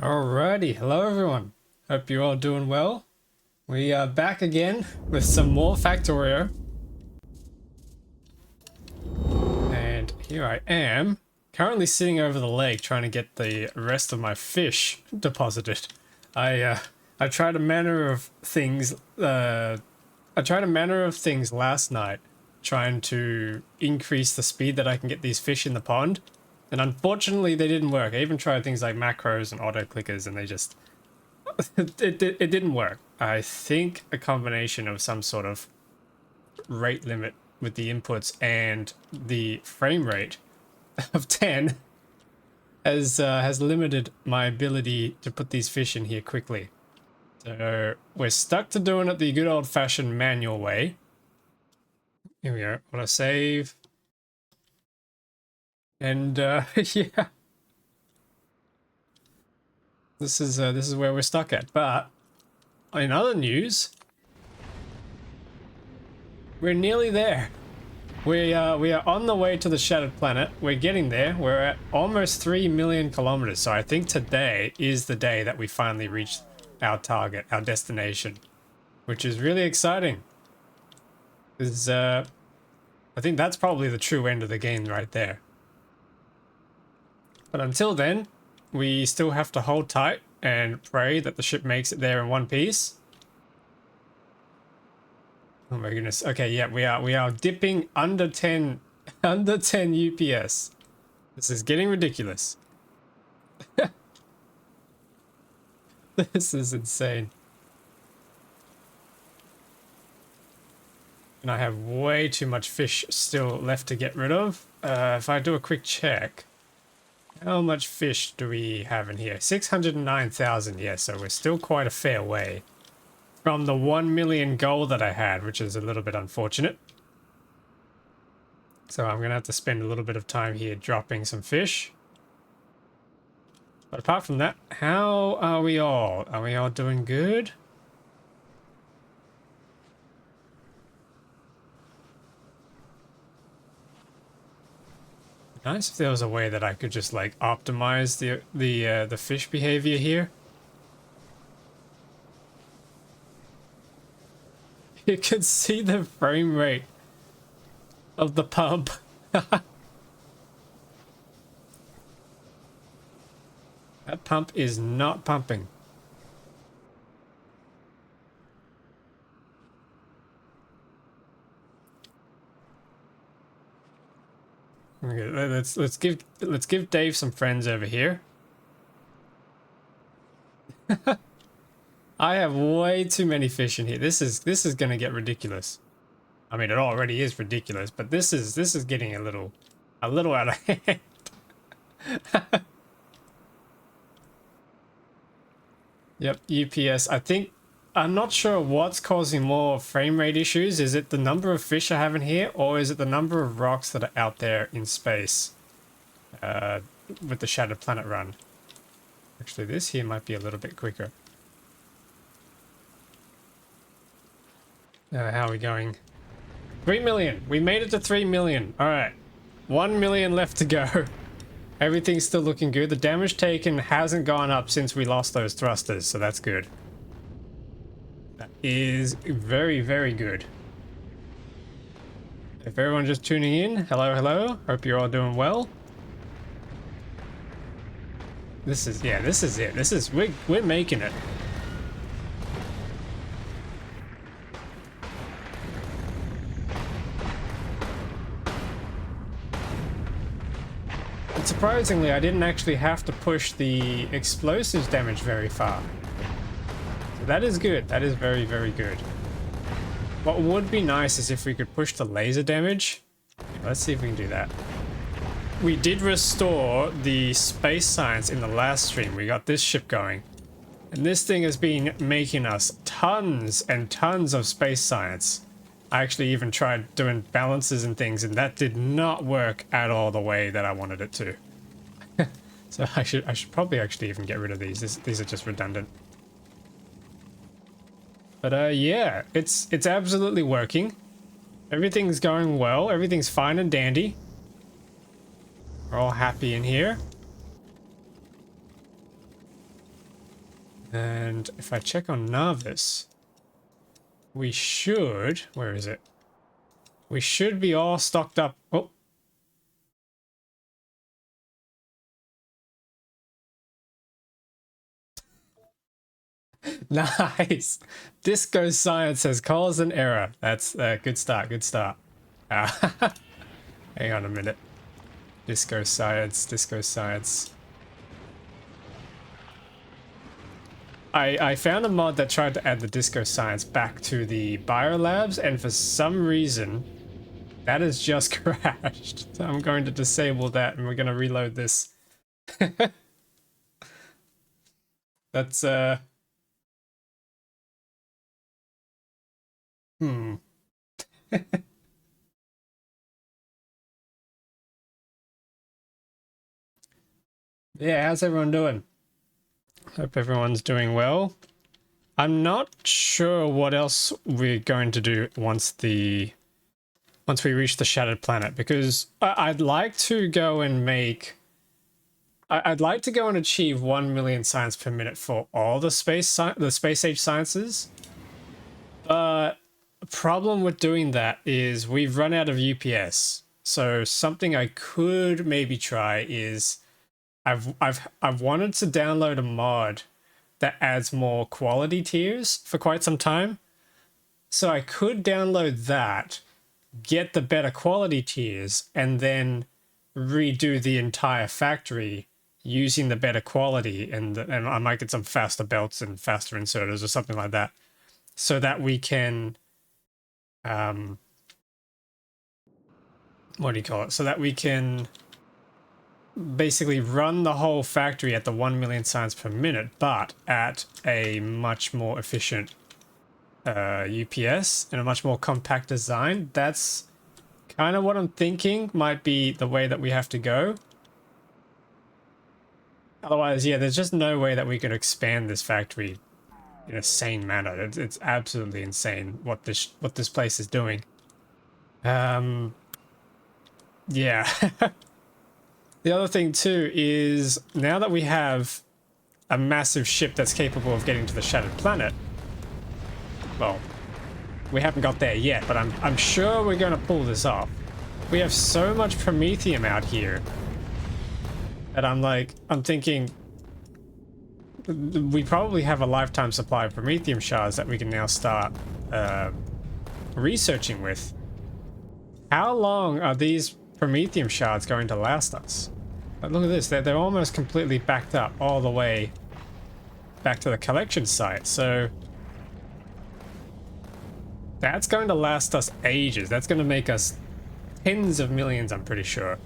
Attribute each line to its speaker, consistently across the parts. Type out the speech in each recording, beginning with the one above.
Speaker 1: Alrighty, hello everyone. Hope you're all doing well. We are back again with some more Factorio. And here I am, currently sitting over the lake trying to get the rest of my fish deposited. I tried a manner of things last night, trying to increase the speed that I can get these fish in the pond. And unfortunately they didn't work. I even tried things like macros and auto clickers and they just it didn't work. I think a combination of some sort of rate limit with the inputs and the frame rate of 10 has limited my ability to put these fish in here quickly. So we're stuck to doing it the good old-fashioned manual way. Here we go. Want to save? And yeah, this is where we're stuck at. But in other news, we're nearly there. We are on the way to the Shattered Planet. We're getting there. We're at almost 3 million kilometers. So I think today is the day that we finally reach our target, our destination, which is really exciting. Because I think that's probably the true end of the game right there. But until then, we still have to hold tight and pray that the ship makes it there in one piece. Oh my goodness. Okay, yeah, we are dipping under 10 UPS. This is getting ridiculous. This is insane. And I have way too much fish still left to get rid of. If I do a quick check, how much fish do we have in here? 609,000, yeah, so we're still quite a fair way from the 1 million goal that I had, which is a little bit unfortunate. So I'm going to have to spend a little bit of time here dropping some fish. But apart from that, how are we all? Are we all doing good? Nice if there was a way that I could just like optimize the fish behavior here. You could see the frame rate of the pump. That pump is not pumping. Okay, let's give Dave some friends over here. I have way too many fish in here. This is gonna get ridiculous. I mean, it already is ridiculous, but this is getting a little out of hand. Yep, UPS. I'm not sure what's causing more frame rate issues. Is it the number of fish I have in here, or is it the number of rocks that are out there in space with the Shattered Planet run? Actually, this here might be a little bit quicker. How are we going? 3 million. We made it to 3 million. All right. 1 million left to go. Everything's still looking good. The damage taken hasn't gone up since we lost those thrusters, so that's good. That is very, very good. If everyone just tuning in, hello, hello. Hope you're all doing well. This is it. We're making it. Surprisingly, I didn't actually have to push the explosives damage very far. So that is good. That is very, very good. What would be nice is if we could push the laser damage. Let's see if we can do that. We did restore the space science in the last stream. We got this ship going. And this thing has been making us tons and tons of space science. I actually even tried doing balances and things, and that did not work at all the way that I wanted it to. So I should probably actually even get rid of these. These are just redundant. But yeah, it's absolutely working. Everything's going well. Everything's fine and dandy. We're all happy in here. And if I check on Narvis, we should... Where is it? We should be all stocked up. Oh. Nice. Disco Science has caused an error. That's a good start. Good start. Hang on a minute. Disco Science. Disco Science. I found a mod that tried to add the Disco Science back to the biolabs, and for some reason that has just crashed. So I'm going to disable that and we're going to reload this. That's Yeah, how's everyone doing? Hope everyone's doing well. I'm not sure what else we're going to do once we reach the Shattered Planet, because I'd like to go and make... I'd like to go and achieve 1 million science per minute for all the space age sciences. But the problem with doing that is we've run out of UPS. So something I could maybe try is I've wanted to download a mod that adds more quality tiers for quite some time. So I could download that, get the better quality tiers, and then redo the entire factory using the better quality, and I might get some faster belts and faster inserters or something like that, so that we can what do you call it? So that we can basically run the whole factory at the 1 million science per minute, but at a much more efficient UPS and a much more compact design. That's kind of what I'm thinking might be the way that we have to go. Otherwise, yeah, there's just no way that we can expand this factory in a sane manner. It's absolutely insane what this place is doing. Yeah. The other thing too is, now that we have a massive ship that's capable of getting to the Shattered Planet, well, we haven't got there yet, but I'm sure we're going to pull this off. We have so much Promethium out here that I'm thinking we probably have a lifetime supply of Promethium shards that we can now start researching with. How long are these Promethium shards going to last us? But look at this, they're almost completely backed up all the way back to the collection site, so that's going to last us ages. That's going to make us tens of millions, I'm pretty sure.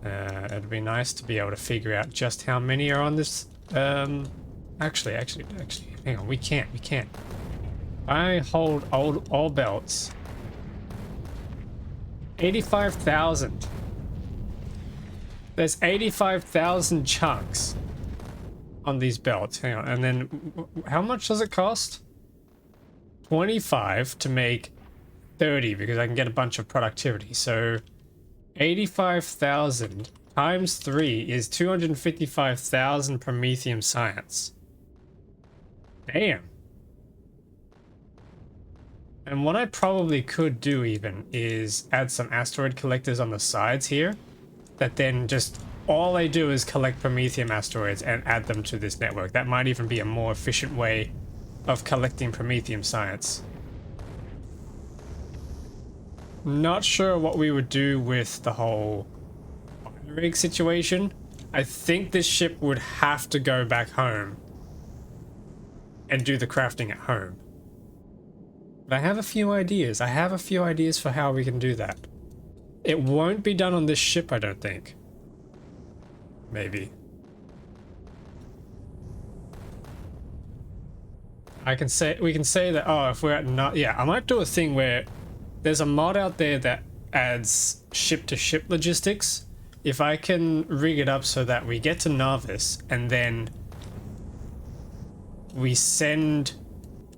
Speaker 1: It'd be nice to be able to figure out just how many are on this. Actually, hang on, we can't. I hold all belts. 85,000. There's 85,000 chunks on these belts. Hang on, and then how much does it cost? 25 to make 30, because I can get a bunch of productivity. So 85,000 times 3 is 255,000 Promethium science. Damn. And what I probably could do even is add some asteroid collectors on the sides here, that then just all they do is collect Promethium asteroids and add them to this network. That might even be a more efficient way of collecting Promethium science. Not sure what we would do with the whole rig situation. I think this ship would have to go back home and do the crafting at home. But I have a few ideas. I have a few ideas for how we can do that. It won't be done on this ship, I don't think. Maybe. We can say that, oh, if we're at yeah, I might do a thing where there's a mod out there that adds ship-to-ship logistics. If I can rig it up so that we get to Narvis and then we send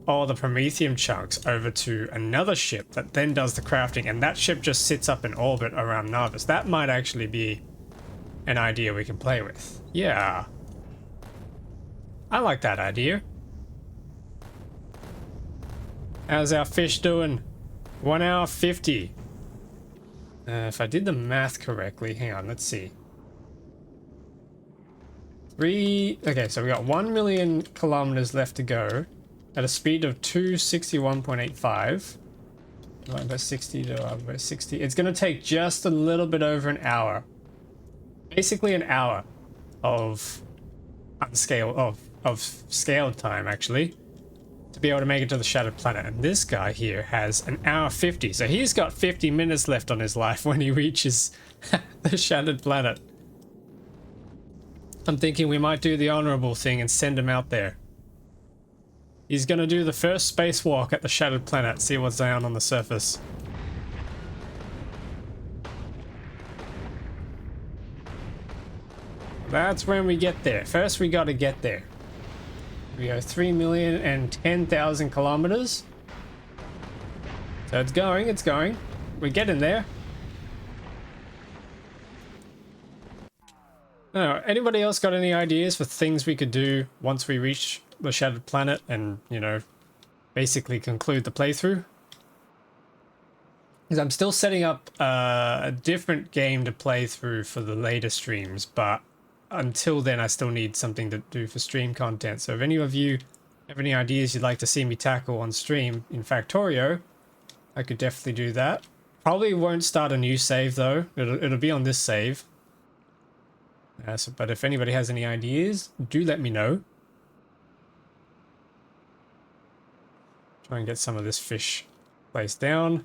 Speaker 1: all the Promethium chunks over to another ship that then does the crafting, and that ship just sits up in orbit around Narvis, that might actually be an idea we can play with. Yeah. I like that idea. How's our fish doing? 1 hour 50. If I did the math correctly, hang on, let's see. Okay, so we got 1 million kilometers left to go at a speed of 261.85. Divided by 60 divided by 60. It's going to take just a little bit over an hour. Basically an hour of scaled time, actually, to be able to make it to the Shattered Planet. And this guy here has an hour 50. So he's got 50 minutes left on his life when he reaches the Shattered Planet. I'm thinking we might do the honorable thing and send him out there. He's gonna do the first spacewalk at the Shattered Planet, see what's down on the surface. That's when we get there. First we gotta get there. We go 3,010,000 kilometers. So it's going, it's going. We're getting there. No, anybody else got any ideas for things we could do once we reach the Shattered Planet and, you know, basically conclude the playthrough? Because I'm still setting up a different game to play through for the later streams, but until then I still need something to do for stream content. So if any of you have any ideas you'd like to see me tackle on stream in Factorio, I could definitely do that. Probably won't start a new save though, it'll be on this save. But if anybody has any ideas, do let me know. Try and get some of this fish placed down.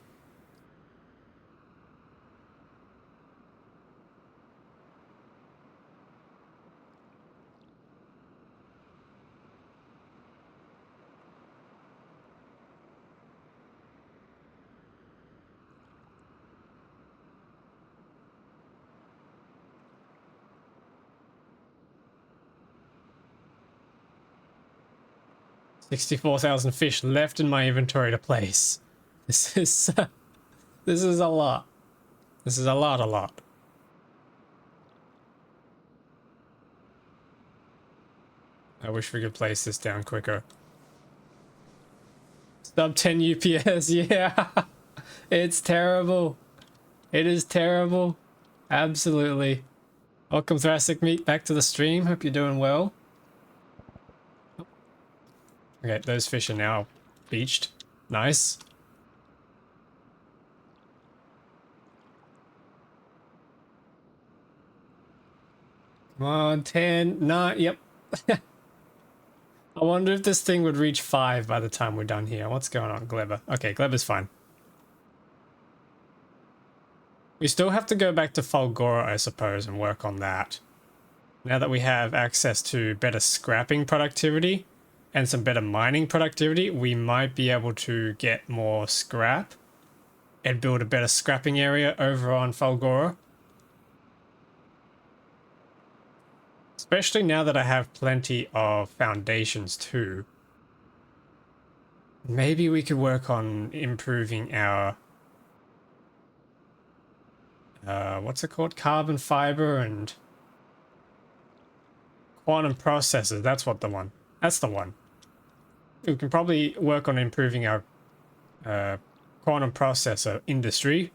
Speaker 1: $64,000 fish left in my inventory to place. This is a lot. This is a lot. I wish we could place this down quicker. Sub 10 UPS, yeah. It's terrible. It is terrible. Absolutely. Welcome Thoracic Meat back to the stream. Hope you're doing well. Okay, those fish are now beached. Nice. Come on, 10, 9, yep. I wonder if this thing would reach 5 by the time we're done here. What's going on, Gleber? Okay, Gleber's fine. We still have to go back to Fulgora, I suppose, and work on that. Now that we have access to better scrapping productivity and some better mining productivity, we might be able to get more scrap and build a better scrapping area over on Fulgora. Especially now that I have plenty of foundations too. Maybe we could work on improving our what's it called? Carbon fiber and quantum processors. That's what the one. That's the one. We can probably work on improving our quantum processor industry,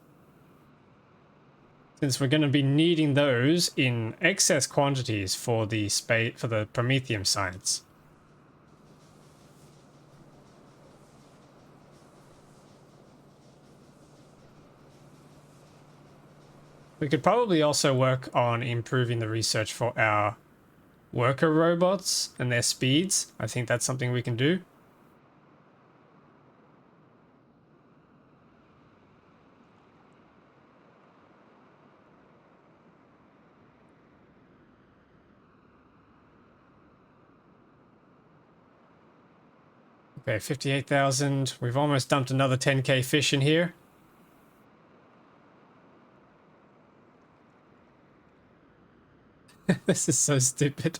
Speaker 1: since we're going to be needing those in excess quantities for the Promethium science. We could probably also work on improving the research for our worker robots and their speeds. I think that's something we can do. Okay, 58,000. We've almost dumped another 10k fish in here. This is so stupid.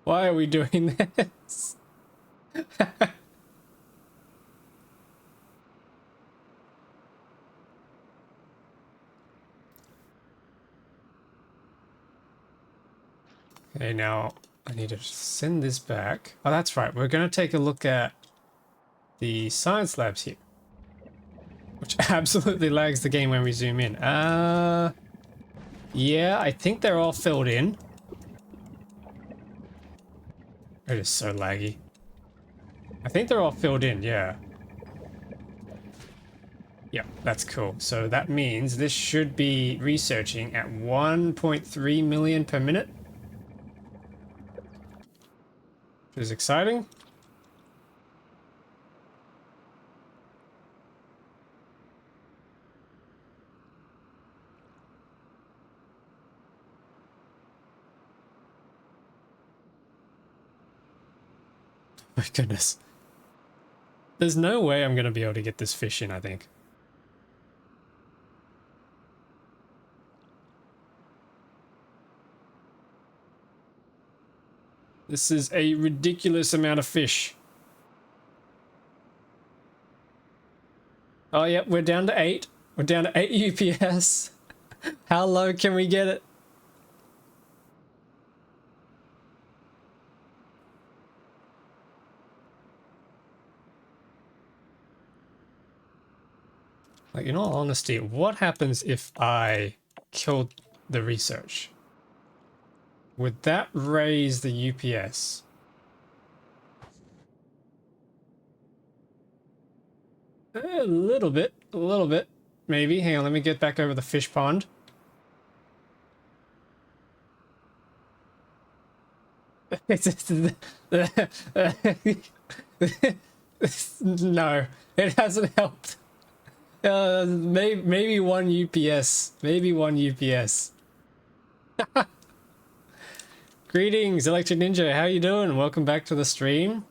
Speaker 1: Why are we doing this? Okay, now I need to send this back. Oh, that's right. We're going to take a look at the science labs here, which absolutely lags the game when we zoom in. Yeah, I think they're all filled in. It is so laggy. I think they're all filled in, yeah. Yep, that's cool. So that means this should be researching at 1.3 million per minute. Which is exciting. My goodness. There's no way I'm going to be able to get this fish in, I think. This is a ridiculous amount of fish. Oh, yep, we're down to 8. We're down to 8 UPS. How low can we get it? Like, in all honesty, what happens if I killed the research? Would that raise the UPS? A little bit, maybe. Hang on, let me get back over the fish pond. No, it hasn't helped. Maybe one UPS. Maybe one UPS. Greetings, Electric Ninja. How you doing? Welcome back to the stream.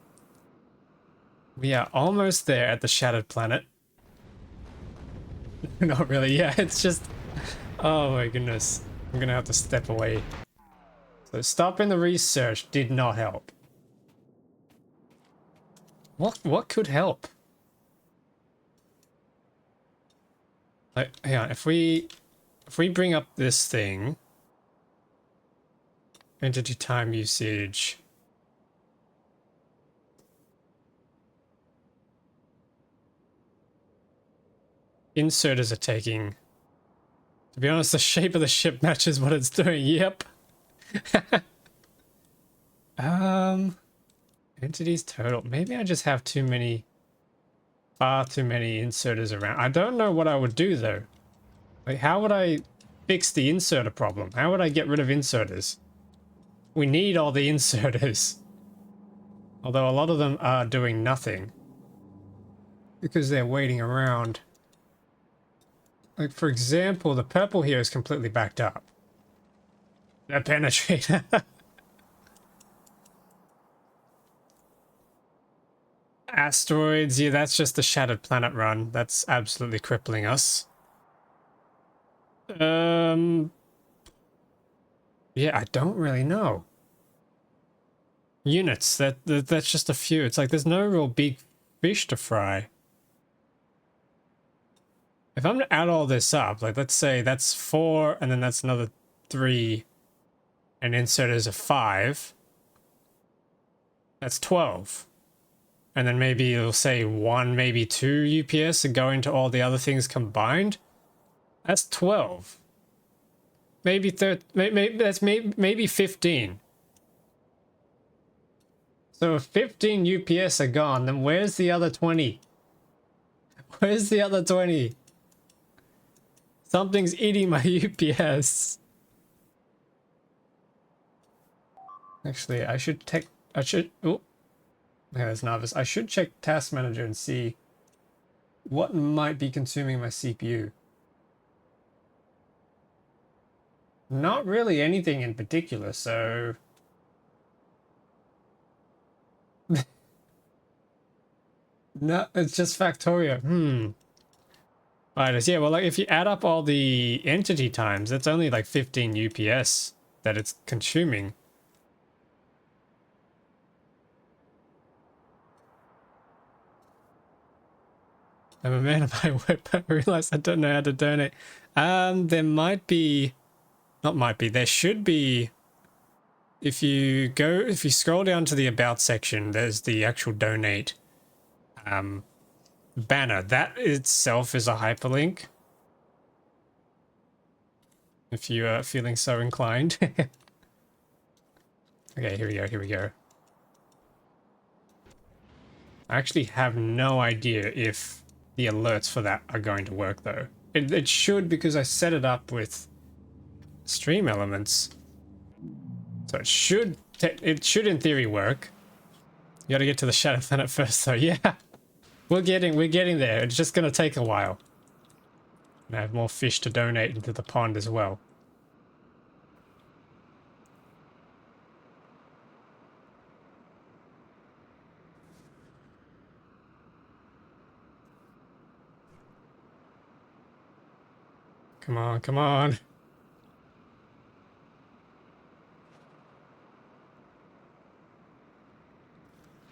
Speaker 1: We are almost there at the Shattered Planet. Not really. Yeah, it's just... Oh my goodness. I'm gonna have to step away. So stopping the research did not help. What could help? Like, hang on, if we bring up this thing, entity time usage. Inserters are taking. To be honest, the shape of the ship matches what it's doing. Yep. Entities total. Maybe I just have too many, far too many inserters around. I don't know what I would do though. Like, how would I fix the inserter problem? How would I get rid of inserters? We need all the inserters. Although a lot of them are doing nothing. Because they're waiting around. Like, for example, the purple here is completely backed up. The penetrator. Asteroids, yeah, that's just the Shattered Planet run. That's absolutely crippling us. Yeah, I don't really know. Units, that's just a few. It's like there's no real big fish to fry. If I'm to add all this up, like let's say that's 4 and then that's another 3 and inserters of 5. That's 12. And then maybe it'll say 1, maybe 2 UPS and go into all the other things combined. That's 12. Maybe maybe 15. So if 15 UPS are gone, then where's the other 20? Where's the other 20? Something's eating my UPS. Actually, I should oh. Okay, that's nervous. I should check Task Manager and see what might be consuming my CPU. Not really anything in particular, so... No, it's just Factorio. Right, yeah, well, like, if you add up all the entity times, that's only like 15 UPS that it's consuming. I'm a man of my word, but I realize I don't know how to donate. There might be... Not might be, there should be... if you scroll down to the about section, there's the actual donate banner. That itself is a hyperlink. If you are feeling so inclined. Okay, here we go, here we go. I actually have no idea if the alerts for that are going to work though. It should, because I set it up with stream elements. So it should in theory work. You gotta get to the Shadow Planet first though, yeah. We're getting there. It's just gonna take a while. And I have more fish to donate into the pond as well. Come on, come on.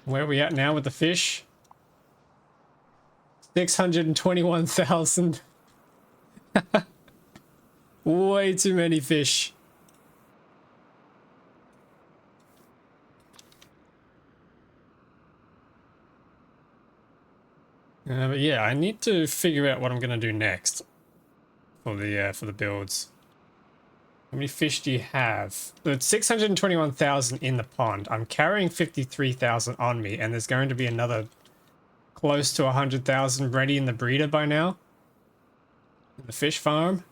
Speaker 1: Where are we at now with the fish? 621,000. Way too many fish. But yeah, I need to figure out what I'm gonna do next for the builds. How many fish do you have? It's 621,000 in the pond. I'm carrying 53,000 on me, and there's going to be another close to 100,000 ready in the breeder by now. In the fish farm.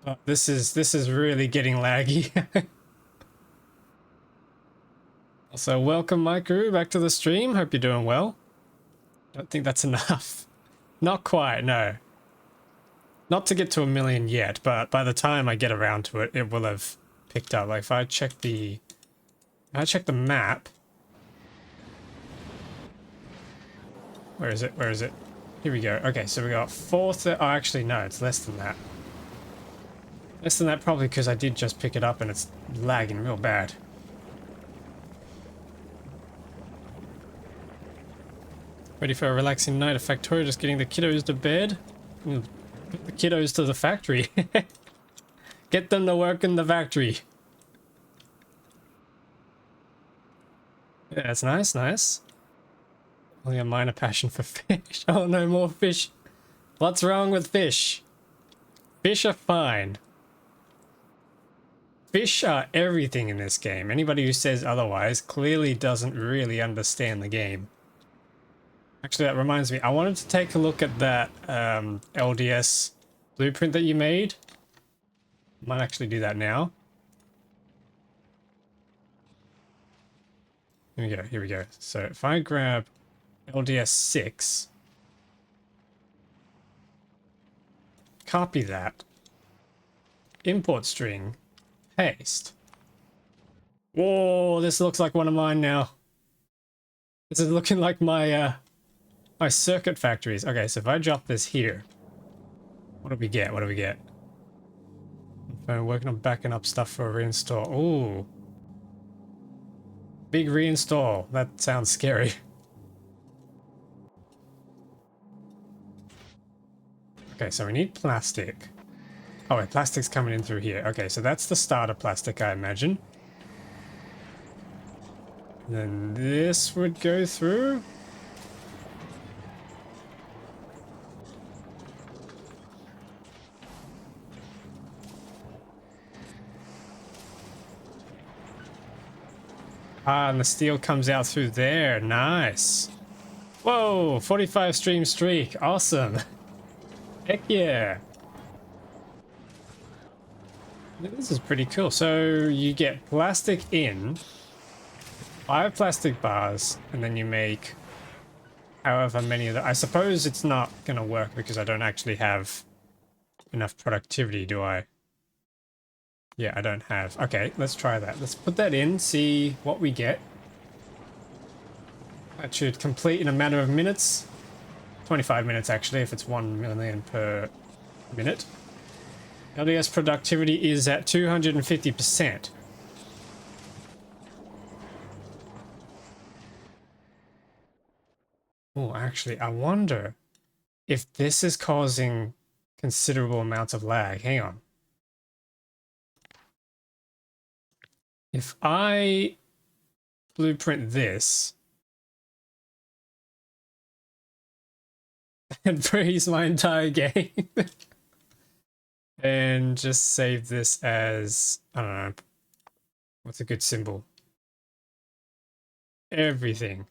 Speaker 1: Oh, this is really getting laggy. Also, welcome my crew back to the stream. Hope you're doing well. Don't think that's enough. Not quite, no. Not to get to 1 million yet, but by the time I get around to it, it will have picked up. Like if I check the map. Where is it? Where is it? Here we go. Okay, so we got oh, actually no, it's less than that. Less than that probably because I did just pick it up and it's lagging real bad. Ready for a relaxing night at Factorio, just getting the kiddos to bed. Put the kiddos to the factory. Get them to work in the factory. Yeah, that's nice, nice. Only a minor passion for fish. Oh no, more fish. What's wrong with fish? Fish are fine. Fish are everything in this game. Anybody who says otherwise clearly doesn't really understand the game. Actually, that reminds me. I wanted to take a look at that LDS blueprint that you made. Might actually do that now. Here we go, here we go. So if I grab LDS 6, copy that, import string, paste. Whoa, this looks like one of mine now. This is looking like my my circuit factories. Okay, so if I drop this here, what do we get? What do we get? I'm working on backing up stuff for a reinstall. Ooh. Big reinstall. That sounds scary. Okay, so we need plastic. Oh wait, plastic's coming in through here. Okay, so that's the starter plastic, I imagine. And then this would go through. Ah, and the steel comes out through there. Nice. Whoa, 45 stream streak. Awesome. Heck yeah. This is pretty cool. So you get plastic in, 5 plastic bars, and then you make however many of them. I suppose it's not going to work because I don't actually have enough productivity, do I? Yeah, I don't have. Okay, let's try that. Let's put that in, see what we get. That should complete in a matter of minutes. 25 minutes, actually, if it's 1 million per minute. LDS productivity is at 250%. Oh, actually, I wonder if this is causing considerable amounts of lag. Hang on. If I blueprint this and freeze my entire game and just save this as, I don't know, what's a good symbol? Everything.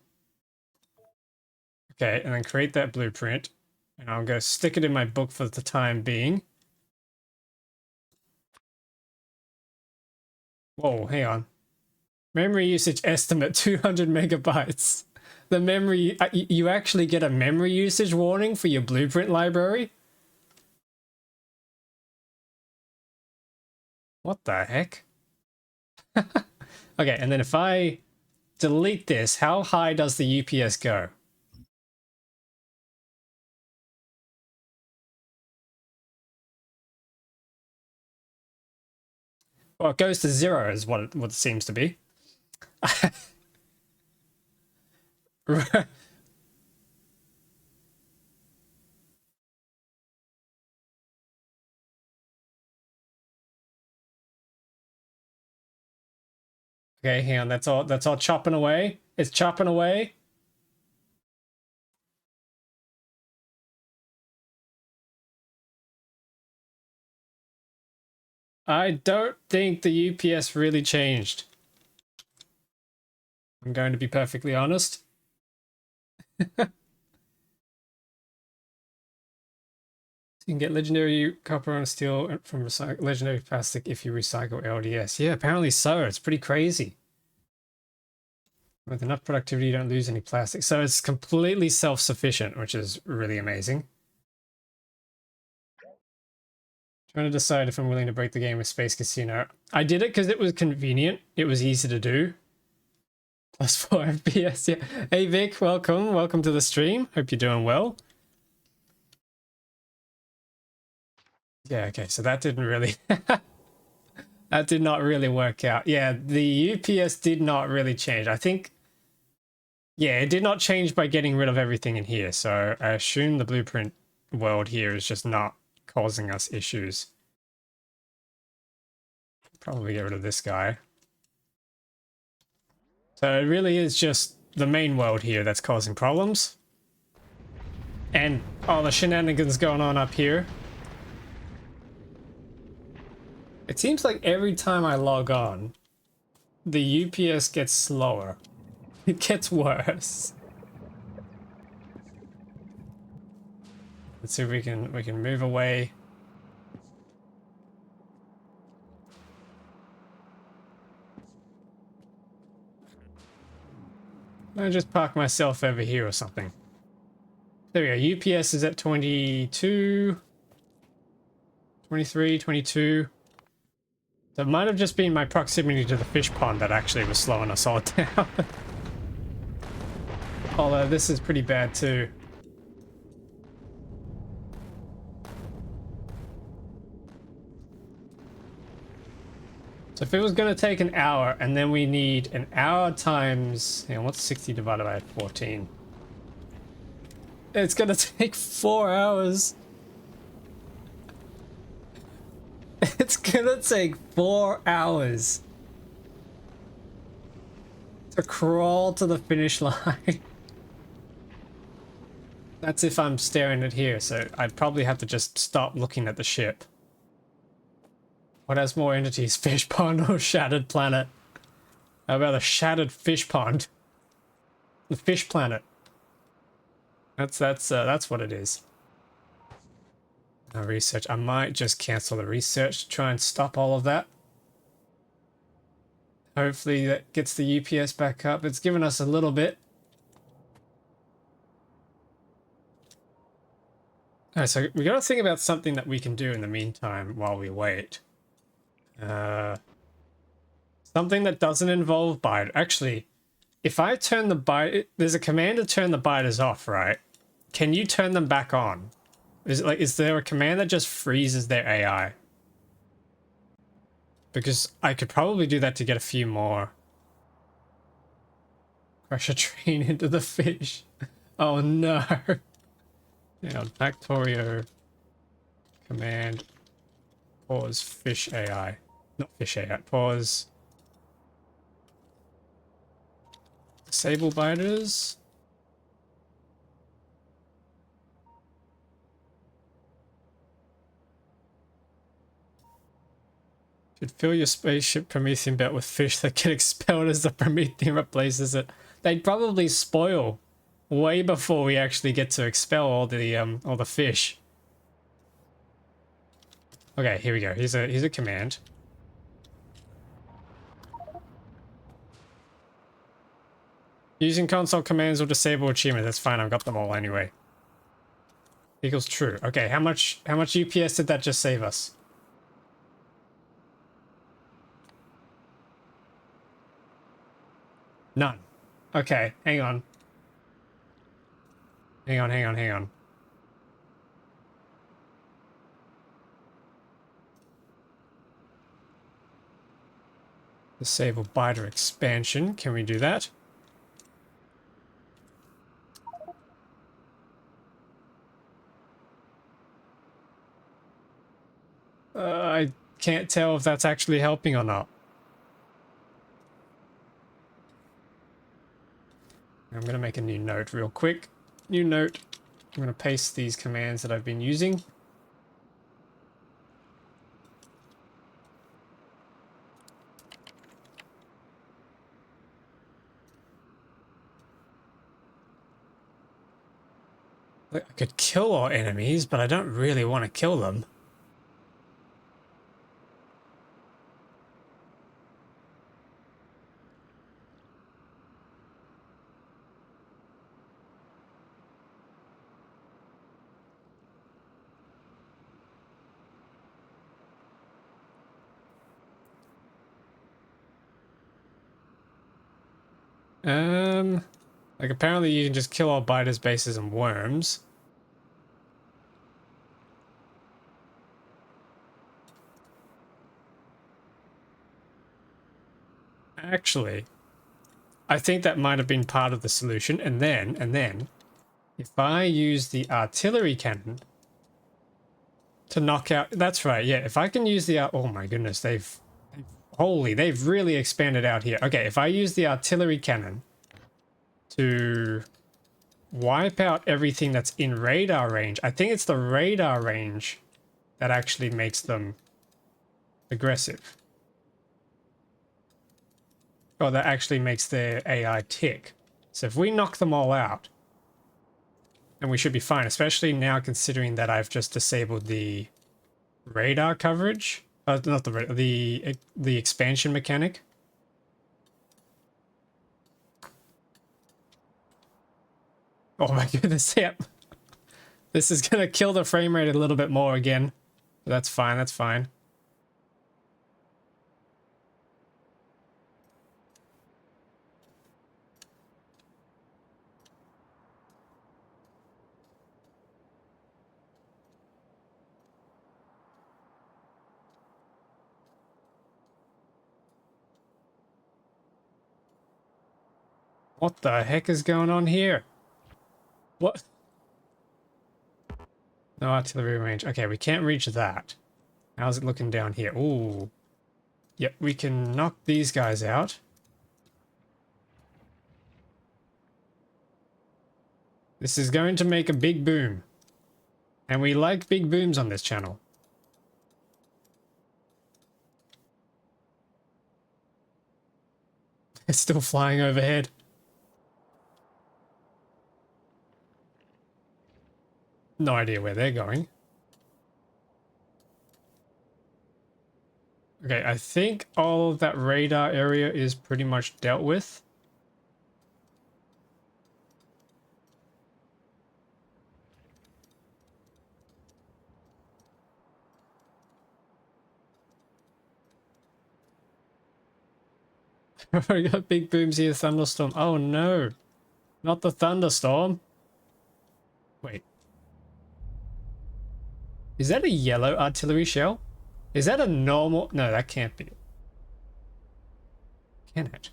Speaker 1: Okay, and then create that blueprint. And I'll go stick it in my book for the time being. Whoa, hang on. Memory usage estimate 200 megabytes. The memory, you actually get a memory usage warning for your blueprint library? What the heck? Okay, and then if I delete this, how high does the UPS go? Well, it goes to 0 is what it seems to be. Okay, hang on, that's all chopping away. It's chopping away. I don't think the UPS really changed. I'm going to be perfectly honest. You can get legendary copper and steel from legendary plastic if you recycle LDS. Yeah, apparently so. It's pretty crazy. With enough productivity, you don't lose any plastic. So it's completely self-sufficient, which is really amazing. Trying to decide if I'm willing to break the game with Space Casino. I did it because it was convenient. It was easy to do. Plus 4 FPS, yeah. Hey Vic, welcome. Welcome to the stream. Hope you're doing well. Yeah, okay, so that didn't really... that did not really work out. Yeah, the UPS did not really change. I think... Yeah, it did not change by getting rid of everything in here, so I assume the blueprint world here is just not causing us issues. Probably get rid of this guy. So it really is just the main world here that's causing problems. And all the shenanigans going on up here. It seems like every time I log on, the UPS gets slower. It gets worse. Let's see if we can move away. I'll just park myself over here or something. There we go. UPS is at 22, 23, 22. So it might have just been my proximity to the fish pond that actually was slowing us all down. Although this is pretty bad too. So if it was going to take an hour, and then we need an hour times... Hang on, what's 60 divided by 14? It's going to take 4 hours. It's going to take 4 hours to crawl to the finish line. That's if I'm staring at here, so I'd probably have to just stop looking at the ship. What has more entities, fish pond or shattered planet? How about a shattered fish pond? The fish planet. That's what it is. Research. I might just cancel the research to try and stop all of that. Hopefully that gets the UPS back up. It's given us a little bit. Alright, so we got to think about something that we can do in the meantime while we wait. Something that doesn't involve bite. Actually, if I turn the bite, there's a command to turn the biters off, right? Can you turn them back on? Is there a command that just freezes their AI? Because I could probably do that to get a few more. Crash a train into the fish. Oh no. Yeah, Factorio command pause fish AI. Not fish AI, pause Disable biters. Should fill your spaceship Promethean belt with fish that get expelled as the Promethean replaces it. They'd probably spoil way before we actually get to expel all the fish. Okay, here we go. Here's a command. Using console commands will disable achievements. That's fine. I've got them all anyway. Equals true. Okay, how much UPS did that just save us? None. Okay, hang on. Hang on. Disable biter expansion. Can we do that? I can't tell if that's actually helping or not. I'm going to make a new note real quick. New note. I'm going to paste these commands that I've been using. I could kill our enemies, but I don't really want to kill them. Like apparently you can just kill all biters, bases, and worms. Actually, I think that might have been part of the solution. And then, if I use the artillery cannon to knock out, that's right, yeah. If I can use the, oh my goodness, they've really expanded out here. Okay, if I use the artillery cannon to wipe out everything that's in radar range, I think it's the radar range that actually makes them aggressive. Or that actually makes their AI tick. So if we knock them all out, then we should be fine, especially now considering that I've just disabled the radar coverage. Not the expansion mechanic. Oh my goodness, yep. This is gonna kill the frame rate a little bit more again. But that's fine, that's fine. What the heck is going on here? What? No artillery range. Okay, we can't reach that. How's it looking down here? Ooh. Yep, we can knock these guys out. This is going to make a big boom. And we like big booms on this channel. It's still flying overhead. No idea where they're going. Okay, I think all of that radar area is pretty much dealt with. We got big booms here, thunderstorm. Oh no, not the thunderstorm. Wait. Is that a yellow artillery shell? Is that a normal? No, that can't be. Can it?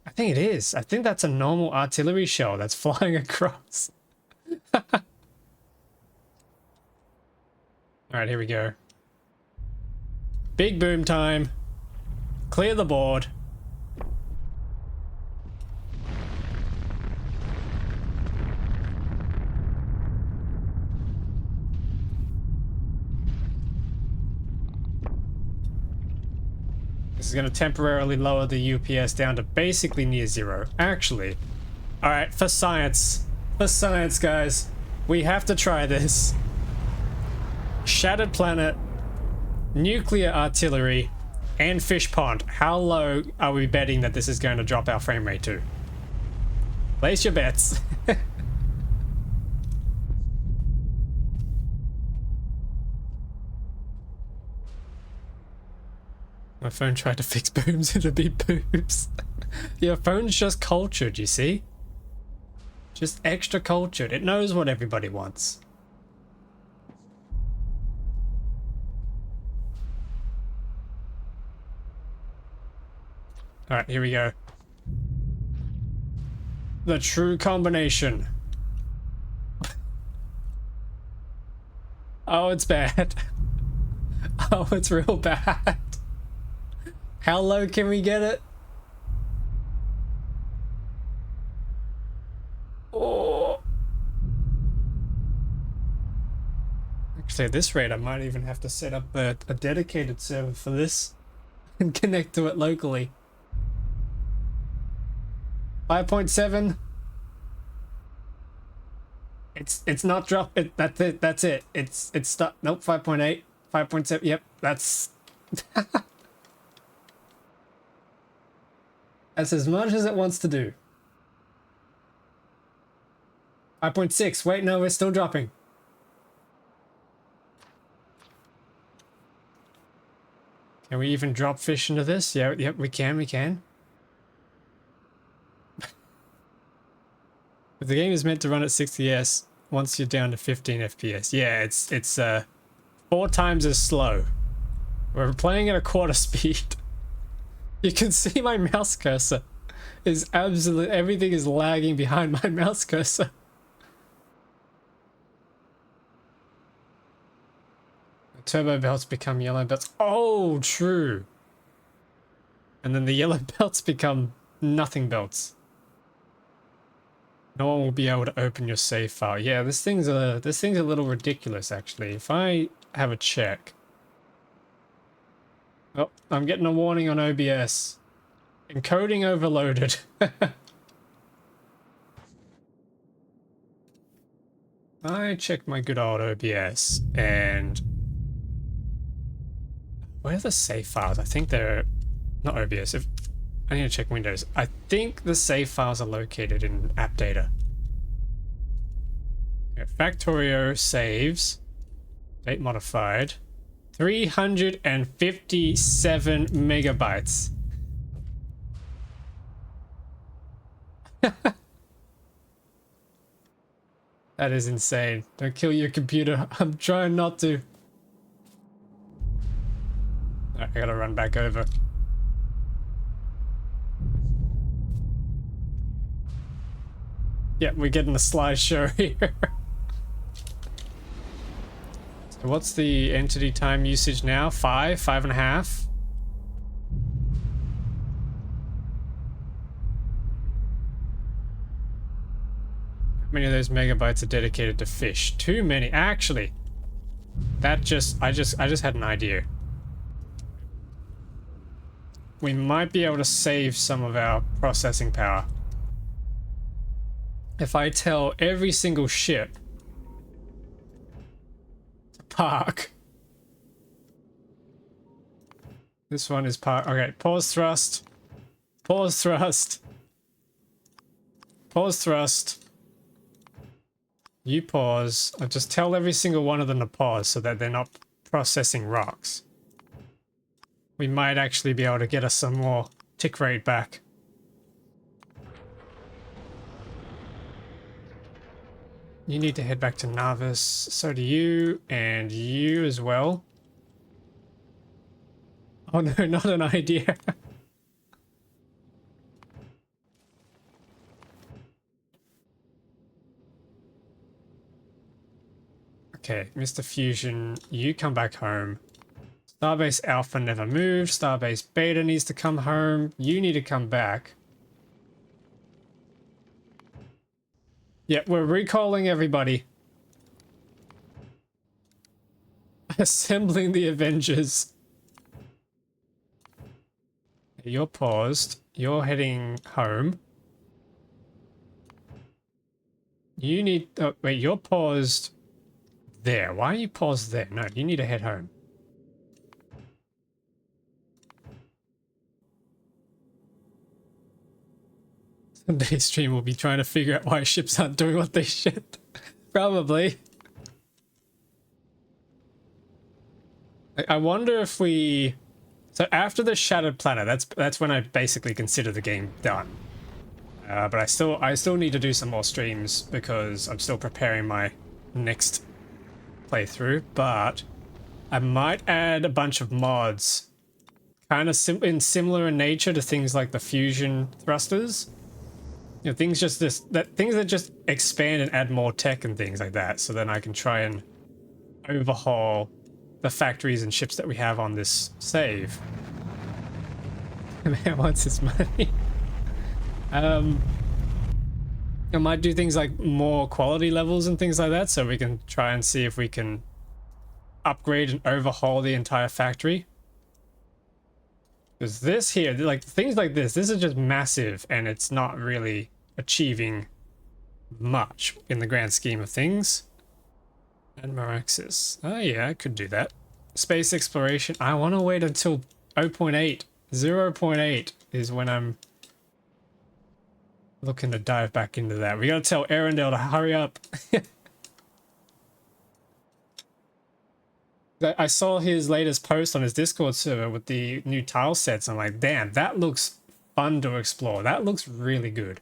Speaker 1: I think it is. I think that's a normal artillery shell that's flying across. Alright, here we go. Big boom time. Clear the board. This is going to temporarily lower the UPS down to basically near zero. Actually, all right, for science, guys, we have to try this. Shattered planet, nuclear artillery, and fish pond. How low are we betting that this is going to drop our frame rate to? Place your bets. My phone tried to fix booms, it'll be boobs. Your phone's just cultured, you see? Just extra cultured. It knows what everybody wants. Alright, here we go. The true combination. Oh, it's bad. Oh, it's real bad. How low can we get it? Oh. Actually, at this rate, I might even have to set up a dedicated server for this and connect to it locally. 5.7. It's not drop. That's it. That's it. It's stuck. Nope. 5.8. 5.7. Yep. That's. That's as much as it wants to do. 5.6. Wait, no, we're still dropping. Can we even drop fish into this? Yeah, yep, we can, we can. But the game is meant to run at 60s once you're down to 15 FPS. Yeah, it's 4 times as slow. We're playing at a quarter speed. You can see my mouse cursor is absolutely, everything is lagging behind my mouse cursor. The turbo belts become yellow belts. Oh, true. And then the yellow belts become nothing belts. No one will be able to open your save file. Yeah, this thing's a little ridiculous actually. If I have a check. Oh, I'm getting a warning on OBS. Encoding overloaded. I checked my good old OBS and where are the save files? I think they're not OBS. I need to check Windows. I think the save files are located in app data. Yeah, Factorio saves. Date modified. 357 megabytes. That is insane. Don't kill your computer. I'm trying not to. Alright, I gotta run back over. Yeah, we're getting a slideshow here. So what's the entity time usage now? 5, 5.5? How many of those megabytes are dedicated to fish? Too many. Actually, I just had an idea. We might be able to save some of our processing power. If I tell every single ship to park. This one is park. Okay, pause thrust. Pause thrust. Pause thrust. You pause. I'll just tell every single one of them to pause so that they're not processing rocks. We might actually be able to get us some more tick rate back. You need to head back to Navis. So do you, and you as well. Oh no, not an idea. Okay, Mr. Fusion, you come back home. Starbase Alpha never moved. Starbase Beta needs to come home. You need to come back. Yeah, we're recalling everybody. Assembling the Avengers. You're paused. You're heading home. You need... Oh, wait, you're paused there. Why are you paused there? No, you need to head home. Today's stream will be trying to figure out why ships aren't doing what they should. Probably. I wonder if we... So after the Shattered Planet, that's when I basically consider the game done. But I still need to do some more streams because I'm still preparing my next playthrough. But I might add a bunch of mods, kind of similar in nature to things like the fusion thrusters. You know, things that just expand and add more tech and things like that. So then I can try and overhaul the factories and ships that we have on this save. Man wants his money. I might do things like more quality levels and things like that, so we can try and see if we can upgrade and overhaul the entire factory. Because this here, like things like this is just massive, and it's not really achieving much in the grand scheme of things. And Maraxis. Oh yeah, I could do that. Space exploration. I want to wait until 0.8. 0.8 is when I'm looking to dive back into that. We gotta tell Arendelle to hurry up. I saw his latest post on his Discord server with the new tile sets. I'm like, damn, that looks fun to explore. That looks really good.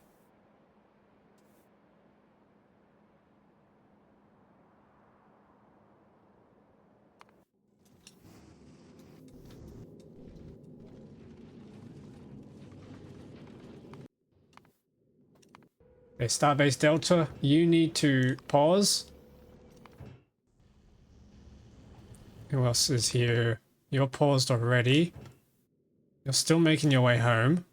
Speaker 1: Okay, Starbase Delta, you need to pause. Who else is here? You're paused already. You're still making your way home.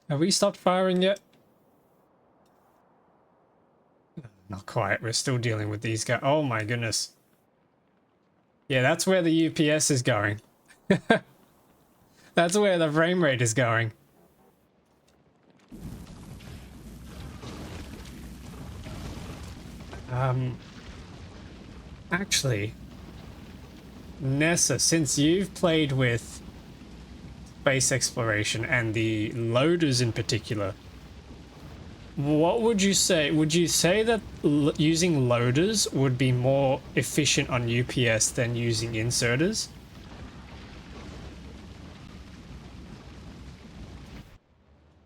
Speaker 1: Have we stopped firing yet? Not quite. We're still dealing with these guys. Oh my goodness. Yeah, that's where the UPS is going. That's where the frame rate is going. Actually, Nessa, since you've played with space exploration and the loaders in particular, what would you say? Would you say that using loaders would be more efficient on UPS than using inserters?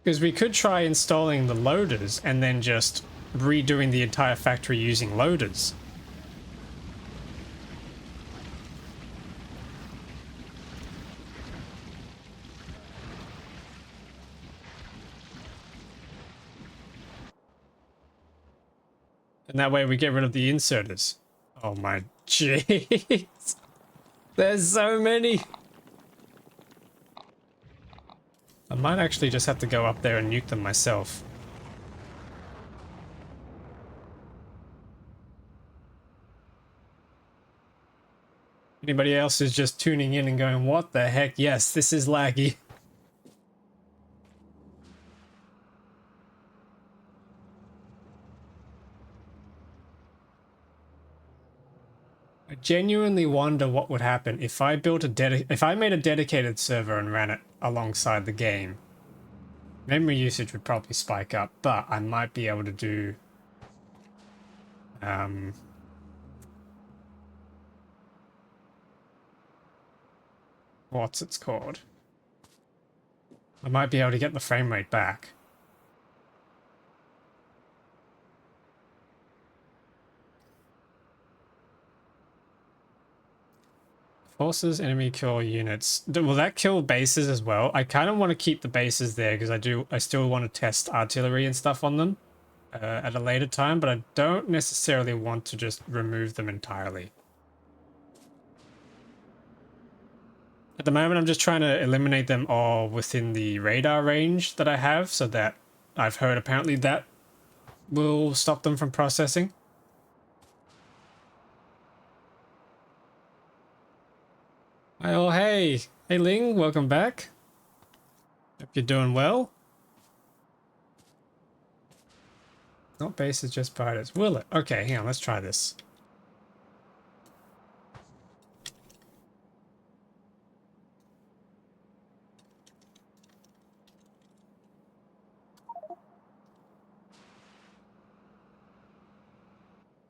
Speaker 1: Because we could try installing the loaders and then just redoing the entire factory using loaders. And that way we get rid of the inserters. Oh my jeez. There's so many. I might actually just have to go up there and nuke them myself. Anybody else is just tuning in and going, what the heck? Yes, this is laggy. I genuinely wonder what would happen if I built if I made a dedicated server and ran it alongside the game. Memory usage would probably spike up, but I might be able to do what's it's called? I might be able to get the frame rate back. Forces, enemy kill units. Will that kill bases as well? I kind of want to keep the bases there because I still want to test artillery and stuff on them at a later time, but I don't necessarily want to just remove them entirely. At the moment, I'm just trying to eliminate them all within the radar range that I have, so that I've heard apparently that will stop them from processing. Oh, hey. Hey, Ling, welcome back. Hope you're doing well. Not bases, just spiders. Will it? Okay, hang on, let's try this.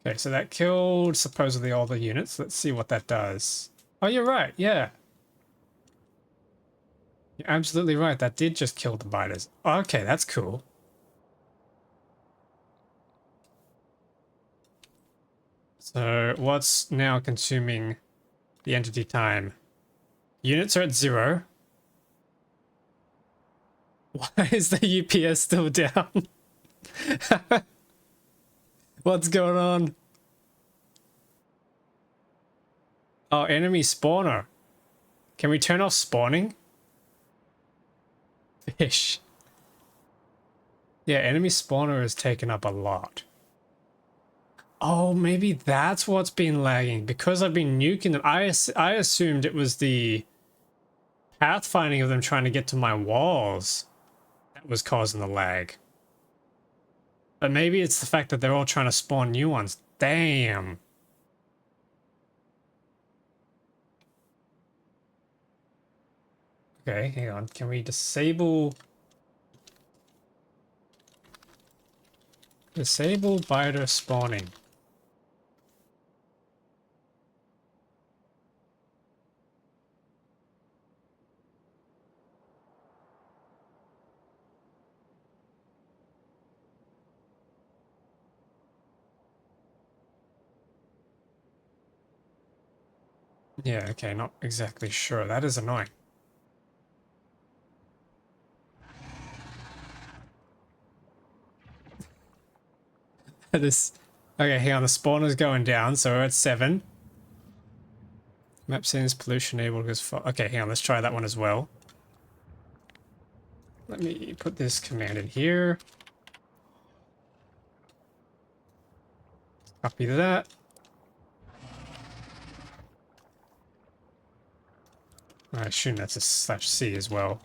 Speaker 1: Okay, so that killed supposedly all the units. Let's see what that does. Oh, you're right, yeah. You're absolutely right, that did just kill the biters. Okay, that's cool. So what's now consuming the entity time? Units are at 0. Why is the UPS still down? What's going on? Oh, enemy spawner. Can we turn off spawning? Fish. Yeah, enemy spawner has taken up a lot. Oh, maybe that's what's been lagging. Because I've been nuking them. I assumed it was the pathfinding of them trying to get to my walls that was causing the lag. But maybe it's the fact that they're all trying to spawn new ones. Damn. Okay, hang on. Can we disable biter spawning? Yeah, okay, not exactly sure. That is annoying. This. Okay, hang on. The spawner's going down, so we're at 7. Map seems pollution enabled goes for. Okay, hang on. Let's try that one as well. Let me put this command in here. Copy that. I assume that's a /C as well.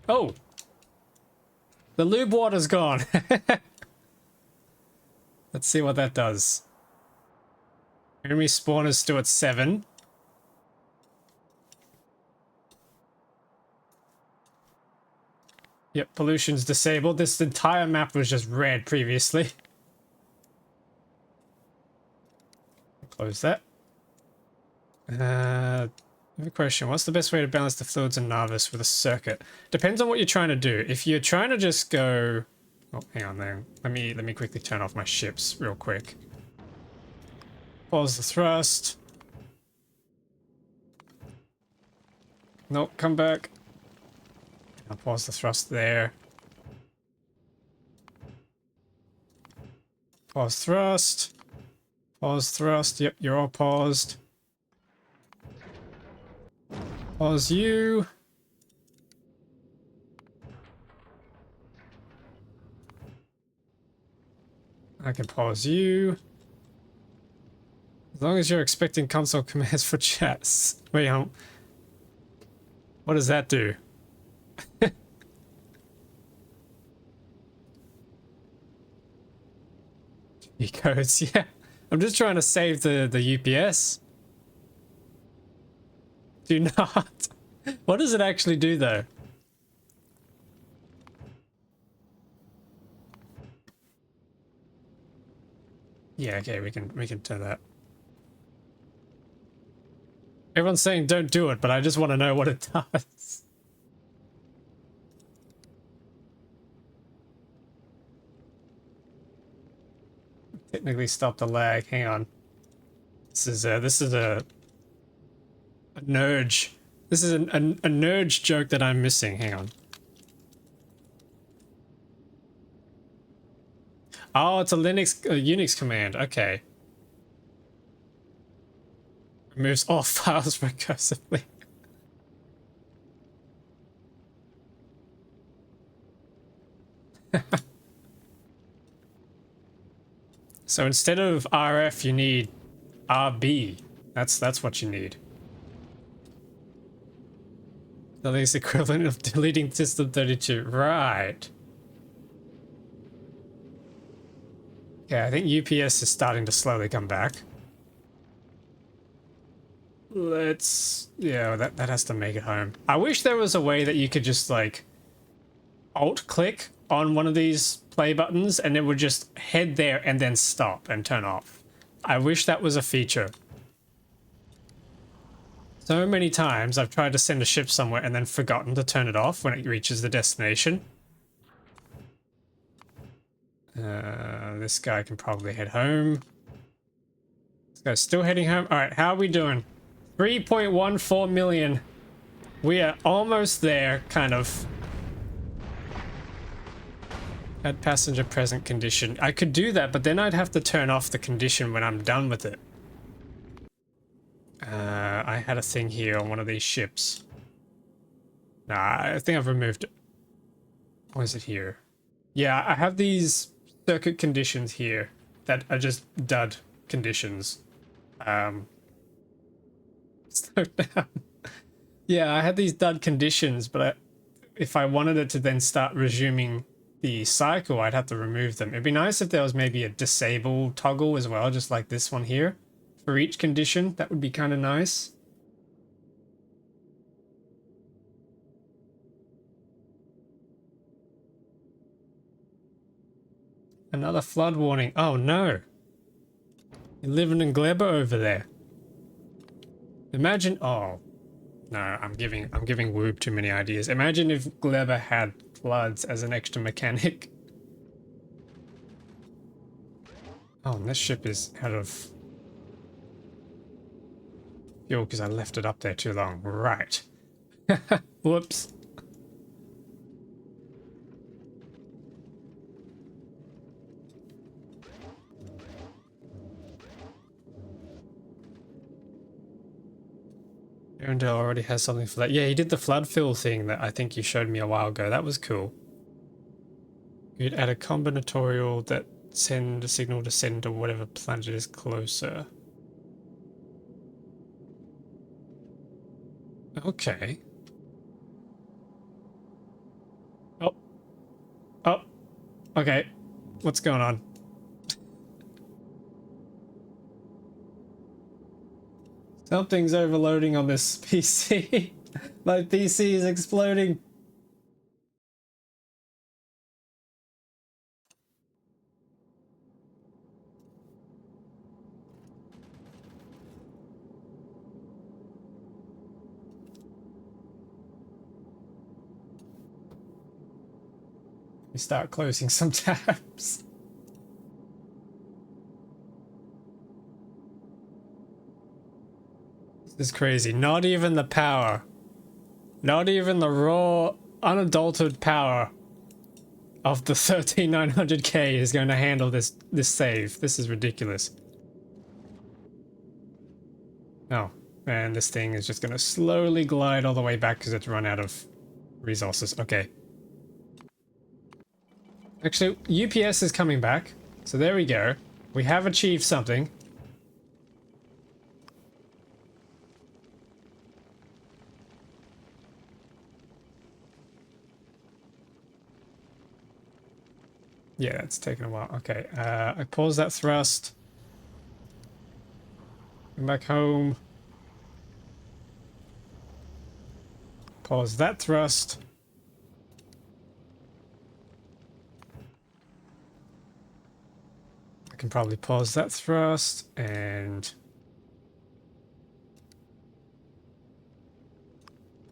Speaker 1: Oh! The lube water's gone! Let's see what that does. Enemy spawner's still at 7. Yep, pollution's disabled. This entire map was just red previously. Close that. I have a question. What's the best way to balance the fluids in Navis with a circuit? Depends on what you're trying to do. If you're trying to just go... Oh, hang on there. Let me quickly turn off my ships real quick. Pause the thrust. Nope, come back. I'll pause the thrust there. Pause thrust. Pause thrust. Yep, you're all paused. Pause you. I can pause you. As long as you're expecting console commands for chats. Wait, what does that do? Codes, yeah. I'm just trying to save the UPS. Do not. What does it actually do though? Yeah, okay, we can turn that. Everyone's saying don't do it, but I just want to know what it does. Technically stop the lag. Hang on. This is a nerd. This is a nerd joke that I'm missing. Hang on. Oh, it's a Unix command. Okay. Removes all files recursively. So instead of RF, you need RB. That's what you need. The least equivalent of deleting system 32. Right. Yeah, I think UPS is starting to slowly come back. Let's... yeah, that has to make it home. I wish there was a way that you could just, like, alt-click on one of these play buttons and it would just head there and then stop and turn off. I wish that was a feature. So many times I've tried to send a ship somewhere and then forgotten to turn it off when it reaches the destination. This guy can probably head home. This guy's still heading home. Alright, how are we doing? 3.14 million. We are almost there, kind of. Add passenger present condition. I could do that, but then I'd have to turn off the condition when I'm done with it. I had a thing here on one of these ships. Nah, I think I've removed it. Or is it here? Yeah, I have these circuit conditions here that are just dud conditions. Slow down. Yeah, I had these dud conditions, but if I wanted it to then start resuming the cycle, I'd have to remove them. It'd be nice if there was maybe a disable toggle as well, just like this one here. For each condition, that would be kind of nice. Another flood warning. Oh no. You're living in Gleba over there. Imagine, oh. No, I'm giving Woob too many ideas. Imagine if Gleba had floods as an extra mechanic. Oh, and this ship is out of fuel because I left it up there too long. Right. Whoops. Arendelle already has something for that. Yeah, he did the flood fill thing that I think you showed me a while ago. That was cool. You'd add a combinatorial that send a signal to send to whatever planet is closer. Okay. Oh. Oh. Okay. What's going on? Something's overloading on this PC. My PC is exploding. We start closing some tabs. This is crazy. Not even the power. Not even the raw, unadulterated power of the 13900K is going to handle this save. This is ridiculous. Oh, and this thing is just going to slowly glide all the way back because it's run out of resources. Okay. Actually, UPS is coming back. So there we go. We have achieved something. Yeah, it's taken a while. Okay, I paused that thrust. Come back home. Pause that thrust. I can probably pause that thrust and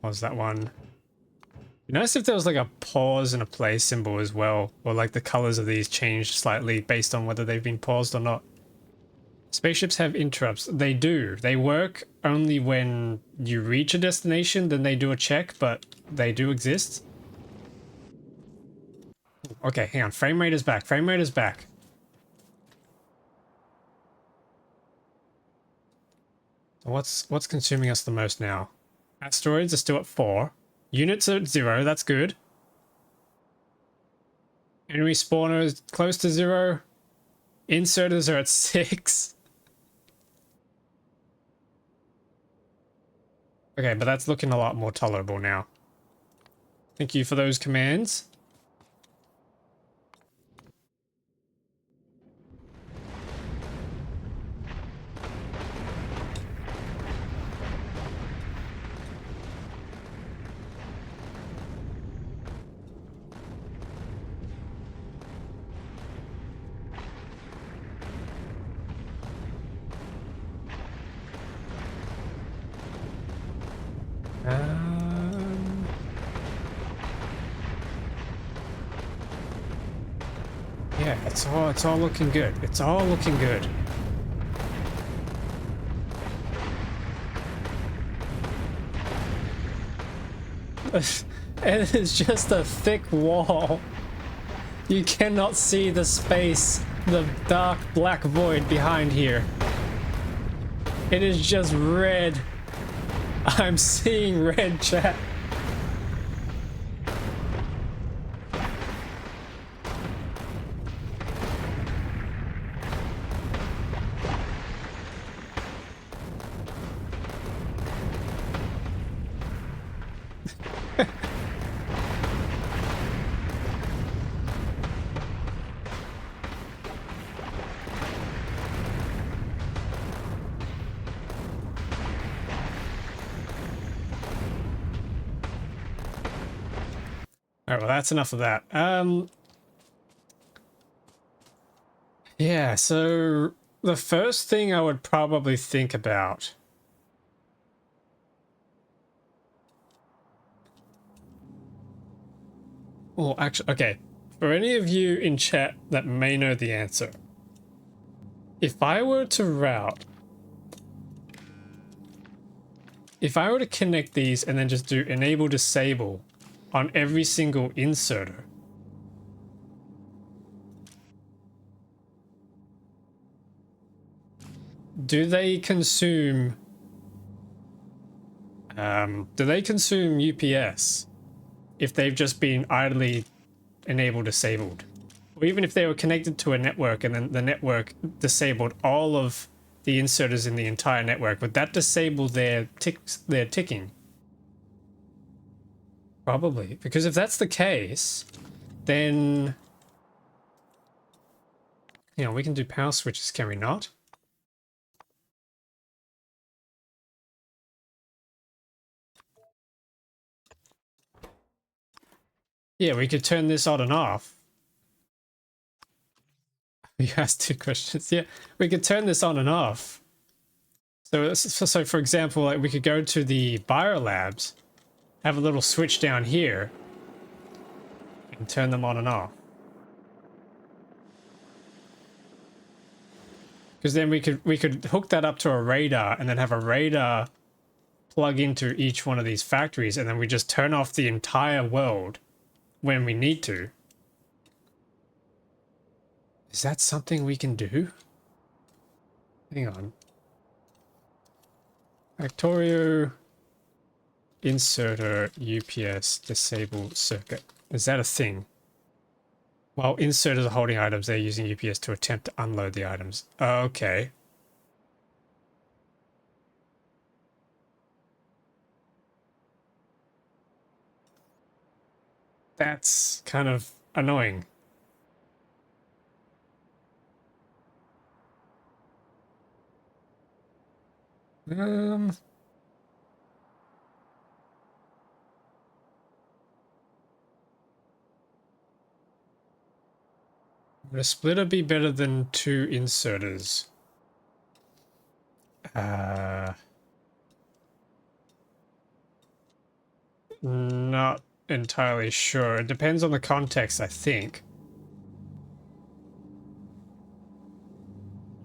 Speaker 1: pause that one. Be nice if there was like a pause and a play symbol as well, or like the colors of these change slightly based on whether they've been paused or not. Spaceships have interrupts. They do. They work only when you reach a destination, then they do a check, but they do exist. Okay, hang on. Frame rate is back. Frame rate is back. What's consuming us the most now? Asteroids are still at 4. Units are at 0. That's good. Enemy spawner is close to 0. Inserters are at 6. Okay, but that's looking a lot more tolerable now. Thank you for those commands. Yeah, it's all looking good. It's all looking good. It is just a thick wall. You cannot see the space, the dark black void behind here. It is just red. I'm seeing red, chat. Alright, well that's enough of that. Yeah, so the first thing I would probably think about well, actually, okay. For any of you in chat that may know the answer, if I were to connect these and then just do enable disable on every single inserter, do they consume UPS if they've just been idly enable disabled? Or even if they were connected to a network and then the network disabled all of the inserters in the entire network, would that disable their ticking? Probably, because if that's the case, then you know we can do power switches, can we not? Yeah, we could turn this on and off. You asked 2 questions. Yeah, we could turn this on and off. So for example, like we could go to the biolabs, have a little switch down here, and turn them on and off. Because then we could hook that up to a radar and then have a radar plug into each one of these factories, and then we just turn off the entire world when we need to. Is that something we can do? Hang on. Factorio inserter UPS disable circuit. Is that a thing? While inserters are holding items, they're using UPS to attempt to unload the items. Okay. That's kind of annoying. Would a splitter be better than 2 inserters? Not entirely sure. It depends on the context, I think.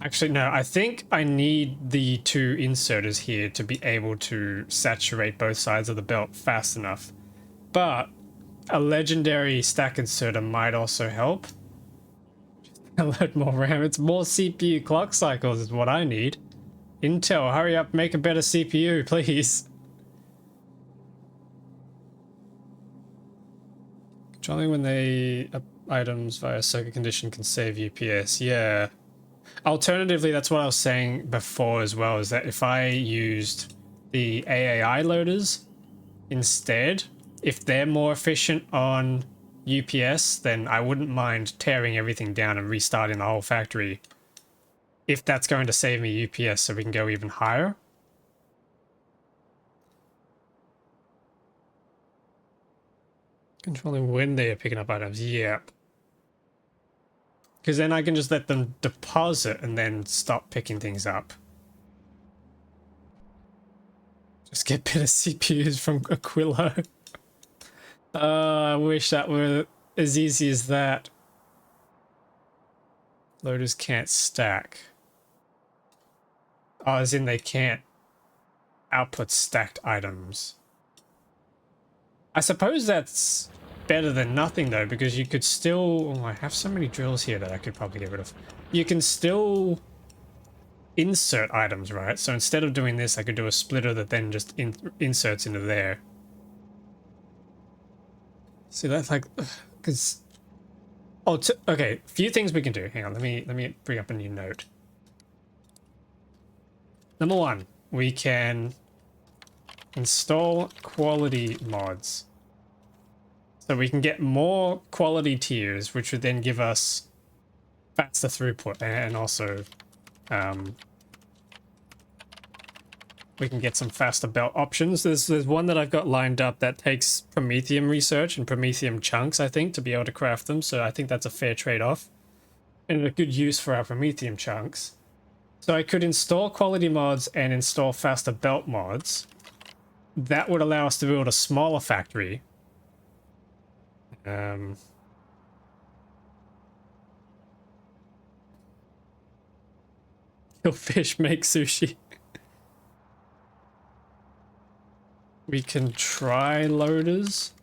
Speaker 1: Actually, no, I think I need the 2 inserters here to be able to saturate both sides of the belt fast enough. But a legendary stack inserter might also help. A lot more RAM. It's more CPU clock cycles is what I need. Intel, hurry up, make a better CPU, please. Only when they items via circuit condition can save UPS. Yeah. Alternatively, that's what I was saying before as well, is that if I used the AAI loaders instead, if they're more efficient on UPS, then I wouldn't mind tearing everything down and restarting the whole factory if that's going to save me UPS so we can go even higher. Controlling when they are picking up items, yep. Because then I can just let them deposit and then stop picking things up. Just get better CPUs from Aquilo. I wish that were as easy as that. Loaders can't stack. Oh, as in they can't output stacked items. I suppose that's better than nothing though, because you could still... Oh, I have so many drills here that I could probably get rid of. You can still insert items, right? So instead of doing this, I could do a splitter that then just inserts into there. See, that's like... Because... Oh, okay, few things we can do. Hang on, let me bring up a new note. Number one, we can install quality mods. So we can get more quality tiers, which would then give us faster throughput, and also we can get some faster belt options. There's one that I've got lined up that takes Prometheum research and Prometheum chunks, I think, to be able to craft them. So I think that's a fair trade-off and a good use for our Prometheum chunks. So I could install quality mods and install faster belt mods. That would allow us to build a smaller factory. Kill fish, make sushi. We can try loaders.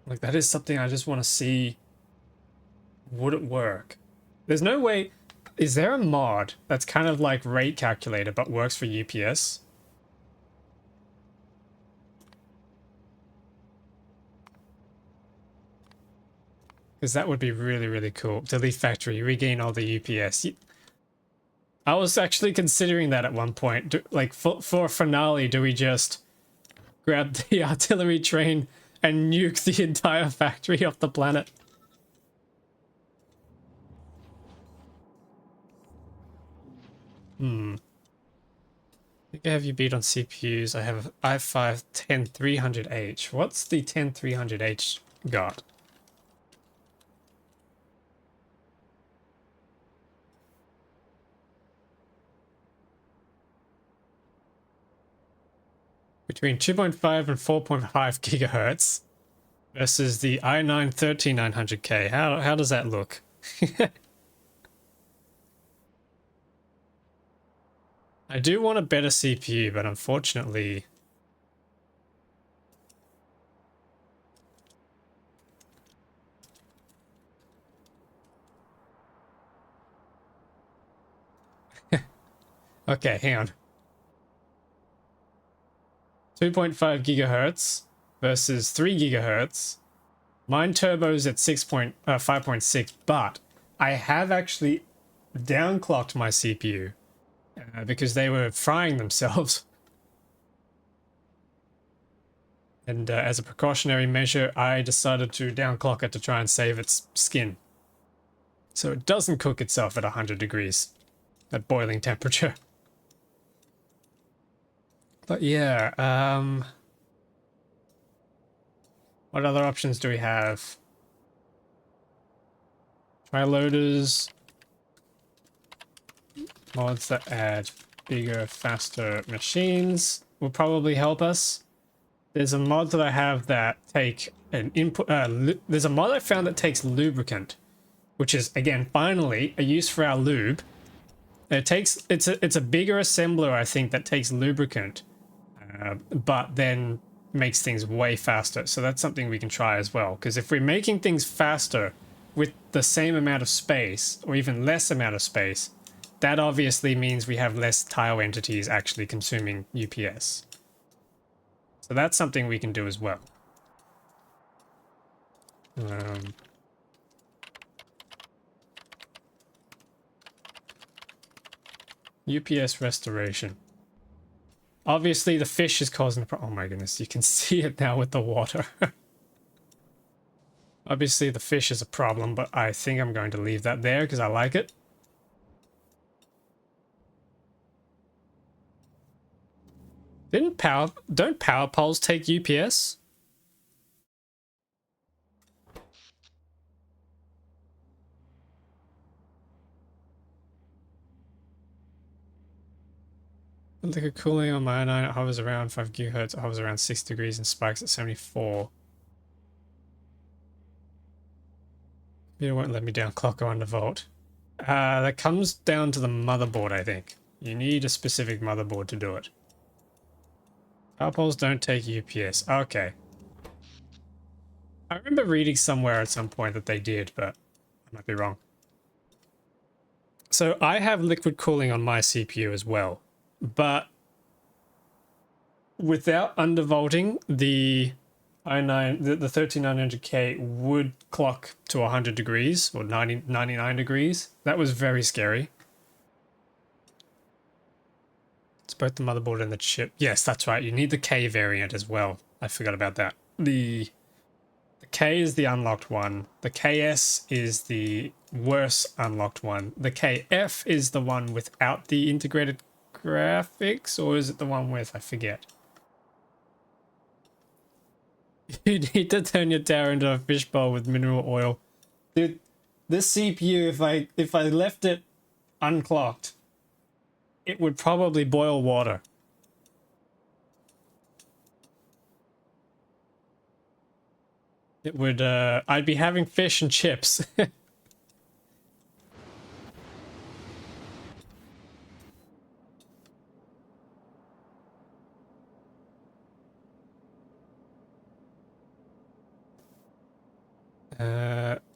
Speaker 1: Like, that is something I just want to see. Would it work? There's no way... Is there a mod that's kind of like rate calculator but works for UPS? Because that would be really, really cool. Delete factory, regain all the UPS. I was actually considering that at one point. Like, for finale, do we just grab the artillery train and nuke the entire factory off the planet? I think I have you beat on CPUs. I have i5 10300H. What's the 10300H got? Between 2.5 and 4.5 gigahertz versus the i9 13900K. How does that look? I do want a better CPU, but unfortunately... Okay, hang on. 2.5 gigahertz versus 3 gigahertz. Mine turbo's at 5.6, but I have actually downclocked my CPU because they were frying themselves. And as a precautionary measure, I decided to downclock it to try and save its skin. So it doesn't cook itself at 100 degrees at boiling temperature. But yeah, what other options do we have? Try loaders. Mods that add bigger, faster machines will probably help us. There's a mod that I have that take an input. There's a mod I found that takes lubricant, which is, again, finally a use for our lube. It's a bigger assembler, I think, that takes lubricant, but then makes things way faster. So that's something we can try as well. Because if we're making things faster with the same amount of space, or even less amount of space, that obviously means we have less tile entities actually consuming UPS. So that's something we can do as well. Um, UPS restoration. Obviously, the fish is causing the problem. Oh my goodness, you can see it now with the water. Obviously, the fish is a problem, but I think I'm going to leave that there because I like it. Don't power poles take UPS? Liquid cooling on my iron, it hovers around 5 gigahertz, it hovers around 6 degrees and spikes at 74. You won't let me down clock or undervolt. That comes down to the motherboard, I think. You need a specific motherboard to do it. Power poles don't take UPS. Okay. I remember reading somewhere at some point that they did, but I might be wrong. So I have liquid cooling on my CPU as well, but without undervolting, the i9, the 13900K would clock to 100 degrees or 99 degrees. That was very scary. It's both the motherboard and the chip. Yes, that's right. You need the K variant as well. I forgot about that. The K is the unlocked one. The KS is the worse unlocked one. The KF is the one without the integrated graphics, or is it the one with? I forget. You need to turn your tower into a fishbowl with mineral oil. Dude, this CPU, if I left it unclocked, it would probably boil water. It would, I'd be having fish and chips.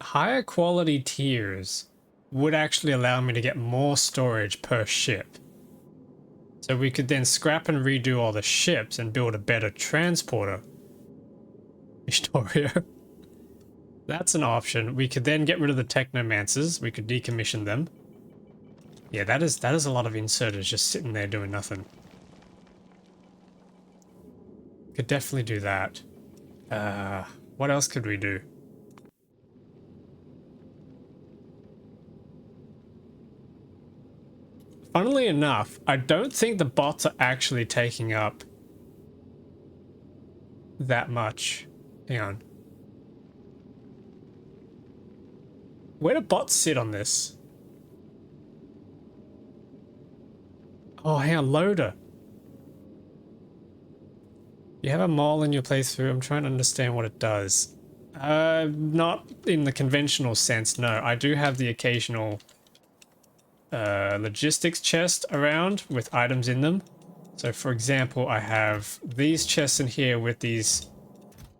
Speaker 1: Higher quality tiers would actually allow me to get more storage per ship. So we could then scrap and redo all the ships and build a better transporter. Factorio. That's an option. We could then get rid of the technomancers. We could decommission them. Yeah, that is a lot of inserters just sitting there doing nothing. Could definitely do that. What else could we do? Funnily enough, I don't think the bots are actually taking up that much. Hang on. Where do bots sit on this? Oh, hang on, loader. You have a mole in your playthrough. I'm trying to understand what it does. Not in the conventional sense, no. I do have the occasional logistics chest around with items in them. So for example, I have these chests in here with these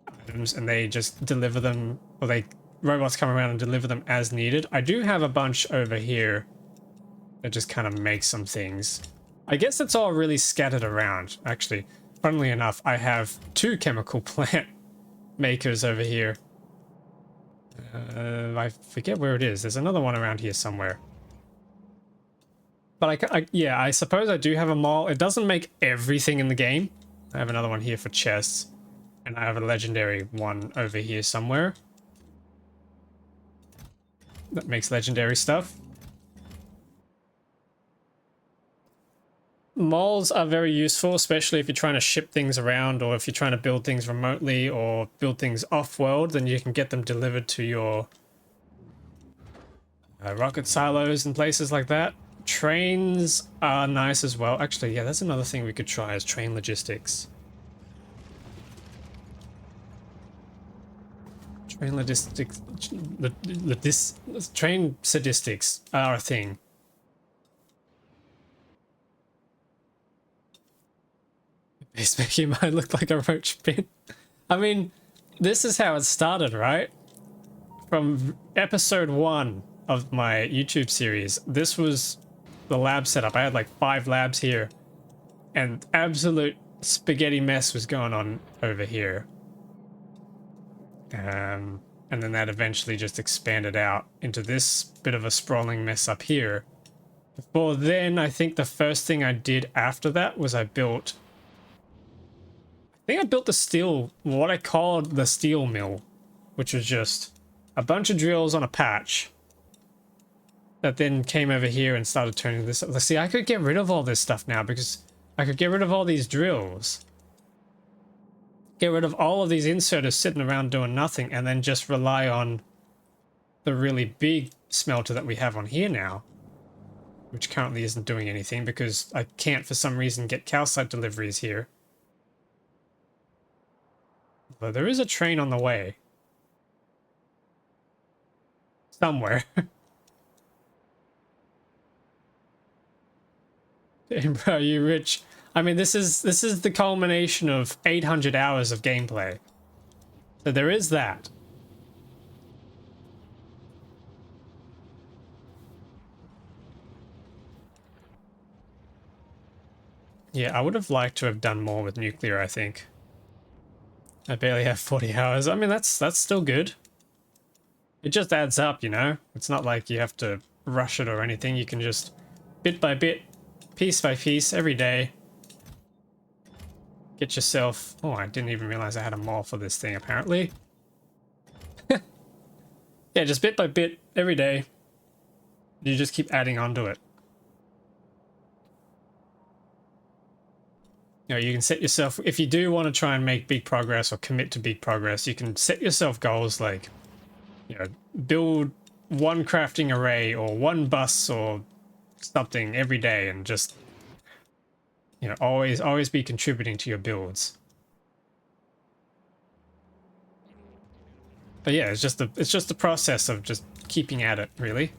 Speaker 1: items and they just deliver them, or robots come around and deliver them as needed. I do have a bunch over here that just kind of make some things. I guess it's all really scattered around. Actually, funnily enough, I have 2 chemical plant makers over here. I forget where it is. There's another one around here somewhere. But yeah, I suppose I do have a mall. It doesn't make everything in the game. I have another one here for chests. And I have a legendary one over here somewhere. That makes legendary stuff. Malls are very useful, especially if you're trying to ship things around or if you're trying to build things remotely or build things off-world, then you can get them delivered to your rocket silos and places like that. Trains are nice as well. Actually, yeah, that's another thing we could try is train logistics. Train logistics, train statistics are a thing. It's making mine look like a roach bin. I mean, this is how it started, right? From episode 1 of my YouTube series, this was the lab setup. I had like 5 labs here, and absolute spaghetti mess was going on over here. and then that eventually just expanded out into this bit of a sprawling mess up here. Before then, I think the first thing I did after that was I built the steel, what I called the steel mill, which was just a bunch of drills on a patch that then came over here and started turning this up. See, I could get rid of all this stuff now because I could get rid of all these drills, get rid of all of these inserters sitting around doing nothing, and then just rely on the really big smelter that we have on here now, which currently isn't doing anything because I can't for some reason get calcite deliveries here. But there is a train on the way. Somewhere. Damn, bro, you rich. I mean, this is the culmination of 800 hours of gameplay. So there is that. Yeah, I would have liked to have done more with nuclear, I think. I barely have 40 hours. I mean, that's still good. It just adds up, you know? It's not like you have to rush it or anything. You can just bit by bit, piece by piece, every day, get yourself... Oh, I didn't even realize I had a mole for this thing, apparently. Yeah, just bit by bit, every day. You just keep adding onto it. You know, you can set yourself... If you do want to try and make big progress or commit to big progress, you can set yourself goals like, you know, build one crafting array or one bus or something every day, and just, you know, always be contributing to your builds. But yeah, it's just the process of just keeping at it, really.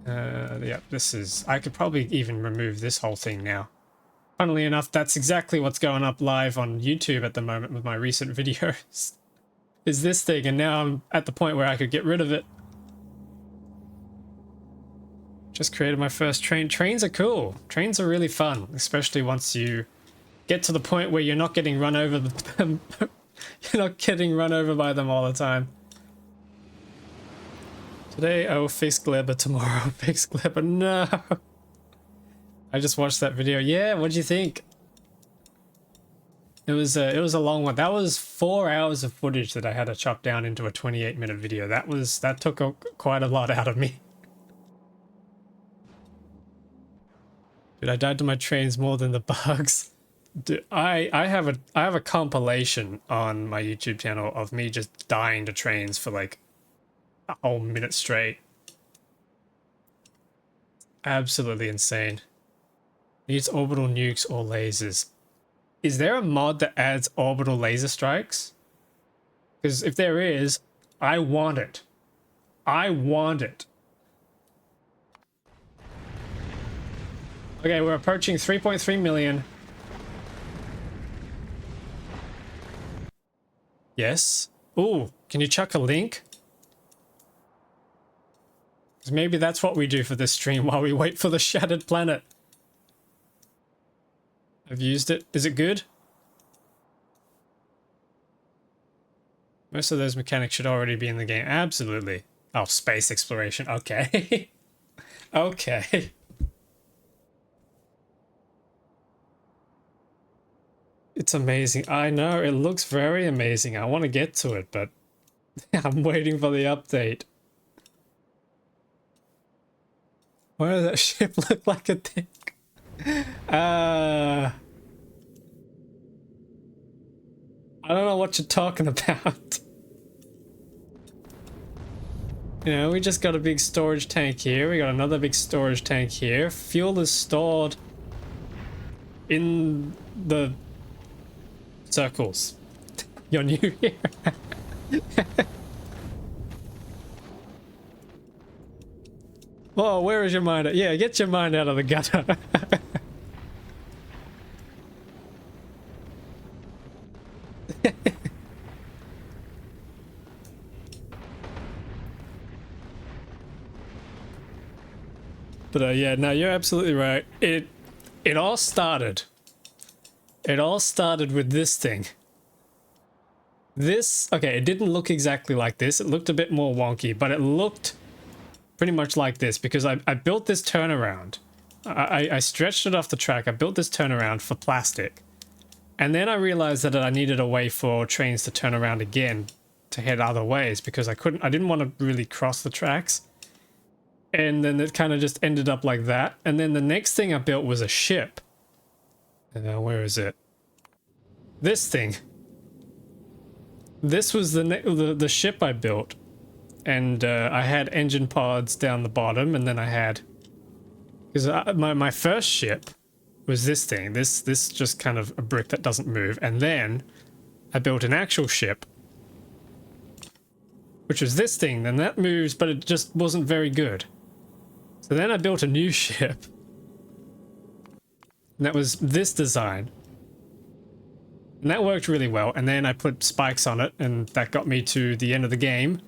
Speaker 1: Yeah, this is... I could probably even remove this whole thing now. Funnily enough, that's exactly what's going up live on YouTube at the moment with my recent videos. Is this thing, and now I'm at the point where I could get rid of it. Just created my first train. Trains are cool. Trains are really fun, especially once you get to the point where you're not getting run over them. You're not getting run over by them all the time. Today I will fix Gleber, tomorrow I'll fix Gleber. No! I just watched that video. Yeah, what'd you think? It was a long one. That was 4 hours of footage that I had to chop down into a 28-minute video. That took quite a lot out of me. Dude, I died to my trains more than the bugs. Dude, I have a compilation on my YouTube channel of me just dying to trains for like a whole minute straight. Absolutely insane. Needs orbital nukes or lasers. Is there a mod that adds orbital laser strikes? Because if there is, I want it. I want it. Okay, we're approaching 3.3 million. Yes. Ooh, can you chuck a link? Because maybe that's what we do for this stream while we wait for the shattered planet. I've used it. Is it good? Most of those mechanics should already be in the game. Absolutely. Oh, space exploration. Okay. Okay. It's amazing. I know, it looks very amazing. I want to get to it, but I'm waiting for the update. Why does that ship look like a dick? I don't know what you're talking about. You know, we just got a big storage tank here. We got another big storage tank here. Fuel is stored in the circles. You're new here. Whoa, where is your mind at? Yeah, get your mind out of the gutter. But yeah, no, you're absolutely right. It all started. It all started with this thing. This, okay, it didn't look exactly like this. It looked a bit more wonky, but it looked pretty much like this because I built this turnaround. I stretched it off the track. I built this turnaround for plastic. And then I realized that I needed a way for trains to turn around again to head other ways because I didn't want to really cross the tracks. And then it kind of just ended up like that. And then the next thing I built was a ship. Where is it? This thing. This was the ship I built. And I had engine pods down the bottom, and then I had... Because my first ship was this thing. This just kind of a brick that doesn't move. And then I built an actual ship, which was this thing. Then that moves, but it just wasn't very good. So then I built a new ship. And that was this design. And that worked really well. And then I put spikes on it, and that got me to the end of the game.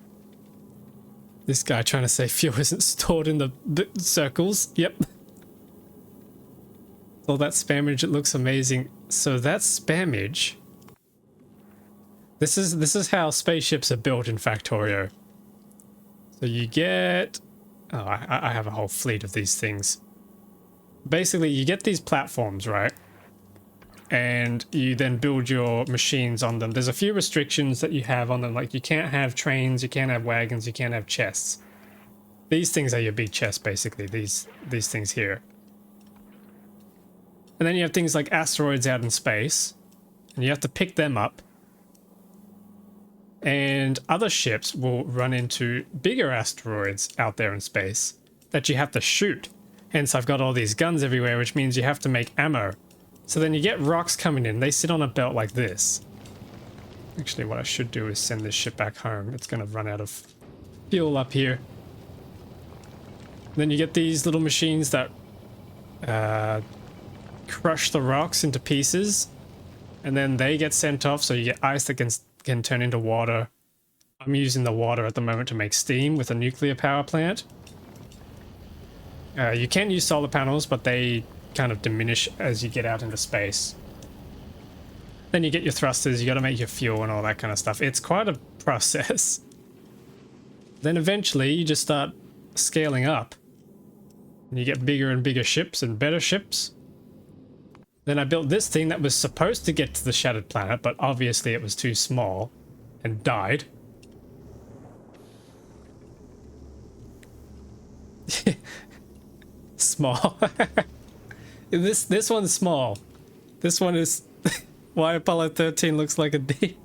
Speaker 1: This guy trying to say fuel isn't stored in the circles. Yep. All that spammage, it looks amazing. So that's spammage. This is how spaceships are built in Factorio. So you get... Oh, I have a whole fleet of these things. Basically, you get these platforms, right? And you then build your machines on them. There's a few restrictions that you have on them, like you can't have trains, you can't have wagons, you can't have chests. These things are your big chests, basically, these things here. And then you have things like asteroids out in space, and you have to pick them up. And other ships will run into bigger asteroids out there in space that you have to shoot. Hence, I've got all these guns everywhere, which means you have to make ammo. So then you get rocks coming in. They sit on a belt like this. Actually, what I should do is send this ship back home. It's going to run out of fuel up here. Then you get these little machines that crush the rocks into pieces. And then they get sent off, so you get ice that can turn into water. I'm using the water at the moment to make steam with a nuclear power plant. You can use solar panels, but they kind of diminish as you get out into space. Then you get your thrusters, you got to make your fuel and all that kind of stuff. It's quite a process. Then eventually you just start scaling up. And you get bigger and bigger ships and better ships. Then I built this thing that was supposed to get to the shattered planet, but obviously it was too small and died. Small. This one's small. This one is why Apollo 13 looks like a D.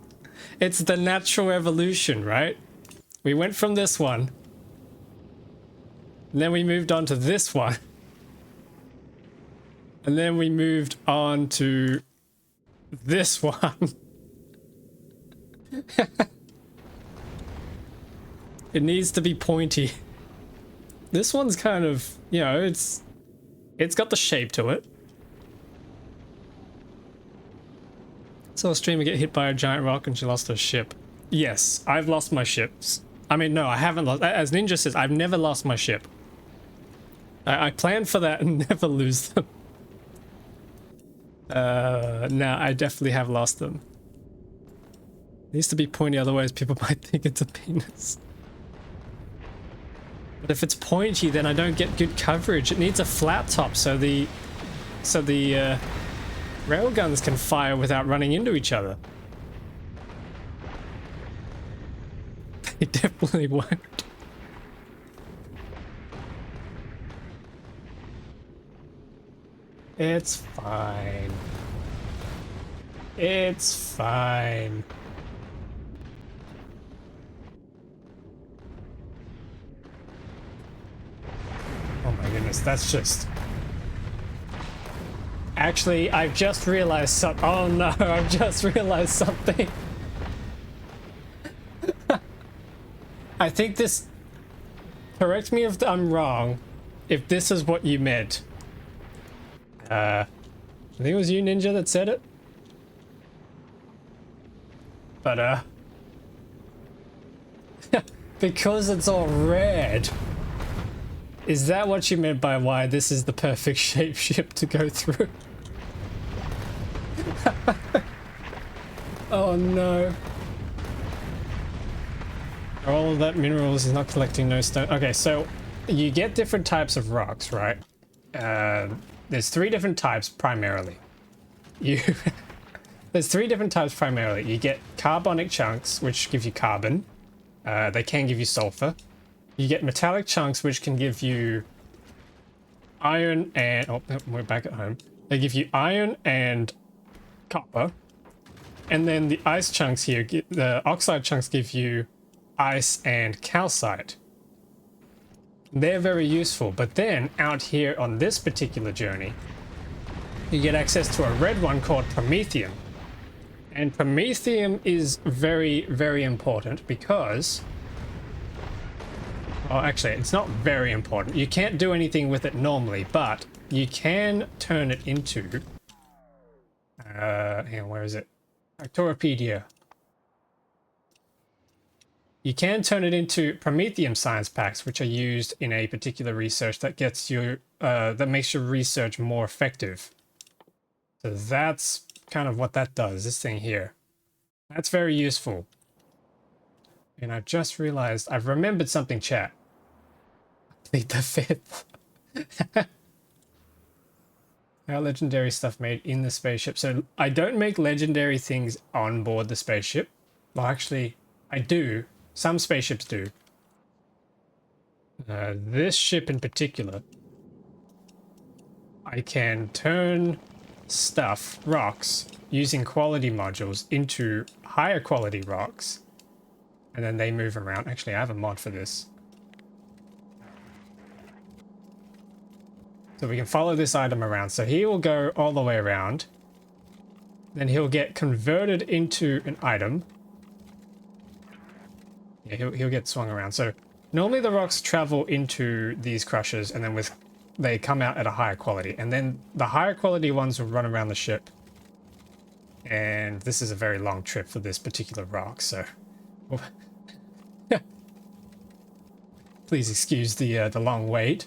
Speaker 1: It's the natural evolution, right? We went from this one. And then we moved on to this one. And then we moved on to this one. It needs to be pointy. This one's kind of, you know, it's got the shape to it. Saw a streamer get hit by a giant rock and she lost her ship. Yes, I've lost my ships. I mean, no, I haven't lost. As Ninja says, I've never lost my ship. I plan for that and never lose them. No, I definitely have lost them. It needs to be pointy, otherwise people might think it's a penis. But if it's pointy, then I don't get good coverage. It needs a flat top so the railguns can fire without running into each other. They definitely won't. It's fine. It's fine. Oh my goodness, that's just... Actually, I've just realized something. Oh no, I've just realized something. I think this... Correct me if I'm wrong, if this is what you meant. I think it was you, Ninja, that said it. But, because it's all red. Is that what you meant by why this is the perfect shape ship to go through? Oh no. All of that minerals is not collecting no stone. Okay, so you get different types of rocks, right? There's three different types primarily. You There's three different types primarily. You get carbonic chunks, which give you carbon. They can give you sulfur. You get metallic chunks, which can give you iron and... Oh, we're back at home. They give you iron and copper. And then the ice chunks here, the oxide chunks give you ice and calcite. They're very useful. But then out here on this particular journey, you get access to a red one called promethium. And promethium is very, very important because... Oh, actually, it's not very important. You can't do anything with it normally, but you can turn it into... hang on, where is it? Factorio. You can turn it into promethium science packs, which are used in a particular research that gets you... that makes your research more effective. So that's kind of what that does, this thing here. That's very useful. And I've just realized, I've remembered something, chat. Complete the fifth. Our legendary stuff made in the spaceship. So I don't make legendary things on board the spaceship. Well, actually, I do. Some spaceships do. This ship in particular, I can turn stuff, rocks, using quality modules into higher quality rocks. And then they move around. Actually, I have a mod for this. So we can follow this item around. So he will go all the way around. Then he'll get converted into an item. Yeah, he'll get swung around. So normally the rocks travel into these crushers and then they come out at a higher quality. And then the higher quality ones will run around the ship. And this is a very long trip for this particular rock, so... Please excuse the long wait.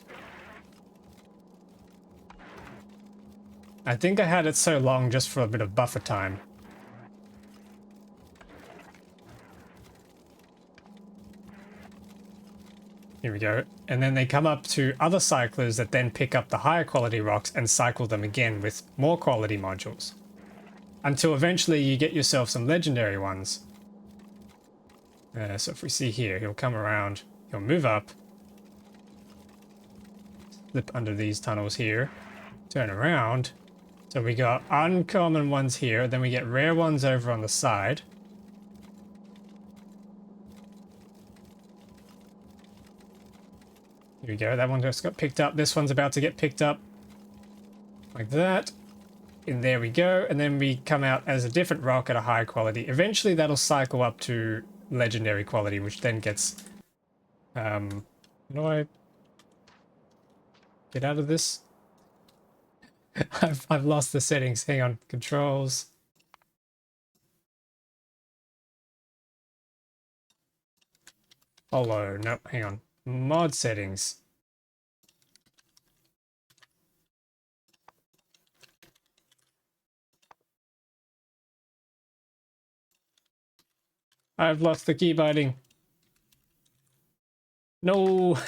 Speaker 1: I think I had it so long just for a bit of buffer time. Here we go. And then they come up to other cyclers that then pick up the higher quality rocks and cycle them again with more quality modules. Until eventually you get yourself some legendary ones. So if we see here, he'll come around, he'll move up, slip under these tunnels here, turn around. So we got uncommon ones here, then we get rare ones over on the side. Here we go, that one just got picked up, this one's about to get picked up. Like that. And there we go, and then we come out as a different rock at a higher quality. Eventually that'll cycle up to legendary quality, which then gets... how do I get out of this? I've lost the settings. Hang on. Controls. Follow. Nope, hang on. Mod settings. I've lost the key binding. No.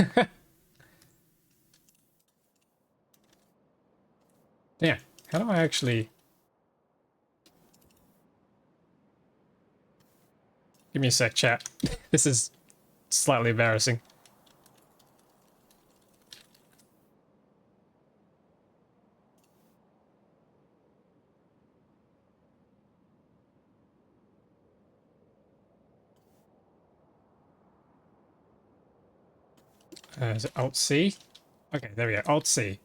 Speaker 1: Yeah, how do I actually... Give me a sec, chat. This is slightly embarrassing. Is it Alt-C? Okay, there we go. Alt-C.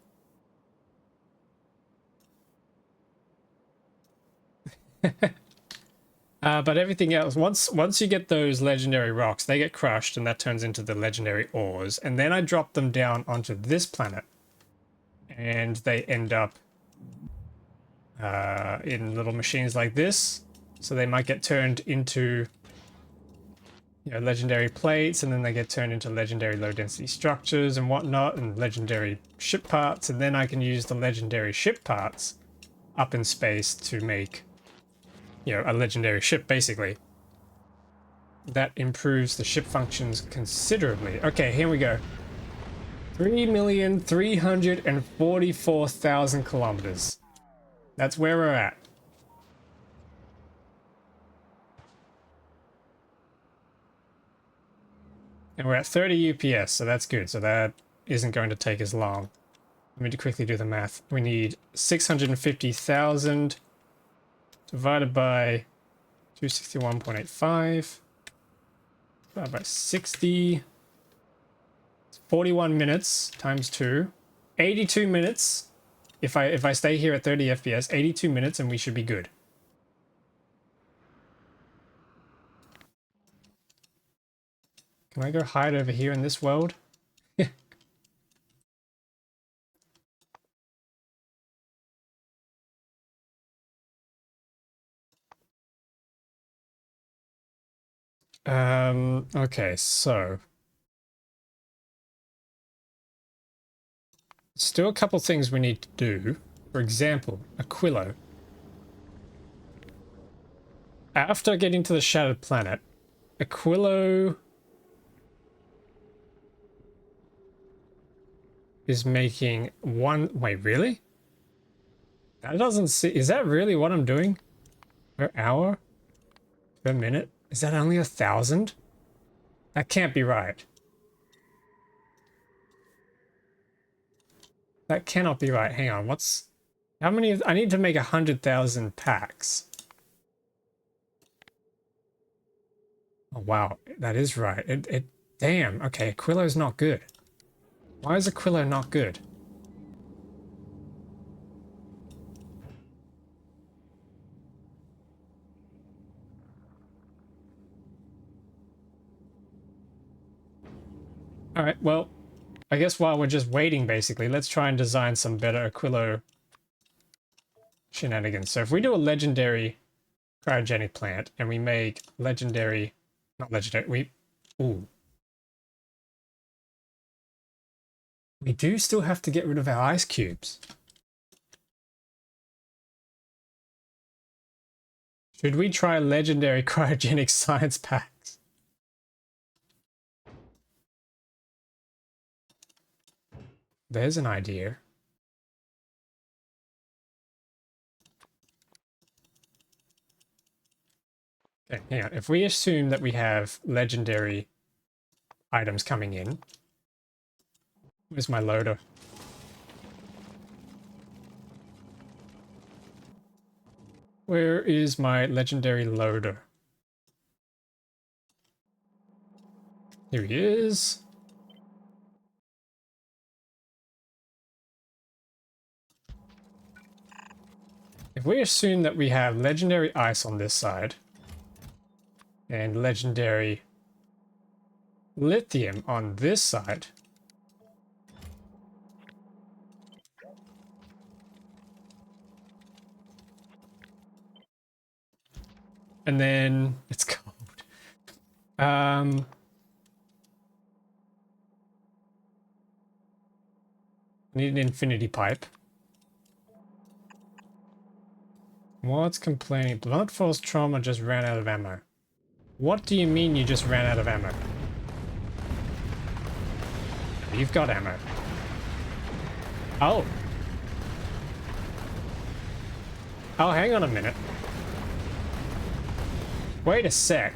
Speaker 1: But everything else, once you get those legendary rocks, they get crushed and that turns into the legendary ores. And then I drop them down onto this planet. And they end up in little machines like this. So they might get turned into, you know, legendary plates, and then they get turned into legendary low density structures and whatnot, and legendary ship parts. And then I can use the legendary ship parts up in space to make, you know, a legendary ship, basically. That improves the ship functions considerably. Okay, here we go. 3,344,000 kilometers. That's where we're at. And we're at 30 UPS, so that's good. So that isn't going to take as long. Let me quickly do the math. We need 650,000 divided by 261.85 divided by 60. 41 minutes times 2. 82 minutes. If I stay here at 30 FPS, 82 minutes and we should be good. Can I go hide over here in this world? Okay, so still a couple things we need to do. For example, Aquilo. After getting to the Shattered Planet, Aquilo is making one... Wait, really? That doesn't see... Is that really what I'm doing? Per hour? Per minute? Is that only 1,000? That can't be right. That cannot be right. Hang on, what's... How many... I need to make 100,000 packs. Oh, wow. That is right. Damn. Okay, Aquilo's not good. Why is Aquilo not good? Alright, well, I guess while we're just waiting, basically, let's try and design some better Aquilo shenanigans. So if we do a legendary cryogenic plant, and we make legendary... Not legendary, Ooh. We do still have to get rid of our ice cubes. Should we try legendary cryogenic science packs? There's an idea. Okay, hang on. If we assume that we have legendary items coming in, where's my loader? Where is my legendary loader? Here he is. If we assume that we have legendary ice on this side and legendary lithium on this side, and then it's cold. Need an infinity pipe. What's complaining? Blunt force trauma just ran out of ammo. What do you mean you just ran out of ammo? You've got ammo. Oh. Oh, hang on a minute. Wait a sec.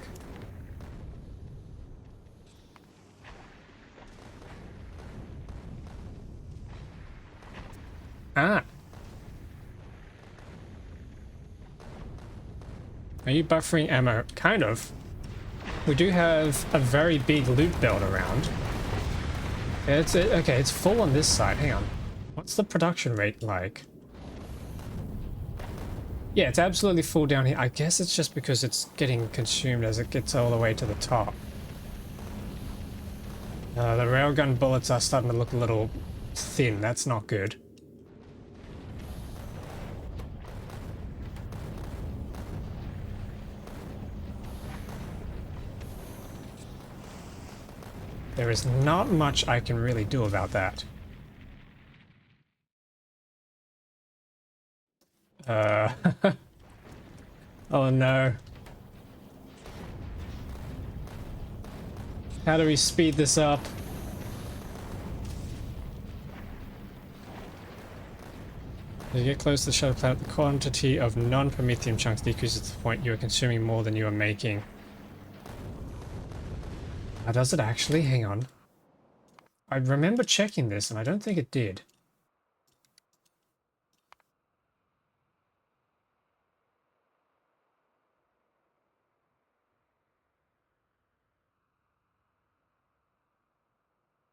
Speaker 1: Ah. Are you buffering ammo? Kind of. We do have a very big loot belt around. Okay, it's full on this side. Hang on. What's the production rate like? Yeah, it's absolutely full down here. I guess it's just because it's getting consumed as it gets all the way to the top. The railgun bullets are starting to look a little thin. That's not good. There is not much I can really do about that. Oh no. How do we speed this up? As you get close to the shadow planet, the quantity of non-promethium chunks decreases to the point you are consuming more than you are making. Does it actually? Hang on. I remember checking this and I don't think it did.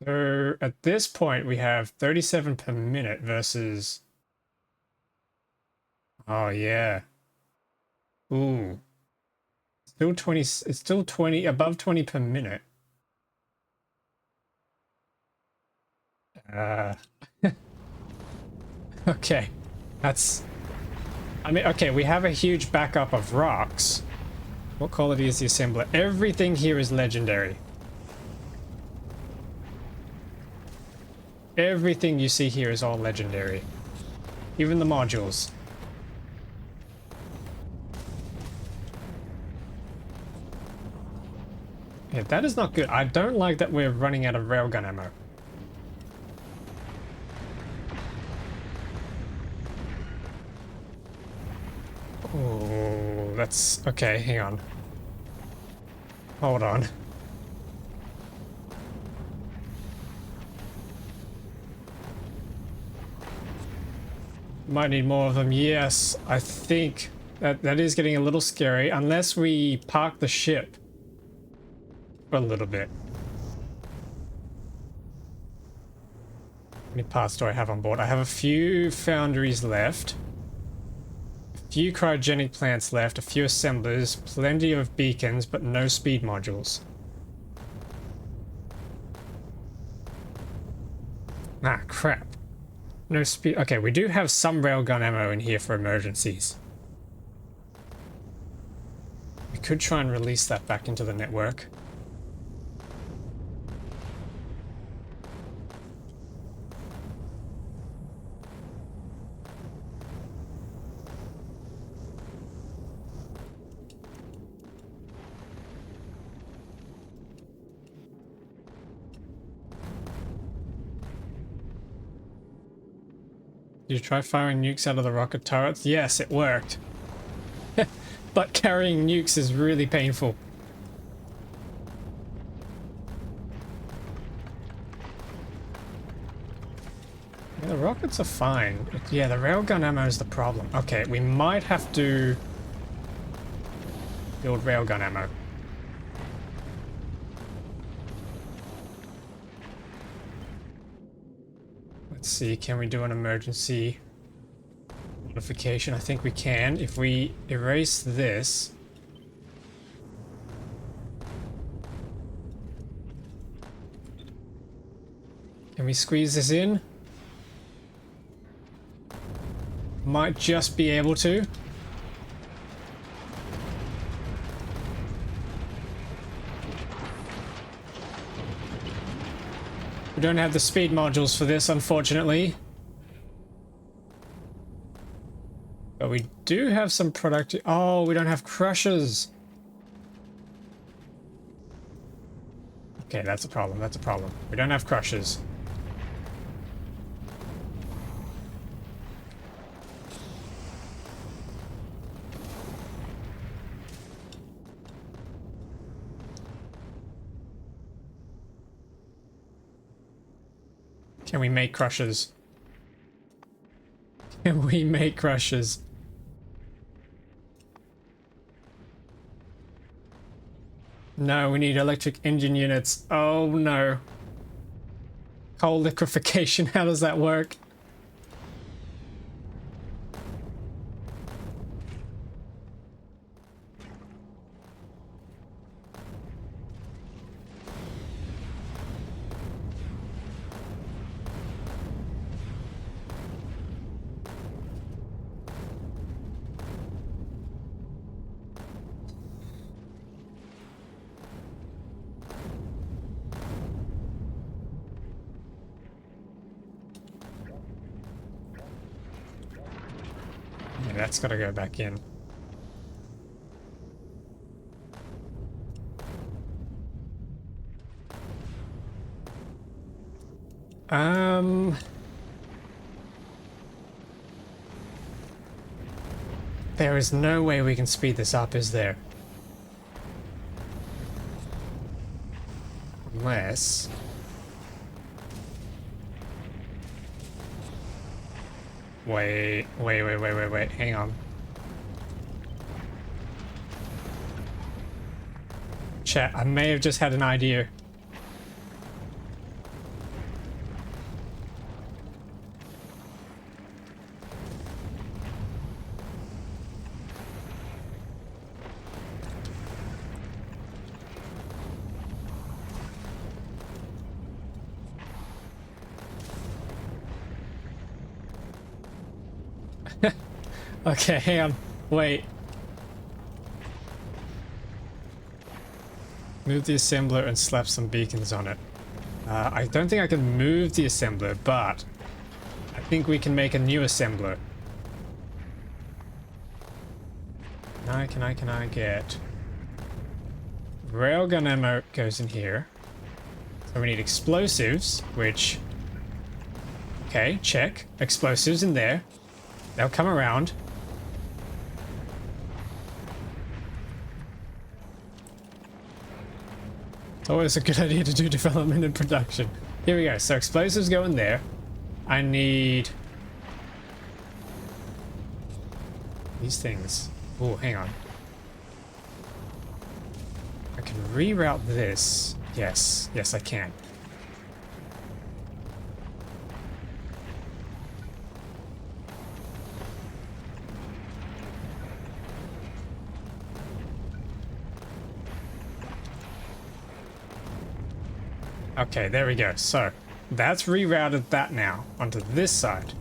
Speaker 1: So at this point we have 37 per minute versus... Oh yeah. Ooh. Still 20, it's still 20, above 20 per minute. Uh, okay. That's... I mean, okay, we have a huge backup of rocks. What quality is the assembler? Everything here is legendary. Everything you see here is all legendary. Even the modules. Yeah, that is not good. I don't like that we're running out of railgun ammo. Oh, that's... Okay, hang on. Hold on. Might need more of them. Yes, I think that is getting a little scary unless we park the ship for a little bit. How many parts do I have on board? I have a few foundries left, a few cryogenic plants left, a few assemblers, plenty of beacons, but no speed modules. Ah, crap. No speed. Okay, we do have some railgun ammo in here for emergencies. We could try and release that back into the network. Did you try firing nukes out of the rocket turrets? Yes, it worked. But carrying nukes is really painful. Yeah, the rockets are fine. Yeah, the railgun ammo is the problem. Okay, we might have to build railgun ammo. Let's see, can we do an emergency modification? I think we can. If we erase this. Can we squeeze this in? Might just be able to. We don't have the speed modules for this, unfortunately. But we do have some product. Oh, we don't have crushers. Okay, that's a problem. That's a problem. We don't have crushers. Can we make crushers? Can we make crushers? No, we need electric engine units. Oh no. Coal liquefaction, how does that work? Yeah, that's gotta go back in. Um... There is no way we can speed this up, is there? Unless... Wait, hang on. Chat, I may have just had an idea. Okay, hang on. Wait. Move the assembler and slap some beacons on it. I don't think I can move the assembler, but I think we can make a new assembler. Can I get... Railgun ammo goes in here. So we need explosives, which... Okay, check. Explosives in there. They'll come around. It's always a good idea to do development and production. Here we go. So explosives go in there. I need these things. Oh, hang on. I can reroute this. Yes, I can. Okay, there we go. So that's rerouted that now onto this side.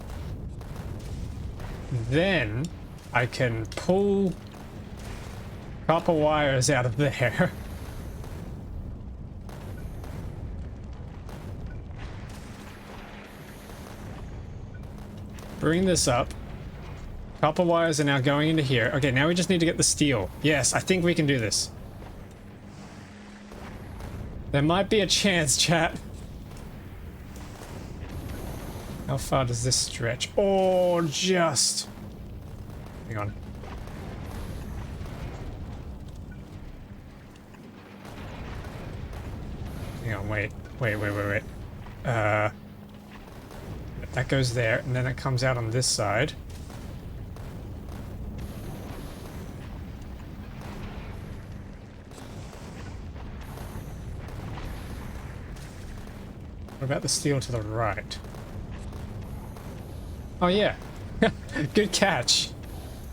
Speaker 1: Then I can pull copper wires out of there. Bring this up. Copper wires are now going into here. Okay, now we just need to get the steel. Yes, I think we can do this. There might be a chance, chat. How far does this stretch? Oh, just. Hang on. Hang on, wait. That goes there, and then it comes out on this side. What about the steel to the right? Oh yeah, good catch.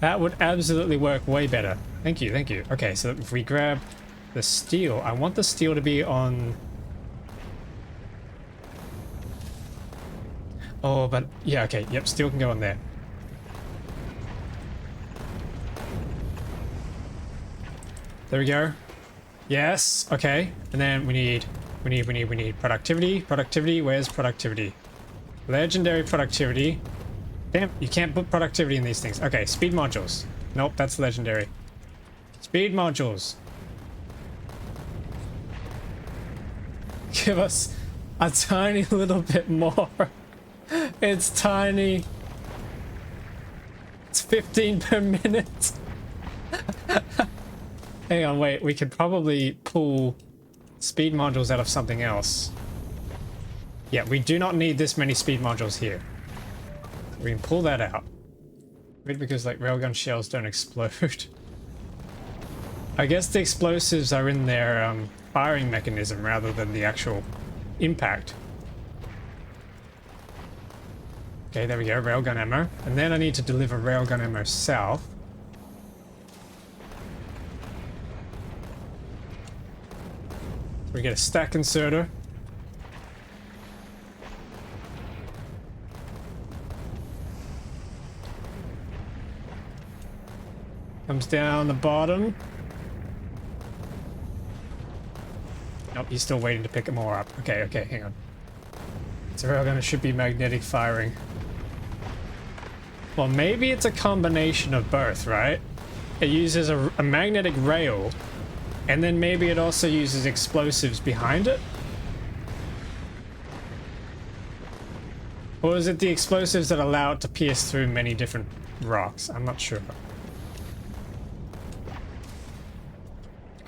Speaker 1: That would absolutely work way better. Thank you, thank you. Okay, so if we grab the steel, I want the steel to be on... Oh, but yeah, okay, yep, steel can go on there. There we go. Yes, okay, and then we need productivity. Productivity, where's productivity? Legendary productivity. Damn, you can't put productivity in these things. Okay, speed modules. Nope, that's legendary. Speed modules. Give us a tiny little bit more. It's tiny. It's 15 per minute. Hang on, wait, we could probably pull speed modules out of something else. Yeah, we do not need this many speed modules here. We can pull that out. Maybe because like railgun shells don't explode. I guess the explosives are in their firing mechanism rather than the actual impact. Okay, there we go, railgun ammo. And then I need to deliver railgun ammo south. We get a stack inserter. Comes down the bottom. Nope, he's still waiting to pick it more up. Okay, hang on. So railgun should be magnetic firing. Well, maybe it's a combination of both, right? It uses a magnetic rail, and then maybe it also uses explosives behind it. Or is it the explosives that allow it to pierce through many different rocks? I'm not sure.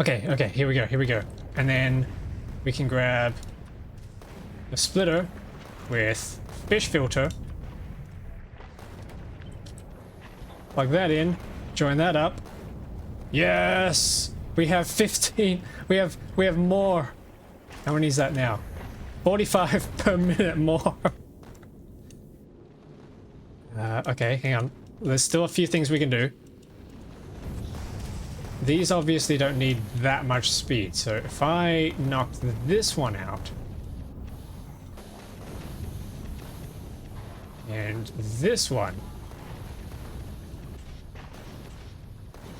Speaker 1: Okay, okay, here we go, here we go. And then we can grab a splitter with fish filter. Plug that in, join that up. Yes! We have 15. We have more. How many is that now? 45 per minute more. Okay, hang on. There's still a few things we can do. These obviously don't need that much speed, so if I knock this one out and this one,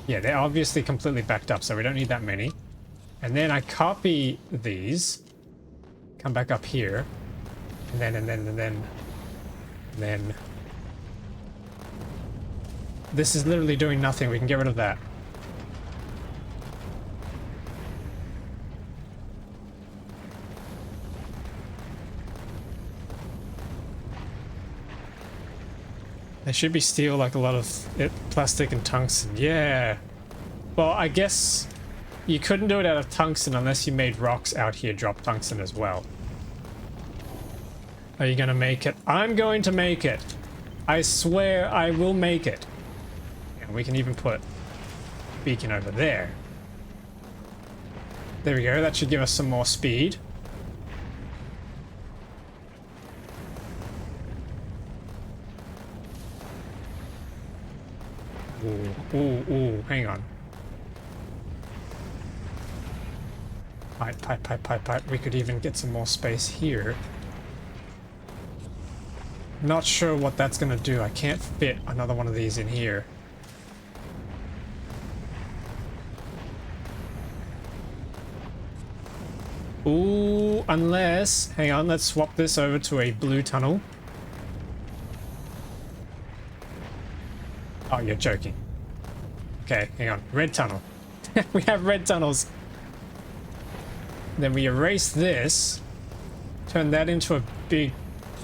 Speaker 1: yeah, they're obviously completely backed up, so we don't need that many. And then I copy these, come back up here, and then this is literally doing nothing. We can get rid of that. There should be steel, like a lot of it, plastic and tungsten. Yeah. Well, I guess you couldn't do it out of tungsten unless you made rocks out here drop tungsten as well. Are you gonna make it? I'm going to make it. I swear I will make it. And we can even put beacon over there. There we go. That should give us some more speed. Ooh, ooh, ooh, hang on. Pipe. We could even get some more space here. Not sure what that's gonna do. I can't fit another one of these in here. Ooh, unless... Hang on, let's swap this over to a blue tunnel. Oh, you're joking. Okay, hang on. Red tunnel. We have red tunnels. Then we erase this. Turn that into a big...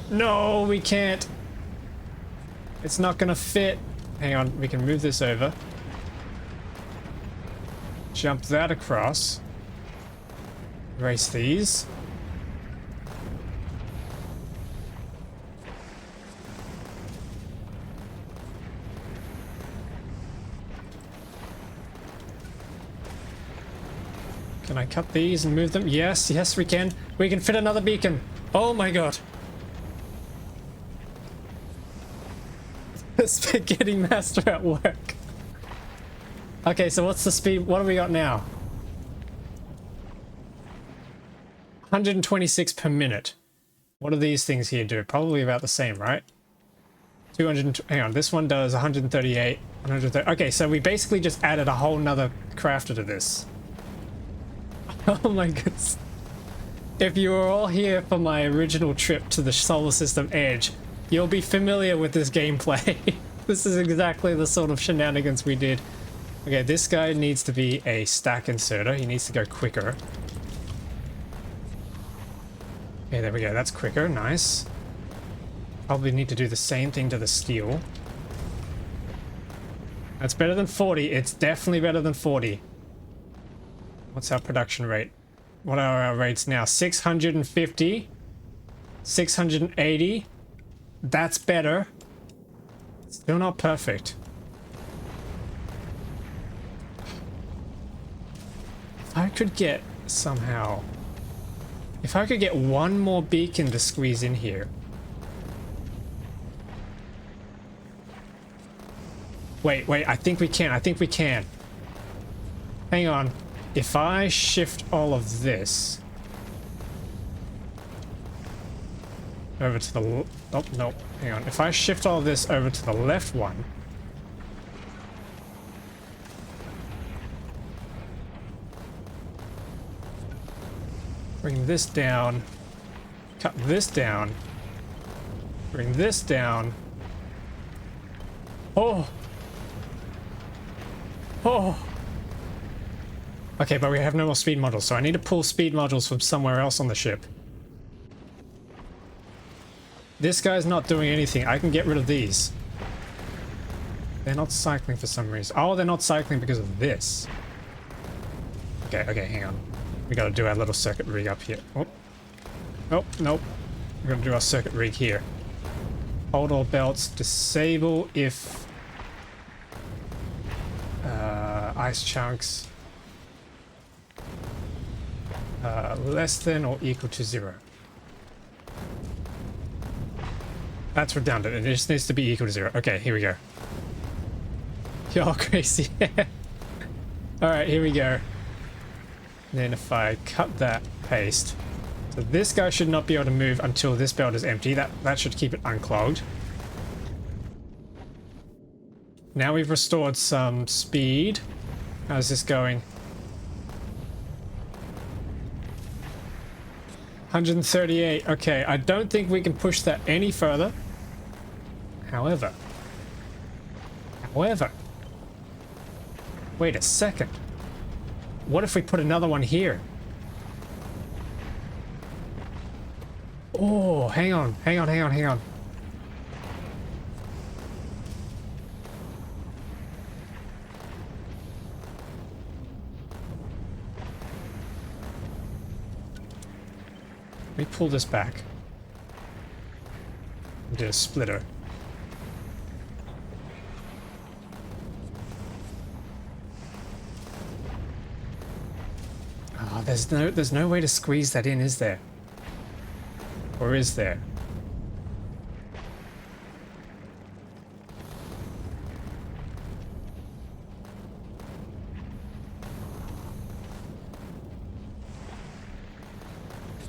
Speaker 1: No, we can't. It's not gonna fit. Hang on, we can move this over. Jump that across. Erase these. Can I cut these and move them? Yes, yes we can. We can fit another beacon. Oh my god. Spaghetti master at work. Okay, so what's the speed? What do we got now? 126 per minute. What do these things here do? Probably about the same, right? 200. Hang on, this one does 138. 130. Okay, so we basically just added a whole nother crafter to this. Oh my goodness. If you were all here for my original trip to the solar system edge, you'll be familiar with this gameplay. This is exactly the sort of shenanigans we did. Okay, this guy needs to be a stack inserter. He needs to go quicker. Okay, there we go. That's quicker. Nice. Probably need to do the same thing to the steel. That's better than 40. It's definitely better than 40. What's our production rate? What are our rates now? 650. 680. That's better. Still not perfect. If I could get somehow... If I could get one more beacon to squeeze in here. Wait, I think we can. I think we can. Hang on. If I shift all of this over to the... Oh, no. Hang on. If I shift all of this over to the left one... Bring this down. Cut this down. Bring this down. Oh! Oh! Okay, but we have no more speed modules, so I need to pull speed modules from somewhere else on the ship. This guy's not doing anything. I can get rid of these. They're not cycling for some reason. Oh, they're not cycling because of this. Okay, okay, hang on. We gotta do our little circuit rig up here. Oh. Nope, nope. We're gonna do our circuit rig here. Hold all belts. Disable if... ice chunks. Less than or equal to 0. That's redundant. It just needs to be equal to 0. Okay, here we go. You're all crazy. Alright, here we go. And then if I cut that, paste. So this guy should not be able to move until this belt is empty. That should keep it unclogged. Now we've restored some speed. How's this going? 138. Okay, I don't think we can push that any further. However, wait a second. What if we put another one here? Oh, hang on. Let me pull this back. Do a splitter. Oh, there's no way to squeeze that in, is there? Or is there?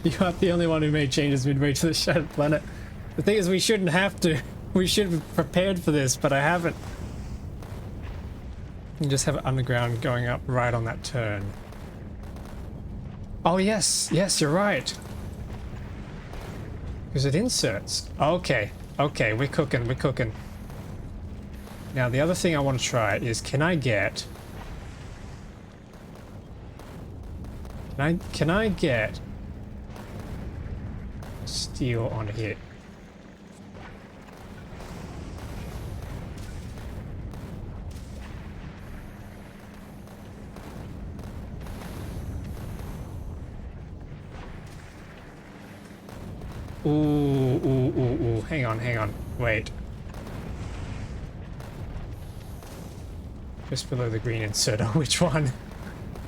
Speaker 1: You aren't the only one who made changes midway to the Shattered Planet. The thing is, we shouldn't have to. We should have prepared for this, but I haven't. You just have underground going up right on that turn. Oh yes, yes, you're right. Because it inserts. Okay, okay, we're cooking. Now the other thing I want to try is, can I get steel on here? Ooh. Hang on. Wait. Just below the green inserter. Which one?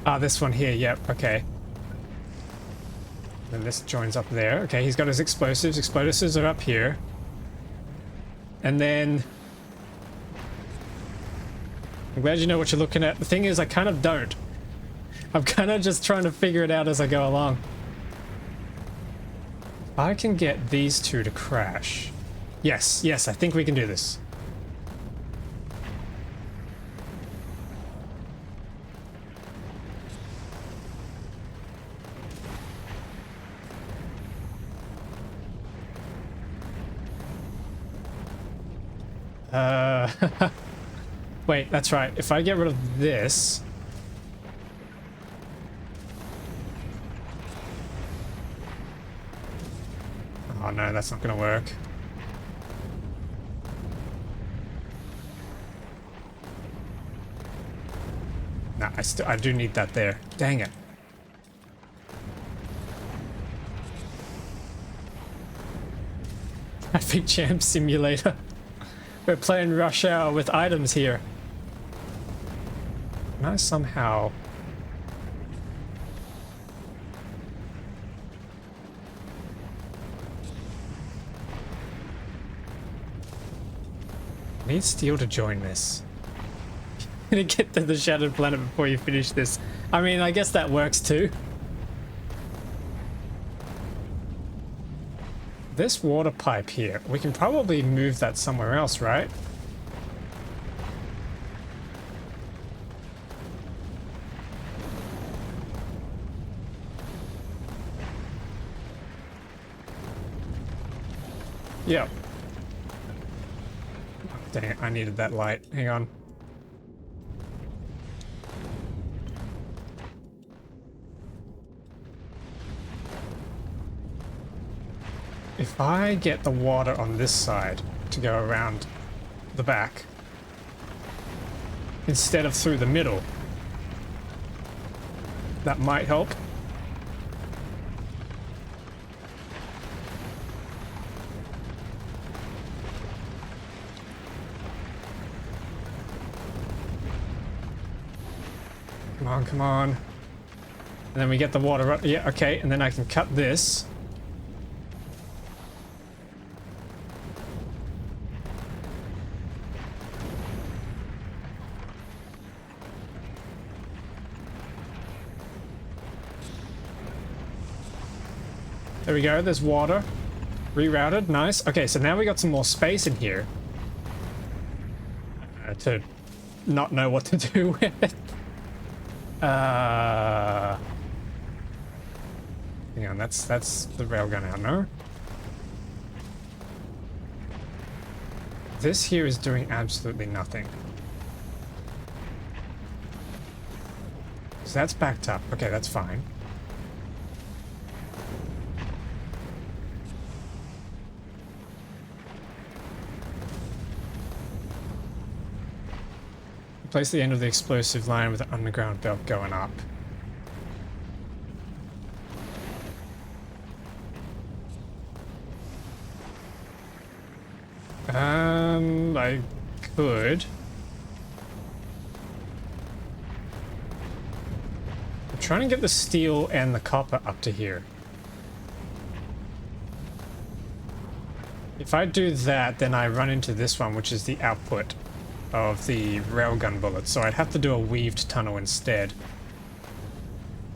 Speaker 1: Ah, this one here. Yep, okay. And this joins up there. Okay, he's got his explosives. Explosives are up here. And then... I'm glad you know what you're looking at. The thing is, I kind of don't. I'm kind of just trying to figure it out as I go along. I can get these two to crash. Yes, I think we can do this. Wait, that's right. If I get rid of this... Oh no, that's not gonna work. Nah, I do need that there. Dang it. Traffic Jam Simulator. We're playing Rush Hour with items here. Can I somehow... I need steel to join this. You're gonna get to the Shattered Planet before you finish this. I mean, I guess that works too. This water pipe here, we can probably move that somewhere else, right? Yep. Dang it, I needed that light. Hang on. if I get the water on this side to go around the back instead of through the middle, that might help. Come on, come on. And then we get the water up. Yeah, okay, and then I can cut this. There we go, there's water. Rerouted, nice. Okay, so now we got some more space in here. To not know what to do with it. Hang on, that's the railgun out, no? This here is doing absolutely nothing. So that's backed up. Okay, that's fine. Place the end of the explosive line with the underground belt going up. I could. I'm trying to get the steel and the copper up to here. If I do that, then I run into this one, which is the output of the railgun bullets, so I'd have to do a weaved tunnel instead.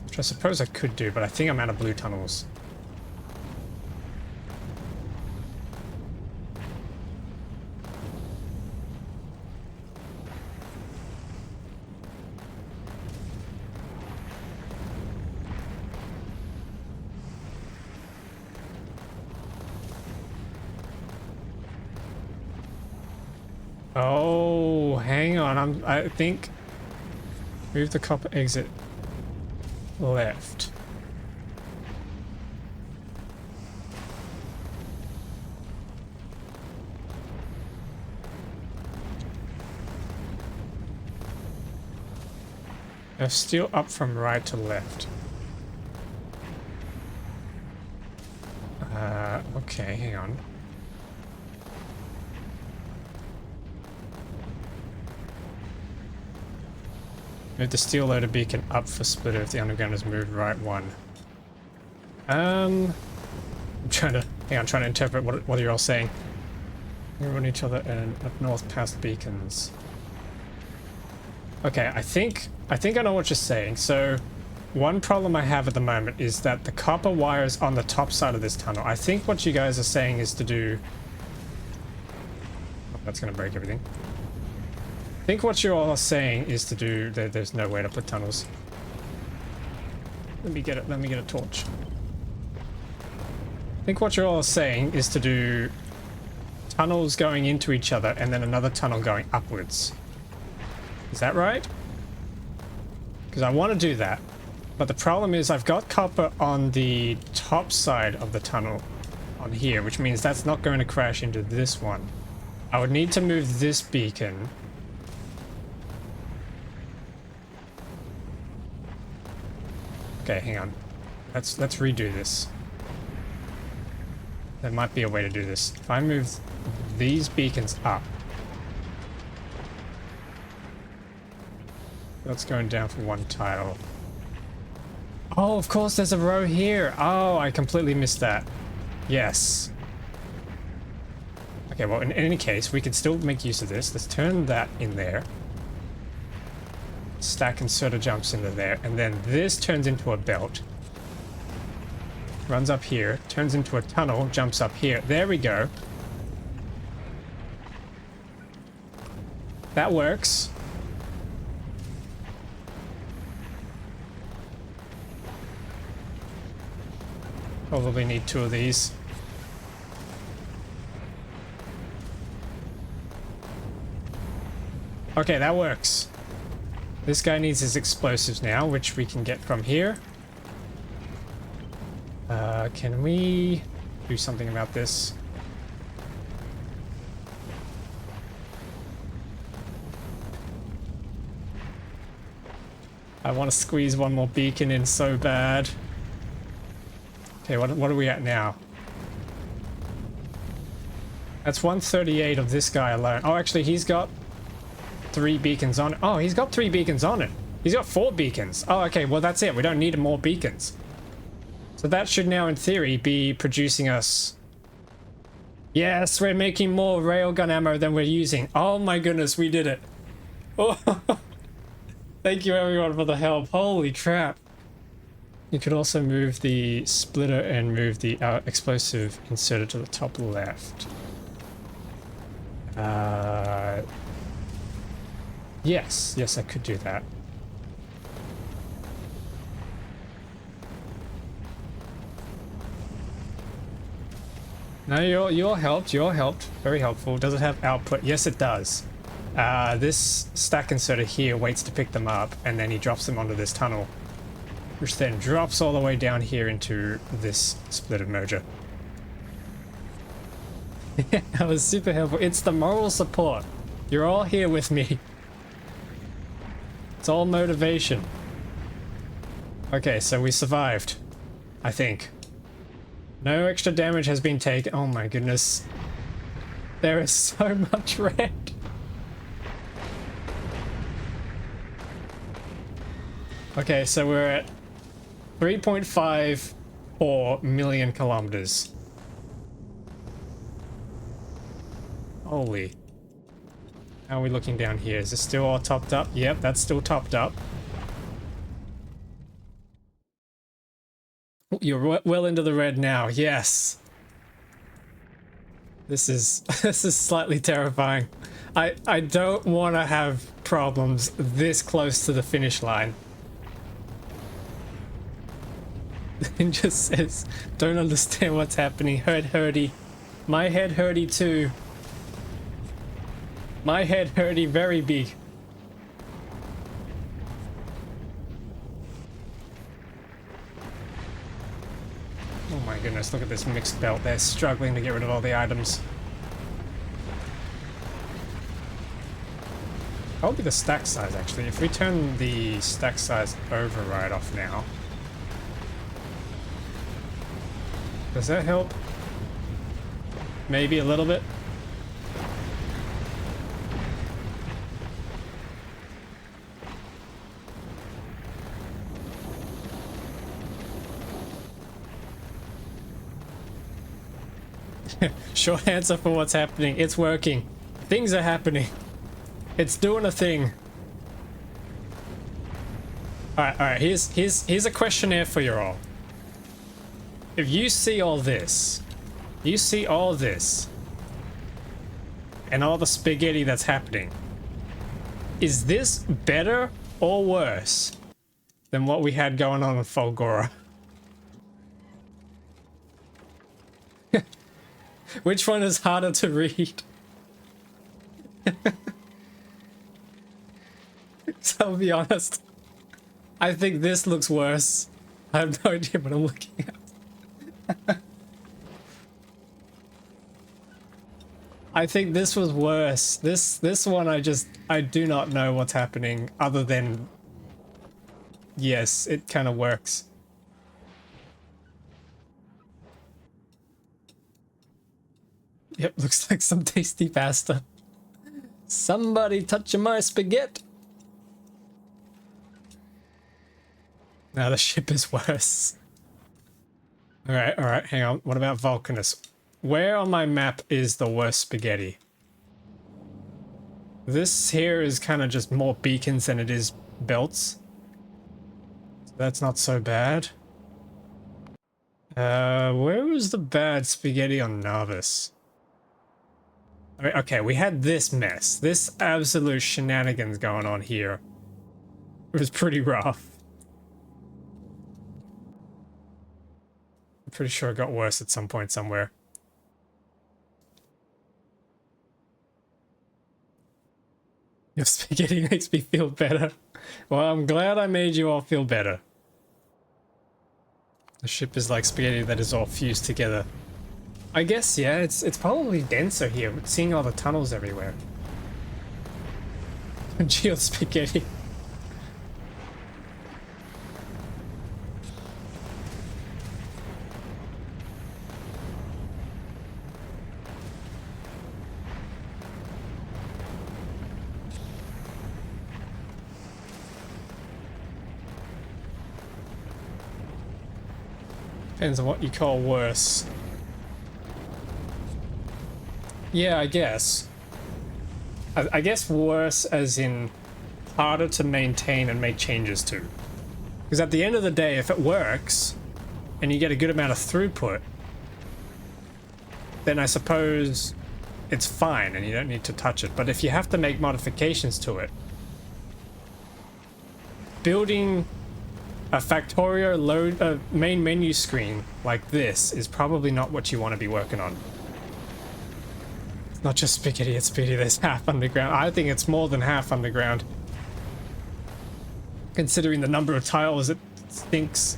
Speaker 1: Which I suppose I could do, but I think I'm out of blue tunnels. Oh, hang on. I think move the copper exit left. Steel up from right to left. Okay, hang on. Move the steel loader beacon up for splitter if the underground is moved right one. I'm trying to trying to interpret what you're all saying. We run each other and up north past beacons. Okay, I think I know what you're saying. So one problem I have at the moment is that the copper wire is on the top side of this tunnel. I think what you guys are saying is to do... Oh, that's gonna break everything. I think what you all are saying is to do... There's no way to put tunnels. Let me get a torch. I think what you all are saying is to do tunnels going into each other and then another tunnel going upwards. Is that right? Because I want to do that. But the problem is I've got copper on the top side of the tunnel on here, which means that's not going to crash into this one. I would need to move this beacon. Okay, hang on. Let's redo this. There might be a way to do this. If I move these beacons up. That's going down for one tile. Oh, of course there's a row here. Oh, I completely missed that. Yes. Okay, well, in any case, we can still make use of this. Let's turn that in there. Stack inserter jumps into there. And then this turns into a belt. Runs up here. Turns into a tunnel. Jumps up here. There we go. That works. Probably need two of these. Okay, that works. This guy needs his explosives now, which we can get from here. Can we... do something about this. I want to squeeze one more beacon in so bad. Okay, what are we at now? That's 138 of this guy alone. Oh, actually, he's got 3 beacons on it. Oh, he's got 3 beacons on it. He's got 4 beacons. Oh, okay, well, that's it. We don't need more beacons. So that should now, in theory, be producing us... Yes, we're making more railgun ammo than we're using. Oh my goodness, we did it. Oh, thank you everyone for the help. Holy crap. You could also move the splitter and move the explosive inserter to the top left. Yes, I could do that. No, you're helped. Very helpful. Does it have output? Yes, it does. This stack inserter here waits to pick them up, and then he drops them onto this tunnel, which then drops all the way down here into this splitter merger. That was super helpful. It's the moral support. You're all here with me. It's all motivation. Okay, so we survived. I think. No extra damage has been taken. Oh my goodness. There is so much red. Okay, so we're at 3.54 million kilometers. Holy. How are we looking down here? Is it still all topped up? Yep, that's still topped up. You're well into the red now. Yes. This is this is slightly terrifying. I don't want to have problems this close to the finish line. It just says, don't understand what's happening. Head hurty. My head hurty too. My head hurty very big. Oh my goodness, look at this mixed belt. They're struggling to get rid of all the items. What would be the stack size actually? If we turn the stack size override off now. Does that help? Maybe a little bit. Short answer for what's happening. It's working. Things are happening. It's doing a thing. Alright, here's a questionnaire for you all. If you see all this, and all the spaghetti that's happening, is this better or worse than what we had going on in Fulgora? Which one is harder to read? So I'll be honest, I think this looks worse. I have no idea what I'm looking at. I think this was worse. This one I do not know what's happening other than yes, it kind of works. Yep, looks like some tasty pasta. Somebody touching my spaghetti. Now the ship is worse. Alright, hang on. What about Vulcanus? Where on my map is the worst spaghetti? This here is kind of just more beacons than it is belts. So that's not so bad. Where was the bad spaghetti on Narvis? I mean, okay, we had this mess. This absolute shenanigans going on here. It was pretty rough. I'm pretty sure it got worse at some point somewhere. Your spaghetti makes me feel better. Well, I'm glad I made you all feel better. The ship is like spaghetti that is all fused together. I guess, yeah, it's probably denser here, with seeing all the tunnels everywhere. Geo spaghetti. Depends on what you call worse. Yeah, I guess. I guess worse as in harder to maintain and make changes to. Because at the end of the day, if it works, and you get a good amount of throughput, then I suppose it's fine and you don't need to touch it. But if you have to make modifications to it, building a Factorio main menu screen like this is probably not what you want to be working on. It's not just spaghetti at Speedy, there's half underground. I think it's more than half underground. Considering the number of tiles, it stinks.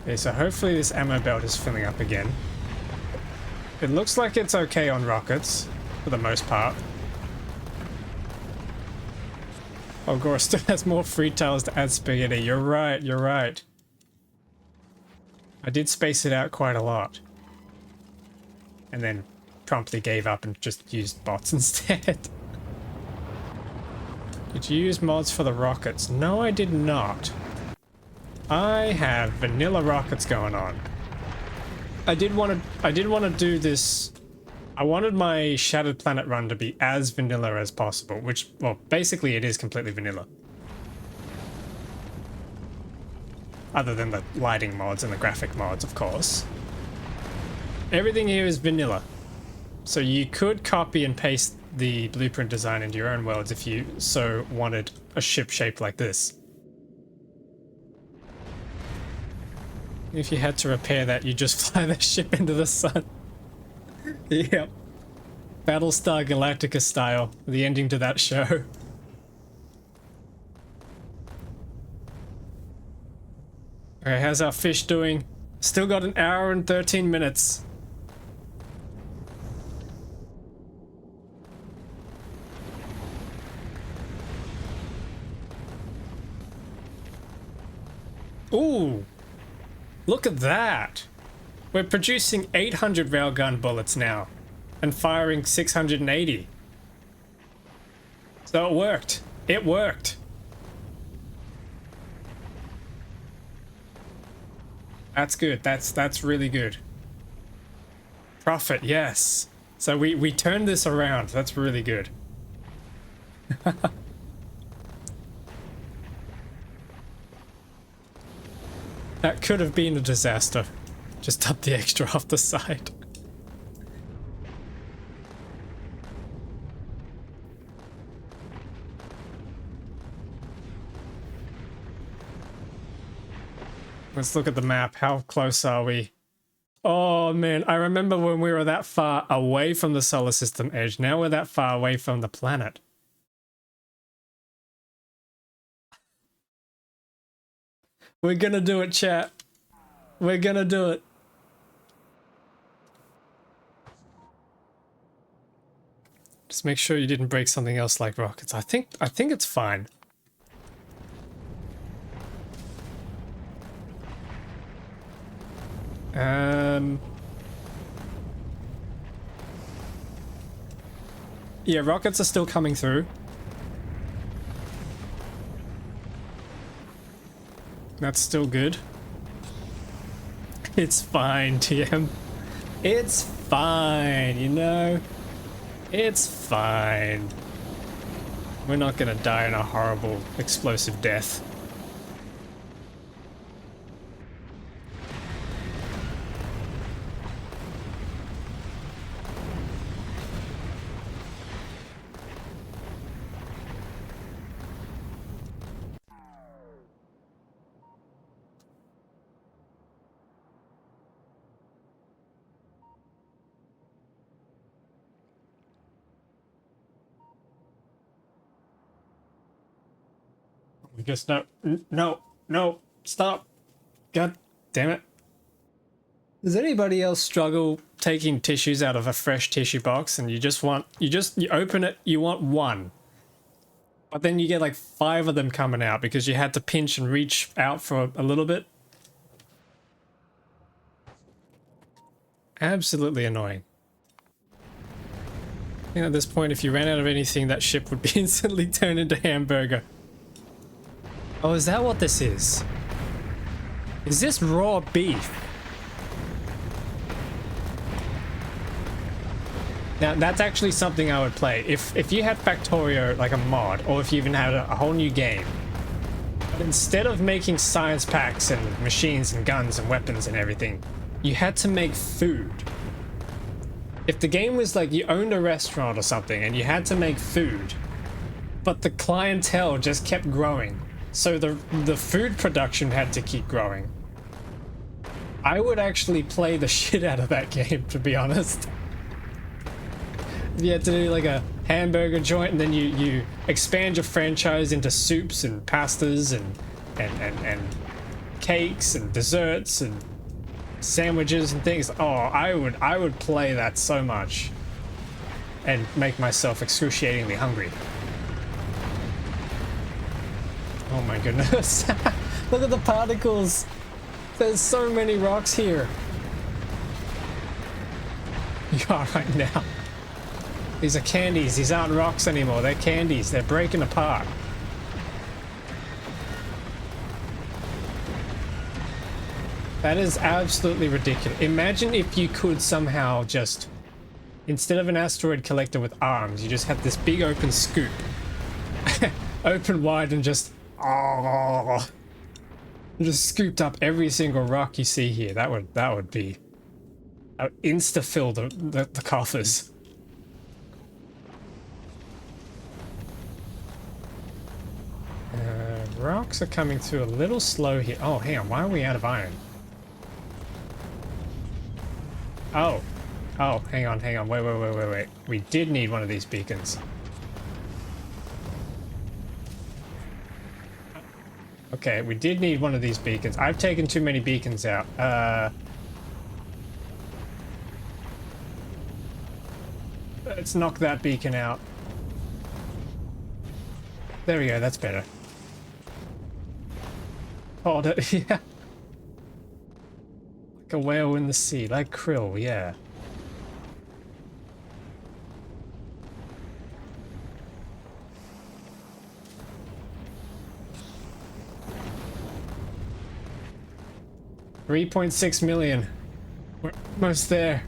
Speaker 1: Okay, so hopefully this ammo belt is filling up again. It looks like it's okay on rockets, for the most part. Oh, Gore still has more free tiles to add spaghetti. You're right, you're right. I did space it out quite a lot. And then promptly gave up and just used bots instead. Did you use mods for the rockets? No, I did not. I have vanilla rockets going on. I did want to do this. I wanted my Shattered Planet run to be as vanilla as possible, which, well, basically it is completely vanilla. Other than the lighting mods and the graphic mods, of course. Everything here is vanilla. So you could copy and paste the blueprint design into your own worlds if you so wanted a ship shaped like this. If you had to repair that, you just fly the ship into the sun. Yep. Battlestar Galactica style, the ending to that show. Okay, how's our fish doing? Still got an hour and 13 minutes. Ooh, look at that. We're producing 800 railgun bullets now and firing 680. So it worked. It worked. That's good. That's really good. Profit, yes. So we turned this around. That's really good. That could have been a disaster. Just up the extra off the side. Let's look at the map. How close are we? Oh man, I remember when we were that far away from the solar system edge. Now we're that far away from the planet. We're gonna do it, chat. We're gonna do it. Just make sure you didn't break something else like rockets. I think it's fine. Yeah, rockets are still coming through. That's still good. It's fine, TM. It's fine, you know? It's fine. We're not gonna die in a horrible explosive death. Just no, no, no, stop. God damn it. Does anybody else struggle taking tissues out of a fresh tissue box and you open it, you want one, but then you get like 5 of them coming out because you had to pinch and reach out for a little bit? Absolutely annoying. I think at this point, if you ran out of anything, that ship would be instantly turned into hamburger. Oh, is that what this is? Is this raw beef? Now, that's actually something I would play. If you had Factorio, like a mod, or if you even had a whole new game, but instead of making science packs and machines and guns and weapons and everything, you had to make food. If the game was like you owned a restaurant or something and you had to make food, but the clientele just kept growing, so the food production had to keep growing, I would actually play the shit out of that game, to be honest. You had to do like a hamburger joint, and then you expand your franchise into soups and pastas and cakes and desserts and sandwiches and things. Oh, I would play that so much and make myself excruciatingly hungry. Oh my goodness. Look at the particles. There's so many rocks here. You are right now. These are candies. These aren't rocks anymore. They're candies. They're breaking apart. That is absolutely ridiculous. Imagine if you could somehow just, instead of an asteroid collector with arms, you just had this big open scoop. Open wide and just, oh, just scooped up every single rock you see here. That would be, that would insta-fill the coffers. Rocks are coming through a little slow here. Oh, hang on. Why are we out of iron? Oh. Oh, hang on. Wait. We did need one of these beacons. Okay, we did need one of these beacons. I've taken too many beacons out. Let's knock that beacon out. There we go. That's better. Hold it, yeah. Like a whale in the sea, like krill, yeah. $3.6 million. We're almost there.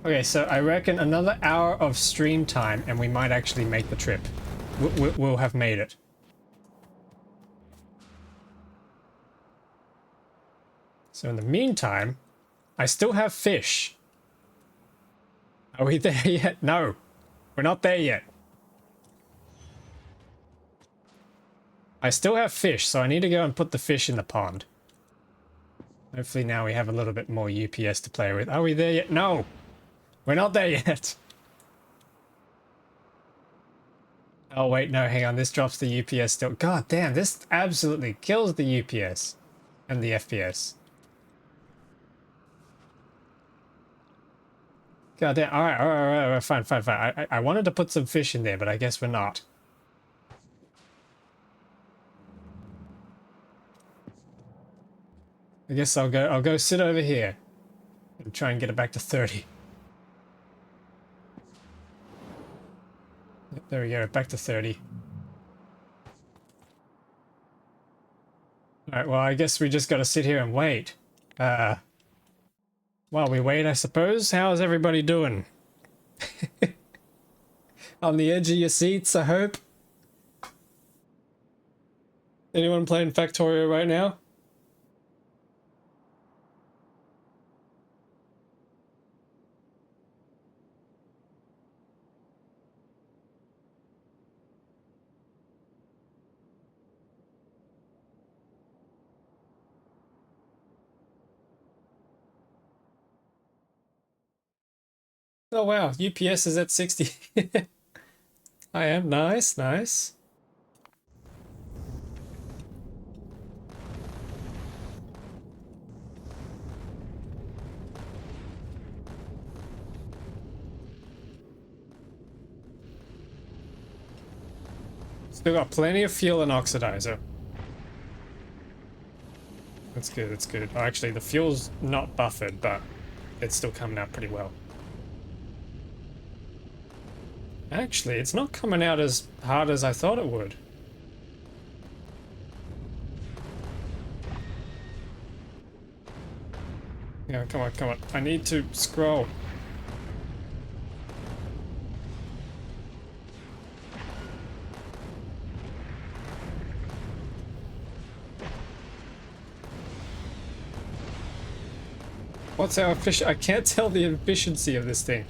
Speaker 1: Okay, so I reckon another hour of stream time and we might actually make the trip. We'll have made it. So in the meantime, I still have fish. Are we there yet? No, we're not there yet. I still have fish, so I need to go and put the fish in the pond. Hopefully now we have a little bit more UPS to play with. Are we there yet? No! We're not there yet. Oh wait, no, hang on. This drops the UPS still. God damn, this absolutely kills the UPS and the FPS. God damn. All right, fine. I wanted to put some fish in there, but I guess we're not. I guess I'll go sit over here and try and get it back to 30. There we go, back to 30. Alright, well, I guess we just gotta sit here and wait. While we wait, I suppose. How's everybody doing? On the edge of your seats, I hope? Anyone playing Factorio right now? Oh wow, UPS is at 60. I am nice, nice. Still got plenty of fuel and oxidizer. That's good, that's good. Oh, actually, the fuel's not buffered, but it's still coming out pretty well. Actually, it's not coming out as hard as I thought it would. Yeah, come on, come on. I need to scroll. What's our efficiency? I can't tell the efficiency of this thing.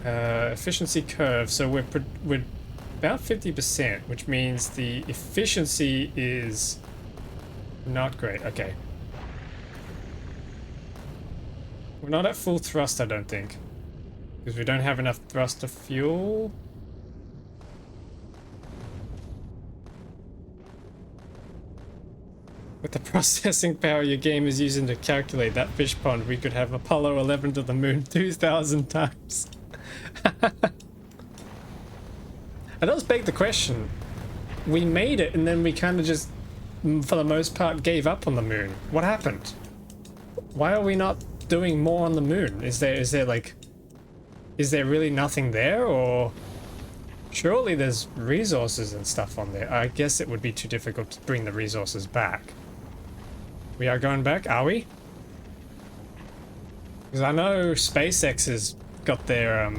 Speaker 1: Efficiency curve. So we're about 50%, which means the efficiency is not great. Okay. We're not at full thrust, I don't think, because we don't have enough thrust to fuel. With the processing power your game is using to calculate that fish pond, we could have Apollo 11 to the moon 2,000 times. It does beg the question. We made it and then we kind of just, for the most part, gave up on the moon. What happened? Why are we not doing more on the moon? Is there really nothing there, or surely there's resources and stuff on there? I guess it would be too difficult to bring the resources back. We are going back, are we? Because I know SpaceX has got their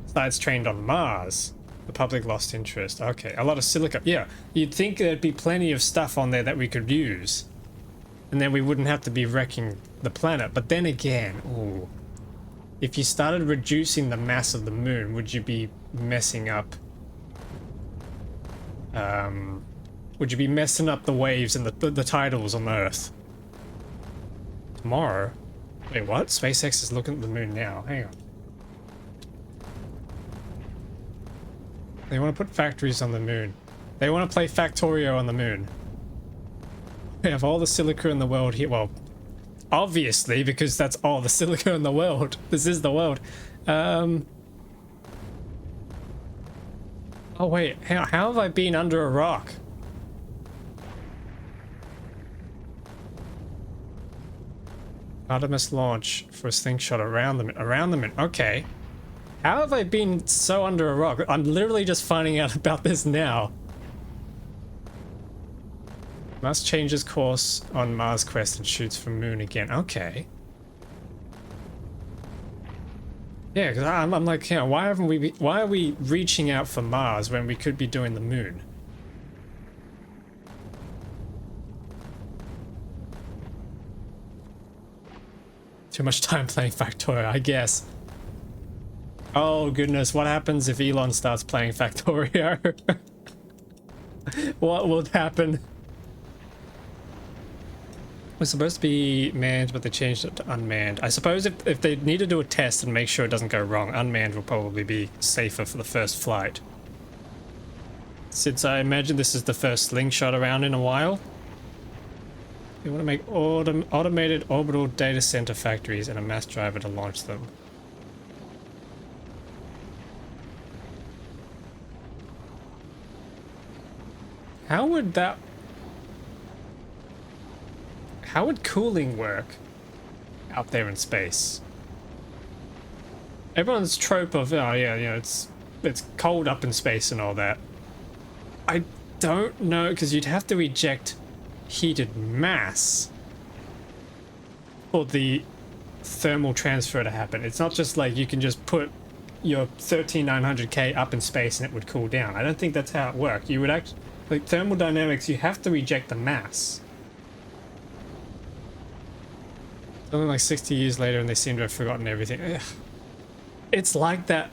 Speaker 1: sites trained on Mars. The public lost interest. Okay, a lot of silica. Yeah, you'd think there'd be plenty of stuff on there that we could use. And then we wouldn't have to be wrecking the planet. But then again, ooh, if you started reducing the mass of the moon, would you be messing up? Would you be messing up the waves and the tidals on Earth? Tomorrow? Wait, what? SpaceX is looking at the moon now. Hang on. They want to put factories on the moon. They want to play Factorio on the moon. We have all the silica in the world here. Well, obviously, because that's all the silica in the world. This is the world. Oh wait, how have I been under a rock? Artemis launch for a slingshot around the moon. Okay. How have I been so under a rock? I'm literally just finding out about this now. Must changes course on Mars quest and shoots for moon again. Okay. Yeah, because I'm like, yeah, why are we reaching out for Mars when we could be doing the moon? Too much time playing Factorio, I guess. Oh goodness, what happens if Elon starts playing Factorio? What will happen? We're supposed to be manned, but they changed it to unmanned. I suppose if they need to do a test and make sure it doesn't go wrong, unmanned will probably be safer for the first flight. Since I imagine this is the first slingshot around in a while. We want to make automated orbital data center factories and a mass driver to launch them. How would cooling work out there in space? Everyone's trope of, oh yeah, you know, it's cold up in space and all that. I don't know, because you'd have to eject heated mass for the thermal transfer to happen. It's not just like you can just put your 13900K up in space and it would cool down. I don't think that's how it works. You would actually, like thermodynamics, you have to eject the mass. Only like 60 years later and they seem to have forgotten everything. Ugh. It's like that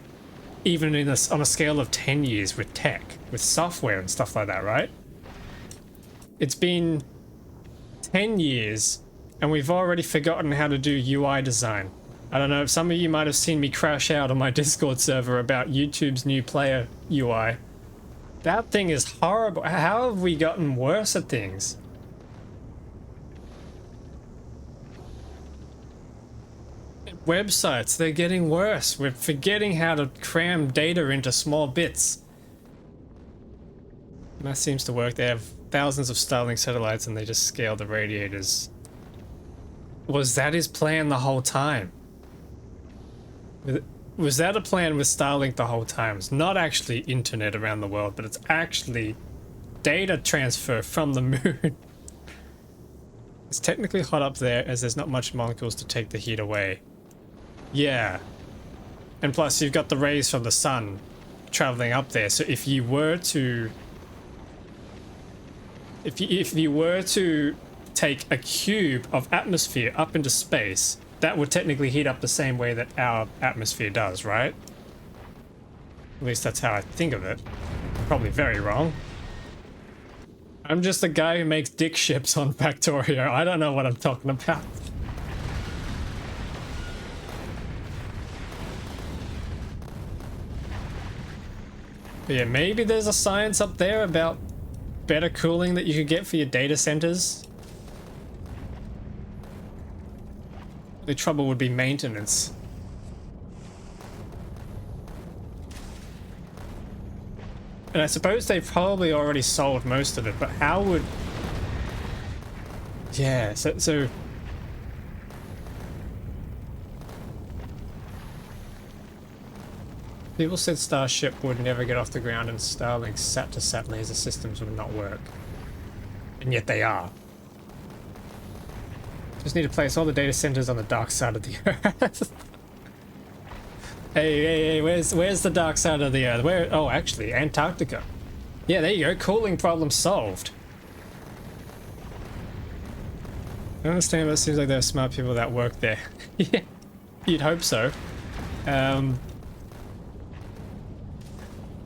Speaker 1: even on a scale of 10 years with tech, with software and stuff like that, right? It's been 10 years and we've already forgotten how to do UI design. I don't know, some of you might have seen me crash out on my Discord server about YouTube's new player UI. That thing is horrible. How have we gotten worse at things? Websites, they're getting worse. We're forgetting how to cram data into small bits. And that seems to work. They have thousands of Starlink satellites and they just scale the radiators. Was that his plan the whole time? Was that a plan with Starlink the whole time? It's not actually internet around the world, but it's actually data transfer from the moon. It's technically hot up there as there's not much molecules to take the heat away. Yeah. And plus you've got the rays from the sun traveling up there, so if you were to take a cube of atmosphere up into space, that would technically heat up the same way that our atmosphere does, right? At least that's how I think of it. Probably very wrong. I'm just a guy who makes dick ships on Factorio. I don't know what I'm talking about. But yeah, maybe there's a science up there about better cooling that you could get for your data centers. The trouble would be maintenance. And I suppose they've probably already solved most of it, but how would... Yeah, so... People said Starship would never get off the ground and Starlink's sat-to-sat laser systems would not work. And yet they are. Just need to place all the data centers on the dark side of the Earth. Hey, where's the dark side of the Earth? Where? Oh, actually, Antarctica. Yeah, there you go. Cooling problem solved. I understand, but it seems like there are smart people that work there. Yeah, you'd hope so.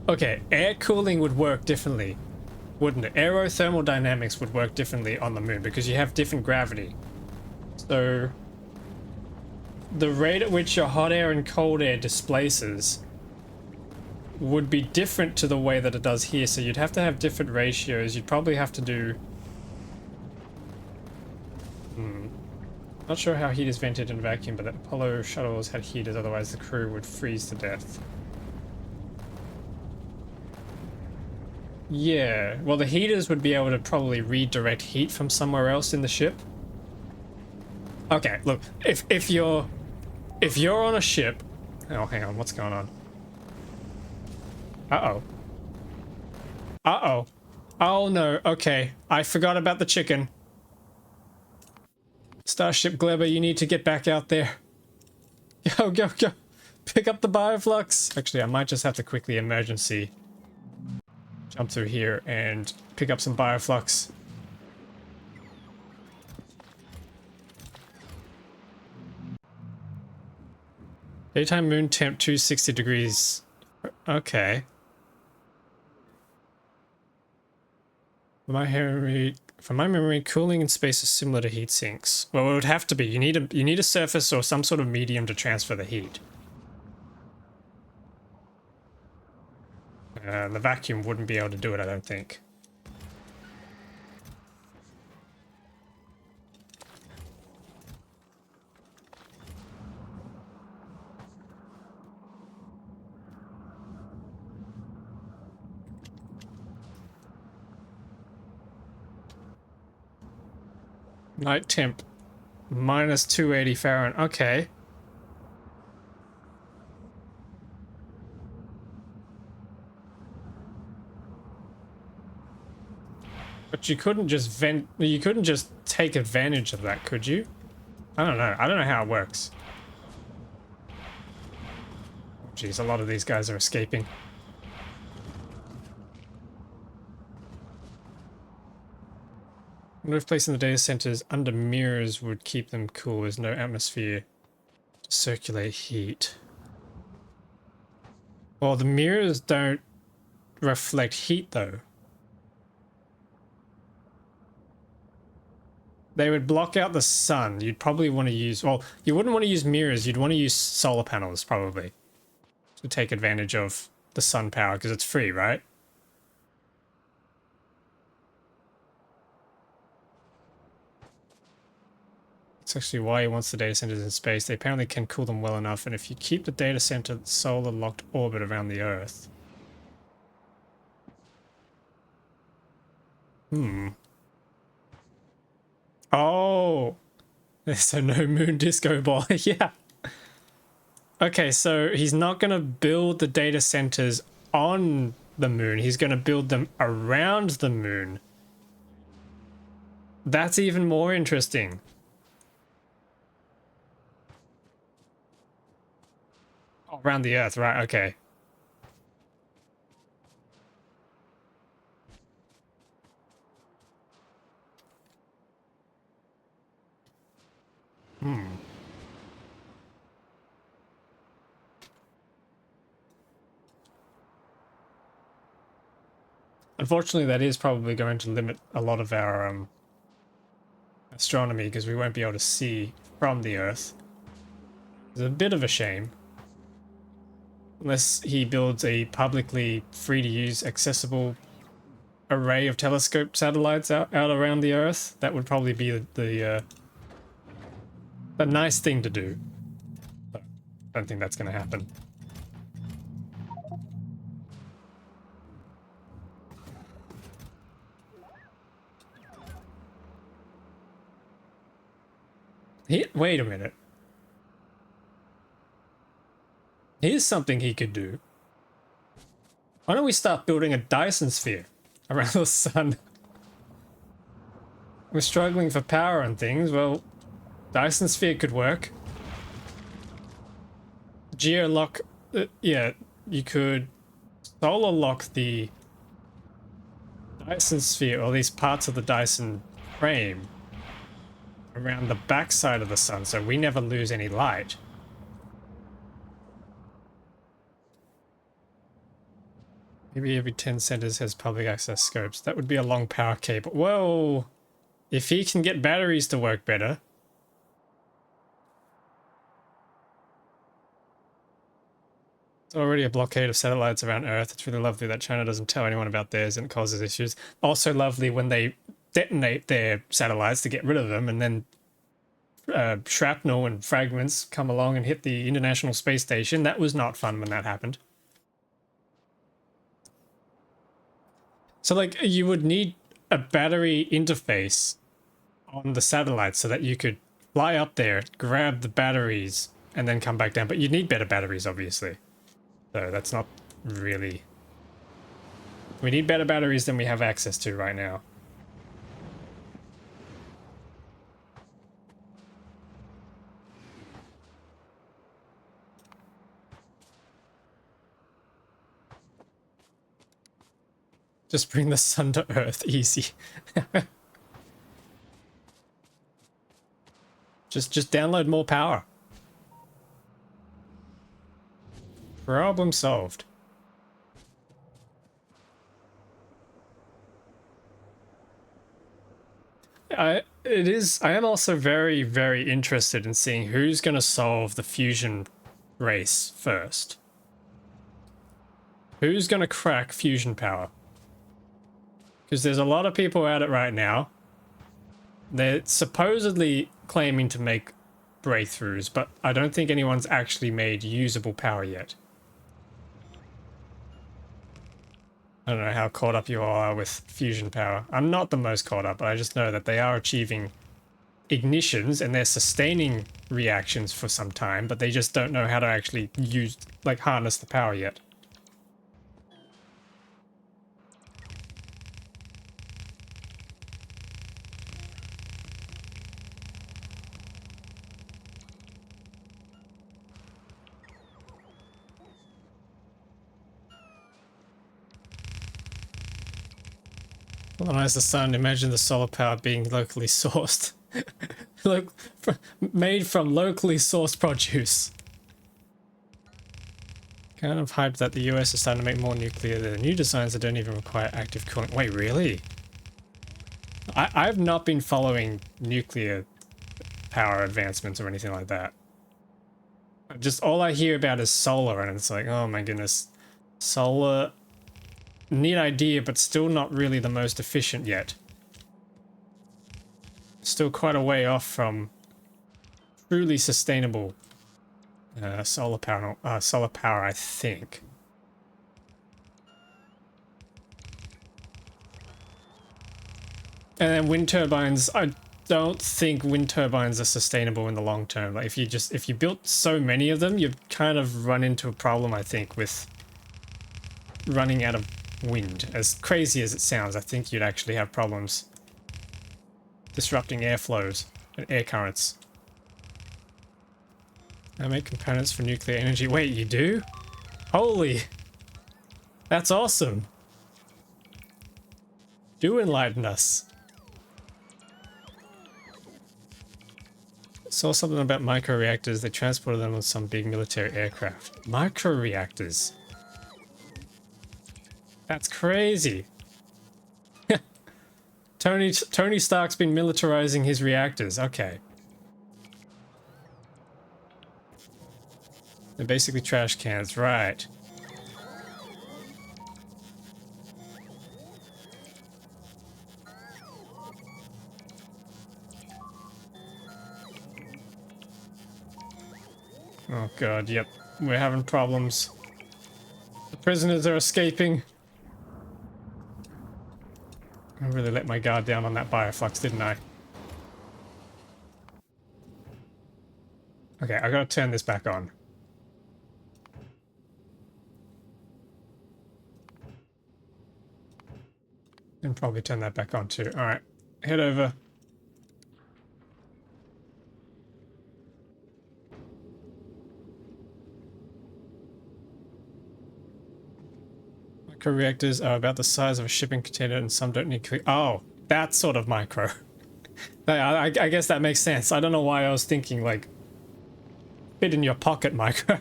Speaker 1: Okay, air cooling would work differently, wouldn't it? Aerothermal would work differently on the moon because you have different gravity. So the rate at which your hot air and cold air displaces would be different to the way that it does here, so you'd have to have different ratios. You'd probably have to do... Not sure how heat is vented in a vacuum, but the Apollo shuttles had heaters, otherwise the crew would freeze to death. Yeah, well the heaters would be able to probably redirect heat from somewhere else in the ship. Okay, look, if you're on a ship... Oh, hang on, what's going on? Uh-oh. Uh-oh. Oh no, okay, I forgot about the chicken. Starship Gleber, you need to get back out there. Go, go, go. Pick up the bioflux. Actually, I might just have to quickly emergency jump through here and pick up some bioflux. Daytime moon temp 260 degrees. Okay. From my memory, cooling in space is similar to heat sinks. Well, it would have to be. You need a surface or some sort of medium to transfer the heat. The vacuum wouldn't be able to do it, I don't think. Night temp minus 280 Fahrenheit. Okay. But you couldn't just take advantage of that, could you? I don't know. I don't know how it works. Jeez, a lot of these guys are escaping. I wonder if placing the data centers under mirrors would keep them cool. There's no atmosphere to circulate heat. Well, the mirrors don't reflect heat, though. They would block out the sun. You'd probably want to use, well, you wouldn't want to use mirrors. You'd want to use solar panels, probably, to take advantage of the sun power, because it's free, right? That's actually why he wants the data centers in space. They apparently can cool them well enough, and if you keep the data center solar locked orbit around the Earth. Oh, so no moon disco ball. Yeah. Okay, so he's not going to build the data centers on the moon. He's going to build them around the moon. That's even more interesting. Oh, around the Earth, right? Okay. Unfortunately, that is probably going to limit a lot of our astronomy, because we won't be able to see from the Earth. It's a bit of a shame. Unless he builds a publicly free-to-use, accessible array of telescope satellites out around the Earth, that would probably be the nice thing to do. But I don't think that's going to happen. Wait a minute. Here's something he could do. Why don't we start building a Dyson sphere around the sun? We're struggling for power and things. Well, Dyson sphere could work. Geolock, yeah, you could solar lock the Dyson sphere, or at least parts of the Dyson frame, around the backside of the sun, so we never lose any light. Maybe every 10 centers has public access scopes. That would be a long power cable. Whoa! If he can get batteries to work better. It's already a blockade of satellites around Earth. It's really lovely that China doesn't tell anyone about theirs and it causes issues. Also lovely when they detonate their satellites to get rid of them, and then shrapnel and fragments come along and hit the International Space Station. That was not fun when that happened. So, like, you would need a battery interface on the satellite so that you could fly up there, grab the batteries, and then come back down. But you need better batteries, obviously. So that's not really... We need better batteries than we have access to right now. Just bring the sun to Earth, easy. just download more power. Problem solved. I am also very, very interested in seeing who's going to solve the fusion race first. Who's going to crack fusion power? Because there's a lot of people at it right now. They're supposedly claiming to make breakthroughs, but I don't think anyone's actually made usable power yet. I don't know how caught up you all are with fusion power. I'm not the most caught up, but I just know that they are achieving ignitions and they're sustaining reactions for some time, but they just don't know how to actually use, like, harness the power yet. Colonize the sun. Imagine the solar power being locally sourced. Look, made from locally sourced produce. Kind of hyped that the US is starting to make more nuclear. There are new designs that don't even require active cooling. Wait, really? I've not been following nuclear power advancements or anything like that. Just all I hear about is solar, and it's like, oh my goodness. Solar, neat idea, but still not really the most efficient yet. Still quite a way off from truly sustainable solar power, I think. And then wind turbines, I don't think wind turbines are sustainable in the long term. Like if you built so many of them, you'd kind of run into a problem, I think, with running out of wind. As crazy as it sounds, I think you'd actually have problems disrupting airflows and air currents. I make components for nuclear energy. Wait, you do? Holy! That's awesome! Do enlighten us. Saw something about microreactors. They transported them on some big military aircraft. Microreactors? That's crazy! Tony Stark's been militarizing his reactors. Okay. They're basically trash cans, right. Oh god, yep. We're having problems. The prisoners are escaping. I really let my guard down on that bioflux, didn't I? Okay, I gotta turn this back on. And probably turn that back on too. Alright, head over. Microreactors are about the size of a shipping container and some don't need oh, that sort of micro. I guess that makes sense. I don't know why I was thinking like fit in your pocket micro.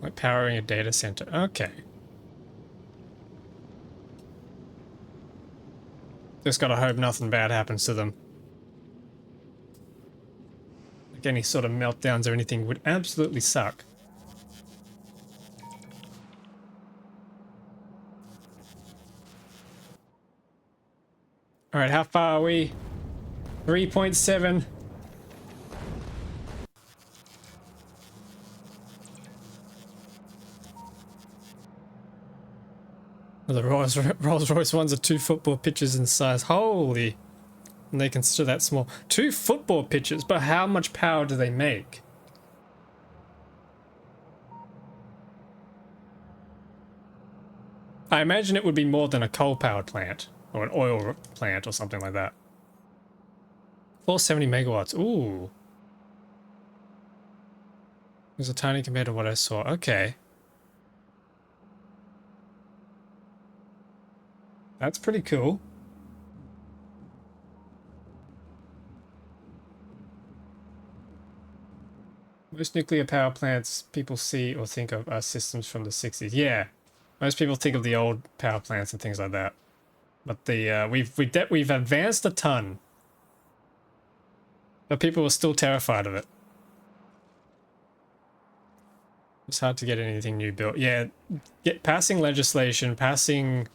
Speaker 1: Like powering a data center. Okay. Just gotta hope nothing bad happens to them. Like any sort of meltdowns or anything would absolutely suck. Alright, how far are we? 3.7. The Rolls-Royce ones are 2 football pitches in size. Holy! And they consider that small. 2 football pitches, but how much power do they make? I imagine it would be more than a coal-powered plant, or an oil plant, or something like that. 470 megawatts. Ooh. It was a tiny compared to what I saw. Okay. That's pretty cool. Most nuclear power plants people see or think of are systems from the 60s. Yeah, most people think of the old power plants and things like that. But the we've advanced a ton, but people are still terrified of it. It's hard to get anything new built. Yeah, passing legislation, passing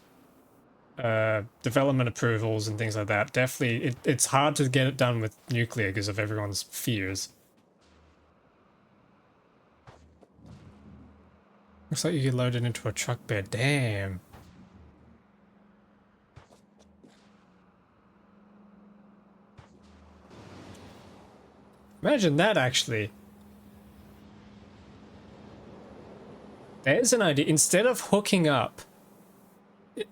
Speaker 1: development approvals and things like that. Definitely, it's hard to get it done with nuclear because of everyone's fears. Looks like you get loaded into a truck bed. Damn. Imagine that, actually. There's an idea. Instead of hooking up...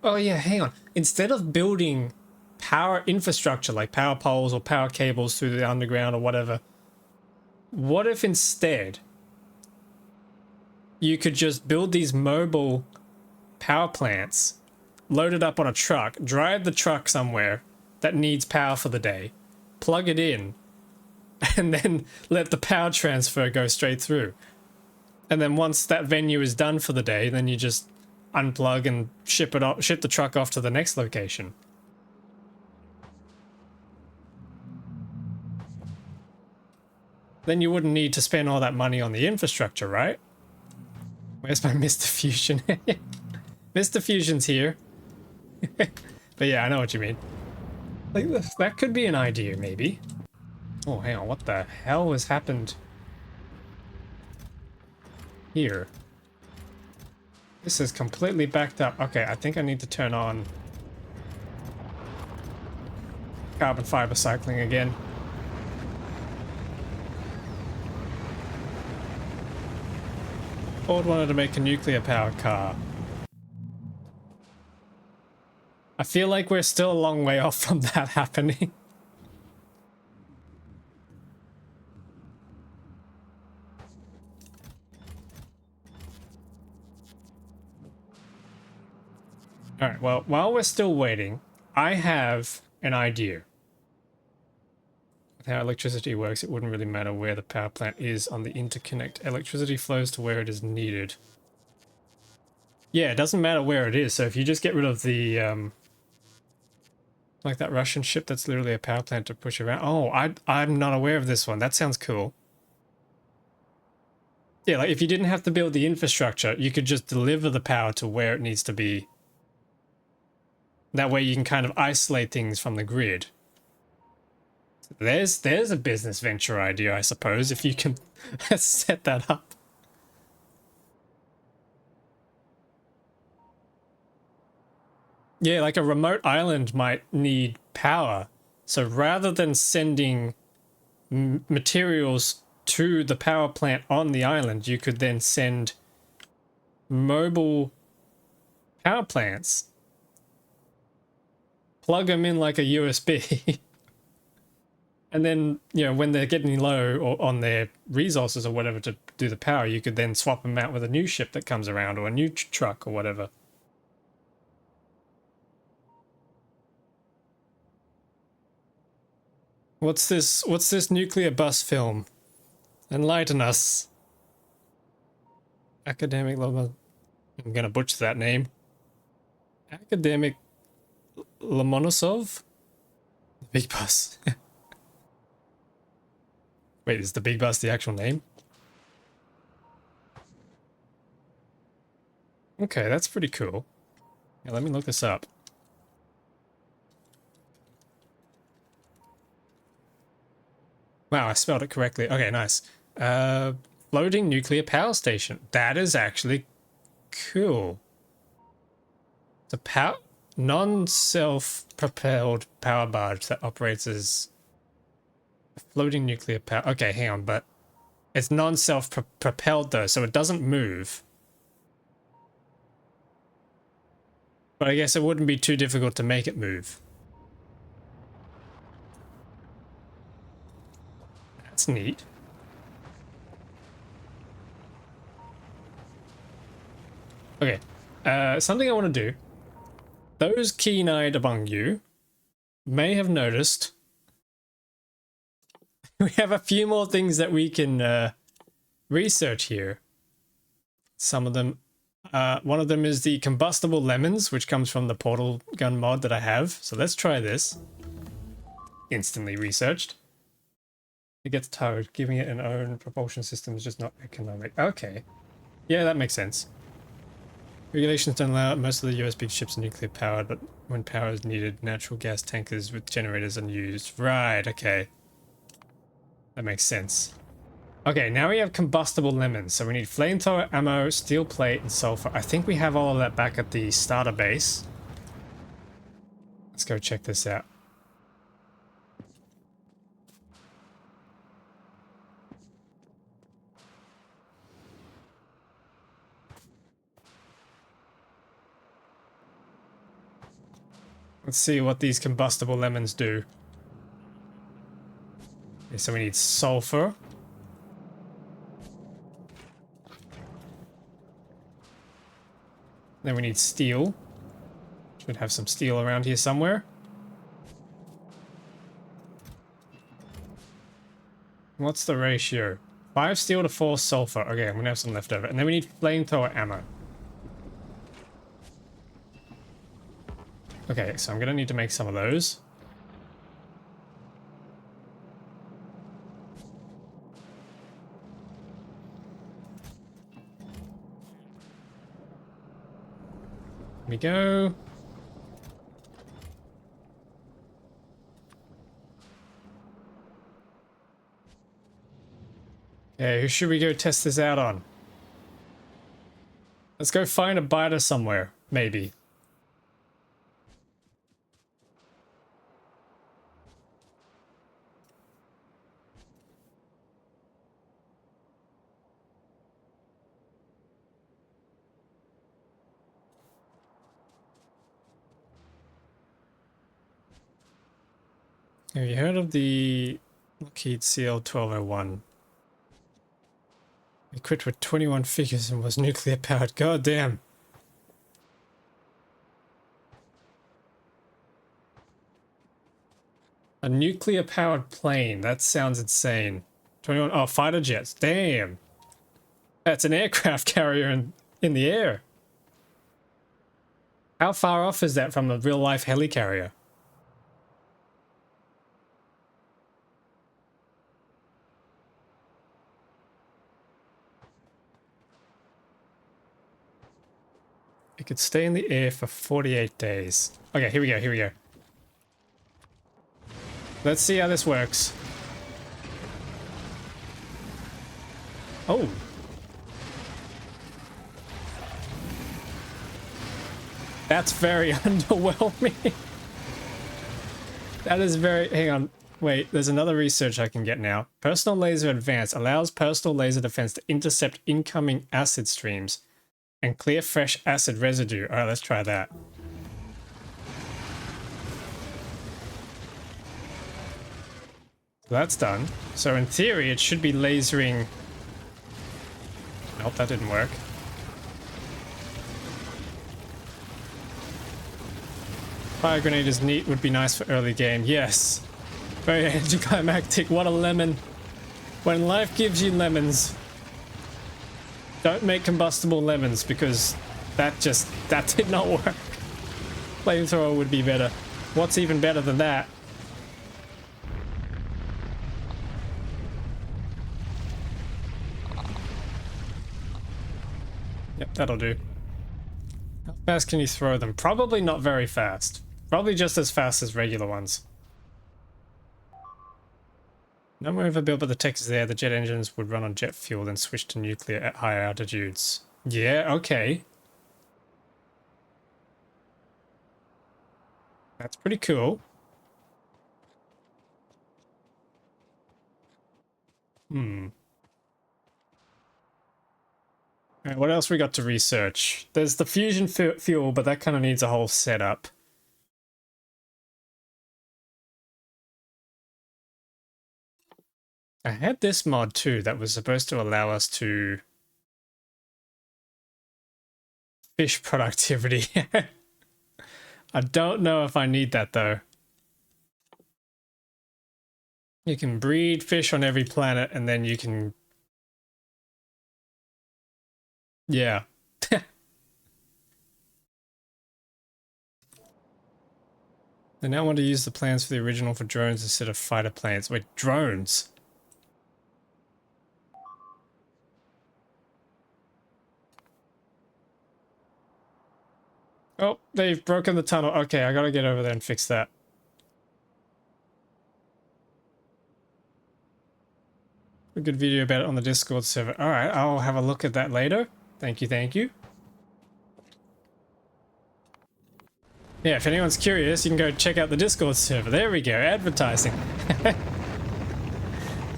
Speaker 1: Oh yeah, hang on. Instead of building power infrastructure like power poles or power cables through the underground or whatever, what if instead you could just build these mobile power plants, load it up on a truck, drive the truck somewhere that needs power for the day, plug it in, and then let the power transfer go straight through. And then once that venue is done for the day, then you just unplug and ship the truck off to the next location. Then you wouldn't need to spend all that money on the infrastructure, right? Where's my Mr. Fusion? Mr. Fusion's here. But yeah, I know what you mean. Like, that could be an idea, maybe. Oh, hang on, what the hell has happened here? This is completely backed up. Okay, I think I need to turn on carbon fiber cycling again. Ford wanted to make a nuclear-powered car. I feel like we're still a long way off from that happening. Alright, well, while we're still waiting, I have an idea. With how electricity works, it wouldn't really matter where the power plant is on the interconnect. Electricity flows to where it is needed. Yeah, it doesn't matter where it is, so if you just get rid of the, like that Russian ship that's literally a power plant to push around. Oh, I'm not aware of this one. That sounds cool. Yeah, like if you didn't have to build the infrastructure, you could just deliver the power to where it needs to be. That way you can kind of isolate things from the grid. There's a business venture idea, I suppose, if you can set that up. Yeah, like a remote island might need power. So rather than sending materials to the power plant on the island, you could then send mobile power plants, plug them in like a USB, and then, you know, when they're getting low or on their resources or whatever to do the power, you could then swap them out with a new ship that comes around or a new truck or whatever. What's this nuclear bus film? Enlighten us. Academic Lomonosov. I'm gonna butcher that name. Academic Lomonosov? Big bus. Wait, is the big bus the actual name? Okay, that's pretty cool. Yeah, let me look this up. Wow, I spelled it correctly. Okay, nice. Floating nuclear power station. That is actually cool. The non-self-propelled power barge that operates as floating nuclear power. Okay, hang on, but it's non-self-propelled though, so it doesn't move. But I guess it wouldn't be too difficult to make it move. That's neat. Okay, something I want to do. Those keen-eyed among you may have noticed we have a few more things that we can research here. Some of them, one of them is the combustible lemons, which comes from the portal gun mod that I have. So let's try this. Instantly researched. It gets towed. Giving it an own propulsion system is just not economic. Okay. Yeah, that makes sense. Regulations don't allow most of the US big ships are nuclear powered, but when power is needed, natural gas tankers with generators are used. Right, okay. That makes sense. Okay, now we have combustible lemons. So we need flamethrower, ammo, steel plate, and sulfur. I think we have all of that back at the starter base. Let's go check this out. Let's see what these combustible lemons do. Okay, so we need sulfur. Then we need steel. Should have some steel around here somewhere. What's the ratio? 5 steel to 4 sulfur. Okay, I'm gonna have some left over. And then we need flamethrower ammo. Okay, so I'm gonna need to make some of those. Here we go. Okay, who should we go test this out on? Let's go find a biter somewhere, maybe. Have you heard of the Lockheed CL-1201? Equipped with 21 figures and was nuclear powered. God damn. A nuclear powered plane. That sounds insane. 21. Oh, fighter jets. Damn. That's an aircraft carrier in the air. How far off is that from a real life helicarrier? It could stay in the air for 48 days. Okay, here we go, here we go. Let's see how this works. Oh. That's very underwhelming. That is very... Hang on. Wait, there's another research I can get now. Personal Laser Advanced allows personal laser defense to intercept incoming acid streams and clear fresh acid residue. Alright, let's try that. So that's done. So in theory, it should be lasering... Nope, that didn't work. Fire grenade is neat, would be nice for early game. Yes. Very anticlimactic. What a lemon. When life gives you lemons, don't make combustible lemons because that did not work. Flamethrower would be better. What's even better than that? Yep, that'll do. How fast can you throw them? Probably not very fast. Probably just as fast as regular ones. No more overbuilt, but the tech is there. The jet engines would run on jet fuel, then switch to nuclear at higher altitudes. Yeah, okay. That's pretty cool. Alright, what else we got to research? There's the fusion fuel, but that kind of needs a whole setup. I had this mod too that was supposed to allow us to fish productivity. I don't know if I need that though. You can breed fish on every planet and then you can... Yeah. They now want to use the plans for the original for drones instead of fighter planes. Wait, drones? Oh, they've broken the tunnel. Okay, I gotta get over there and fix that. A good video about it on the Discord server. Alright, I'll have a look at that later. Thank you, thank you. Yeah, if anyone's curious, you can go check out the Discord server. There we go, advertising.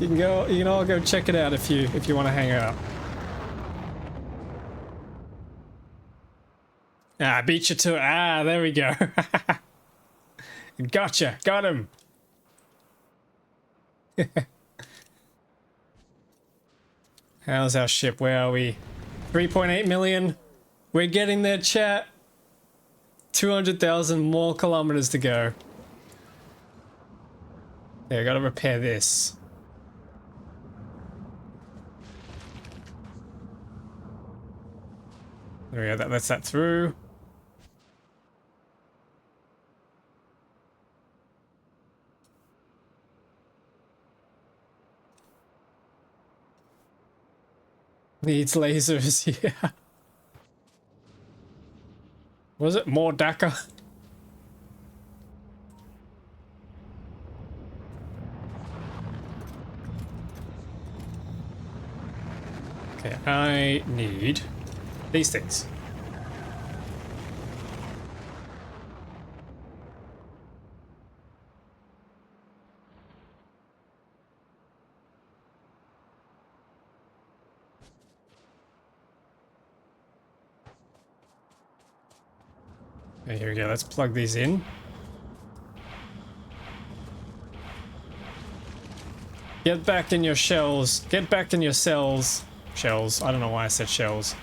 Speaker 1: You can all go check it out if you want to hang out. Ah, beat you to it. Ah, there we go. Gotcha, got him. How's our ship? Where are we? 3.8 million. We're getting there, chat. 200,000 more kilometers to go. Yeah, I gotta repair this. There we go, that lets that through. Needs lasers, yeah. Was it more DACA? Okay, I need these things. Okay, here we go, let's plug these in. Get back in your shells. Get back in your cells. Shells. I don't know why I said shells.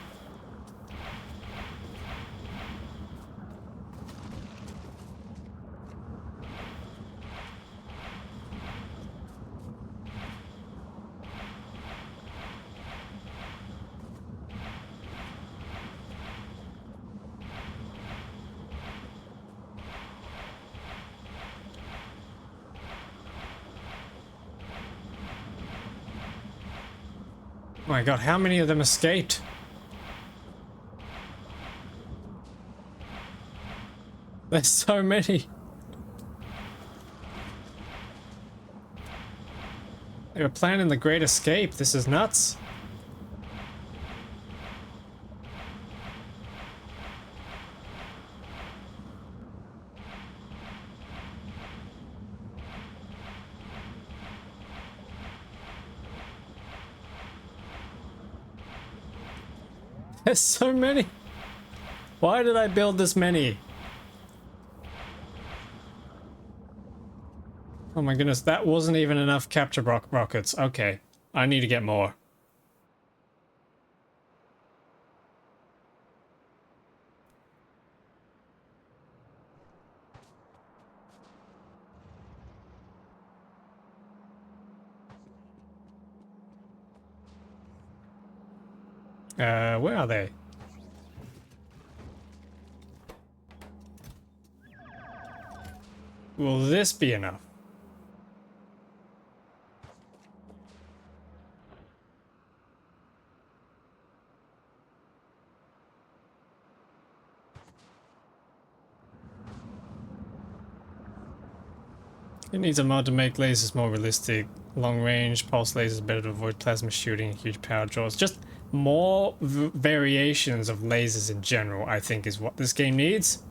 Speaker 1: Oh my god, how many of them escaped? There's so many. They were planning the Great Escape. This is nuts. There's so many. Why did I build this many? Oh my goodness, that wasn't even enough capture rockets. Okay, I need to get more. Where are they? Will this be enough? It needs a mod to make lasers more realistic. Long range, pulse lasers better to avoid plasma shooting and huge power draws. Just more variations of lasers in general, I think, is what this game needs.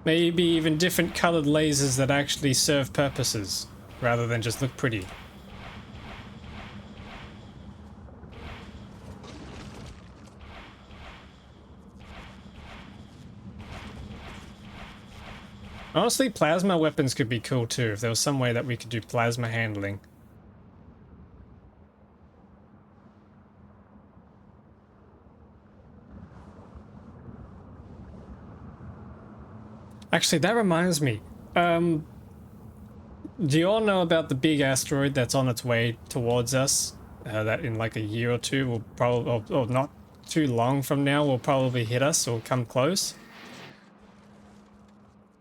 Speaker 1: Maybe even different colored lasers that actually serve purposes, rather than just look pretty. Honestly, plasma weapons could be cool too, if there was some way that we could do plasma handling. Actually, that reminds me. Do you all know about the big asteroid that's on its way towards us? That in like a year or two will probably, or not too long from now, will probably hit us or come close.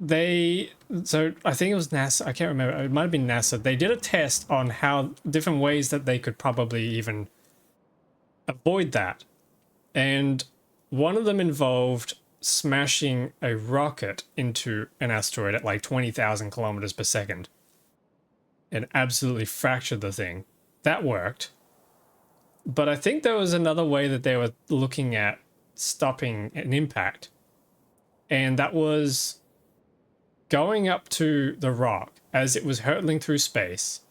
Speaker 1: So I think it was NASA, I can't remember, it might have been NASA. They did a test on how different ways that they could probably even avoid that. And one of them involved smashing a rocket into an asteroid at like 20,000 kilometers per second and absolutely fractured the thing. That worked. But I think there was another way that they were looking at stopping an impact. And that was going up to the rock as it was hurtling through space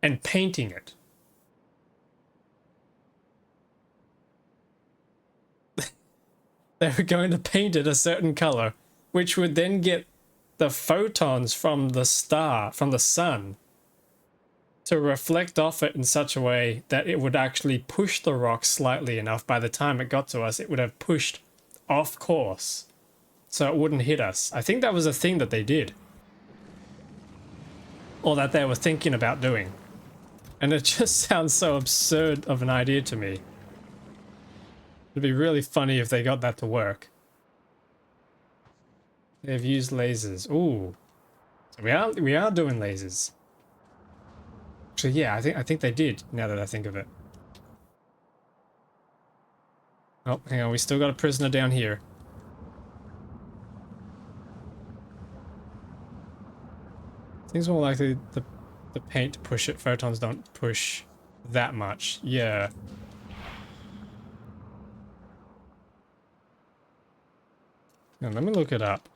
Speaker 1: and painting it. They were going to paint it a certain color, which would then get the photons from the star, from the sun, to reflect off it in such a way that it would actually push the rock slightly enough. By the time it got to us, it would have pushed off course, so it wouldn't hit us. I think that was a thing that they did. Or that they were thinking about doing. And it just sounds so absurd of an idea to me. It'd be really funny if they got that to work. They've used lasers. Ooh. So we are doing lasers. Actually, yeah, I think they did, now that I think of it. Oh, hang on, we still got a prisoner down here. Seems more likely the paint to push it. Photons don't push that much. Yeah. Now, let me look it up.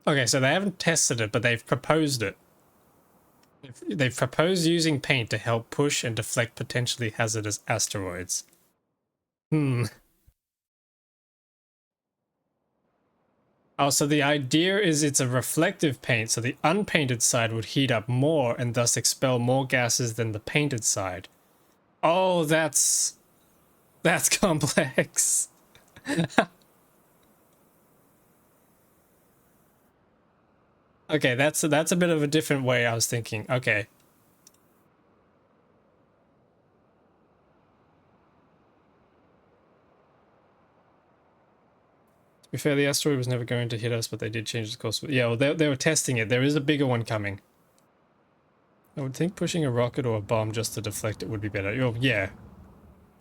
Speaker 1: Okay, so they haven't tested it, but they've proposed it. They've proposed using paint to help push and deflect potentially hazardous asteroids. Hmm. Oh, so the idea is it's a reflective paint, so the unpainted side would heat up more and thus expel more gases than the painted side. Oh, that's complex. Okay, that's a bit of a different way I was thinking. Okay. To be fair, the asteroid was never going to hit us, but they did change the course. Yeah, well, they were testing it. There is a bigger one coming. I would think pushing a rocket or a bomb just to deflect it would be better. Oh, yeah.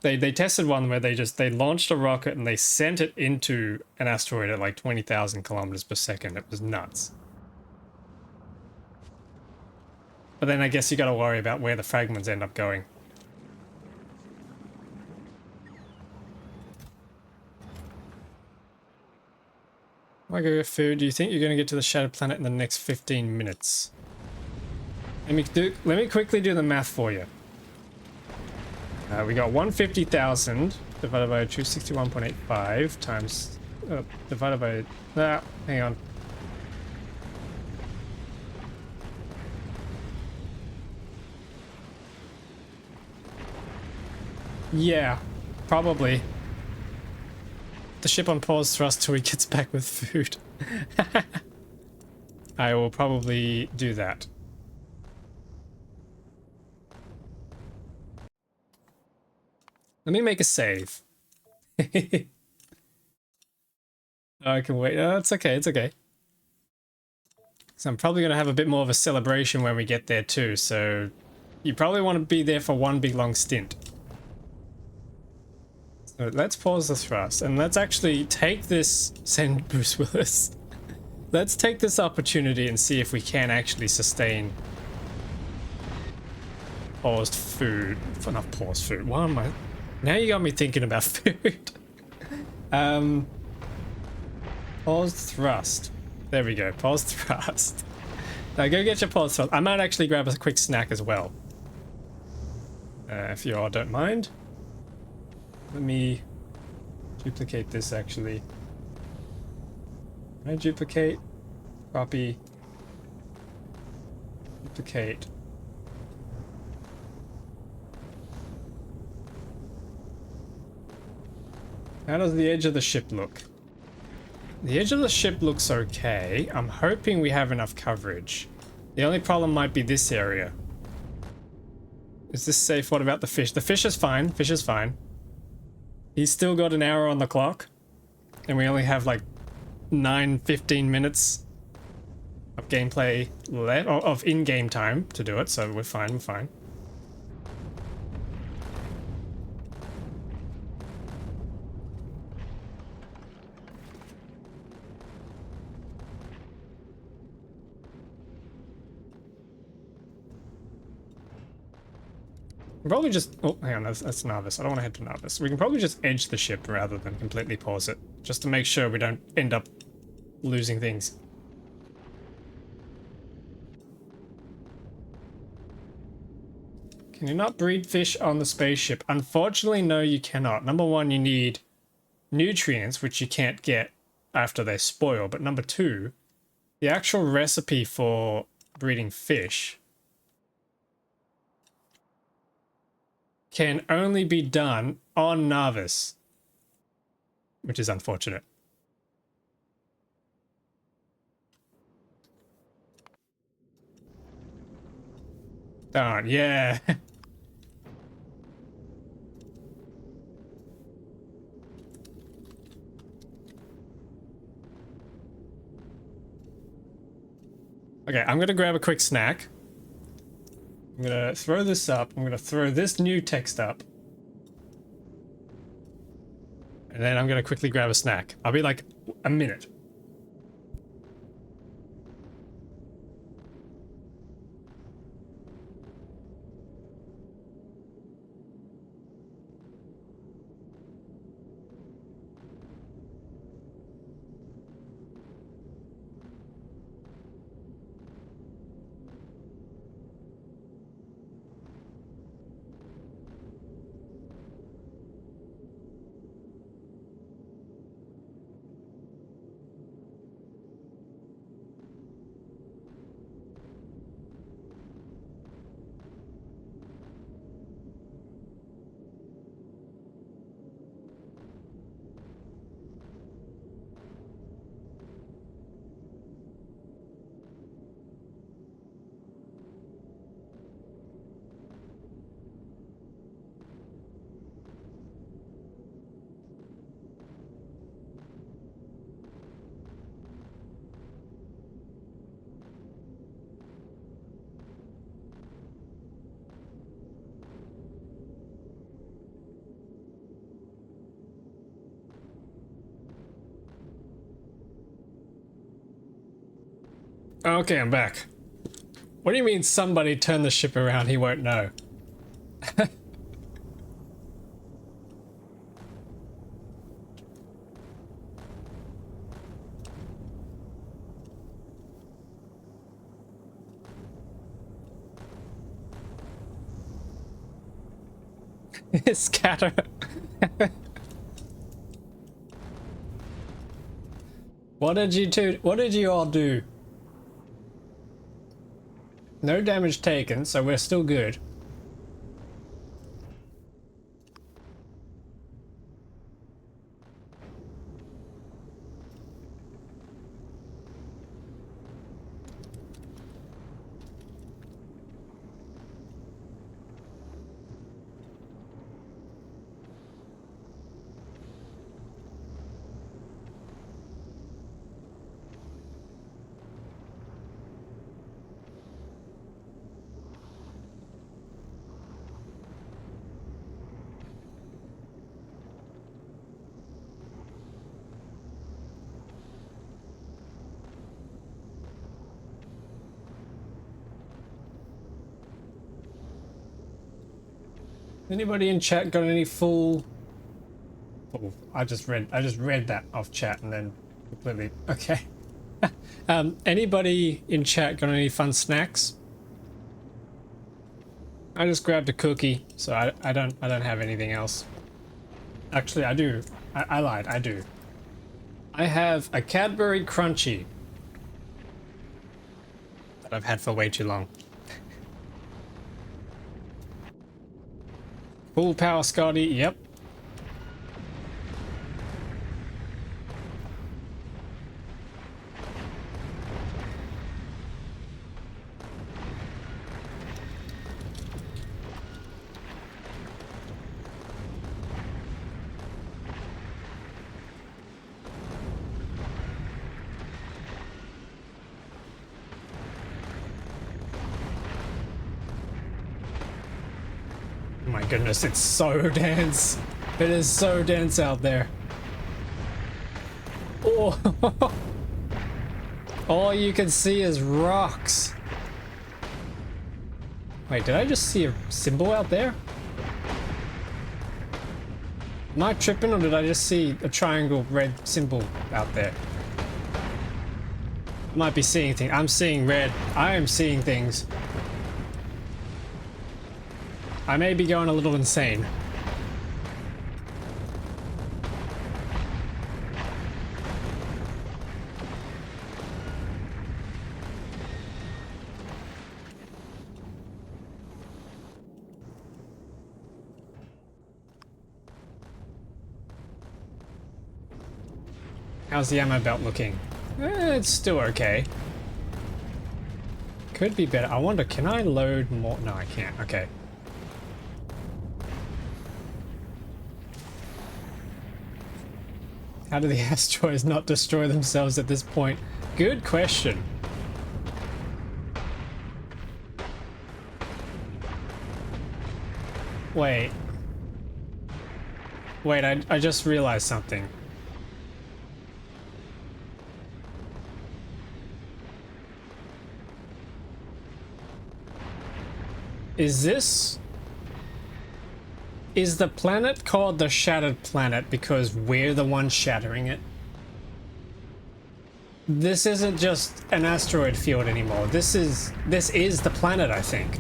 Speaker 1: They tested one where they launched a rocket and they sent it into an asteroid at like 20,000 kilometers per second. It was nuts. But then I guess you gotta worry about where the fragments end up going. I go with food. Do you think you're gonna get to the Shattered Planet in the next 15 minutes? Let me quickly do the math for you. We got 150,000 divided by 261.85 times divided by hang on. Yeah, probably. The ship on pause thrust till he gets back with food. I will probably do that. Let me make a save. I can wait. Oh, it's okay, it's okay. So I'm probably going to have a bit more of a celebration when we get there too, so you probably want to be there for one big long stint. So let's pause the thrust, and let's actually take this... Send Bruce Willis. Let's take this opportunity and see if we can actually sustain paused food. Not paused food. Why am I... Now you got me thinking about food. Paused thrust. There we go. Paused thrust. Now go get your paused thrust. I might actually grab a quick snack as well. If you all don't mind. Let me duplicate this actually. Can I duplicate? Copy. Duplicate. How does the edge of the ship look? The edge of the ship looks okay. I'm hoping we have enough coverage. The only problem might be this area. Is this safe? What about the fish? The fish is fine. Fish is fine. He's still got an hour on the clock. And we only have like 9-15 minutes of gameplay left, or of in-game time to do it, so we're fine, we're fine. Probably just... Oh, hang on, that's Narvis. I don't want to head to Narvis. We can probably just edge the ship rather than completely pause it, just to make sure we don't end up losing things. Can you not breed fish on the spaceship? Unfortunately, no, you cannot. Number one, you need nutrients, which you can't get after they spoil. But number two, the actual recipe for breeding fish can only be done on Narvis. which is unfortunate. Darn, yeah. Okay, I'm gonna grab a quick snack. I'm gonna throw this up. I'm gonna throw this new text up. And then I'm gonna quickly grab a snack. I'll be like a minute. Okay, I'm back. What do you mean somebody turned the ship around? He won't know. Scatter. What did you two? What did you all do? No damage taken, so we're still good. Anybody in chat got any full? Oh, I just read that off chat and then completely okay. Anybody in chat got any fun snacks? I just grabbed a cookie, so I don't have anything else. Actually, I do. I lied. I do. I have a Cadbury Crunchy that I've had for way too long. Full power, Scotty. Yep. My goodness, it's so dense. It is so dense out there. Oh, all you can see is rocks. Wait, did I just see a symbol out there? Am I tripping, or did I just see a triangle red symbol out there? I might be seeing things. I'm seeing red. I am seeing things. I may be going a little insane. How's the ammo belt looking? It's still okay. Could be better. I wonder, can I load more? No, I can't. Okay. How do the asteroids not destroy themselves at this point? Good question. Wait. Wait, I just realized something. Is the planet called the Shattered Planet because we're the ones shattering it? This isn't just an asteroid field anymore. This is the planet, I think.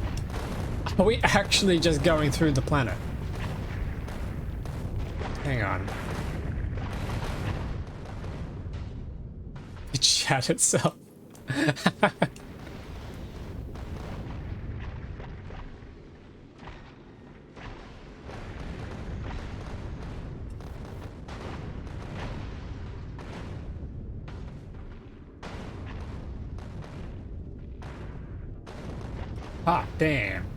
Speaker 1: Are we actually just going through the planet? Hang on. It shat itself. Ah, damn.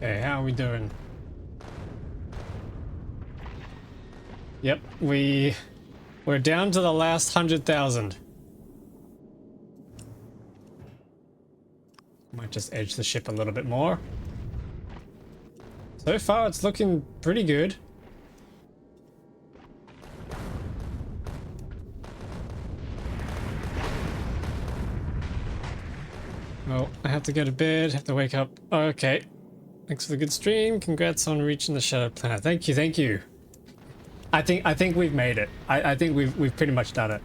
Speaker 1: Okay, how are we doing? Yep, we're down to the last 100,000. Might just edge the ship a little bit more. So far, it's looking pretty good. Oh, I have to go to bed, have to wake up. Okay. Thanks for the good stream. Congrats on reaching the Shadow Planet. Thank you, thank you. I think we've made it. I think we've pretty much done it.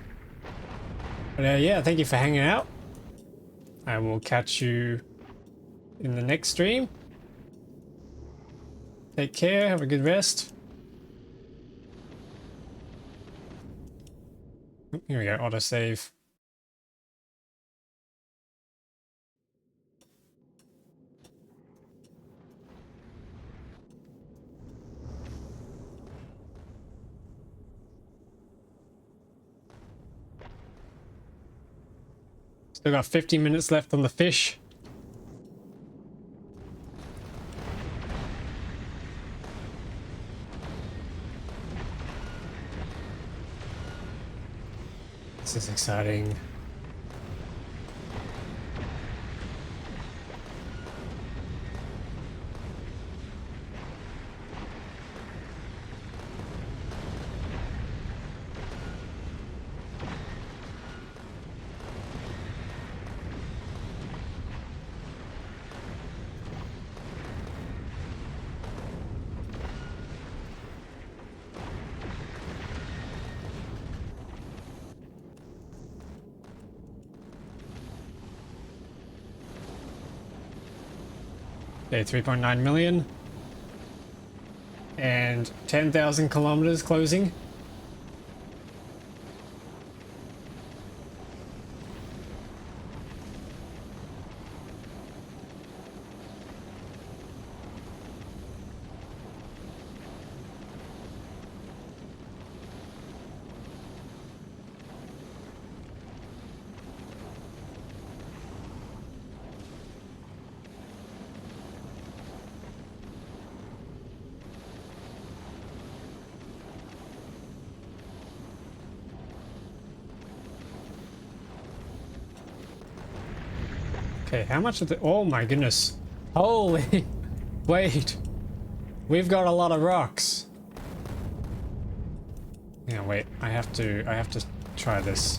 Speaker 1: But yeah, thank you for hanging out. I will catch you in the next stream. Take care, have a good rest. Here we go, autosave. Still got 50 minutes left on the fish. This is exciting. Okay, 3.9 million. And 10,000 kilometers closing. Okay, how much of the... Oh my goodness. Holy... Wait. We've got a lot of rocks. Yeah, wait. I have to try this.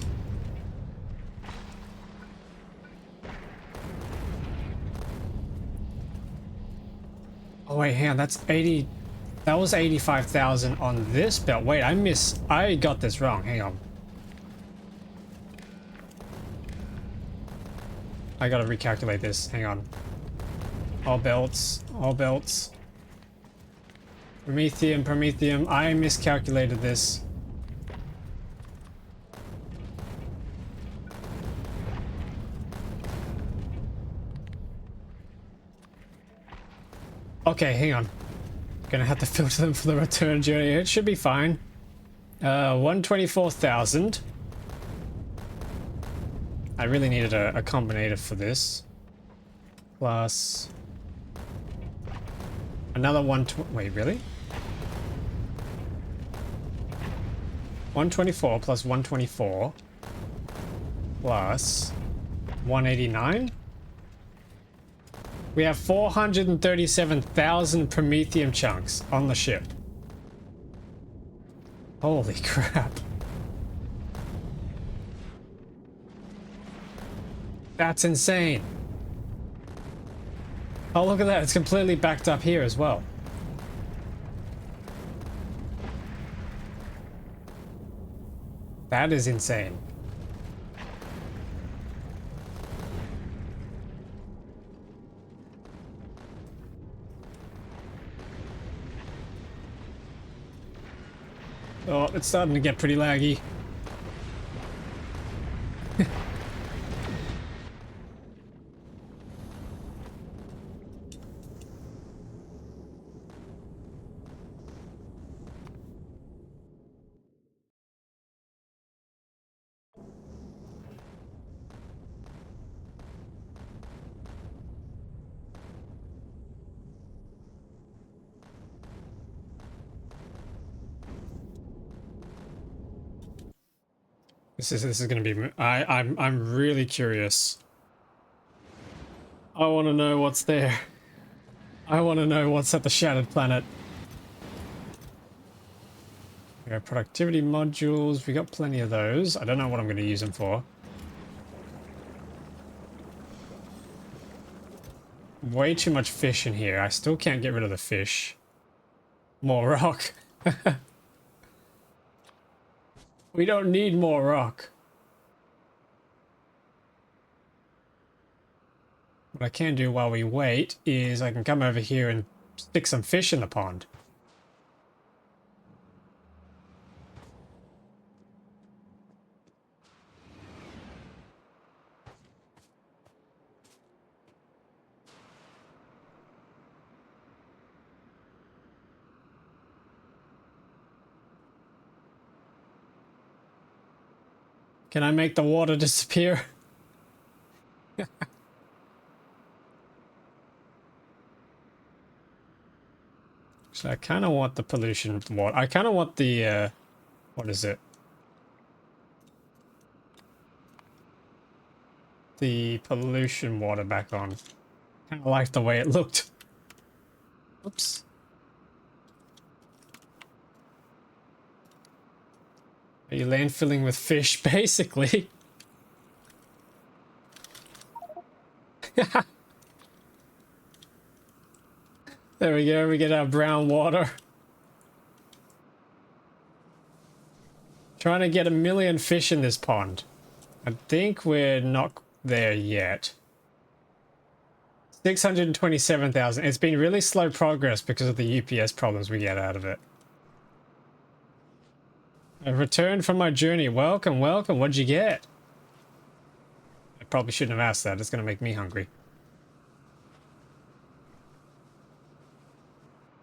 Speaker 1: Oh wait, hang on. That's 80... That was 85,000 on this belt. Wait, I got this wrong. Hang on. I gotta recalculate this. Hang on. All belts. All belts. Promethium, Promethium. I miscalculated this. Okay, hang on. Gonna have to filter them for the return journey. It should be fine. 124,000. I really needed a combinator for this. Plus... Another wait, really? 124 plus 124 plus 189? We have 437,000 Promethium chunks on the ship. Holy crap. That's insane. Oh, look at that. It's completely backed up here as well. That is insane. Oh, it's starting to get pretty laggy. This is gonna be... I'm really curious. I want to know what's there. I want to know what's at the Shattered Planet. We have productivity modules. We got plenty of those. I don't know what I'm going to use them for. Way too much fish in here. I still can't get rid of the fish. More rock. We don't need more rock. What I can do while we wait is I can come over here and stick some fish in the pond. Can I make the water disappear? So I kind of want the pollution water. I kind of want the, what is it? The pollution water back on. Kind of like the way it looked. Oops. Are you landfilling with fish, basically? There we go, we get our brown water. Trying to get 1 million fish in this pond. I think we're not there yet. 627,000. It's been really slow progress because of the UPS problems we get out of it. I returned from my journey. Welcome, welcome. What'd you get? I probably shouldn't have asked that. It's going to make me hungry.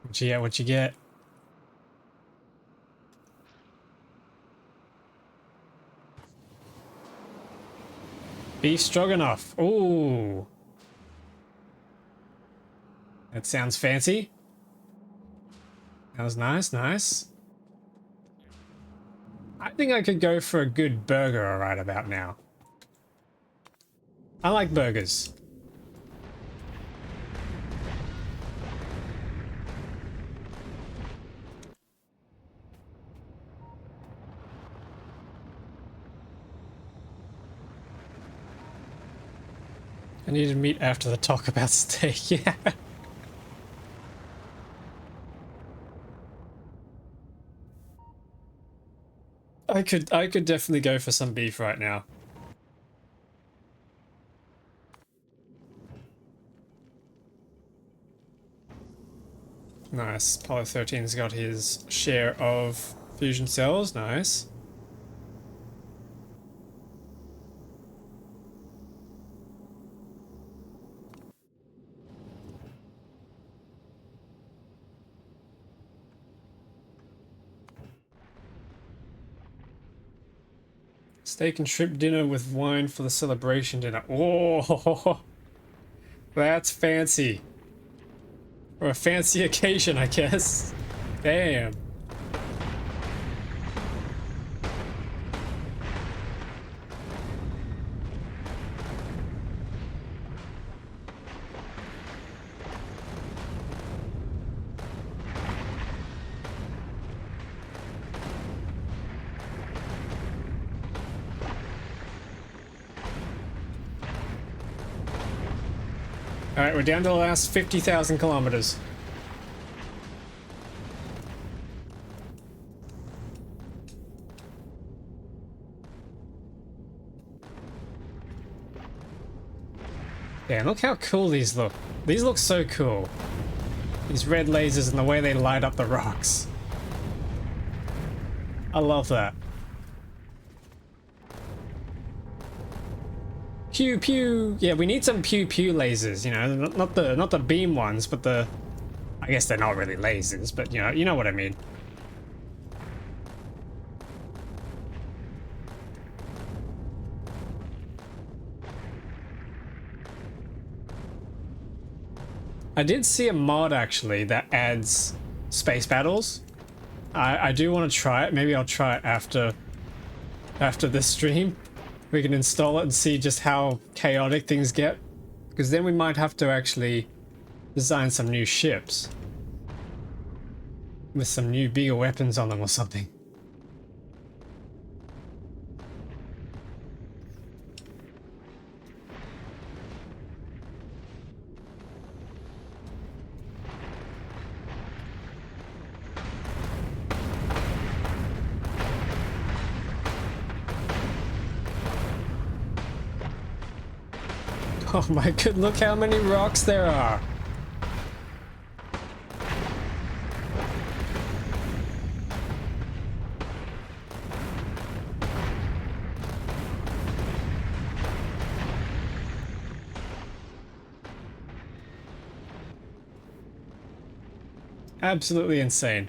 Speaker 1: What you get? What you get? Beef stroganoff. Ooh. That sounds fancy. That was nice, nice. I think I could go for a good burger right about now. I like burgers. I need to meet after the talk about steak. Yeah. I could definitely go for some beef right now. Nice. Apollo 13's got his share of fusion cells. Nice. Steak and shrimp dinner with wine for the celebration dinner. Oh, that's fancy. For a fancy occasion, I guess. Damn. Alright, we're down to the last 50,000 kilometers. Damn, look how cool these look. These look so cool. These red lasers and the way they light up the rocks. I love that. Pew pew. Yeah, we need some pew pew lasers, you know, not the beam ones, but the, I guess they're not really lasers, but you know what I mean. I did see a mod actually that adds space battles. I do want to try it. Maybe I'll try it after this stream. We can install it and see just how chaotic things get. Because then we might have to actually design some new ships. With some new bigger weapons on them or something. Oh my god, look how many rocks there are! Absolutely insane.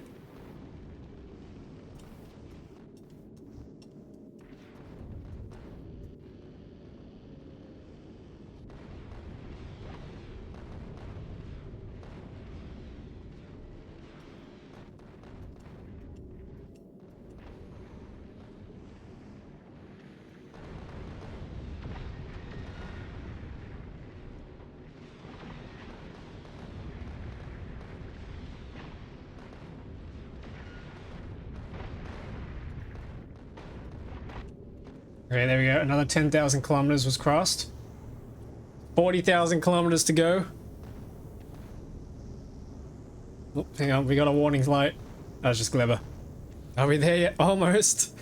Speaker 1: Okay, there we go. Another 10,000 kilometers was crossed. 40,000 kilometers to go. Oh, hang on, we got a warning light. That was just clever. Are we there yet? Almost.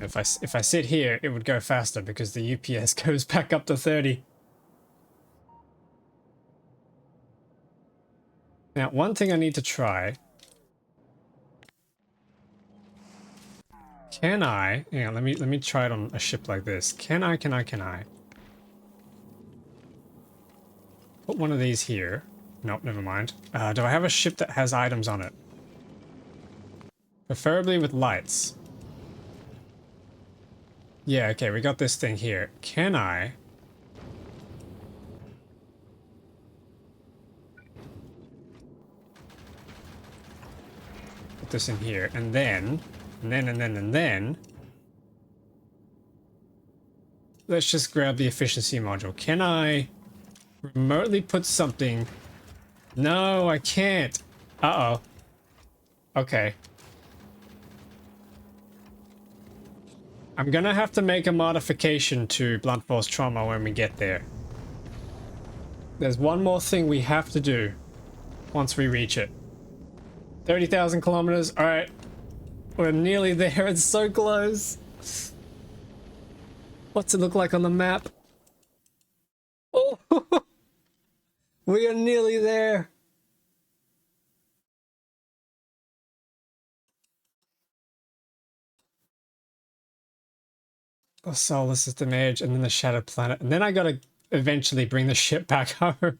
Speaker 1: If I sit here, it would go faster because the UPS goes back up to 30. Now, one thing I need to try. Can I? Yeah, let me try it on a ship like this. Can I? Put one of these here. Nope, never mind. Do I have a ship that has items on it? Preferably with lights. Yeah, okay, we got this thing here. Can I? Put this in here, and then... Let's just grab the efficiency module. Can I remotely put something... No, I can't. Uh-oh. Okay. I'm gonna have to make a modification to blunt force trauma when we get there. There's one more thing we have to do once we reach it. 30,000 kilometers. All right. We're nearly there. It's so close. What's it look like on the map? Oh, we are nearly there. The solar system edge and then the shattered planet. And then I gotta eventually bring the ship back home.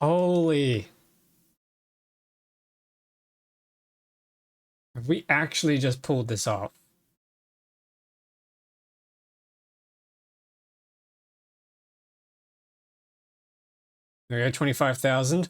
Speaker 1: Holy. Have we actually just pulled this off? There we go, 25,000.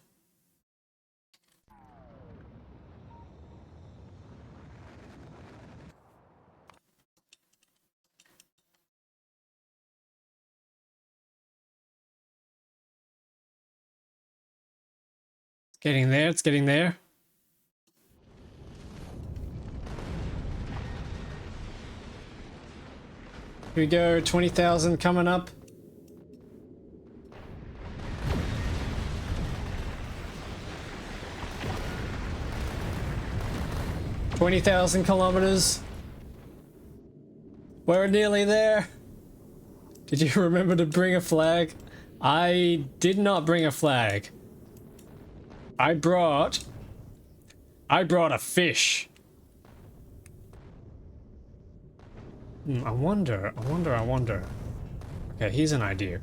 Speaker 1: Getting there, it's getting there. Here we go, 20,000 coming up. $20,000 kilometers. We're nearly there. Did you remember to bring a flag? I did not bring a flag. I brought a fish. I wonder. Okay, here's an idea.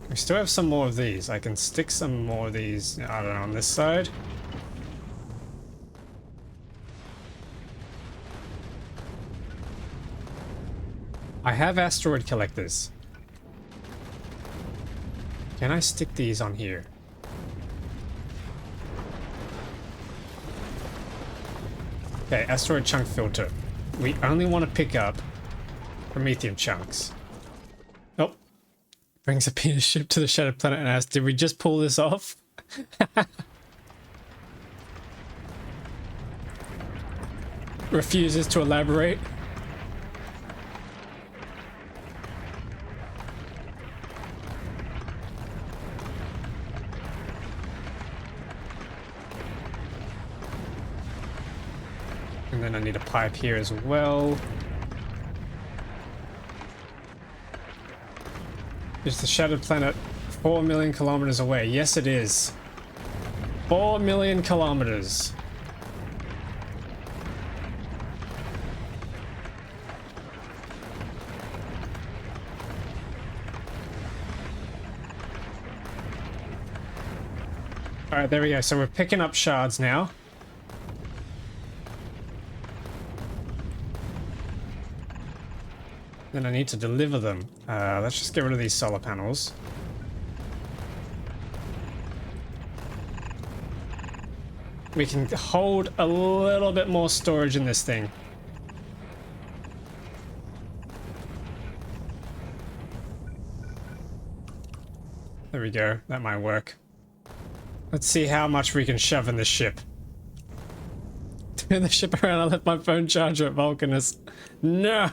Speaker 1: We still have some more of these. I can stick some more of these, I don't know, on this side. I have asteroid collectors. Can I stick these on here? Okay, asteroid chunk filter. We only want to pick up promethium chunks. Oh. Brings a penis ship to the shattered planet and asks, did we just pull this off? Refuses to elaborate. And then I need a pipe here as well. Is the shattered planet 4 million kilometers away? Yes, it is. 4 million kilometers. All right, there we go. So we're picking up shards now. Then I need to deliver them. Let's just get rid of these solar panels. We can hold a little bit more storage in this thing. There we go. That might work. Let's see how much we can shove in this ship. Turn the ship around. I left my phone charger at Vulcanus. No!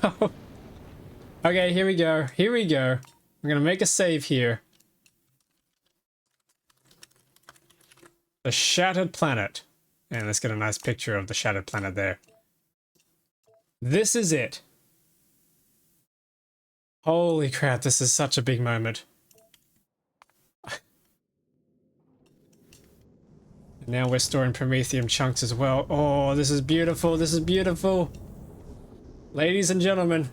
Speaker 1: Okay, here we go. Here we go. I'm gonna make a save here. The shattered planet. And let's get a nice picture of the shattered planet there. This is it. Holy crap, this is such a big moment. Now we're storing promethium chunks as well. Oh, this is beautiful. This is beautiful. Ladies and gentlemen,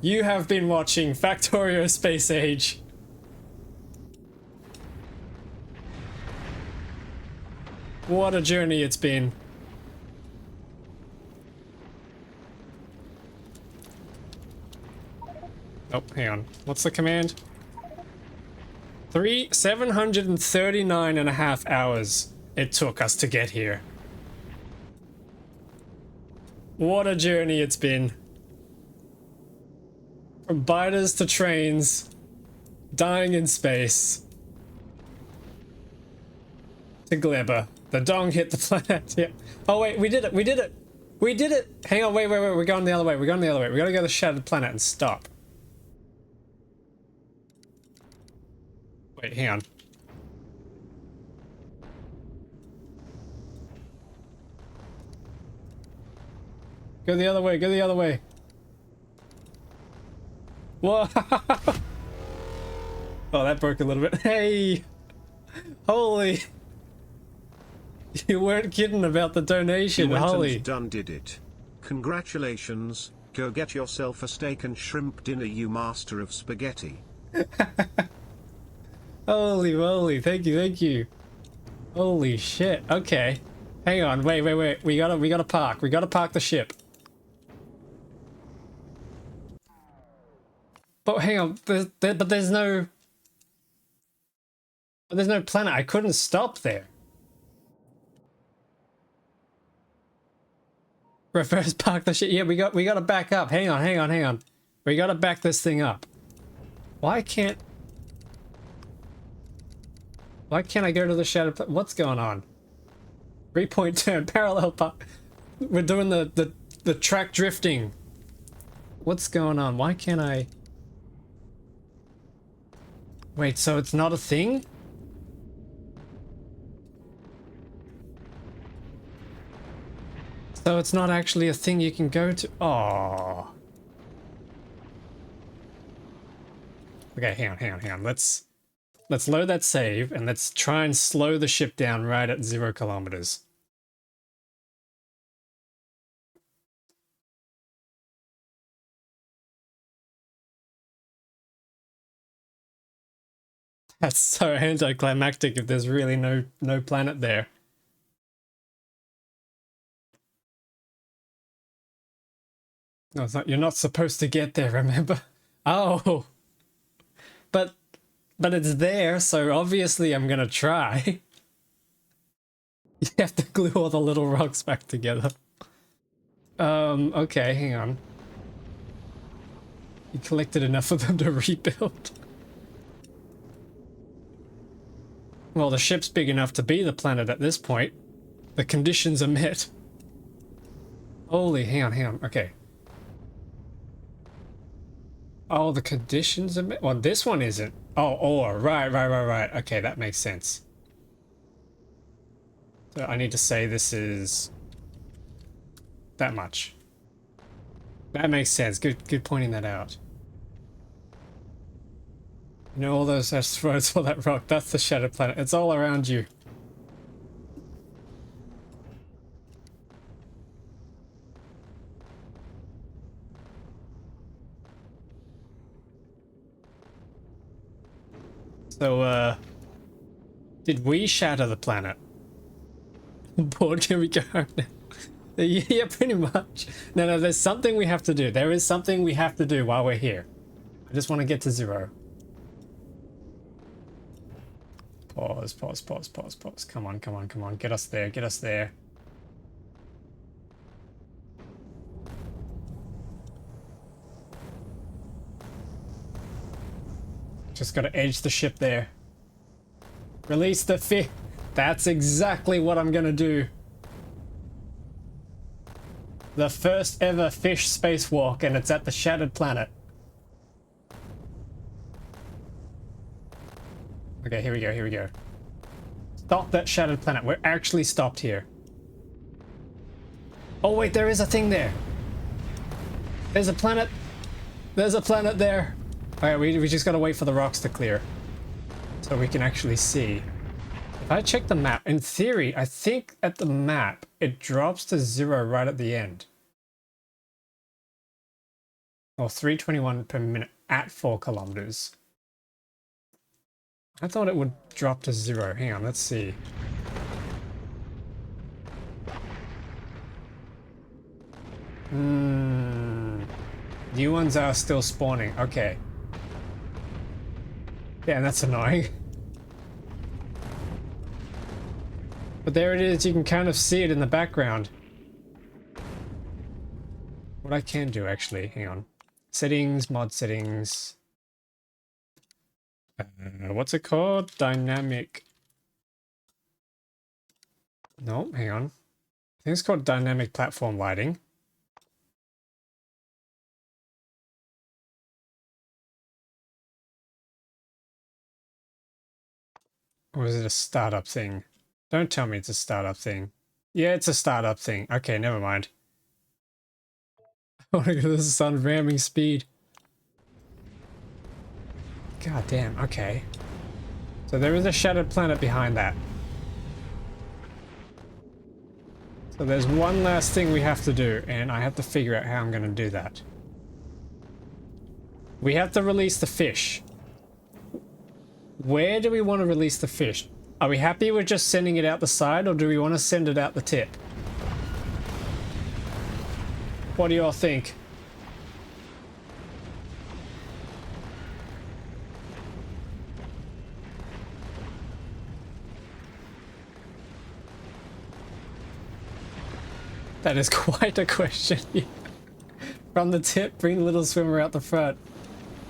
Speaker 1: you have been watching Factorio Space Age. What a journey it's been. Oh, hang on. What's the command? 739.5 hours it took us to get here. What a journey it's been. From biters to trains, dying in space. to Gleba. The dong hit the planet. Yeah. Oh wait, we did it. We did it. We did it. Hang on. Wait. We're going the other way. We're going the other way. We gotta go to the shattered planet and stop. Wait. Hang on. Go the other way. Go the other way. Whoa. Oh, that broke a little bit. Hey. Holy. You weren't kidding about the donation,
Speaker 2: You went
Speaker 1: holy.
Speaker 2: and done did it. Congratulations, go get yourself a steak and shrimp dinner, you master of spaghetti.
Speaker 1: Holy moly, thank you, thank you. Holy shit, okay. Hang on, wait. We gotta park. We gotta park the ship. But hang on, there's no planet. I couldn't stop there. Reverse park the ship. Yeah, we gotta back up. Hang on. We gotta back this thing up. Why can't I go to the shadow? What's going on? 3-point turn, parallel park. We're doing the track drifting. What's going on? Why can't I? Wait, so it's not a thing? So it's not actually a thing you can go to. Oh. Okay, hang on. Let's load that save and let's try and slow the ship down right at 0 kilometers. That's so anticlimactic if there's really no planet there. No, it's not. You're not supposed to get there, remember? Oh. But it's there, so obviously I'm gonna try. You have to glue all the little rocks back together. Okay, hang on. You collected enough of them to rebuild. Well, the ship's big enough to be the planet at this point. The conditions are met. Holy, hang on. Okay. Oh, the conditions are met? Well, this one isn't. Oh, ore. Right. Okay, that makes sense. So I need to say this is that much. That makes sense. Good pointing that out. You know, all those asteroids for that rock, that's the shattered planet. It's all around you. So, did we shatter the planet? Bored, can we go home now? Yeah, pretty much. No, there's something we have to do. There is something we have to do while we're here. I just want to get to 0. Pause. Come on. Get us there. Just gotta edge the ship there. Release the fish. That's exactly what I'm gonna do. The first ever fish spacewalk, and it's at the shattered planet. Okay, here we go. Stop that shattered planet. We're actually stopped here. Oh wait, there is a thing there. There's a planet. There's a planet there. Alright, we just gotta wait for the rocks to clear. So we can actually see. If I check the map, in theory, I think at the map, it drops to 0 right at the end. Or 321 per minute at 4 kilometers. I thought it would drop to 0. Hang on, let's see. New ones are still spawning. Okay. Yeah, that's annoying. But there it is, you can kind of see it in the background. What I can do, actually, hang on. Settings, mod settings. What's it called? Dynamic No, hang on. I think it's called dynamic platform lighting. Or is it a startup thing? Don't tell me it's a startup thing. Yeah, it's a startup thing. Okay, never mind. Oh my god, this is on ramming speed. God damn, okay. So there is a shattered planet behind that. So there's one last thing we have to do, and I have to figure out how I'm going to do that. We have to release the fish. Where do we want to release the fish? Are we happy with just sending it out the side, or do we want to send it out the tip? What do you all think? That is quite a question. From the tip, bring the little swimmer out the front.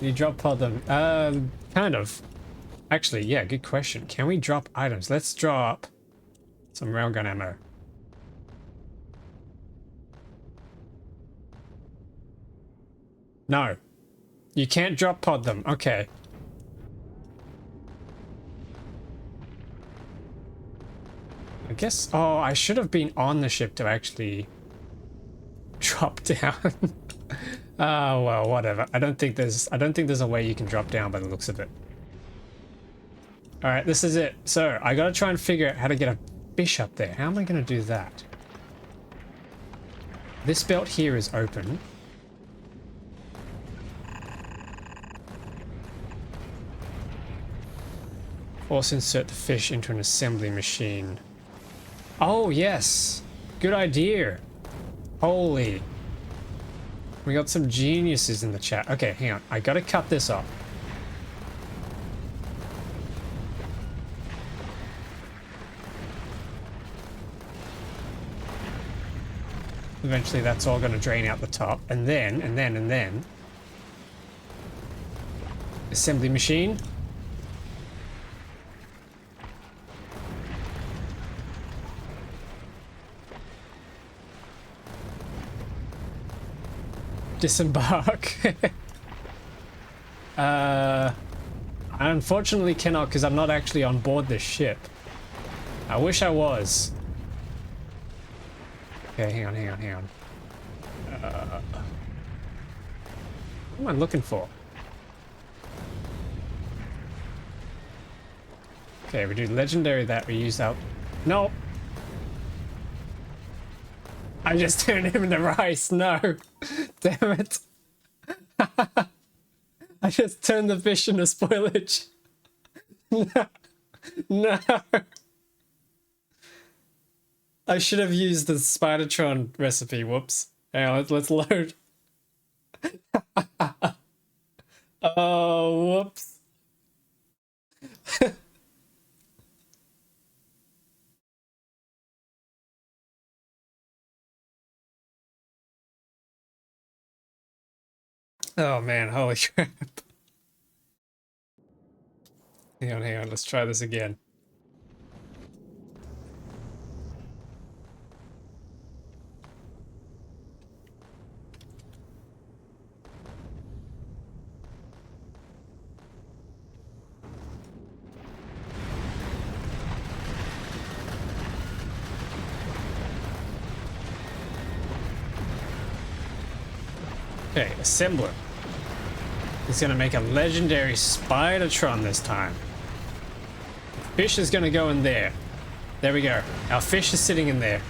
Speaker 1: You drop pod them. Kind of. Actually, yeah, good question. Can we drop items? Let's drop some railgun ammo. No. You can't drop pod them. Okay. I guess... Oh, I should have been on the ship to actually drop down. Oh, well, whatever. I don't think there's a way you can drop down by the looks of it. Alright, this is it. So, I gotta try and figure out how to get a fish up there. How am I gonna do that? This belt here is open. Force insert the fish into an assembly machine. Oh, yes! Good idea! Holy. We got some geniuses in the chat. Okay, hang on. I gotta cut this off. Eventually that's all gonna drain out the top. And then... Assembly machine. Disembark. I unfortunately cannot because I'm not actually on board this ship. I wish I was. Okay, hang on. What am I looking for? Okay, we do legendary that, we use that. No! I just turned him into rice, no! Damn it! I just turned the fish into spoilage. No! No! I should have used the Spidertron recipe, whoops. Hang on, let's load. Oh, whoops. Oh man, holy crap. Hang on, let's try this again. Okay, assembler. He's gonna make a legendary Spidertron this time. Fish is gonna go in there. There we go. Our fish is sitting in there.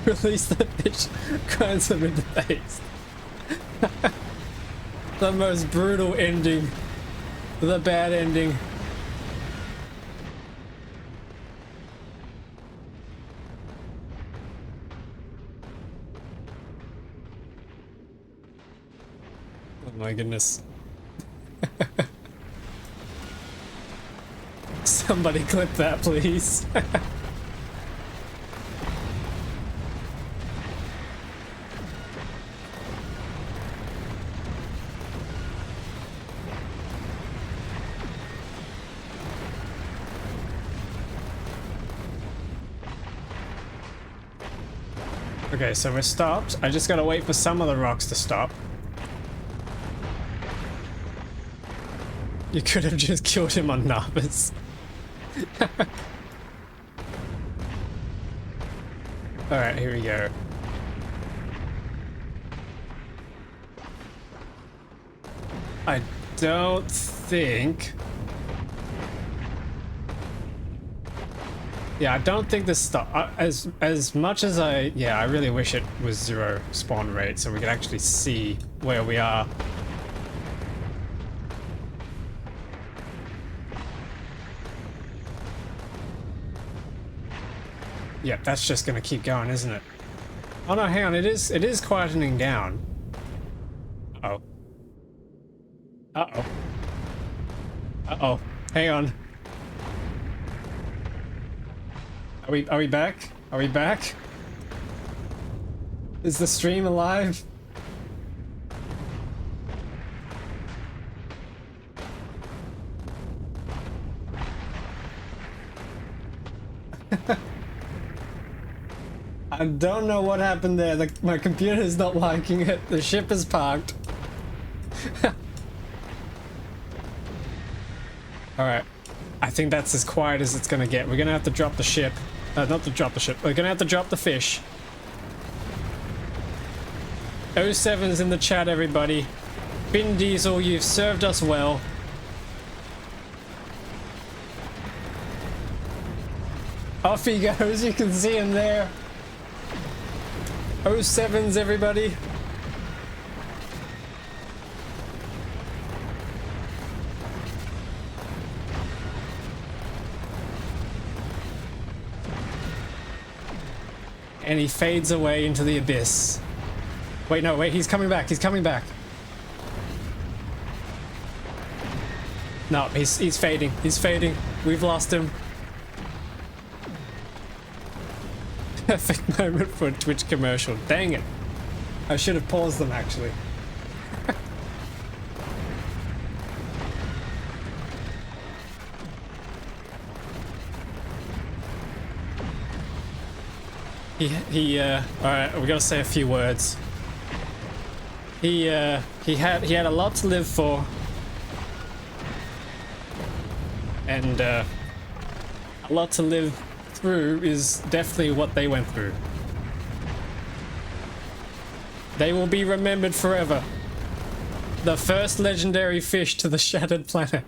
Speaker 1: Release the fish, grinds him in the face. The most brutal ending. The bad ending. Oh my goodness. Somebody clip that, please. Okay, so we're stopped. I just gotta wait for some of the rocks to stop. You could have just killed him on Narvis. Alright, here we go. I don't think... Yeah, I don't think this stuff... as much as I really wish it was 0 spawn rate so we could actually see where we are. Yep, that's just gonna keep going, isn't it? Oh no, hang on, it is quietening down. Uh-oh. Uh-oh. Uh-oh. Hang on. Are we back? Are we back? Is the stream alive? I don't know what happened there. My computer is not liking it. The ship is parked. Alright. I think that's as quiet as it's gonna get. We're gonna have to drop the ship. Not to drop the ship. We're gonna have to drop the fish. 07's in the chat, everybody. Vin Diesel, you've served us well. Off he goes. You can see him there. 07's, everybody. And he fades away into the abyss. Wait, no, wait, he's coming back, he's coming back. No, he's fading, he's fading. We've lost him. Perfect moment for a Twitch commercial. Dang it. I should have paused them, actually. alright, we gotta say a few words. He had a lot to live for. And, a lot to live through is definitely what they went through. They will be remembered forever. The first legendary fish to the shattered planet.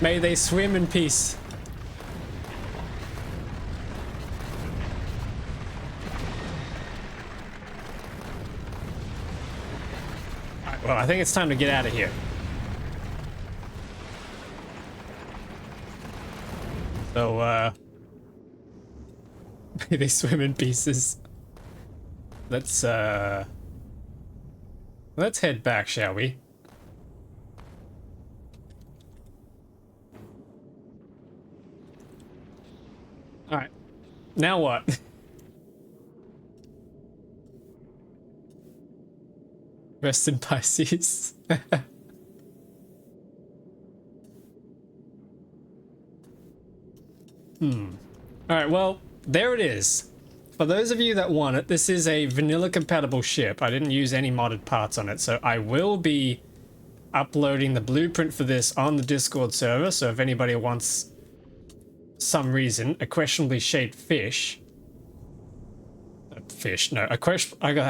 Speaker 1: May they swim in peace. Alright, well, I think it's time to get out of here. So, may they swim in pieces. Let's head back, shall we? Alright. Now what? Rest in Pisces. Alright, well, there it is. For those of you that want it, this is a vanilla compatible ship. I didn't use any modded parts on it, so I will be uploading the blueprint for this on the Discord server, so if anybody wants some reason a questionably shaped fish. Fish, no, I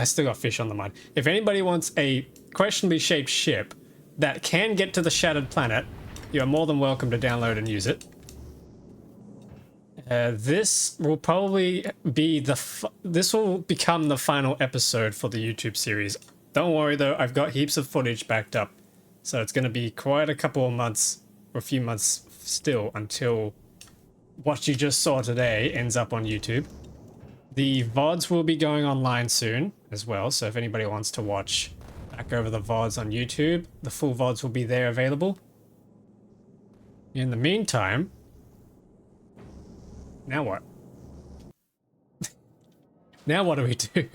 Speaker 1: still got fish on the mind. If anybody wants a questionably shaped ship that can get to the shattered planet, you are more than welcome to download and use it. This will probably be this will become the final episode for the YouTube series. Don't worry though, I've got heaps of footage backed up, so it's going to be quite a couple of months, or a few months still, until what you just saw today ends up on YouTube. The VODs will be going online soon as well, so if anybody wants to watch back over the VODs on YouTube, the full VODs will be there available. In the meantime, now what? Now what do we do?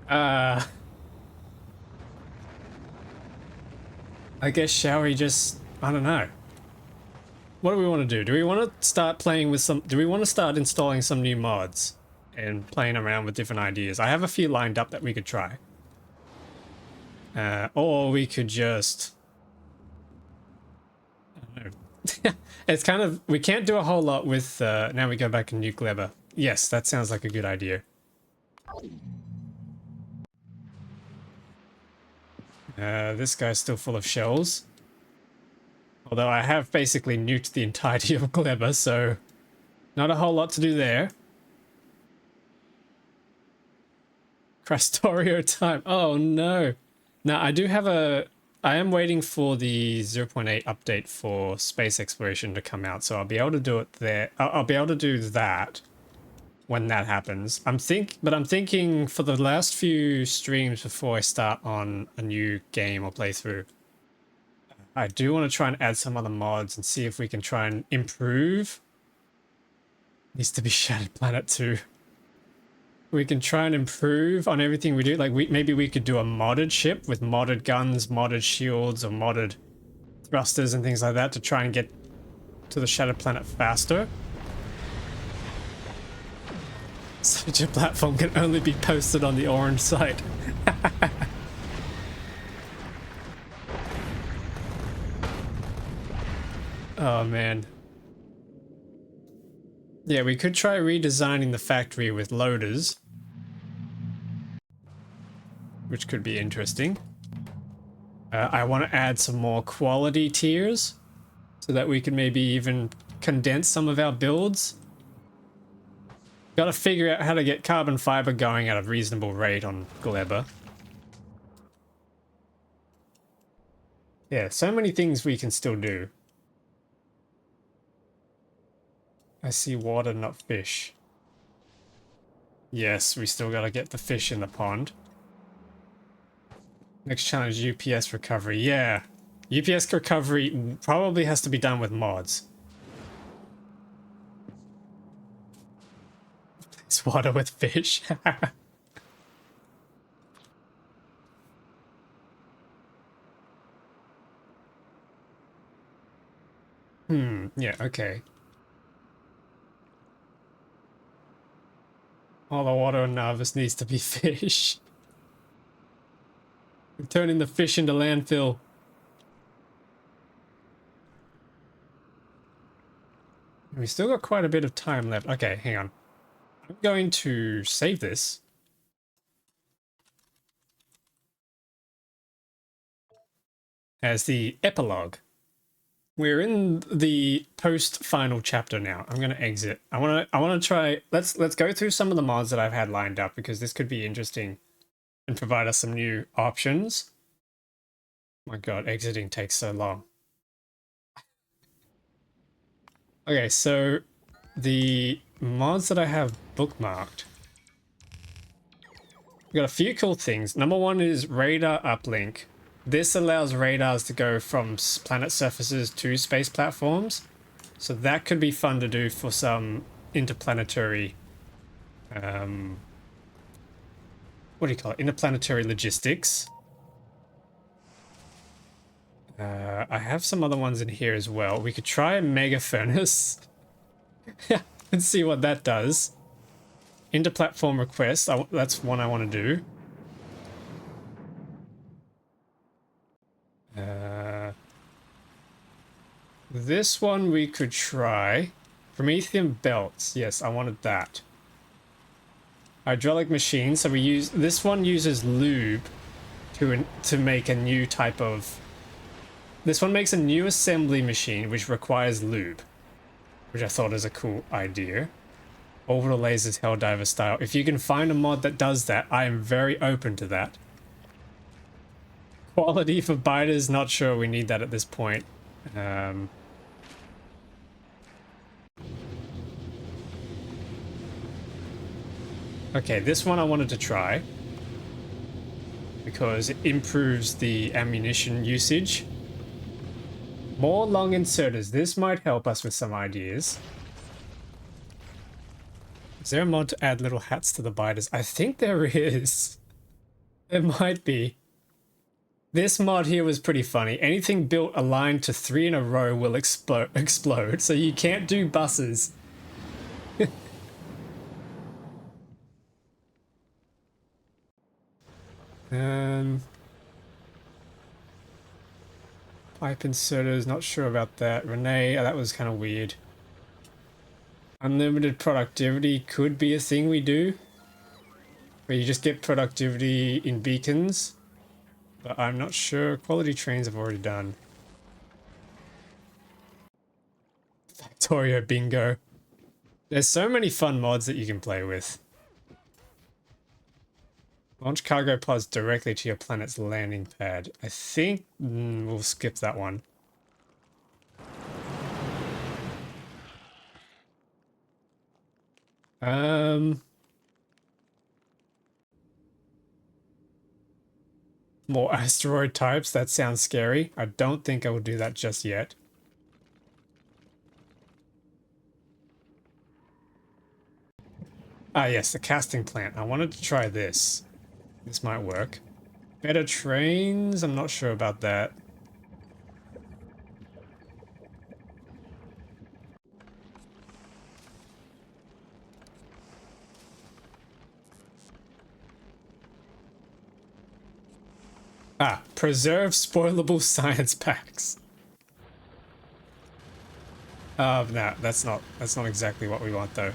Speaker 1: I guess shall we just... I don't know. what do we want to do? Do we want to start playing with some... Do we want to start installing some new mods and playing around with different ideas? I have a few lined up that we could try. Or we could just... I don't know. It's kind of... We can't do a whole lot with... now we go back and nuke Leber. Yes, that sounds like a good idea. This guy's still full of shells. Although I have basically nuked the entirety of Gleba, so not a whole lot to do there. Crastorio time. Oh no. Now I do have a... I am waiting for the 0.8 update for space exploration to come out, so I'll be able to do it there. I'll be able to do that when that happens. I'm thinking for the last few streams before I start on a new game or playthrough, I do want to try and add some other mods and see if we can try and improve. Needs to be Shattered Planet 2. We can try and improve on everything we do. Like maybe we could do a modded ship with modded guns, modded shields, or modded thrusters and things like that to try and get to the Shattered Planet faster. Such a platform can only be posted on the orange site. Oh man. Yeah, we could try redesigning the factory with loaders, which could be interesting. I want to add some more quality tiers so that we can maybe even condense some of our builds. Got to figure out how to get carbon fiber going at a reasonable rate on Gleba. Yeah, so many things we can still do. I see water, not fish. Yes, we still gotta get the fish in the pond. Next challenge, UPS recovery. Yeah, UPS recovery probably has to be done with mods. It's water with fish. Yeah, okay. All the water in Narvis needs to be fish. We're turning the fish into landfill. We still got quite a bit of time left. Okay, hang on. I'm going to save this. As the epilogue. We're in the post-final chapter now. I'm gonna exit. I wanna try. Let's go through some of the mods that I've had lined up because this could be interesting and provide us some new options. My God, exiting takes so long. Okay, so the mods that I have bookmarked. We've got a few cool things. Number one is radar uplink. This allows radars to go from planet surfaces to space platforms. So that could be fun to do for some interplanetary, what do you call it? Interplanetary logistics. I have some other ones in here as well. We could try a mega furnace. and see what that does. Interplatform request. That's one I want to do. This one we could try. Promethean belts. Yes, I wanted that. Hydraulic machine. So we use this one uses lube to make a new type of. This one makes a new assembly machine which requires lube, which I thought is a cool idea. Orbital lasers, Helldiver style. If you can find a mod that does that, I am very open to that. Quality for biters, not sure we need that at this point. Okay, this one I wanted to try because it improves the ammunition usage. More long inserters. This might help us with some ideas. Is there a mod to add little hats to the biters? I think there is. There might be. This mod here was pretty funny. Anything built aligned to 3 in a row will explode, so you can't do buses. um, Pipe inserters, not sure about that. Renee, that was kind of weird. Unlimited productivity could be a thing we do, where you just get productivity in beacons, but I'm not sure. Quality trains I've already done. Factorio bingo. There's so many fun mods that you can play with. Launch cargo pods directly to your planet's landing pad. I think we'll skip that one. More asteroid types. That sounds scary. I don't think I will do that just yet. Ah, yes, the casting plant. I wanted to try this. This might work. Better trains? I'm not sure about that. Ah, preserve spoilable science packs. No, that's not exactly what we want though.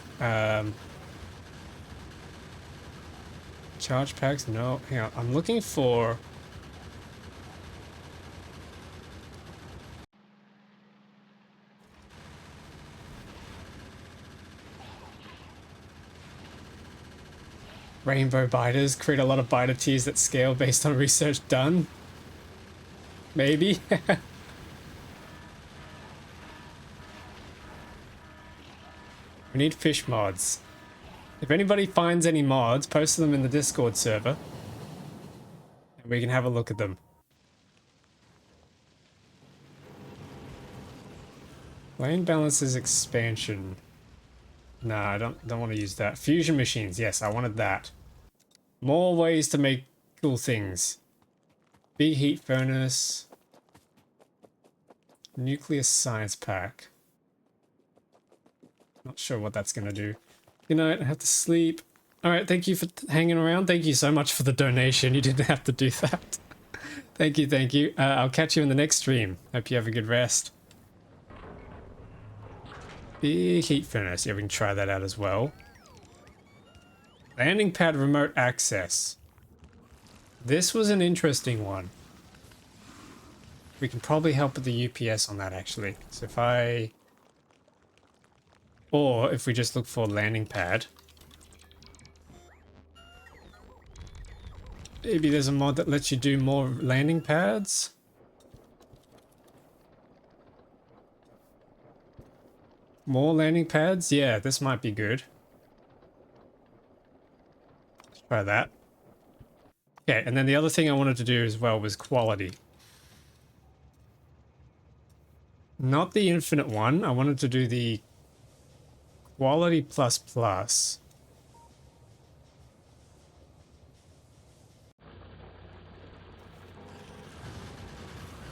Speaker 1: Charge packs? No, hang on. I'm looking for rainbow biters. Create a lot of biter tiers that scale based on research done. Maybe. We need fish mods. If anybody finds any mods, post them in the Discord server. And we can have a look at them. Lane balances expansion. Nah, I don't want to use that. Fusion machines, yes, I wanted that. More ways to make cool things. Big heat furnace. Nuclear science pack. Not sure what that's gonna do. Good night, I have to sleep. Alright, thank you for hanging around. Thank you so much for the donation. You didn't have to do that. Thank you, thank you. I'll catch you in the next stream. Hope you have a good rest. Big heat furnace. Yeah, we can try that out as well. Landing pad remote access. This was an interesting one. We can probably help with the UPS on that actually. So if I... Or if we just look for landing pad. Maybe there's a mod that lets you do more landing pads. More landing pads? Yeah, this might be good. Let's try that. Okay, and then the other thing I wanted to do as well was quality. Not the infinite one. I wanted to do the quality plus plus.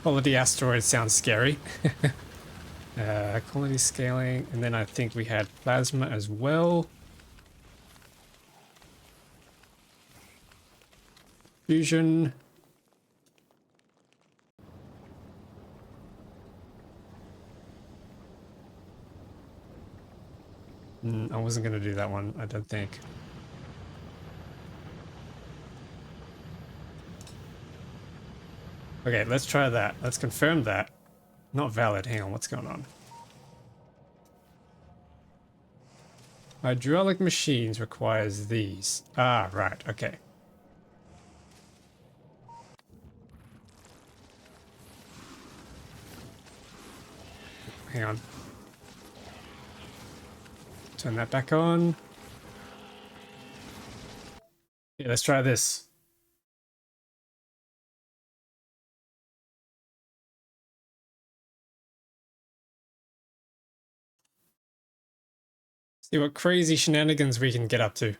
Speaker 1: Quality asteroid sounds scary. Quality scaling, and then I think we had plasma as well. Fusion. I wasn't going to do that one, I don't think. Okay, let's try that. Let's confirm that. Not valid. Hang on, what's going on? Hydraulic machines requires these. Ah, right, okay. Hang on. Turn that back on. Yeah, let's try this. See what crazy shenanigans we can get up to.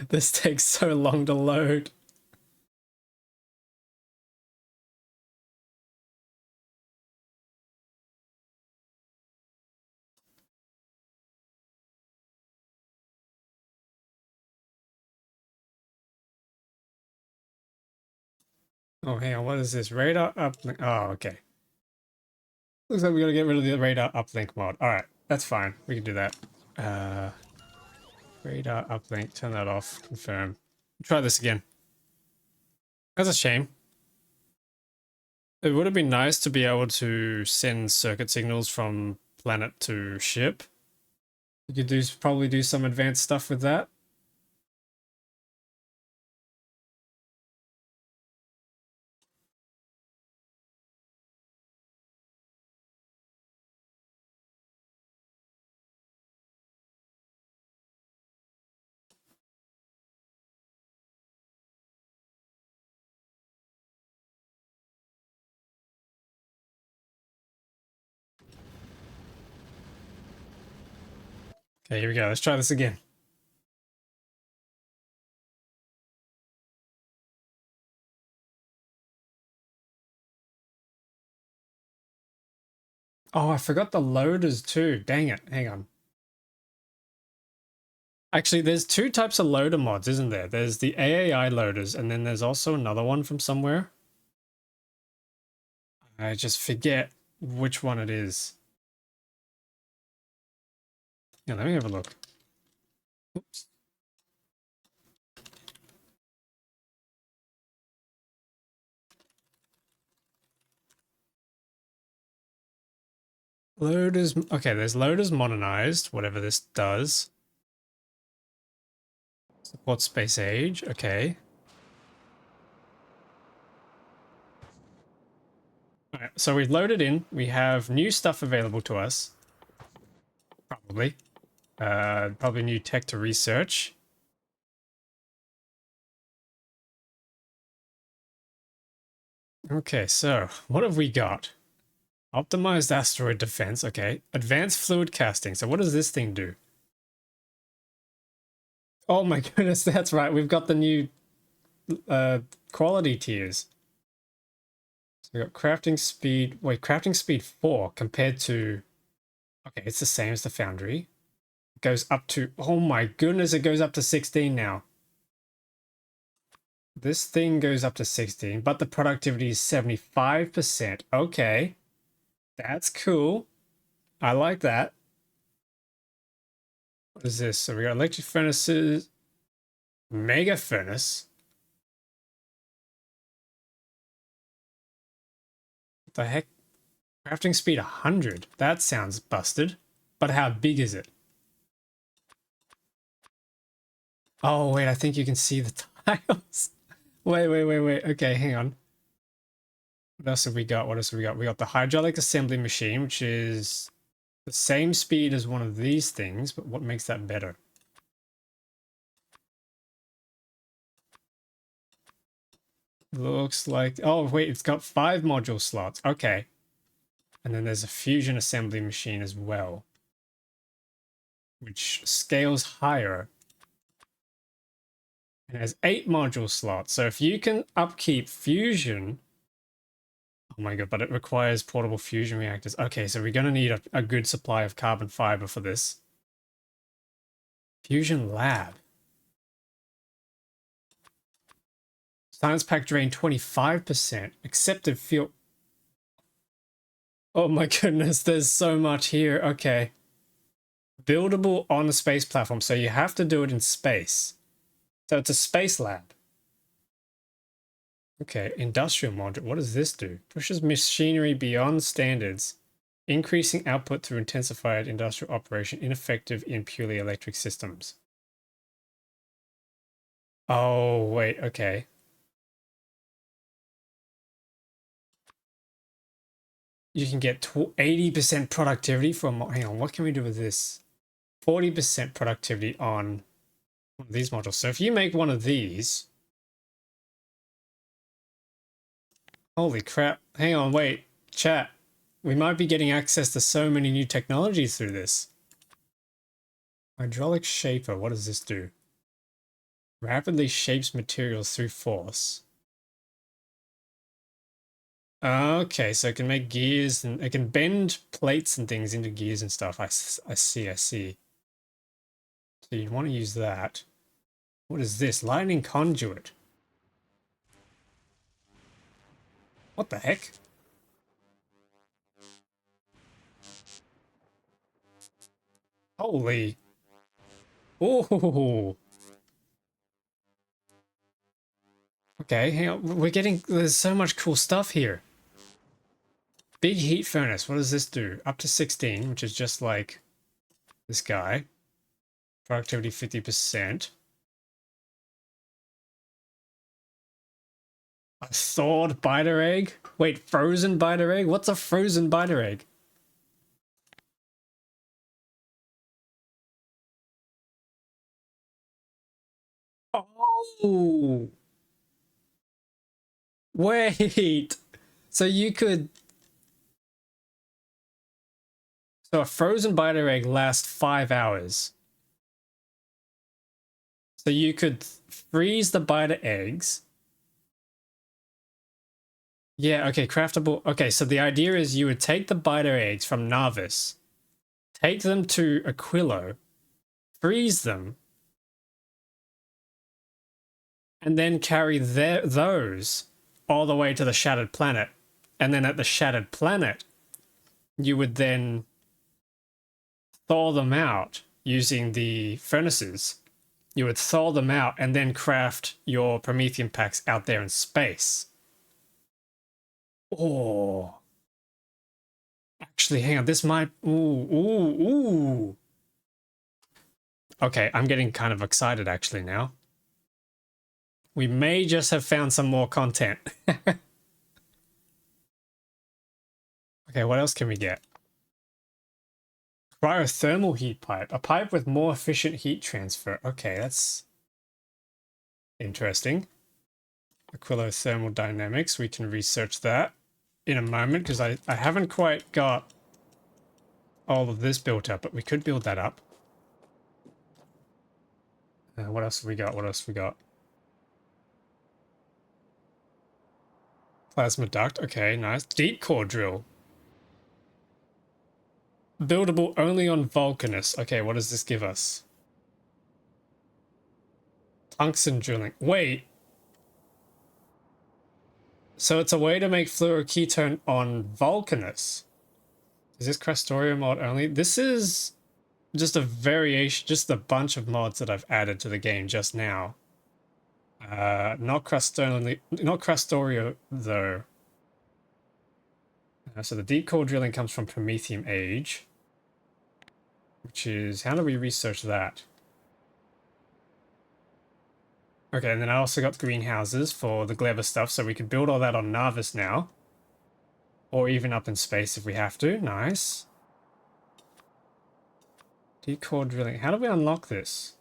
Speaker 1: This takes so long to load. Oh, hang on. What is this? Radar uplink. Oh, okay. Looks like we gotta get rid of the radar uplink mod. All right, that's fine. We can do that. Uh, radar uplink. Turn that off. Confirm. Try this again. That's a shame. It would have been nice to be able to send circuit signals from planet to ship. You could probably do some advanced stuff with that. Okay, here we go. Let's try this again. Oh, I forgot the loaders too. Dang it. Hang on. Actually, there's two types of loader mods, isn't there? There's the AAI loaders, and then there's also another one from somewhere. I just forget which one it is. Yeah, let me have a look. Oops. Loaders. Okay, there's loaders modernized, whatever this does. Support space age. Okay. All right, so we've loaded in. We have new stuff available to us. Probably. Probably new tech to research. Okay, so what have we got? Optimized asteroid defense. Okay. Advanced fluid casting. So what does this thing do? Oh my goodness, that's right. We've got the new quality tiers. So we got crafting speed. Wait, crafting speed 4 compared to. Okay, it's the same as the foundry. It goes up to. Oh my goodness, it goes up to 16 now. This thing goes up to 16, but the productivity is 75%. Okay. That's cool. I like that. What is this? So we got electric furnaces, mega furnace. What the heck? Crafting speed 100. That sounds busted. But how big is it? Oh, wait, I think you can see the tiles. Wait. Okay, hang on. What else have we got? What else have we got? We got the hydraulic assembly machine, which is the same speed as one of these things, but what makes that better? Looks like, oh wait, it's got 5 module slots. Okay. And then there's a fusion assembly machine as well, which scales higher and has 8 module slots. So if you can upkeep fusion, oh my god, but it requires portable fusion reactors. Okay, so we're going to need a good supply of carbon fiber for this. Fusion lab. Science pack drain 25%. Accepted fuel. Oh my goodness, there's so much here. Okay. Buildable on a space platform. So you have to do it in space. So it's a space lab. Okay, industrial module. What does this do? Pushes machinery beyond standards, increasing output through intensified industrial operation, ineffective in purely electric systems. Oh, wait, okay. You can get 80% productivity from, hang on, what can we do with this? 40% productivity on one of these modules. So if you make one of these, holy crap, hang on, wait, chat. We might be getting access to so many new technologies through this. Hydraulic shaper, what does this do? Rapidly shapes materials through force. Okay, so it can make gears and it can bend plates and things into gears and stuff. I see, I see. So you'd want to use that. What is this? Lightning conduit. What the heck? Holy. Oh. Okay, hang on. There's so much cool stuff here. Big heat furnace. What does this do? Up to 16, which is just like this guy. Productivity 50%. A thawed biter egg? Wait, frozen biter egg? What's a frozen biter egg? Oh! Wait! So you could... So a frozen biter egg lasts 5 hours. So you could freeze the biter eggs. Yeah, okay, craftable. Okay, so the idea is you would take the biter eggs from Narvis, take them to Aquilo, freeze them, and then carry those all the way to the Shattered Planet. And then at the Shattered Planet, you would then thaw them out using the furnaces. You would thaw them out and then craft your Promethean packs out there in space. Oh. Actually, hang on. This might... Ooh. Okay, I'm getting kind of excited actually now. We may just have found some more content. Okay, what else can we get? Cryothermal heat pipe. A pipe with more efficient heat transfer. Okay, that's interesting. Aquilo thermodynamics. We can research that in a moment because I haven't quite got all of this built up, but we could build that up. What else have we got? What else have we got? Plasma duct. Okay, nice. Deep core drill. Buildable only on Vulcanus. Okay, what does this give us? Tungsten drilling. Wait. So it's a way to make fluoroketone on Vulcanus. Is this Crastorio mod only? This is just a variation, just a bunch of mods that I've added to the game just now. Not Crastorio though. So the deep core drilling comes from Prometheum Age, which is, how do we research that? Okay, and then I also got greenhouses for the Gleba stuff, so we can build all that on Narvis now. Or even up in space if we have to. Nice. Deep core drilling. How do we unlock this?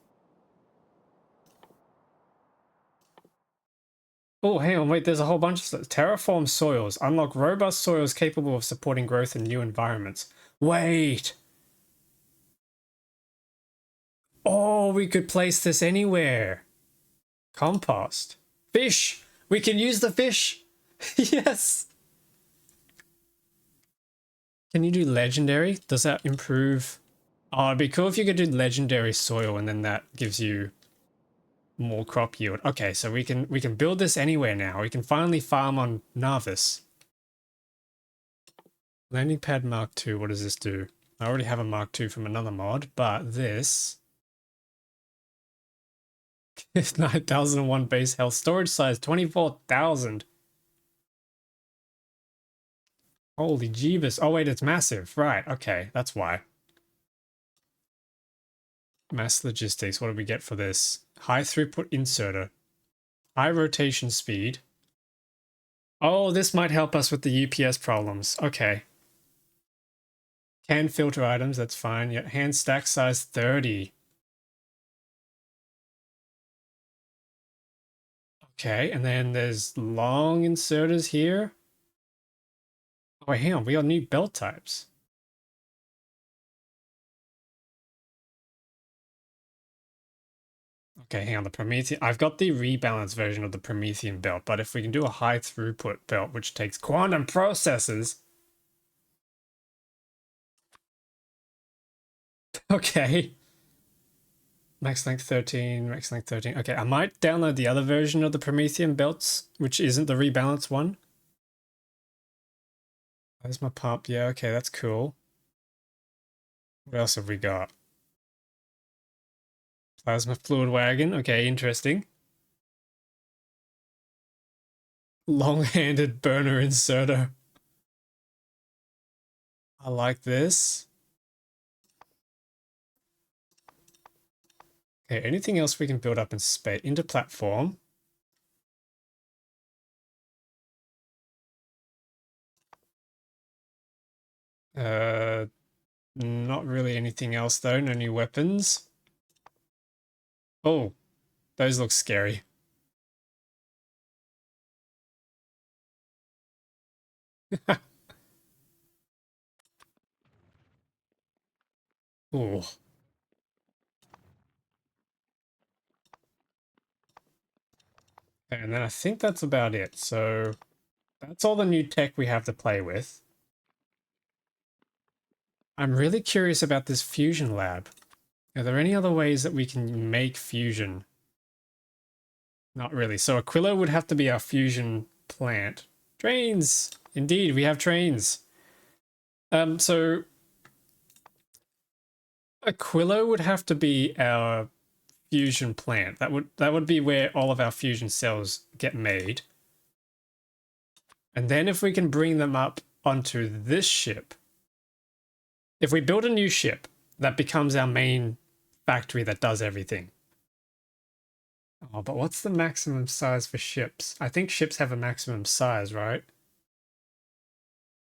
Speaker 1: Oh, hang on, wait, there's a whole bunch of stuff. Terraform soils. Unlock robust soils capable of supporting growth in new environments. Wait! Oh, we could place this anywhere. Compost. Fish! We can use the fish! Yes! Can you do legendary? Does that improve? Oh, it'd be cool if you could do legendary soil and then that gives you more crop yield. Okay, so we can build this anywhere now. We can finally farm on Narvis. Landing pad Mark II. What does this do? I already have a Mark II from another mod, but this is 9,001 base health. Storage size 24,000. Holy jeebus. Oh wait, it's massive. Right, okay, that's why. Mass logistics. What do we get for this? High throughput inserter. High rotation speed. Oh, this might help us with the UPS problems. Okay. Can filter items, that's fine. Yeah, hand stack size 30. Okay, and then there's long inserters here. Oh, wait, hang on, we got new belt types. Okay, hang on, the Promethean. I've got the rebalance version of the Promethean belt, but if we can do a high throughput belt, which takes quantum processors. Okay. Max length 13, max length 13. Okay, I might download the other version of the Promethean belts, which isn't the rebalance one. There's my pump. Yeah, okay, that's cool. What else have we got? Plasma fluid wagon. Okay, interesting. Long-handed burner inserter. I like this. Okay, anything else we can build up in space? Into platform. Not really anything else though. No new weapons. Oh, those look scary. Ooh. And then I think that's about it. So that's all the new tech we have to play with. I'm really curious about this fusion lab. Are there any other ways that we can make fusion? Not really. So Aquila would have to be our fusion plant. Trains! Indeed, we have trains. So Aquila would have to be our fusion plant. That would be where all of our fusion cells get made. And then if we can bring them up onto this ship, if we build a new ship, that becomes our main factory that does everything. Oh, but what's the maximum size for ships? I think ships have a maximum size, right?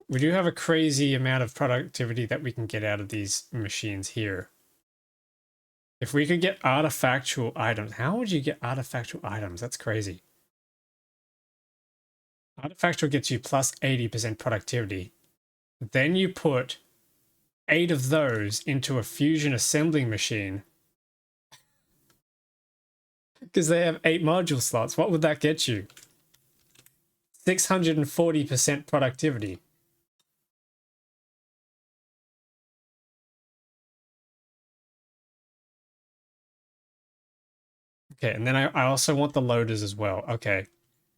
Speaker 1: We do have a crazy amount of productivity that we can get out of these machines here. If we could get artifactual items, how would you get artifactual items? That's crazy. Artifactual gets you plus 80% productivity. Then you put 8 of those into a fusion assembling machine. Because they have 8 module slots. What would that get you? 640% productivity. Okay, and then I also want the loaders as well. Okay,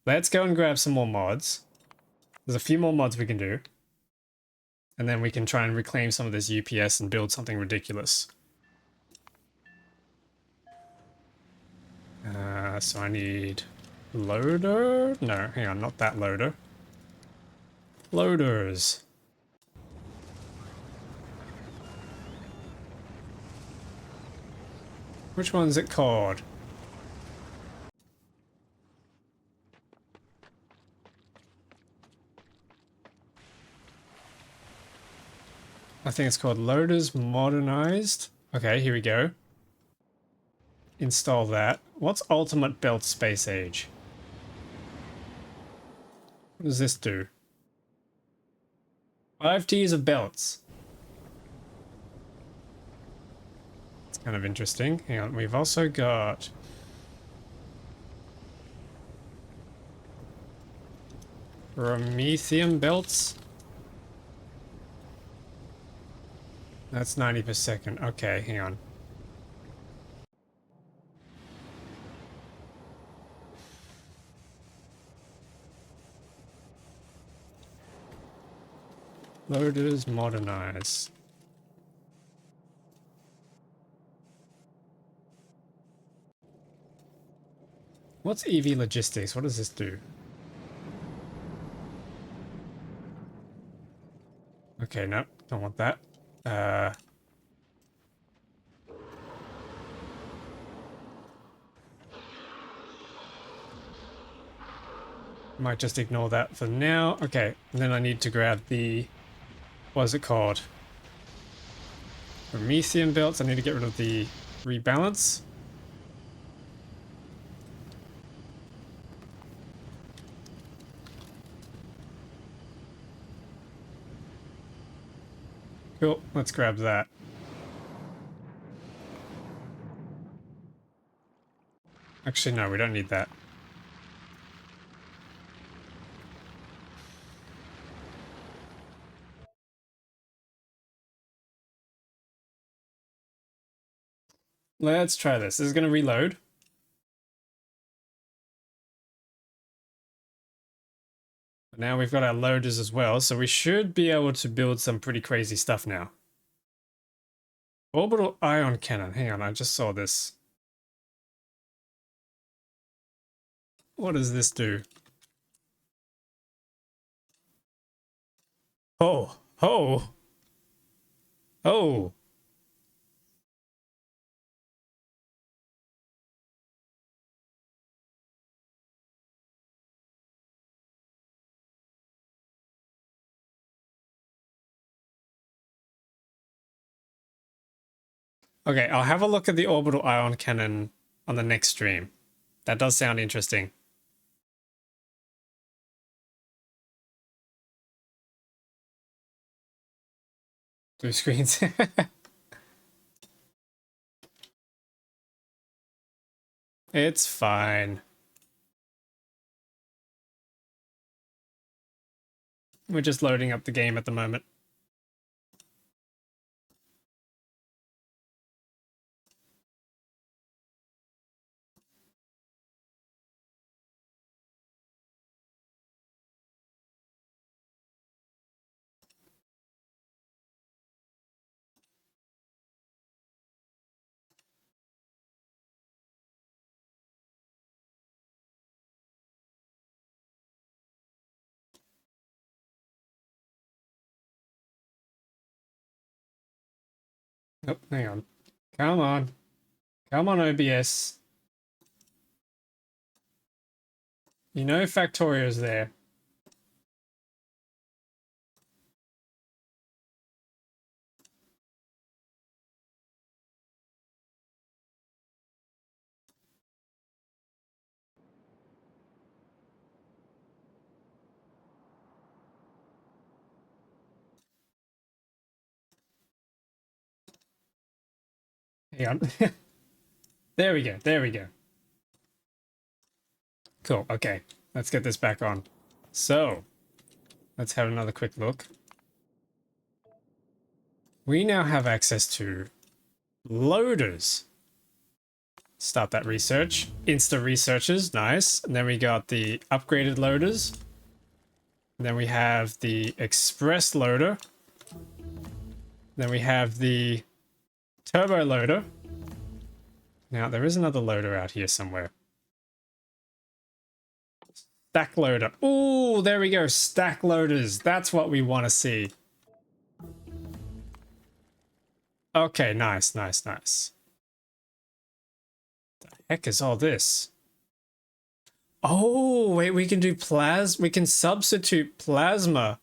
Speaker 1: let's go and grab some more mods. There's a few more mods we can do. And then we can try and reclaim some of this UPS and build something ridiculous. So I need loader? No, hang on, not that loader. Loaders. Which one's it called? I think it's called Loaders Modernized. Okay, here we go. Install that. What's Ultimate Belt Space Age? What does this do? 5 tiers of belts. It's kind of interesting. Hang on, we've also got... Promethean belts. That's 90 per second. Okay, hang on. Loaders modernize. What's EV logistics? What does this do? Okay, no, don't want that. Might just ignore that for now. Okay, and then I need to grab the... What is it called? Promethean belts. I need to get rid of the rebalance. Cool, let's grab that. Actually, no, we don't need that. Let's try this. This is going to reload. Now we've got our loaders as well, so we should be able to build some pretty crazy stuff now. Orbital ion cannon. Hang on, I just saw this. What does this do? Oh, oh, oh. Okay, I'll have a look at the orbital ion cannon on the next stream. That does sound interesting. Two screens. It's fine. We're just loading up the game at the moment. Oh, hang on. Come on. Come on, OBS. You know Factorio's there. Hang on. There we go. There we go. Cool. Okay. Let's get this back on. So, let's have another quick look. We now have access to loaders. Start that research. Insta researches. Nice. And then we got the upgraded loaders. And then we have the express loader. Then we have the turbo loader. Now, there is another loader out here somewhere. Stack loader. Ooh, there we go. Stack loaders. That's what we want to see. Okay, nice, nice, nice. The heck is all this? Oh, wait, we can do plasma. We can substitute plasma.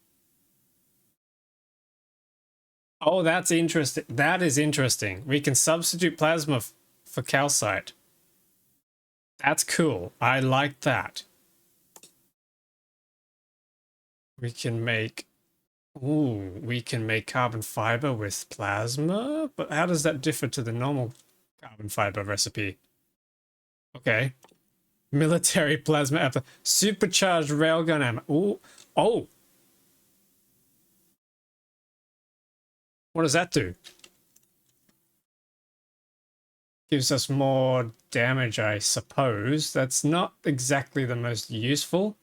Speaker 1: Oh, that's interesting. That is interesting. We can substitute plasma for calcite. That's cool. I like that. We can make... Ooh, we can make carbon fiber with plasma? But how does that differ to the normal carbon fiber recipe? Okay. Military plasma apple. Supercharged railgun ammo. Ooh. Oh! What does that do? Gives us more damage, I suppose. That's not exactly the most useful.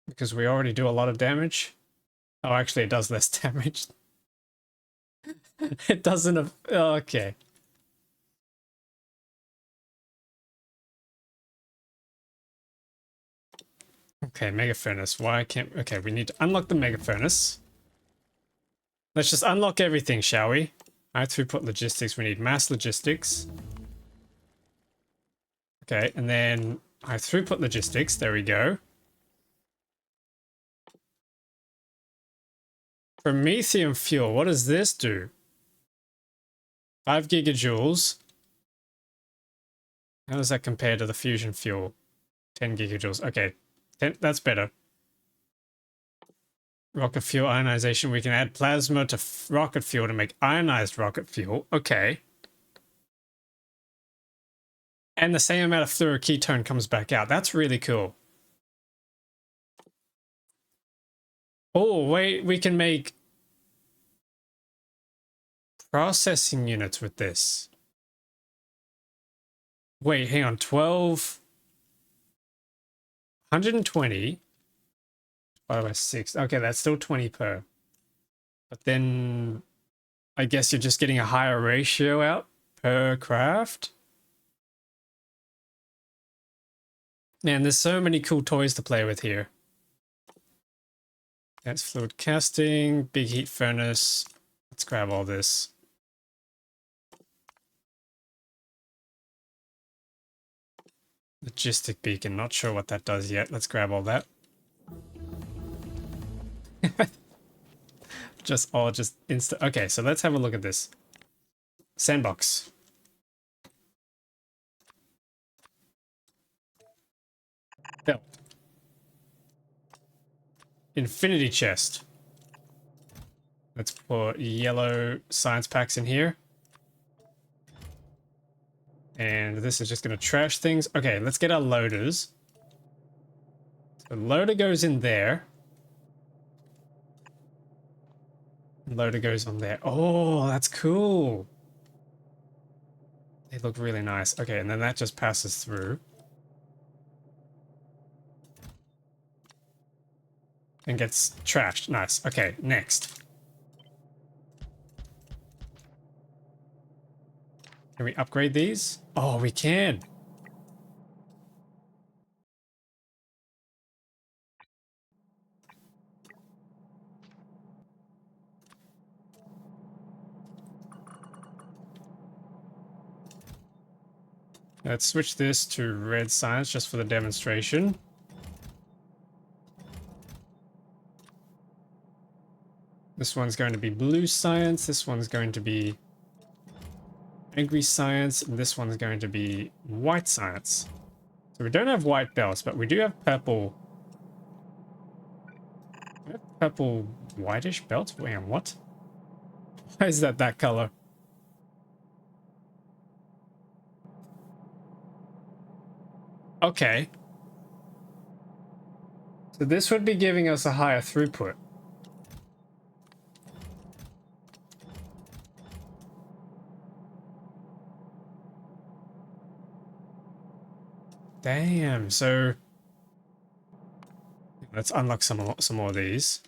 Speaker 1: Because we already do a lot of damage. Oh, actually, it does less damage. It doesn't... Oh, okay. Okay, mega furnace. Why can't... Okay, we need to unlock the mega furnace. Let's just unlock everything, shall we? High throughput logistics. We need mass logistics. Okay, and then high throughput logistics. There we go. Promethium fuel. What does this do? 5 gigajoules. How does that compare to the fusion fuel? 10 gigajoules. Okay, 10, that's better. Rocket fuel ionization. We can add plasma to rocket fuel to make ionized rocket fuel. Okay. And the same amount of fluoroketone comes back out. That's really cool. Oh, wait, we can make processing units with this. Wait, hang on. 12... 120 divided by 6. Okay, that's still 20 per. But then I guess you're just getting a higher ratio out per craft. Man, there's so many cool toys to play with here. That's fluid casting, big heat furnace. Let's grab all this. Logistic beacon, not sure what that does yet. Let's grab all that. just instant. Okay, so let's have a look at this. Sandbox. Belt. Infinity chest. Let's put yellow science packs in here. And this is just going to trash things. Okay, let's get our loaders. So loader goes in there. Loader goes on there. Oh, that's cool. They look really nice. Okay, and then that just passes through. And gets trashed. Nice. Okay, next. Can we upgrade these? Oh, we can. Let's switch this to red science just for the demonstration. This one's going to be blue science. This one's going to be angry science. And this one's going to be white science. So we don't have white belts, but we do have purple. We have purple whitish belt? Wait, what? Why is that color? Okay. So this would be giving us a higher throughput. Damn, so let's unlock some more of these.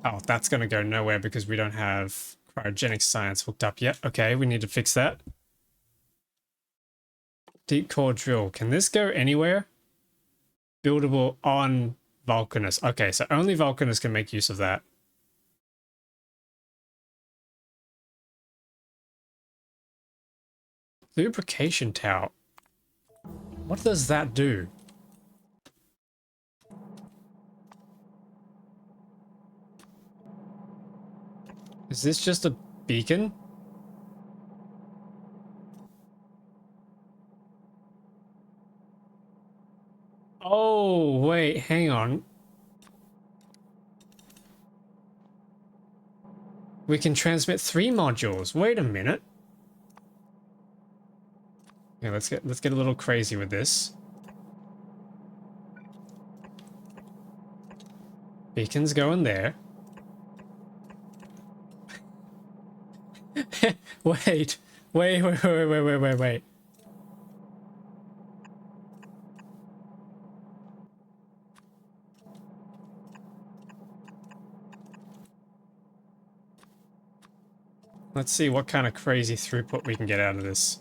Speaker 1: Oh, that's going to go nowhere because we don't have cryogenic science hooked up yet. Okay, we need to fix that. Deep core drill. Can this go anywhere? Buildable on Vulcanus. Okay, so only Vulcanus can make use of that. Lubrication tower. What does that do? Is this just a beacon? Oh, wait, hang on. We can transmit 3 modules. Wait a minute. Yeah, let's get a little crazy with this. Beacons go in there. Wait. Wait. Let's see what kind of crazy throughput we can get out of this.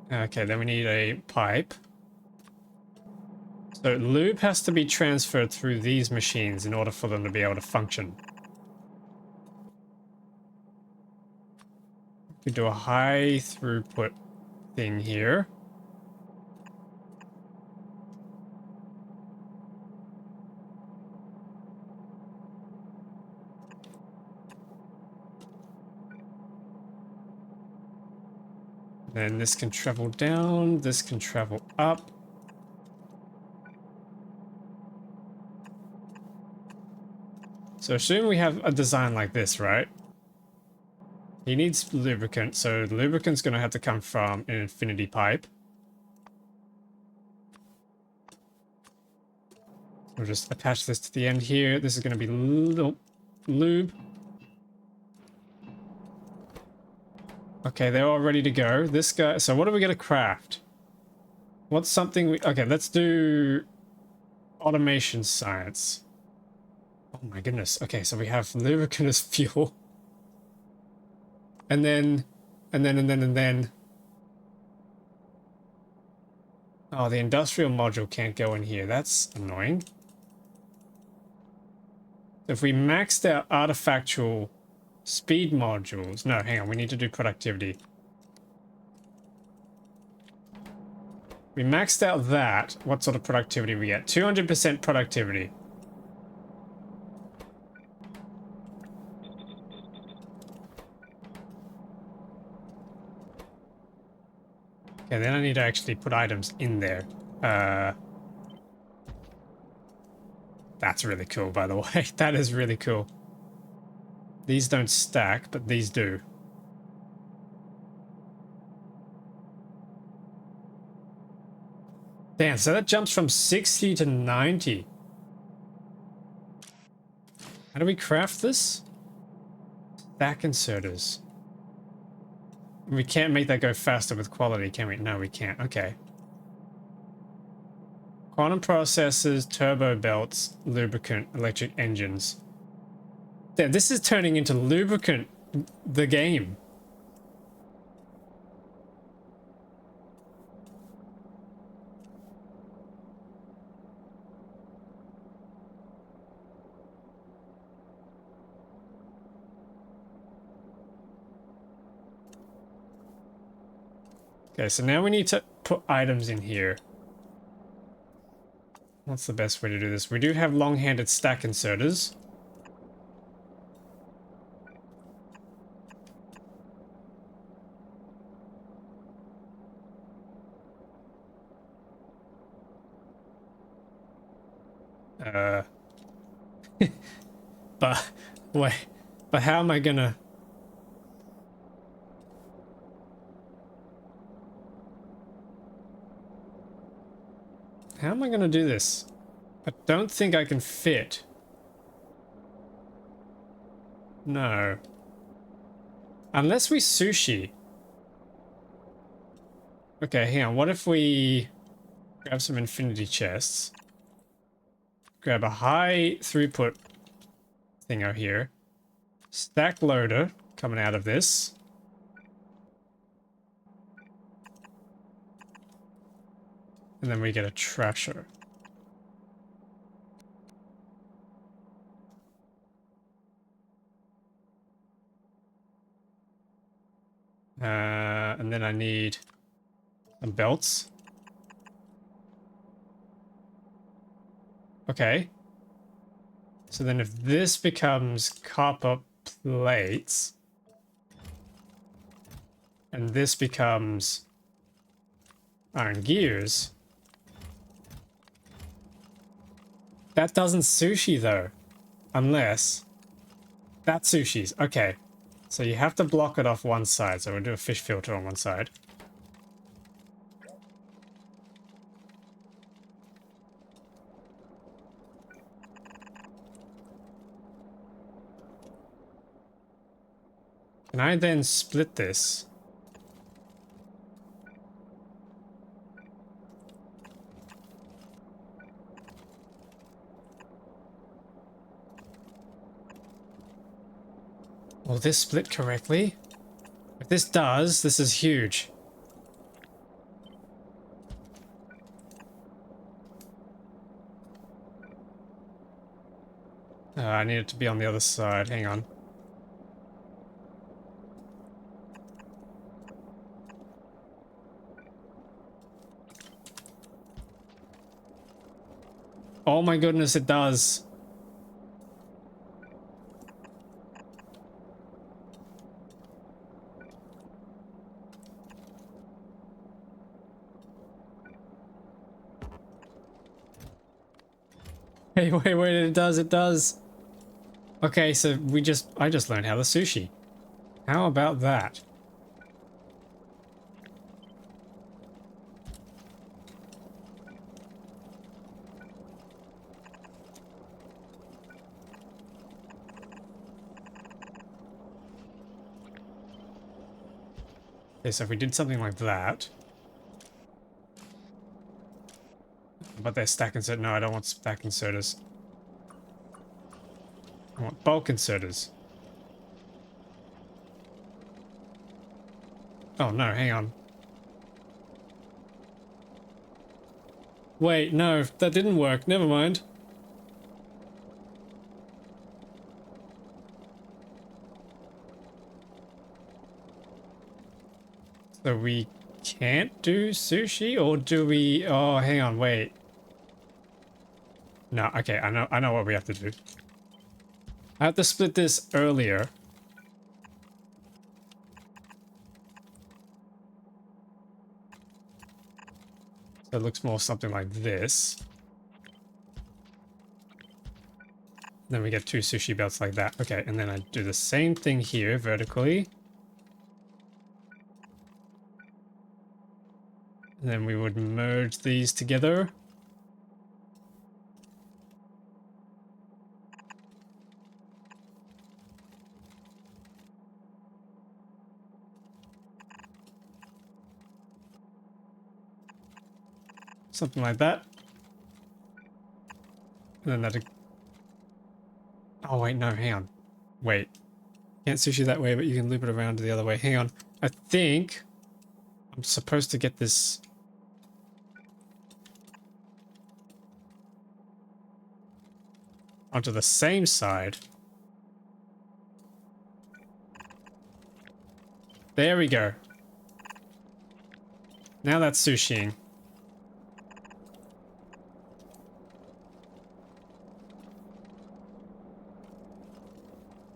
Speaker 1: Okay, then we need a pipe. So lube has to be transferred through these machines in order for them to be able to function. We do a high throughput thing here. Then this can travel down, this can travel up. So assume we have a design like this, right? He needs lubricant, so the lubricant's going to have to come from an infinity pipe. We'll just attach this to the end here. This is going to be lube. Okay, they're all ready to go. This guy... So what are we going to craft? What's something we... Okay, let's do automation science. Oh my goodness. Okay, so we have lubricant as fuel. And then... Oh, the industrial module can't go in here. That's annoying. If we maxed out artifactual speed modules... No, hang on. We need to do productivity. We maxed out that. What sort of productivity we get? 200% productivity. Okay, then I need to actually put items in there. That's really cool, by the way. That is really cool. These don't stack, but these do. Damn, so that jumps from 60 to 90. How do we craft this? Stack inserters. We can't make that go faster with quality, can we? No, we can't. Okay. Quantum processors, turbo belts, lubricant, electric engines. Damn, this is turning into lubricant, the game. Okay, so now we need to put items in here. What's the best way to do this? We do have long-handed stack inserters. But, wait, but how am I gonna... How am I gonna do this? I don't think I can fit. No. Unless we sushi. Okay, hang on. What if we grab some infinity chests? Grab a high throughput thing out here. Stack loader coming out of this. And then we get a trasher. And then I need some belts. Okay. So then if this becomes copper plates, and this becomes iron gears, that doesn't sushi though, unless that sushi's. Okay, so you have to block it off one side, so we'll do a fish filter on one side. Can I then split this? Will this split correctly? If this does, this is huge. I need it to be on the other side. Hang on. Oh my goodness, it does. Wait, it does, it does. Okay, so I just learned how to sushi. How about that? Okay, so if we did something like that. But they're stack insert. No, I don't want stack inserters. I want bulk inserters. Oh no, hang on. Wait, no, that didn't work. Never mind. So we can't do sushi, or do we? Oh, hang on, wait. No, okay, I know what we have to do. I have to split this earlier. So it looks more something like this. Then we get two sushi belts like that. Okay, and then I do the same thing here vertically. And then we would merge these together. Something like that. And then that... Oh, wait, no, hang on. Wait. Can't sushi that way, but you can loop it around the other way. Hang on. I think I'm supposed to get this... onto the same side. There we go. Now that's sushiing.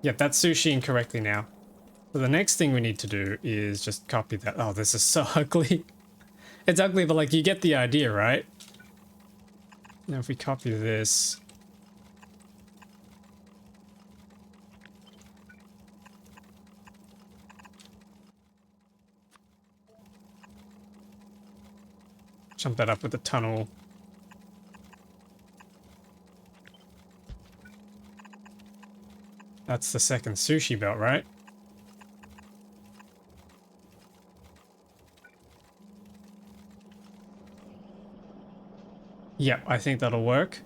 Speaker 1: Yep, that's sushiing correctly now. So the next thing we need to do is just copy that. Oh, this is so ugly. It's ugly, but like you get the idea, right? Now if we copy this... Jump that up with the tunnel. That's the second sushi belt, right? Yep, I think that'll work.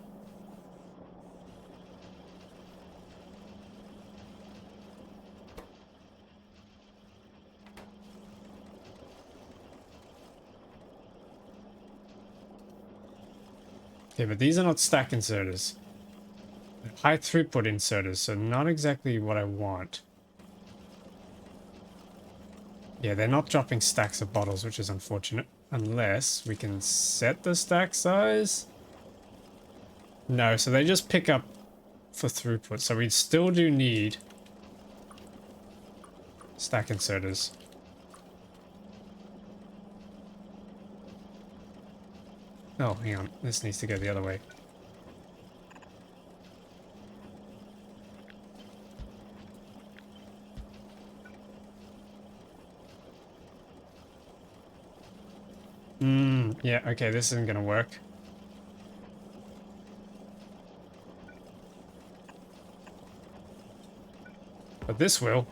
Speaker 1: Okay, but these are not stack inserters. They're high throughput inserters, so not exactly what I want. Yeah, they're not dropping stacks of bottles, which is unfortunate. Unless we can set the stack size? No, so they just pick up for throughput, so we still do need stack inserters. Oh, hang on. This needs to go the other way. Yeah, okay, this isn't gonna work. But this will.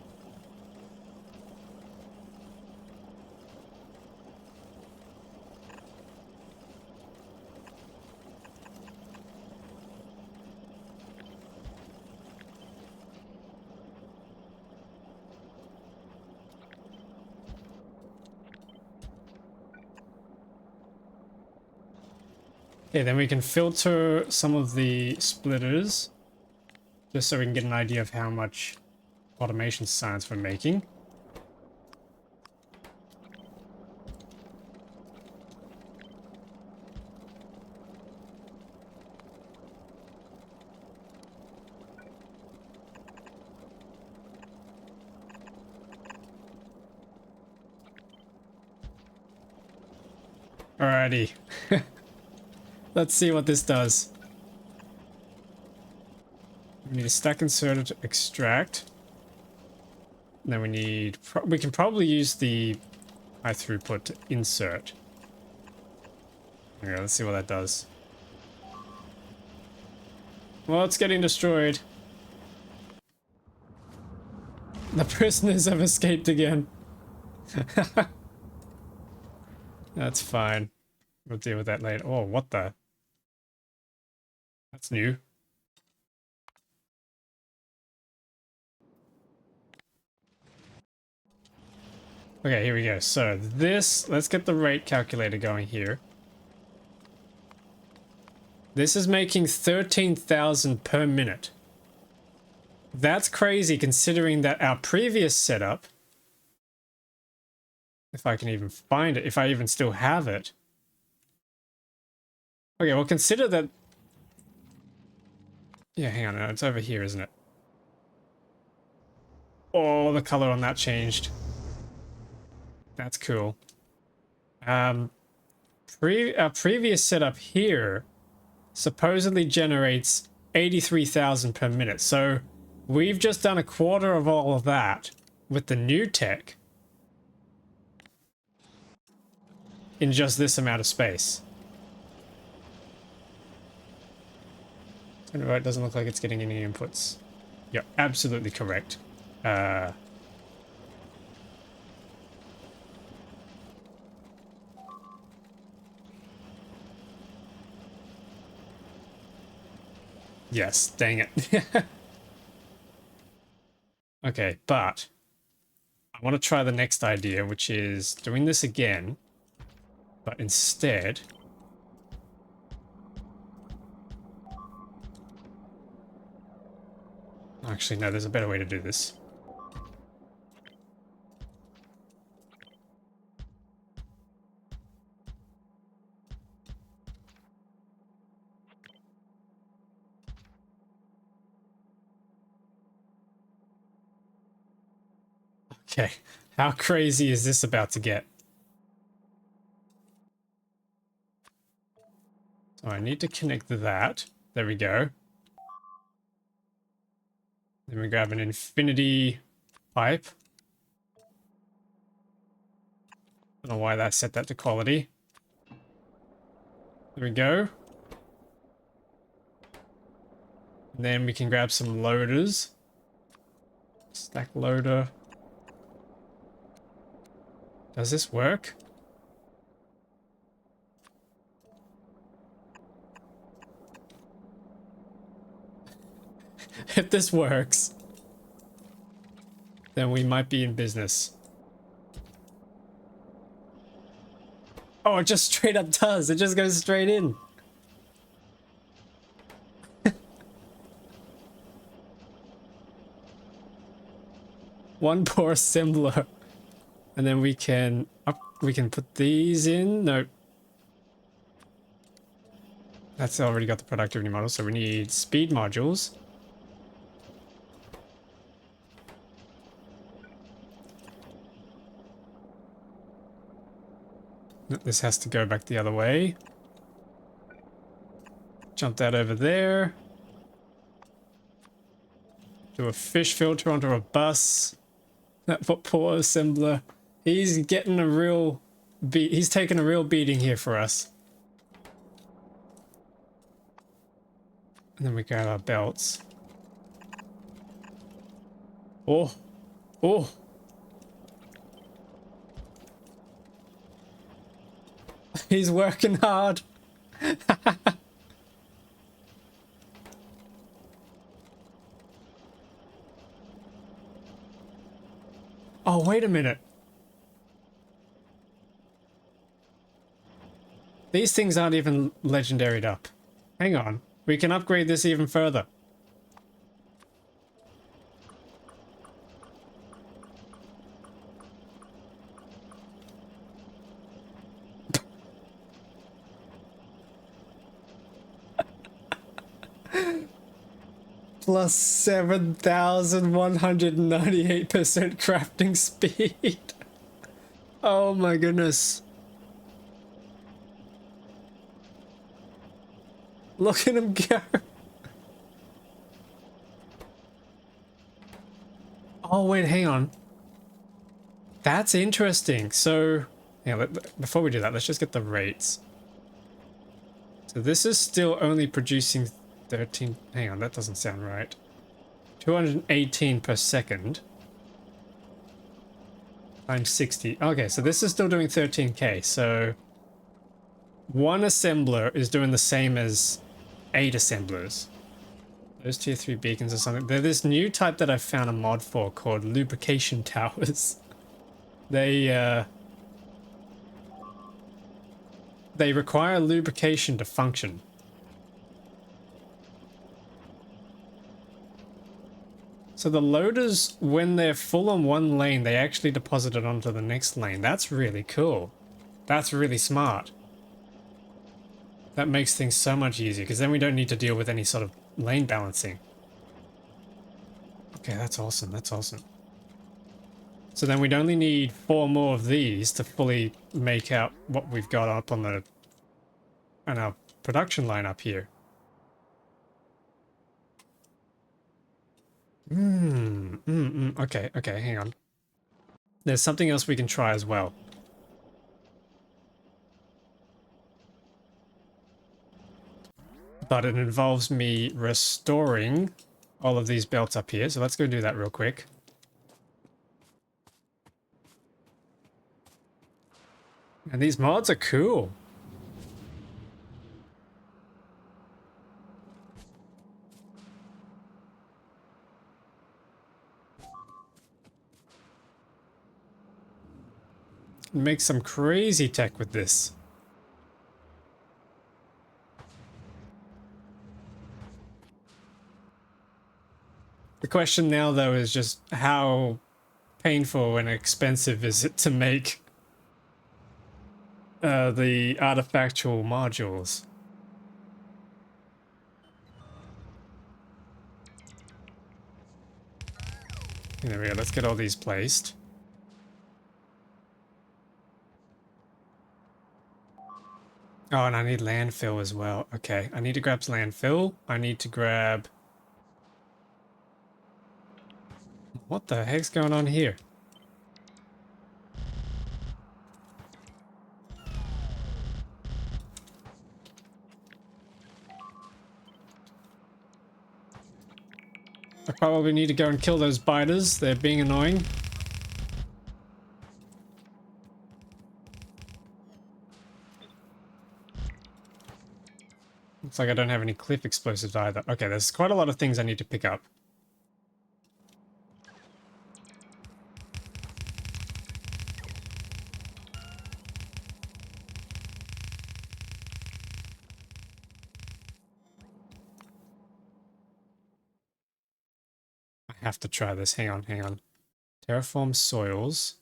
Speaker 1: Okay, then we can filter some of the splitters, just so we can get an idea of how much automation science we're making. Alrighty. Let's see what this does. We need a stack inserter to extract. And then we need... we can probably use the high throughput to insert. Okay, let's see what that does. Well, it's getting destroyed. The prisoners have escaped again. That's fine. We'll deal with that later. Oh, what the? That's new. Okay, here we go. So this, let's get the rate calculator going here. This is making 13,000 per minute. That's crazy considering that our previous setup, if I can even find it, if I even still have it. Okay, well consider that... Yeah, hang on, no, it's over here, isn't it? Oh, the color on that changed. That's cool. Our previous setup here supposedly generates 83,000 per minute. So we've just done a quarter of all of that with the new tech in just this amount of space. And it doesn't look like it's getting any inputs. You're absolutely correct. Yes, dang it. Okay, but I want to try the next idea, which is doing this again, but instead... Actually, no, there's a better way to do this. Okay, how crazy is this about to get? So I need to connect that. There we go. Then we grab an infinity pipe. Don't know why that set that to quality. There we go. And then we can grab some loaders. Stack loader. Does this work? If this works, then we might be in business. Oh, it just straight up does. It just goes straight in. One poor assembler. And then we can put these in. No. That's already got the productivity model, so we need speed modules. This has to go back the other way. Jump that over there. Do a fish filter onto a bus. That poor assembler. He's getting a real he's taking a real beating here for us. And then we grab our belts. Oh. Oh. He's working hard. Oh, wait a minute. These things aren't even legendaried up. Hang on. We can upgrade this even further. Plus 7,198% crafting speed. Oh my goodness. Look at him go. Oh, wait, hang on. That's interesting. So, yeah, before we do that, let's just get the rates. So this is still only producing 13. Hang on, that doesn't sound right. 218 per second. Times 60. Okay, so this is still doing 13k. So one assembler is doing the same as 8 assemblers. Those tier 3 beacons or something. They're this new type that I found a mod for called lubrication towers. They require lubrication to function. So the loaders, when they're full on one lane, they actually deposit it onto the next lane. That's really cool. That's really smart. That makes things so much easier, because then we don't need to deal with any sort of lane balancing. Okay, that's awesome. That's awesome. So then we'd only need 4 more of these to fully make out what we've got up on our production line up here. Okay, hang on. There's something else we can try as well. But it involves me restoring all of these belts up here. So let's go do that real quick. And these mods are cool. Make some crazy tech with this. The question now, though, is just how painful and expensive is it to make the artifactual modules? There we go. Let's get all these placed. Oh, and I need landfill as well. Okay, I need to grab landfill. I need to grab... What the heck's going on here? I probably need to go and kill those biters. They're being annoying. Looks like I don't have any cliff explosives either. Okay, there's quite a lot of things I need to pick up. I have to try this. Hang on, hang on. Terraform soils.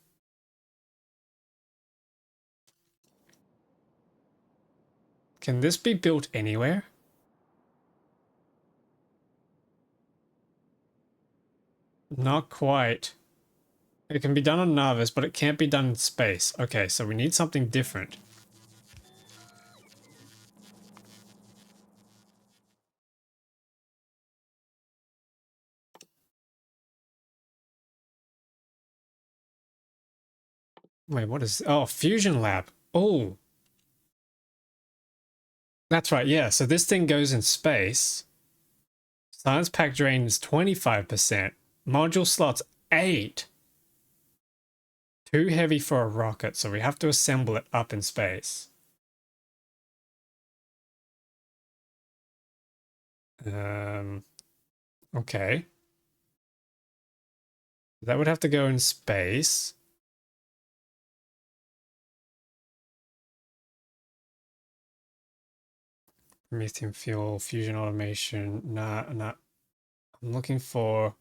Speaker 1: Can this be built anywhere? Not quite. It can be done on Navis, but it can't be done in space. Okay, so we need something different. Wait, what is... Oh, Fusion Lab. Oh. That's right, yeah. So this thing goes in space. Science pack drain is 25%. Module slots 8. Too heavy for a rocket, so we have to assemble it up in space. Okay. That would have to go in space. Promethean fuel, fusion automation. Nah. I'm looking for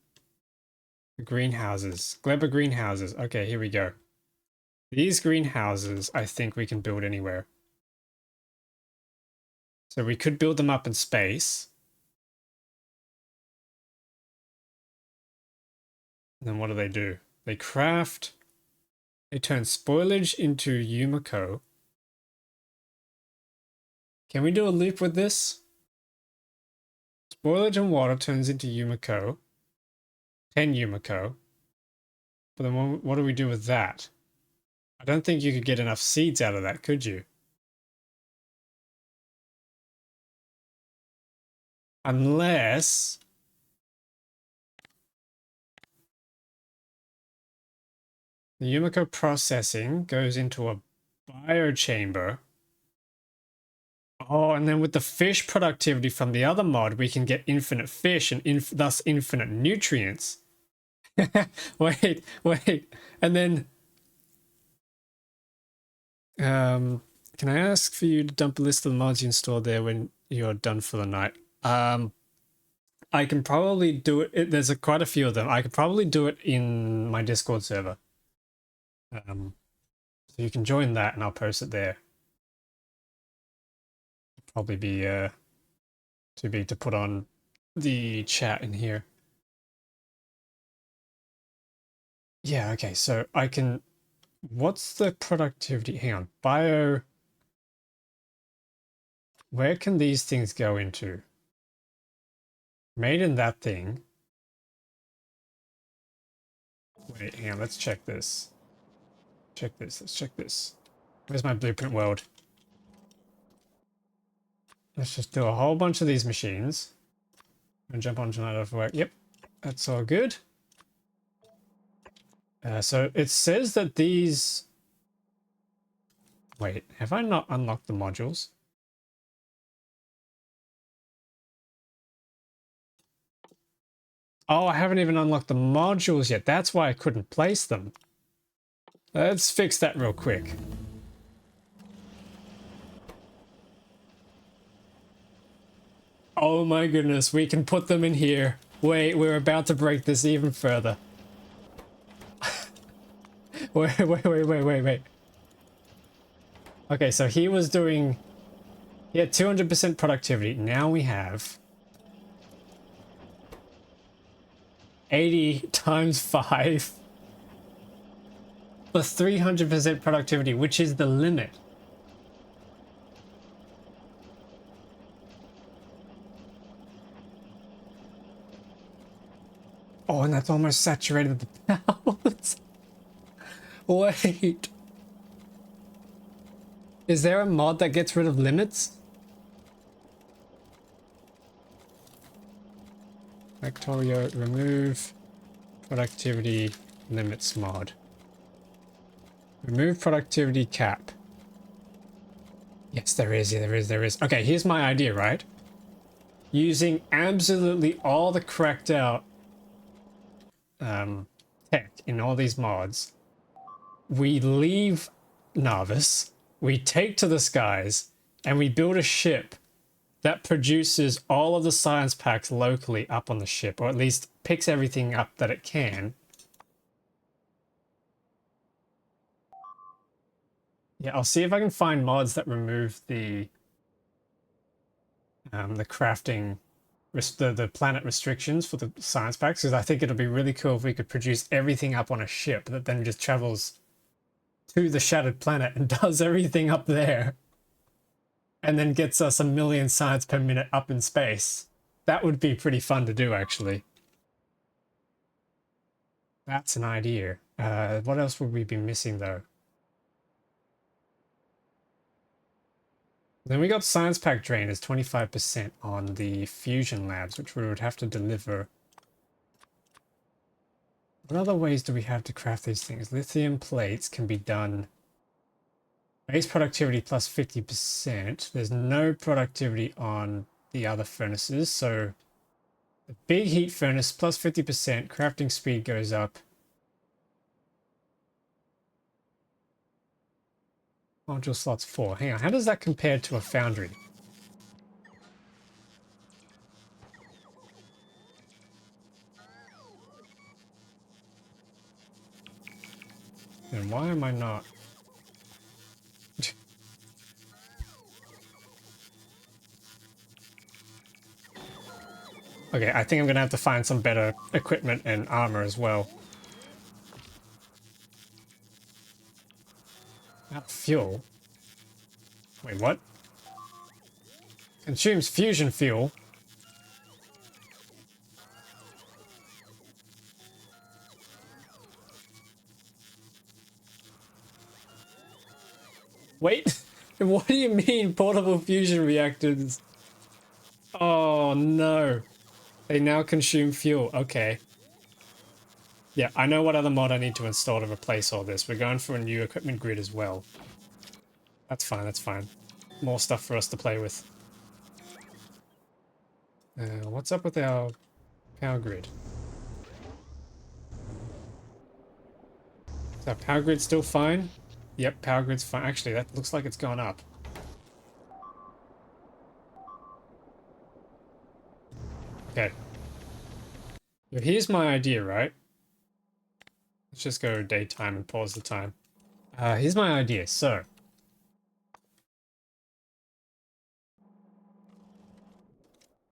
Speaker 1: greenhouses. Gleber greenhouses. Okay, here we go. These greenhouses, I think we can build anywhere. So we could build them up in space. And then what do? They craft. They turn spoilage into Yumiko. Can we do a loop with this? Spoilage and water turns into Yumiko. 10 Yumiko. But then what do we do with that? I don't think you could get enough seeds out of that, could you? Unless the Yumiko processing goes into a biochamber. Oh, and then with the fish productivity from the other mod, we can get infinite fish and thus infinite nutrients. Wait. And then, can I ask for you to dump a list of the mods you installed there when you're done for the night? I can probably do it. There's quite a few of them. I could probably do it in my Discord server. So you can join that and I'll post it there. Probably be too big to put on the chat in here. Yeah, okay, so I can, what's the productivity? Hang on, bio, where can these things go into? Made in that thing. Wait, hang on, let's check this. Let's check this. Where's my blueprint world? Let's just do a whole bunch of these machines. And jump on tonight after work. Yep, that's all good. So it says that these... Wait, have I not unlocked the modules? Oh, I haven't even unlocked the modules yet. That's why I couldn't place them. Let's fix that real quick. Oh my goodness, we can put them in here. Wait, we're about to break this even further. Wait. Okay, so he was doing... He had 200% productivity. Now we have... 80 times 5. Plus 300% productivity, which is the limit. Oh, and that's almost saturated the pallets. Wait. Is there a mod that gets rid of limits? Factorio, remove productivity limits mod. Remove productivity cap. Yes, there is. Yeah, there is. Okay, here's my idea, right? Using absolutely all the cracked out tech in all these mods, we leave Narvis, we take to the skies, and we build a ship that produces all of the science packs locally up on the ship, or at least picks everything up that it can. Yeah, I'll see if I can find mods that remove the crafting, the planet restrictions for the science packs, because I think it'll be really cool if we could produce everything up on a ship that then just travels to the shattered planet and does everything up there. And then gets us 1,000,000 science per minute up in space. That would be pretty fun to do, actually. That's an idea. What else would we be missing, though? Then we got science pack drain as 25% on the fusion labs, which we would have to deliver. What other ways do we have to craft these things? Lithium plates can be done. Base productivity plus 50%. There's no productivity on the other furnaces, so the big heat furnace plus 50%, crafting speed goes up. Module slots 4. Hang on, how does that compare to a foundry? Then why am I not? Okay, I think I'm gonna have to find some better equipment and armor as well. Not fuel. Wait, what? Consumes fusion fuel. do you mean portable fusion reactors? Oh no. They now consume fuel. Okay. Yeah, I know what other mod I need to install to replace all this. We're going for a new equipment grid as well. That's fine, that's fine. More stuff for us to play with. What's up with our power grid? Is our power grid still fine? Yep, power grid's fine. Actually, that looks like it's gone up. Okay. So here's my idea, right? Let's just go daytime and pause the time. Here's my idea. So,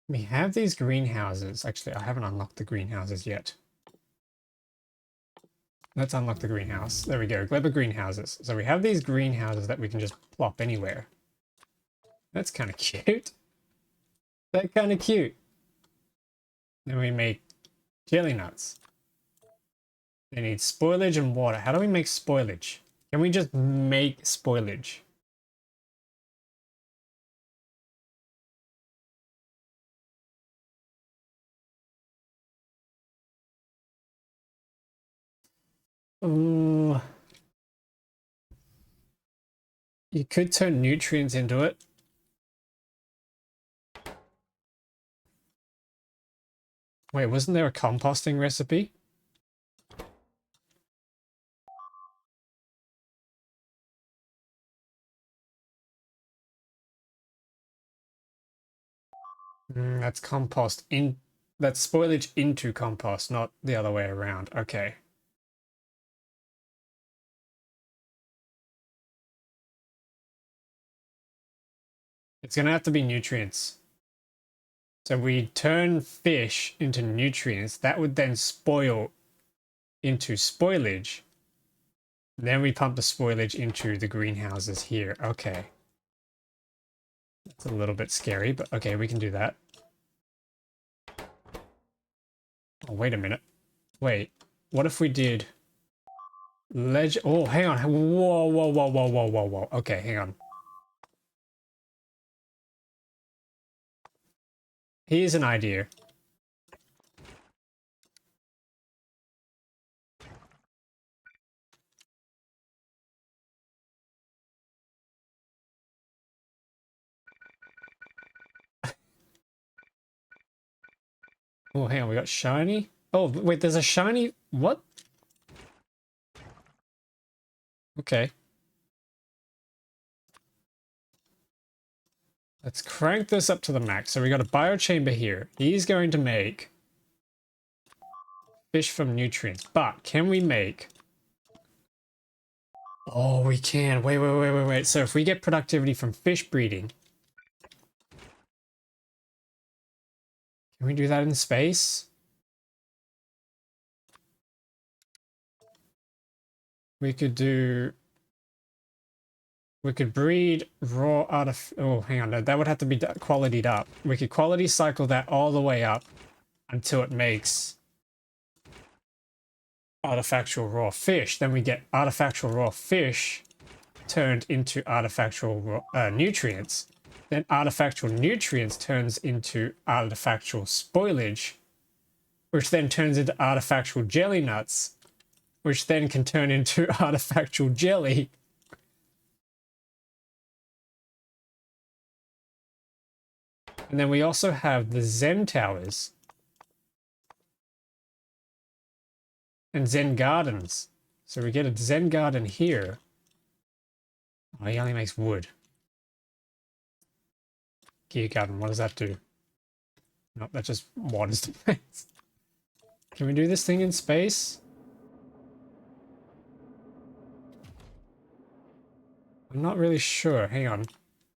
Speaker 1: we have these greenhouses. Actually, I haven't unlocked the greenhouses yet. Let's unlock the greenhouse. There we go. Gleba greenhouses. So we have these greenhouses that we can just plop anywhere. That's kind of cute. That's kind of cute. Then we make jelly nuts. They need spoilage and water. How do we make spoilage? Can we just make spoilage? You could turn nutrients into it. Wait, wasn't there a composting recipe? That's compost in. That's spoilage into compost, not the other way around. Okay. It's gonna have to be nutrients. So we turn fish into nutrients. That would then spoil into spoilage. Then we pump the spoilage into the greenhouses here. Okay. That's a little bit scary, but okay, we can do that. Oh, wait a minute. Wait, what if we did oh, hang on. Whoa, whoa, whoa, whoa, whoa, whoa, whoa. Okay, hang on. Here's an idea. Oh, hang on, we got shiny. Oh, wait, there's a shiny. What? Okay. Let's crank this up to the max. So we got a biochamber here. He's going to make fish from nutrients. But can we make... Oh, we can. Wait, wait, wait, wait, wait. So if we get productivity from fish breeding... Can we do that in space? We could do... We could breed raw oh, hang on. No, that would have to be qualitied up. We could quality cycle that all the way up until it makes artifactual raw fish. Then we get artifactual raw fish turned into artifactual nutrients. Then artifactual nutrients turns into artifactual spoilage, which then turns into artifactual jelly nuts, which then can turn into artifactual jelly. And then we also have the Zen towers and Zen gardens. So we get a Zen garden here. Oh, he only makes wood. Gear garden, what does that do? Nope, that just waters the place. Can we do this thing in space? I'm not really sure. Hang on.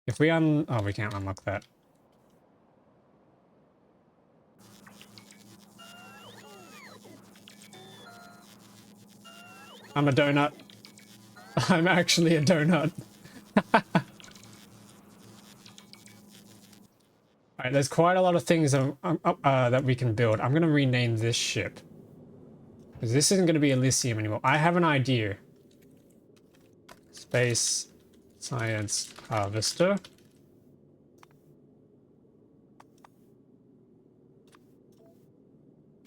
Speaker 1: If we oh, we can't unlock that. I'm a donut. I'm actually a donut. Alright, there's quite a lot of things that we can build. I'm going to rename this ship. Because this isn't going to be Elysium anymore. I have an idea. Space Science harvester.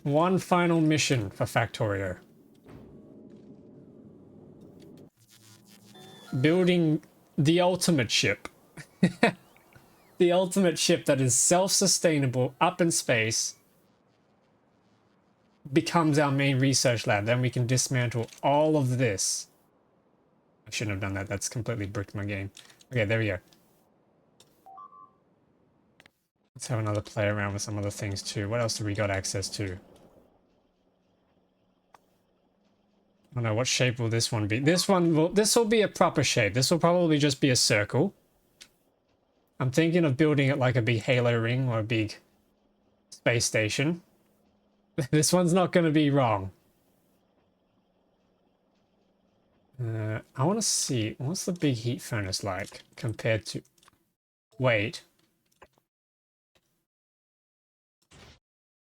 Speaker 1: One final mission for Factorio. Building the ultimate ship. The ultimate ship that is self-sustainable, up in space, becomes our main research lab. Then we can dismantle all of this. I shouldn't have done that. That's completely bricked my game. Okay, there we go. Let's have another play around with some other things too. What else do we got access to? I don't know, what shape will this one be? This will be a proper shape. This will probably just be a circle. I'm thinking of building it like a big halo ring or a big space station. This one's not going to be wrong. I want to see, what's the big heat furnace like compared to... Wait.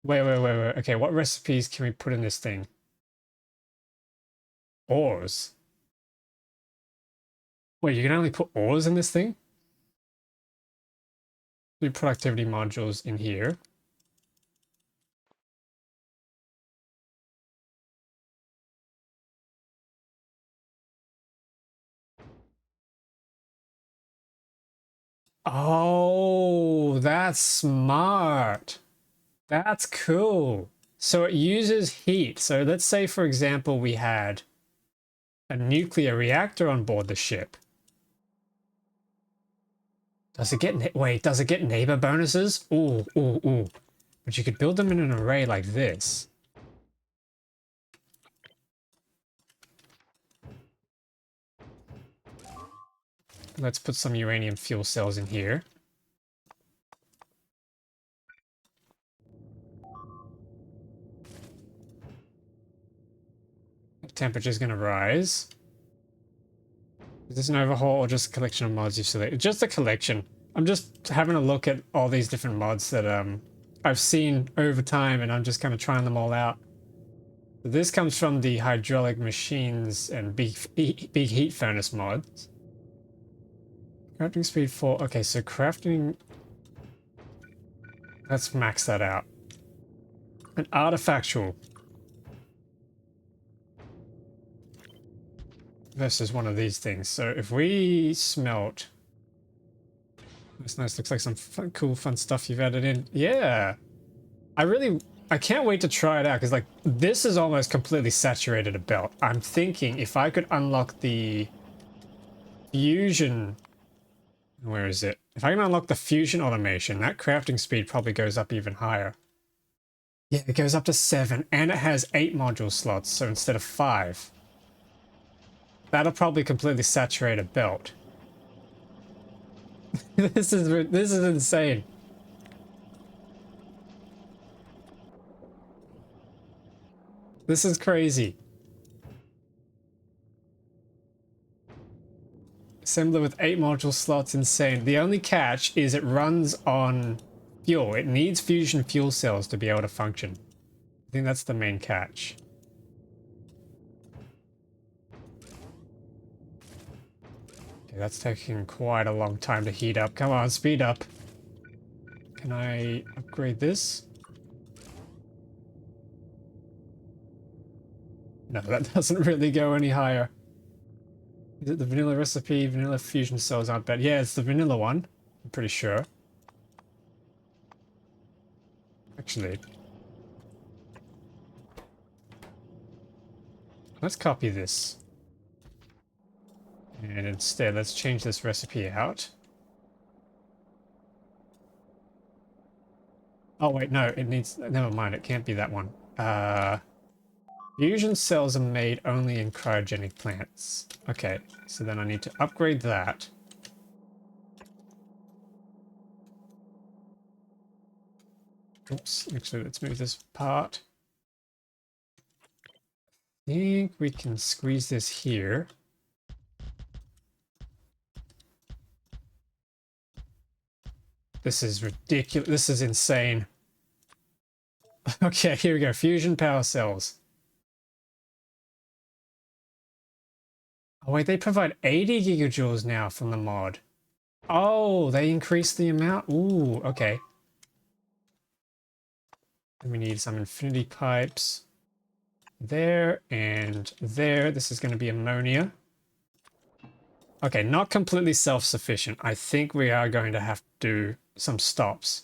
Speaker 1: Wait. Okay, what recipes can we put in this thing? Ores. Wait, you can only put ores in this thing? Do productivity modules in here. Oh, that's smart. That's cool. So it uses heat. So let's say, for example, we had a nuclear reactor on board the ship. Does it get... Wait, does it get neighbor bonuses? Ooh. But you could build them in an array like this. Let's put some uranium fuel cells in here. Temperature's going to rise. Is this an overhaul or just a collection of mods you've selected? Just a collection. I'm just having a look at all these different mods that I've seen over time, and I'm just kind of trying them all out. This comes from the hydraulic machines and big heat furnace mods. Crafting speed 4. Okay, so crafting... Let's max that out. An artifactual. Versus one of these things. So if we smelt... This nice, looks like some cool fun stuff you've added in. Yeah! I can't wait to try it out, because like, this is almost completely saturated a belt. I'm thinking if I could unlock the fusion... Where is it? If I can unlock the fusion automation, that crafting speed probably goes up even higher. Yeah, it goes up to 7, and it has 8 module slots, so instead of 5. That'll probably completely saturate a belt. This is insane. This is crazy. Assembler with 8 module slots, insane. The only catch is it runs on fuel. It needs fusion fuel cells to be able to function. I think that's the main catch. Okay, that's taking quite a long time to heat up. Come on, speed up. Can I upgrade this? No, that doesn't really go any higher. Is it the vanilla recipe? Vanilla fusion cells aren't bad. Yeah, it's the vanilla one. I'm pretty sure. Actually. Let's copy this. And instead, let's change this recipe out. Oh, wait, no, it needs... Never mind, it can't be that one. Fusion cells are made only in cryogenic plants. Okay, so then I need to upgrade that. Oops, actually, let's move this part. I think we can squeeze this here. This is ridiculous. This is insane. Okay, here we go. Fusion power cells. Oh wait, they provide 80 gigajoules now from the mod. Oh, they increased the amount? Ooh, okay. And we need some infinity pipes. There and there. This is going to be ammonia. Okay, not completely self-sufficient. I think we are going to have to do some stops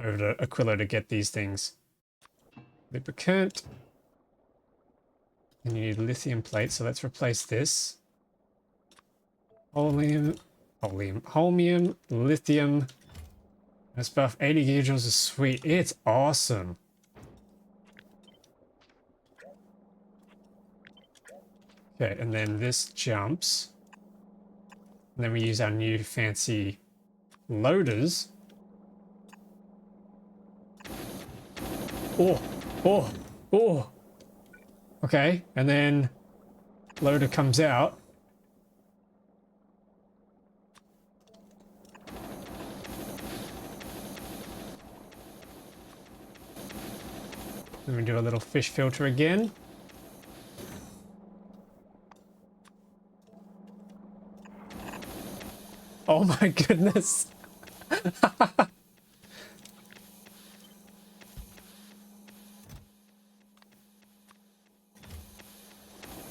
Speaker 1: over to Aquila to get these things. Lubricant. And you need lithium plates, so let's replace this. Holmium, lithium. This buff, 80 gigajoules is sweet. It's awesome. Okay, and then this jumps. And then we use our new fancy loaders. Oh, oh, oh. Okay, and then loader comes out. Then we do a little fish filter again. Oh my goodness.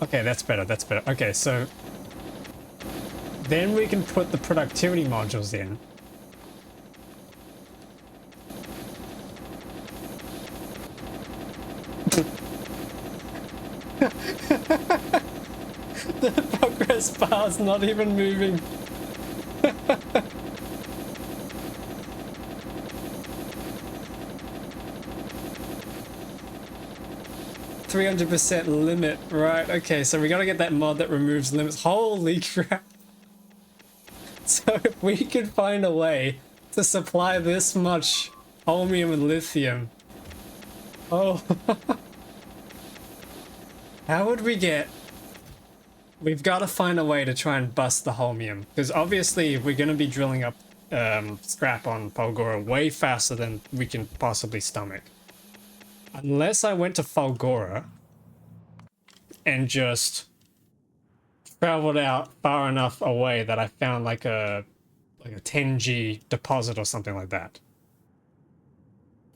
Speaker 1: Okay, that's better, that's better. Okay, so then we can put the productivity modules in. The progress bar's not even moving. 300% limit, right? Okay, so we gotta get that mod that removes limits. Holy crap. So if we could find a way to supply this much holmium and lithium. Oh. How would we get... We've got to find a way to try and bust the holmium. Because obviously we're going to be drilling up scrap on Falgora way faster than we can possibly stomach. Unless I went to Falgora and just traveled out far enough away that I found like a 10G deposit or something like that.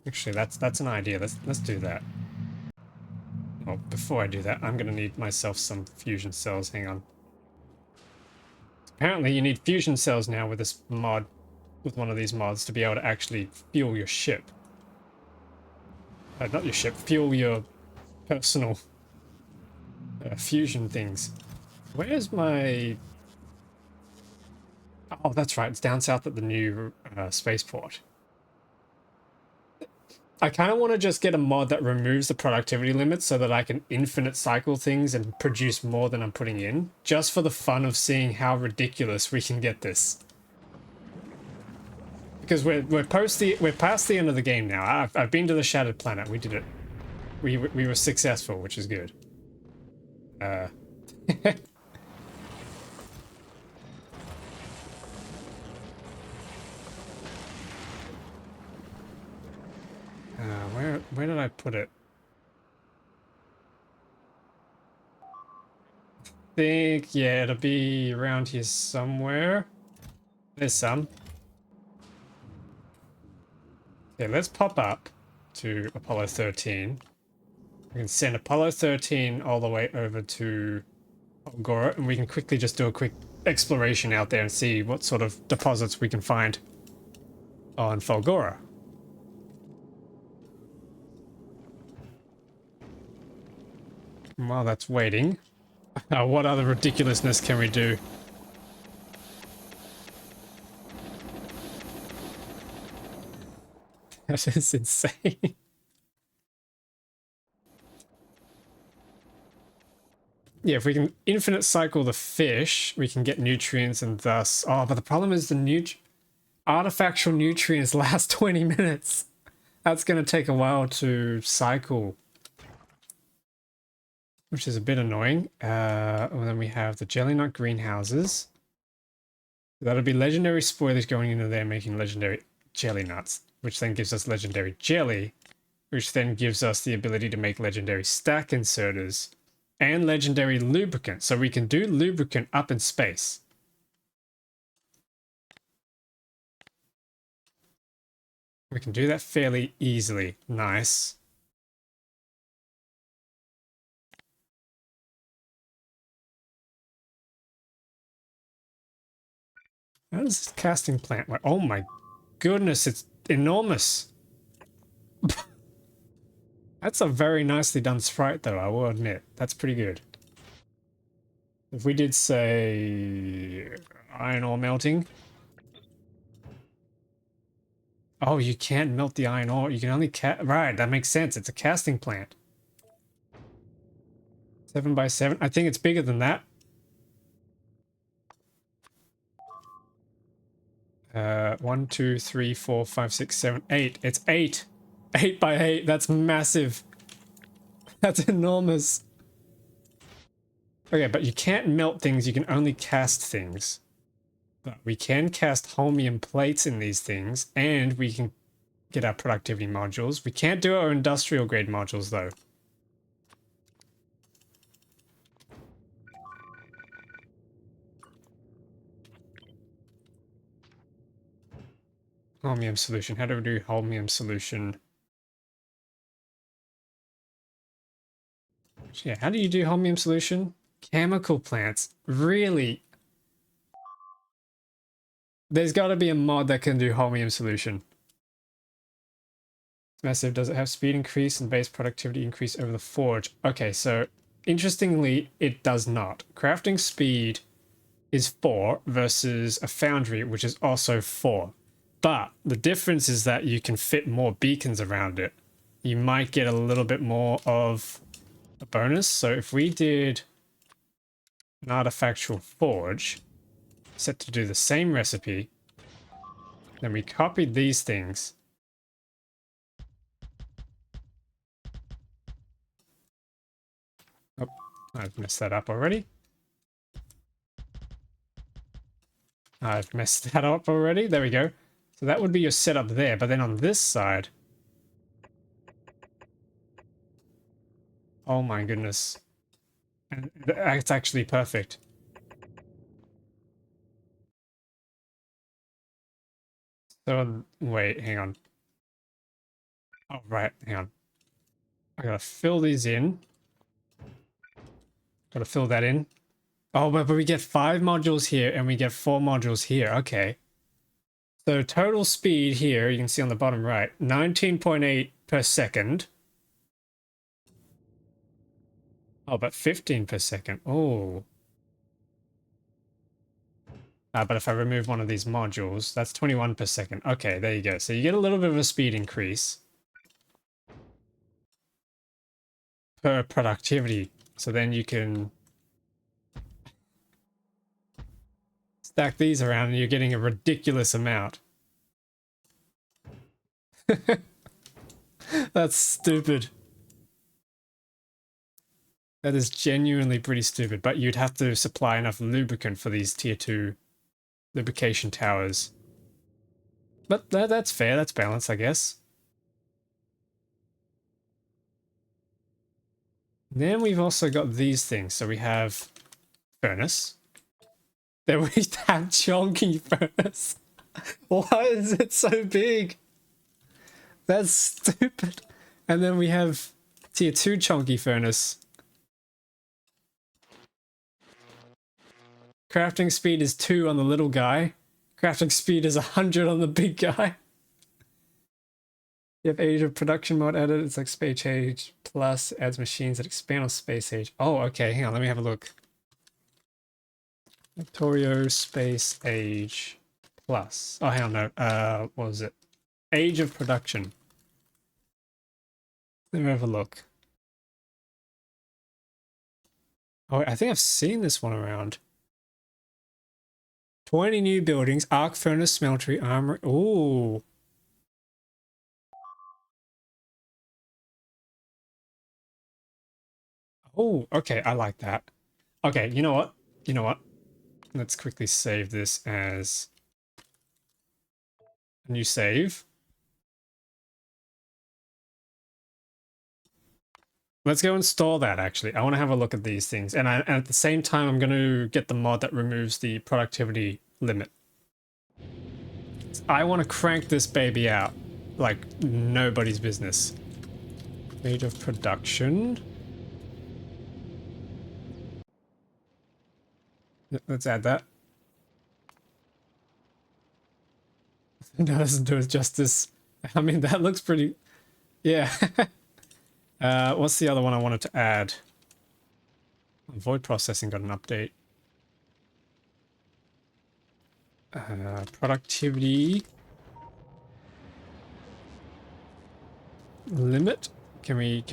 Speaker 1: Actually, that's an idea. Let's do that. Well, before I do that, I'm gonna need myself some fusion cells. Hang on. Apparently, you need fusion cells now with this mod, with one of these mods, to be able to actually fuel your ship. Not your ship, fuel your personal fusion things. Where's my... Oh, that's right. It's down south at the new spaceport. I kind of want to just get a mod that removes the productivity limits so that I can infinite cycle things and produce more than I'm putting in, just for the fun of seeing how ridiculous we can get this. Because we're past the end of the game now. I've been to the Shattered Planet. We did it. We were successful, which is good. Where did I put it? I think, yeah, it'll be around here somewhere. There's some. Okay, let's pop up to Apollo 13. We can send Apollo 13 all the way over to Agora, and we can quickly just do a quick exploration out there and see what sort of deposits we can find on Falgora. While that's waiting, what other ridiculousness can we do? That is insane. Yeah, if we can infinite cycle the fish, we can get nutrients and thus... Oh, but the problem is the artifactual nutrients last 20 minutes. That's going to take a while to cycle, which is a bit annoying. And then we have the jelly nut greenhouses. That'll be legendary spoilers going into there, making legendary jelly nuts, which then gives us legendary jelly, which then gives us the ability to make legendary stack inserters, and legendary lubricant. So we can do lubricant up in space. We can do that fairly easily. Nice. How does this casting plant work? Oh my goodness, it's enormous. That's a very nicely done sprite, though, I will admit. That's pretty good. If we did, say, iron ore melting. Oh, you can't melt the iron ore. You can only right, that makes sense. It's a casting plant. 7 by 7. I think it's bigger than that. 1, 2, 3, 4, 5, 6, 7, 8. It's 8. 8 by 8. That's massive. That's enormous. Okay, but you can't melt things. You can only cast things. But we can cast holmium plates in these things, and we can get our productivity modules. We can't do our industrial grade modules, though. Holmium solution. How do we do holmium solution? Yeah, how do you do holmium solution? Chemical plants. Really? There's got to be a mod that can do holmium solution. It's massive. Does it have speed increase and base productivity increase over the forge? Okay, so interestingly, it does not. Crafting speed is 4 versus a foundry, which is also 4. But the difference is that you can fit more beacons around it. You might get a little bit more of a bonus. So if we did an artifactual forge set to do the same recipe, then we copied these things. Oh, I've messed that up already. I've messed that up already. There we go. So that would be your setup there. But then on this side, oh my goodness. And it's actually perfect. So, wait, hang on. Oh, right, hang on. I gotta fill these in. Gotta fill that in. Oh, but we get 5 modules here and we get 4 modules here. Okay. So total speed here, you can see on the bottom right, 19.8 per second. Oh, but 15 per second. Oh. But if I remove one of these modules, that's 21 per second. Okay, there you go. So you get a little bit of a speed increase per productivity. So then you can stack these around and you're getting a ridiculous amount. That's stupid. That is genuinely pretty stupid, but you'd have to supply enough lubricant for these tier 2 lubrication towers. But that's fair, that's balanced, I guess. Then we've also got these things. So we have furnace. Then we have chunky furnace. Why is it so big? That's stupid. And then we have tier 2 chunky furnace. Crafting speed is 2 on the little guy. Crafting speed is 100 on the big guy. You have age of production mod added. It's like space age plus adds machines that expand on space age. Oh, okay. Hang on. Let me have a look. Factorio space age plus. Oh, hang on. No. What was it? Age of production. Let me have a look. Oh, I think I've seen this one around. 20 new buildings, arc furnace, smeltery, armory. Ooh. Oh, okay. I like that. Okay, you know what? You know what? Let's quickly save this as a new save. Let's go install that, actually. I want to have a look at these things. And at the same time, I'm going to get the mod that removes the productivity limit. I want to crank this baby out like nobody's business. Rate of production. Let's add that. That doesn't do it justice. I mean, that looks pretty... Yeah. What's the other one I wanted to add? Void processing got an update. Productivity limit. Can we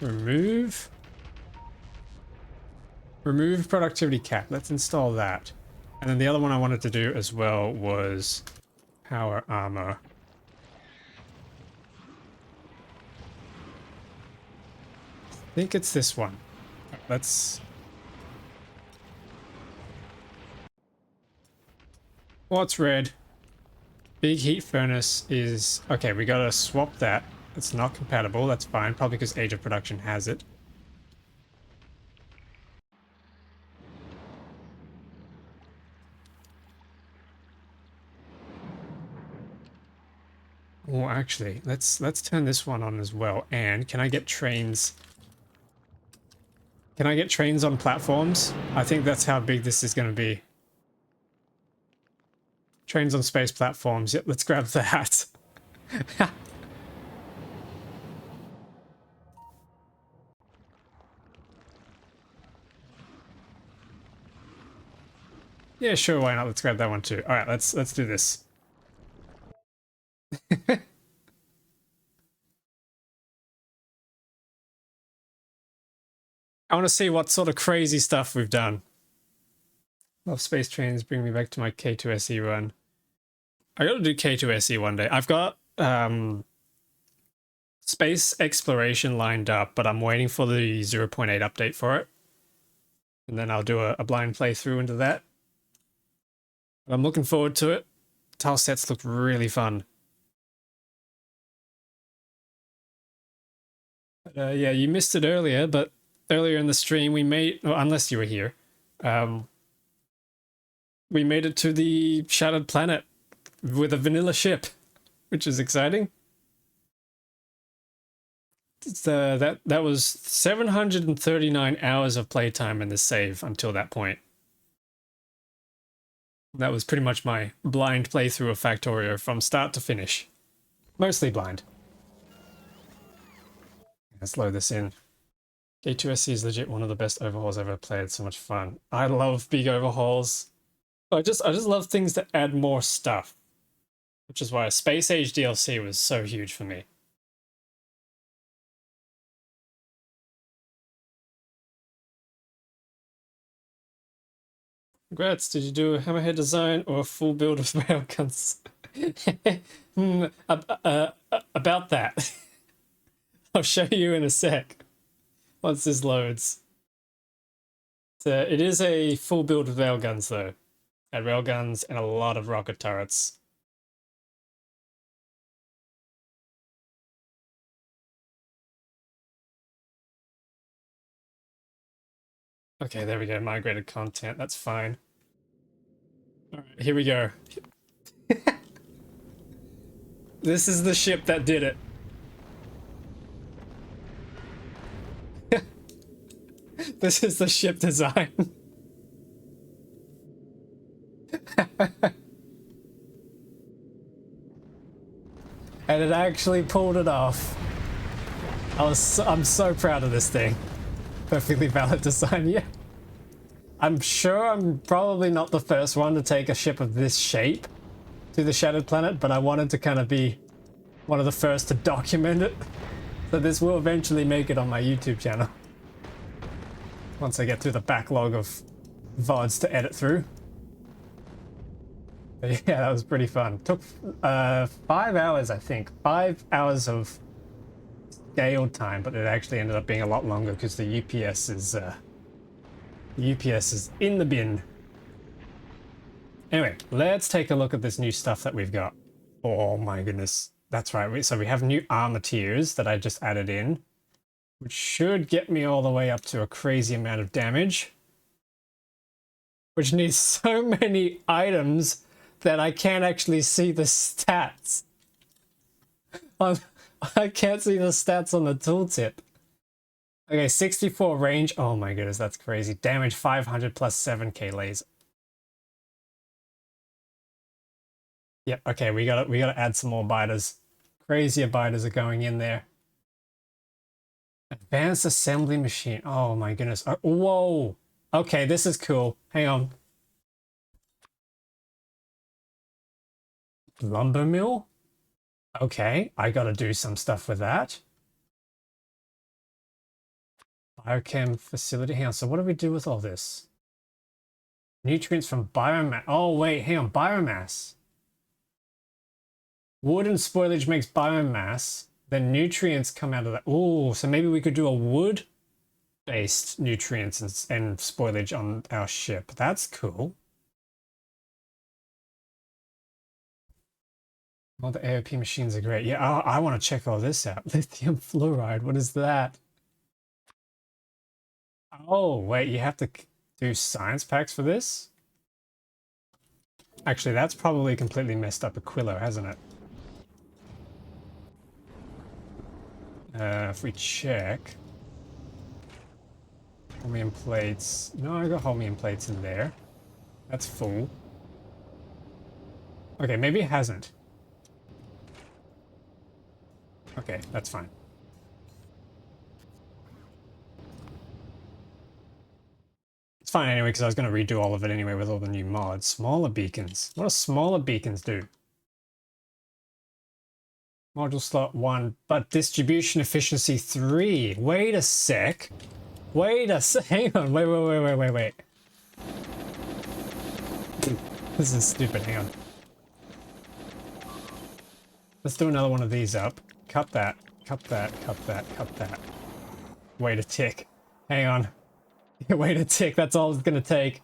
Speaker 1: remove productivity cap? Let's install that. And then the other one I wanted to do as well was power armor. I think it's this one. Let's... What's red? Big heat furnace is... Okay, we gotta swap that. It's not compatible, that's fine. Probably because Age of Production has it. Oh, actually, let's turn this one on as well. And can I get trains? Can I get trains on platforms? I think that's how big this is going to be. Trains on space platforms. Yep, let's grab that. Yeah, sure, why not? Let's grab that one too. All right, let's do this. I want to see what sort of crazy stuff we've done. Love space trains, bring me back to my K2SE run. I gotta do K2SE one day. I've got space exploration lined up, but I'm waiting for the 0.8 update for it. And then I'll do a blind playthrough into that. But I'm looking forward to it. Tile sets look really fun. But, yeah, you missed it earlier, but earlier in the stream we made, well, unless you were here, we made it to the Shattered Planet with a vanilla ship, which is exciting. It's, that was 739 hours of playtime in the save until that point. That was pretty much my blind playthrough of Factorio from start to finish. Mostly blind. Let's load this in. K2SC is legit one of the best overhauls I've ever played. It's so much fun. I love big overhauls. I just love things that add more stuff. Which is why Space Age DLC was so huge for me. Congrats, did you do a hammerhead design or a full build of railguns? About that. I'll show you in a sec. Once this loads. It is a full build of railguns though. And railguns and a lot of rocket turrets. Okay, there we go. Migrated content. That's fine. All right, here we go. This is the ship that did it. This is the ship design. And it actually pulled it off. I'm so proud of this thing. Perfectly valid design, yeah. I'm sure I'm probably not the first one to take a ship of this shape to the Shattered Planet, but I wanted to kind of be one of the first to document it. So this will eventually make it on my YouTube channel. Once I get through the backlog of VODs to edit through. But yeah, that was pretty fun. Took 5 hours, I think. 5 hours of scaled time, but it actually ended up being a lot longer because the UPS is in the bin. Anyway, let's take a look at this new stuff that we've got. Oh my goodness. That's right. So we have new armor tiers that I just added in, which should get me all the way up to a crazy amount of damage, which needs so many items that I can't actually see the stats. I can't see the stats on the tooltip. Okay, 64 range. Oh my goodness, that's crazy. Damage 500 plus 7k laser. Yep, okay, we gotta add some more biters. Crazier biters are going in there. Advanced assembly machine. Oh my goodness. Oh, whoa. Okay, this is cool. Hang on. Lumber mill? Okay, I gotta do some stuff with that. Biochem facility. Hang on, so what do we do with all this? Nutrients from biomass. Oh wait, hang on, biomass. Wood and spoilage makes biomass. Then nutrients come out of that. Oh, so maybe we could do a wood-based nutrients and spoilage on our ship. That's cool. All the AOP machines are great. Yeah, I want to check all this out. Lithium fluoride. What is that? Oh, wait, you have to do science packs for this? Actually, that's probably completely messed up Aquilo, hasn't it? If we check... Holmium plates... No, I got holmium plates in there. That's full. Okay, maybe it hasn't. Okay, that's fine. It's fine anyway, because I was going to redo all of it anyway with all the new mods. Smaller beacons. What do smaller beacons do? Module slot 1, but distribution efficiency 3. Wait a sec. Wait a sec. Hang on. Wait. This is stupid. Hang on. Let's do another one of these up. Cut that. Cut that. Cut that. Cut that. Wait a tick. Hang on. Wait a tick. That's all it's going to take.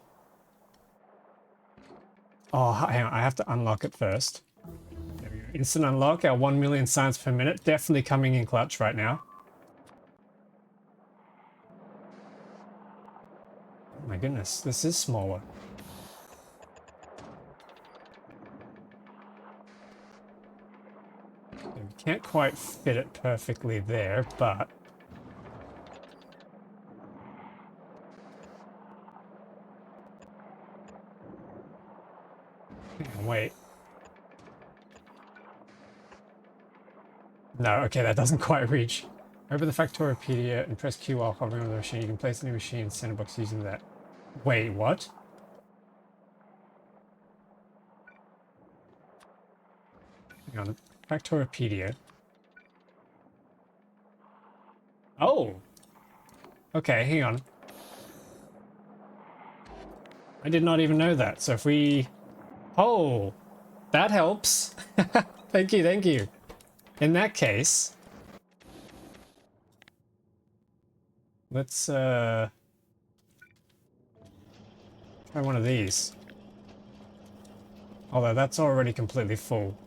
Speaker 1: Oh, hang on. I have to unlock it first. There we go. Instant unlock. Our 1 million science per minute. Definitely coming in clutch right now. Oh my goodness. This is smaller. We can't quite fit it perfectly there, but... Hang on, wait. No, okay, that doesn't quite reach. Open the Factorio and press Q while hovering on the machine. You can place a new machine in center box using that. Wait, what? Hang on, Factorio. Oh! Okay, hang on. I did not even know that. So if we... Oh! That helps! Thank you, thank you. In that case... Let's, try one of these. Although that's already completely full.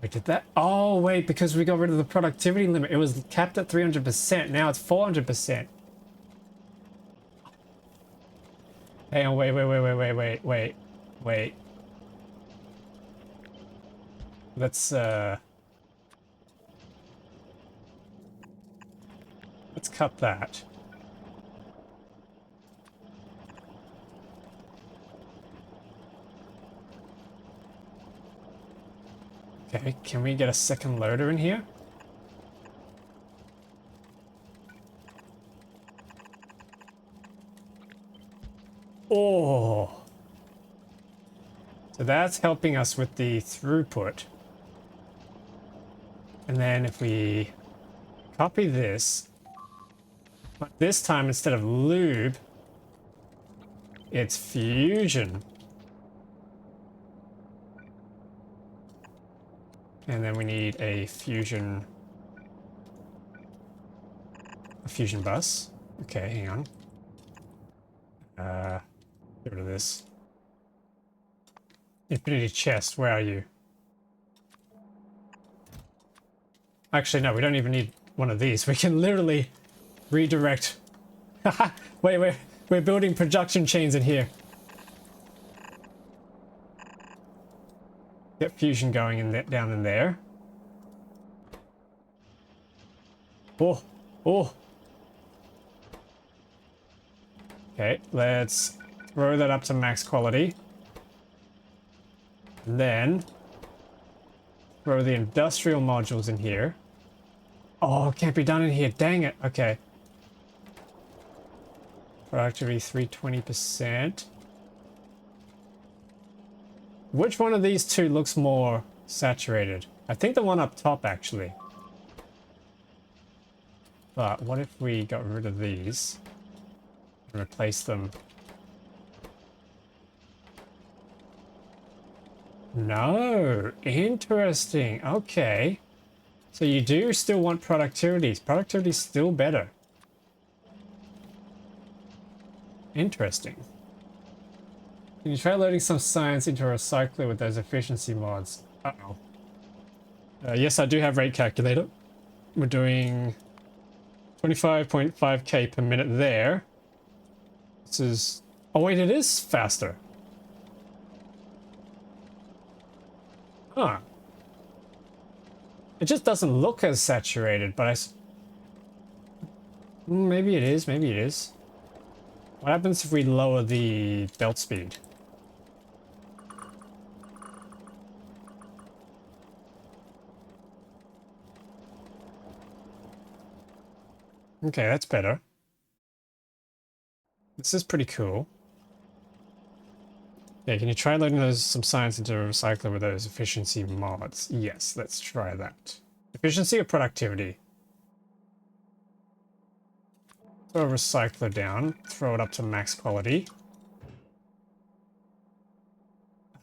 Speaker 1: Wait, did that? Oh, wait, because we got rid of the productivity limit. It was capped at 300%. Now it's 400%. Hang on, wait. Let's cut that. Okay, can we get a second loader in here? Oh! So that's helping us with the throughput. And then if we copy this, but this time instead of lube, it's fusion. And then we need a fusion bus. Okay, hang on. Get rid of this. Infinity chest, where are you? Actually, no, we don't even need one of these. We can literally redirect. Wait, we're building production chains in here. Get fusion going in there, down in there. Oh, oh. Okay, let's throw that up to max quality. And then throw the industrial modules in here. Oh, it can't be done in here. Dang it. Okay. Productivity 320%. Which one of these two looks more saturated? I think the one up top, actually. But what if we got rid of these and replace them? No. Interesting. Okay. So you do still want productivity. Productivity's still better. Interesting. Can you try loading some science into a recycler with those efficiency mods? Uh-oh. Yes, I do have rate calculator. We're doing 25.5k per minute there. This is... Oh wait, it is faster. Huh. It just doesn't look as saturated, but maybe it is, maybe it is. What happens if we lower the belt speed? Okay, that's better. This is pretty cool. Yeah, can you try loading some science into a recycler with those efficiency mods? Yes, let's try that. Efficiency or productivity? Throw a recycler down, throw it up to max quality.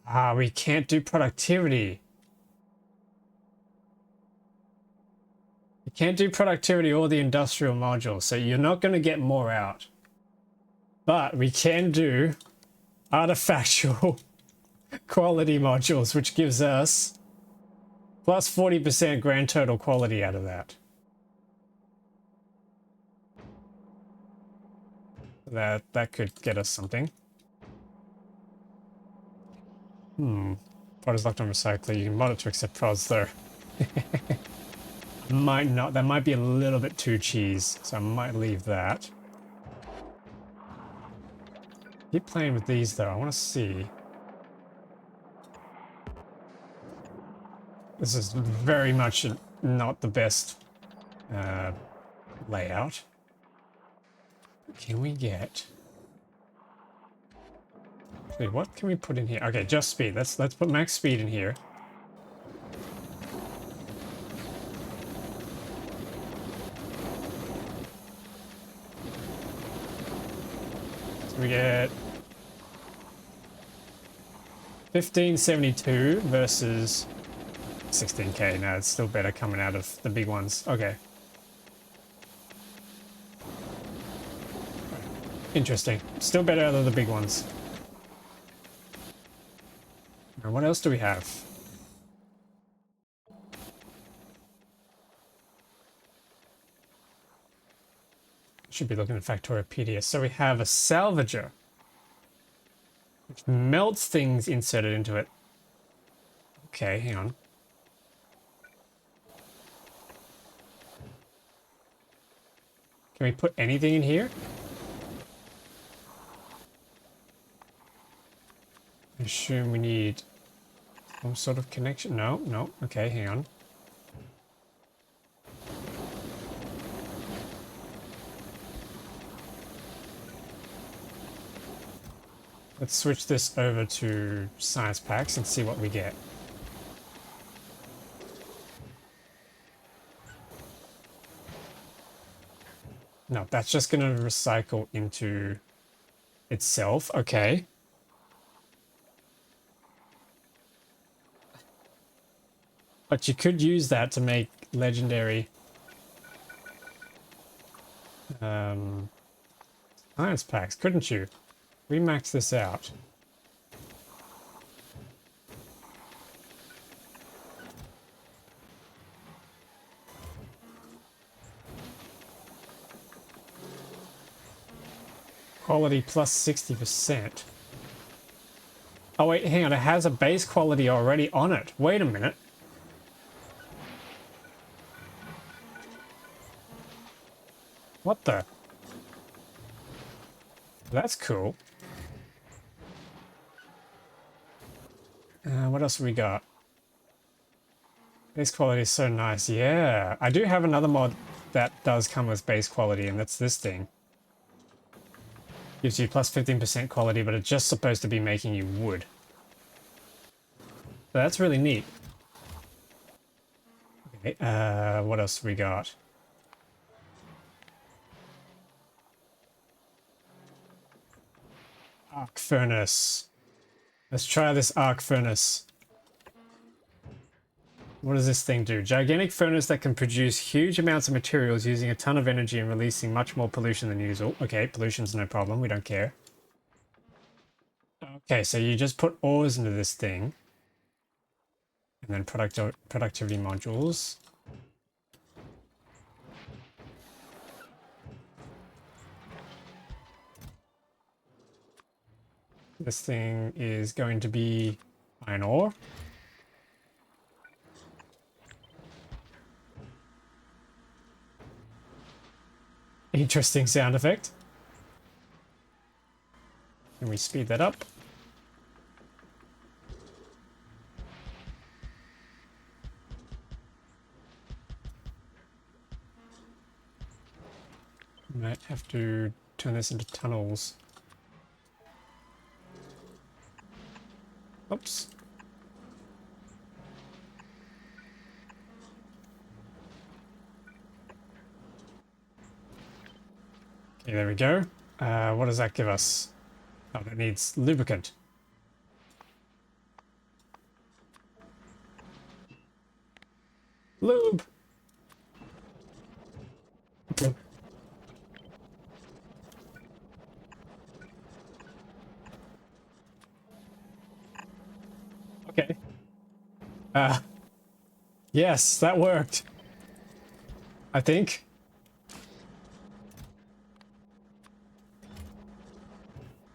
Speaker 1: Ah, we can't do productivity. You can't do productivity or the industrial module, so you're not going to get more out. But we can do artifactual quality modules, which gives us plus 40% grand total quality out of that. That could get us something. Prod is locked on recycler. You can mod it to accept prods though. Might not. That might be a little bit too cheese, so I might leave that. Keep playing with these though. I want to see. This is very much not the best layout. Can we get... Wait, what can we put in here? Okay, just speed. Let's put max speed in here. So we get 1572 versus 16k. No, it's still better coming out of the big ones. Okay. Interesting. Still better out of the big ones. Now, what else do we have? Should be looking at Factorio PDS. So we have a salvager, which melts things inserted into it. Okay, hang on. Can we put anything in here? I assume we need some sort of connection. No, no. Okay, hang on. Let's switch this over to science packs and see what we get. No, that's just going to recycle into itself. Okay. But you could use that to make legendary science packs, couldn't you? We max this out. Quality plus 60%. Oh wait, hang on, it has a base quality already on it. Wait a minute. What the? That's cool. What else have we got? Base quality is so nice. Yeah, I do have another mod that does come with base quality, and that's this thing. Gives you plus 15% quality, but it's just supposed to be making you wood. So that's really neat. Okay, what else have we got? Arc furnace. Let's try this arc furnace. What does this thing do? Gigantic furnace that can produce huge amounts of materials using a ton of energy and releasing much more pollution than usual. Okay, pollution's no problem. We don't care. Okay, so you just put ores into this thing. And then productivity modules. This thing is going to be iron ore. Interesting sound effect. Can we speed that up? Might have to turn this into tunnels. Oops. Okay, there we go. What does that give us? Oh, that needs lubricant. Lube! Okay. Yes, that worked. I think.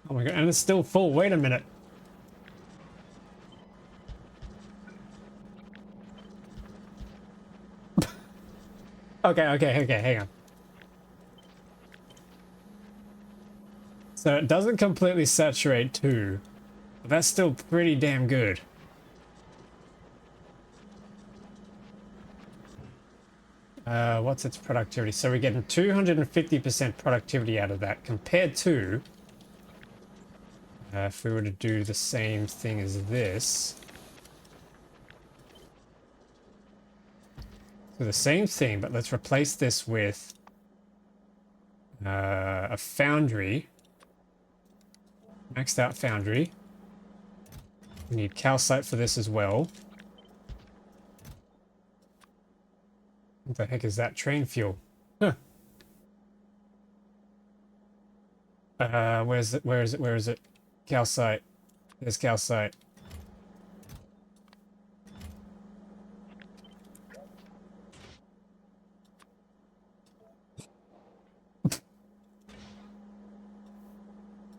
Speaker 1: Oh my god, and it's still full. Wait a minute. Okay, hang on. So it doesn't completely saturate too, but that's still pretty damn good. What's its productivity? So we're getting 250% productivity out of that compared to if we were to do the same thing as this. So the same thing, but let's replace this with a foundry. Maxed out foundry. We need calcite for this as well. What the heck is that? Train fuel. Huh. Where is it? Calcite. There's calcite.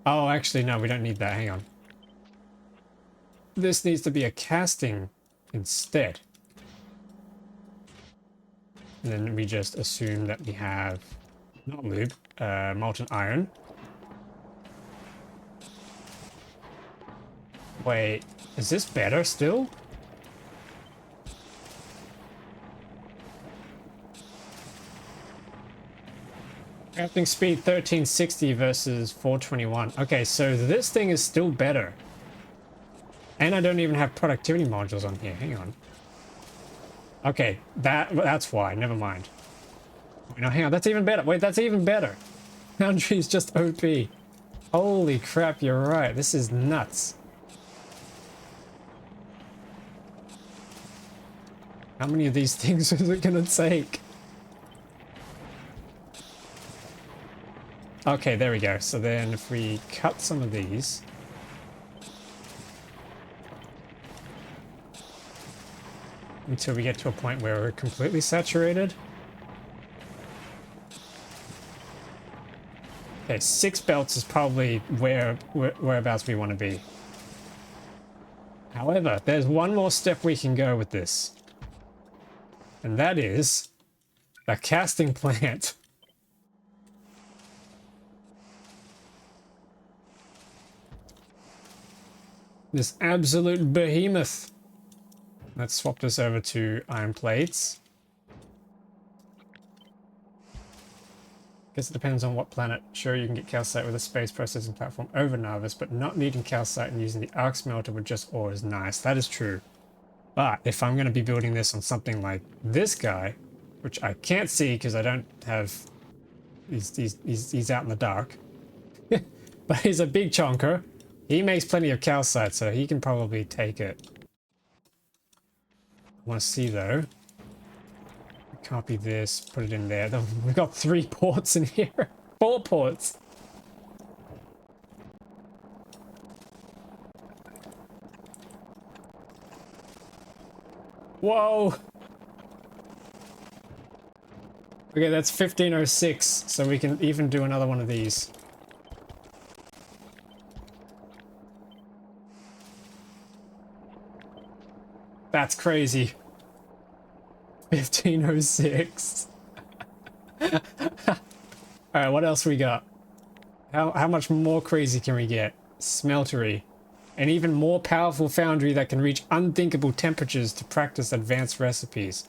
Speaker 1: Oh, actually, no, we don't need that. Hang on. This needs to be a casting instead. And then we just assume that we have, not lube, molten iron. Wait, is this better still? Crafting speed 1360 versus 421. Okay, so this thing is still better. And I don't even have productivity modules on here. Hang on. Okay, that's why. Never mind. No, hang on. That's even better. Wait, that's even better. Foundry is just OP. Holy crap, you're right. This is nuts. How many of these things is it gonna take? Okay, there we go. So then if we cut some of these. Until we get to a point where we're completely saturated. Okay, 6 belts is probably whereabouts we want to be. However, there's one more step we can go with this. And that is the casting plant. This absolute behemoth. Let's swap this over to iron plates. Guess it depends on what planet. Sure, you can get calcite with a space processing platform over Narvis, but not needing calcite and using the arc smelter with just ore is nice. That is true. But if I'm going to be building this on something like this guy, which I can't see because I don't have... He's out in the dark. But he's a big chonker. He makes plenty of calcite, so he can probably take it. I want to see, though. Copy this, put it in there. We've got 3 ports in here. 4 ports. Whoa. Okay, that's 1506, so we can even do another one of these. That's crazy. 1506. Alright, what else we got? How much more crazy can we get? Smeltery. An even more powerful foundry that can reach unthinkable temperatures to practice advanced recipes.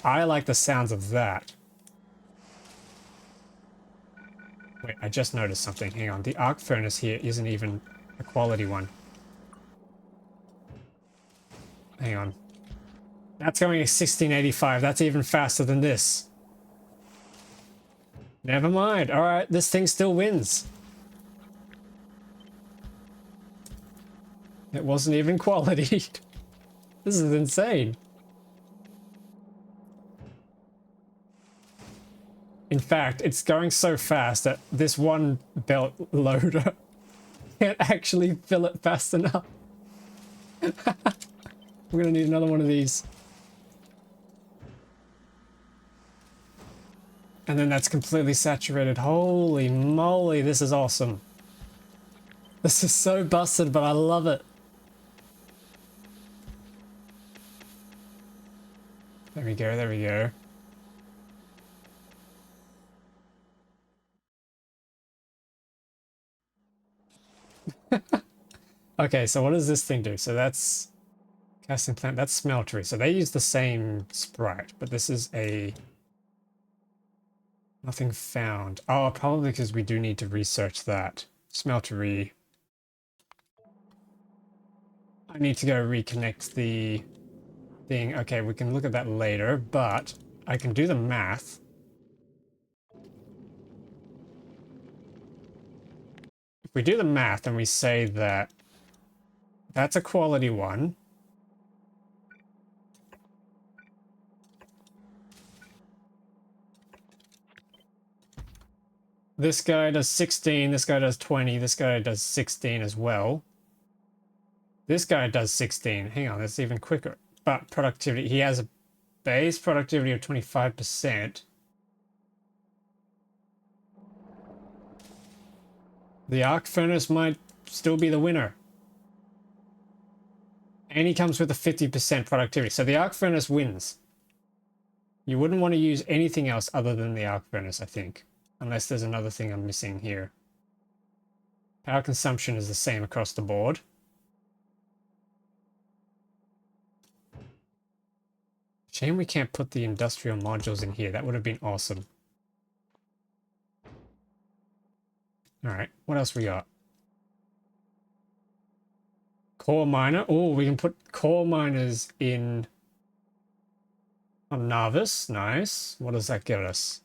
Speaker 1: I like the sounds of that. Wait, I just noticed something. Hang on. The arc furnace here isn't even a quality one. Hang on. That's going at 1685. That's even faster than this. Never mind. Alright, this thing still wins. It wasn't even quality. This is insane. In fact, it's going so fast that this one belt loader can't actually fill it fast enough. We're gonna need another one of these. And then that's completely saturated. Holy moly, this is awesome. This is so busted, but I love it. There we go, there we go. Okay, so what does this thing do? So that's casting plant, that's smeltery. So they use the same sprite, but this is a nothing found. Oh, probably because we do need to research that. Smeltery. I need to go reconnect the thing. Okay, we can look at that later, but I can do the math. If we do the math and we say that that's a quality one. This guy does 16, this guy does 20, this guy does 16 as well. This guy does 16. Hang on, that's even quicker. But productivity, he has a base productivity of 25%. The arc furnace might still be the winner. And he comes with a 50% productivity. So the arc furnace wins. You wouldn't want to use anything else other than the arc furnace, I think. Unless there's another thing I'm missing here. Power consumption is the same across the board. Shame we can't put the industrial modules in here. That would have been awesome. Alright, what else we got? Core miner. Oh, we can put core miners in on Narvis. Nice. What does that get us?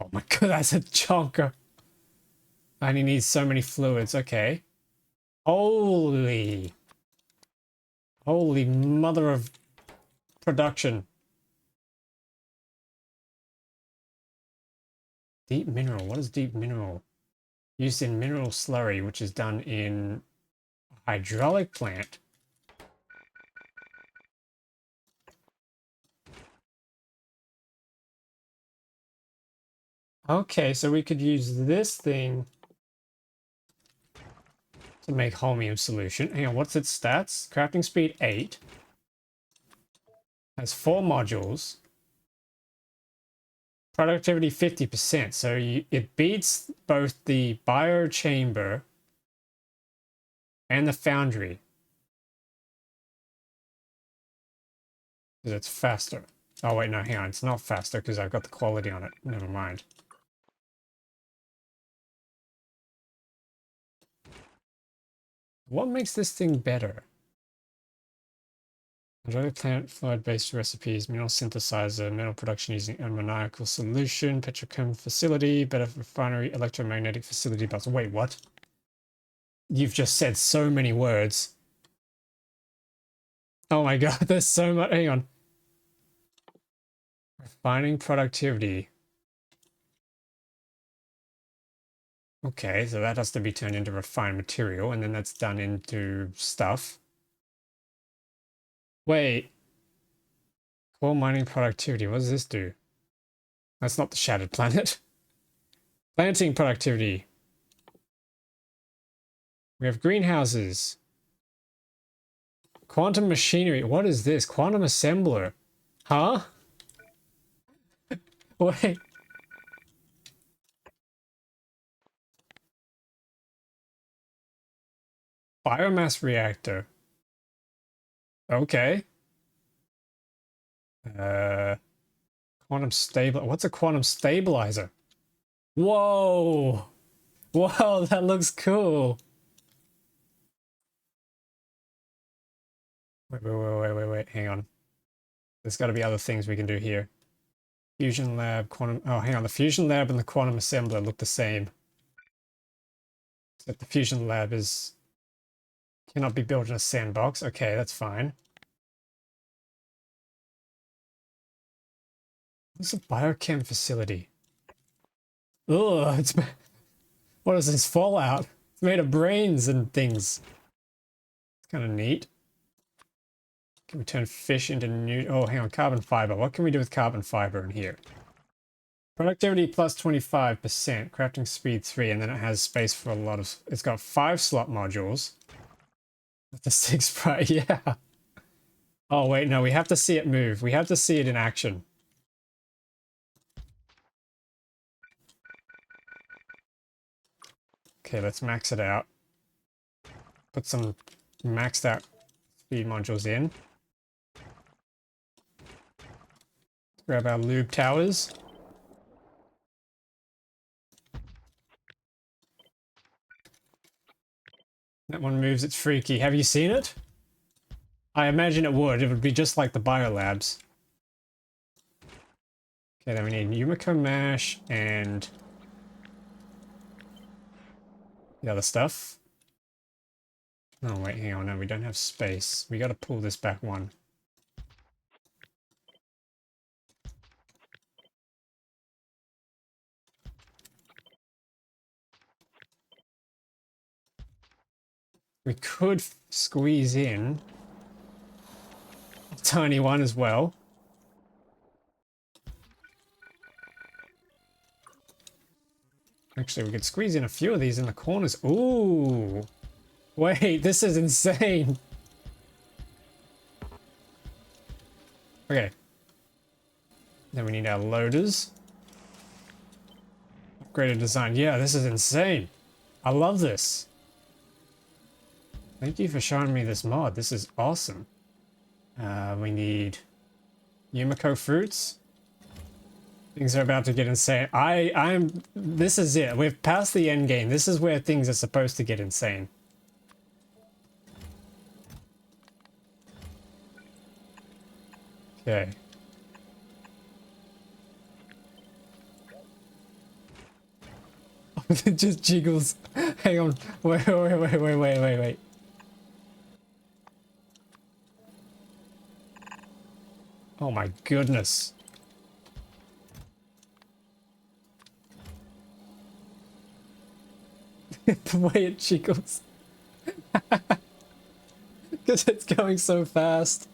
Speaker 1: Oh my god, that's a chonker. And he needs so many fluids. Okay. Holy. Holy mother of production. Deep mineral. What is deep mineral? Used in mineral slurry, which is done in a hydraulic plant. Okay, so we could use this thing to make holmium solution. Hang on, what's its stats? Crafting speed 8. Has 4 modules. Productivity 50%. So it beats both the biochamber and the foundry. Because it's faster. Oh wait, no, hang on. It's not faster because I've got the quality on it. Never mind. What makes this thing better? Hydraulic plant, fluid-based recipes, mineral synthesizer, metal production using ammoniacal solution, petrochem facility, better refinery, electromagnetic facility bus. Wait, what? You've just said so many words. Oh my god, there's so much. Hang on. Refining productivity. Okay, so that has to be turned into refined material, and then that's done into stuff. Wait. Coal mining productivity. What does this do? That's not the shattered planet. Planting productivity. We have greenhouses. Quantum machinery. What is this? Quantum assembler. Huh? Wait. Biomass reactor. Okay. Quantum stable. What's a quantum stabilizer? Whoa. Whoa, that looks cool. Wait. Hang on. There's got to be other things we can do here. Fusion lab, quantum. Oh, hang on. The fusion lab and the quantum assembler look the same. Except the fusion lab cannot be built in a sandbox. Okay, that's fine. What's a biochem facility? Ugh, what is this? Fallout? It's made of brains and things. It's kind of neat. Can we turn fish into new? Oh, hang on, carbon fiber. What can we do with carbon fiber in here? Productivity plus 25%, crafting speed 3, and then it has space for a lot of... It's got 5 slot modules. That's a 6 price, yeah. Oh, wait, no, we have to see it move. We have to see it in action. Okay, let's max it out. Put some maxed out speed modules in. Grab our lube towers. That one moves, it's freaky. Have you seen it? I imagine it would. It would be just like the biolabs. Okay, then we need Yumiko Mash and the other stuff. Oh, wait, hang on. No, we don't have space. We gotta pull this back one. We could squeeze in a tiny one as well. Actually, we could squeeze in a few of these in the corners. Ooh! Wait, this is insane! Okay. Then we need our loaders. Upgraded design. Yeah, this is insane. I love this. Thank you for showing me this mod. This is awesome. We need Yumiko fruits. Things are about to get insane. This is it. We've passed the end game. This is where things are supposed to get insane. Okay. It just jiggles. Hang on. Wait. Oh my goodness. The way it jiggles. Because it's going so fast.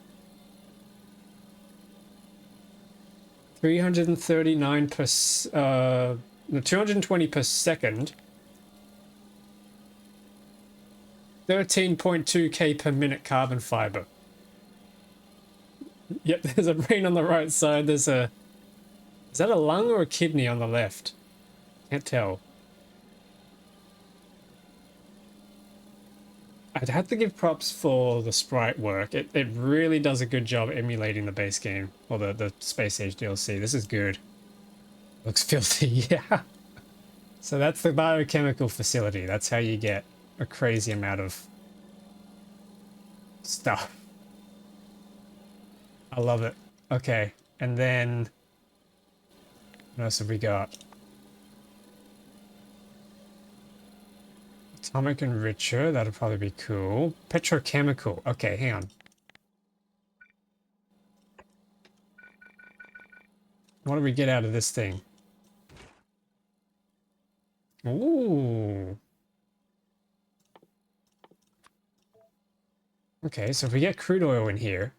Speaker 1: 339 per... no, 220 per second. 13.2k per minute carbon fiber. Yep, there's a brain on the right side. There's a... Is that a lung or a kidney on the left? Can't tell. I'd have to give props for the sprite work. It really does a good job emulating the base game. Or the Space Age DLC. This is good. Looks filthy, yeah. So that's the biochemical facility. That's how you get a crazy amount of stuff. I love it. Okay, and then what else have we got? Atomic enricher, that'll probably be cool. Petrochemical. Okay, hang on. What do we get out of this thing? Ooh. Okay, so if we get crude oil in here.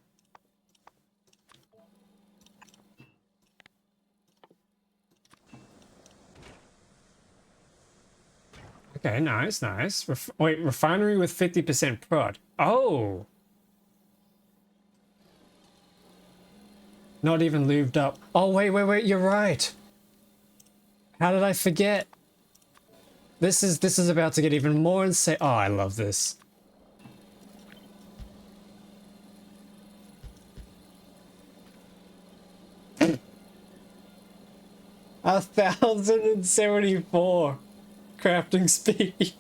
Speaker 1: Okay, nice, nice. Wait, refinery with 50% prod. Oh! Not even lubed up. Oh, wait, you're right. How did I forget? This is about to get even more insane. Oh, I love this. A 1,074 crafting speed.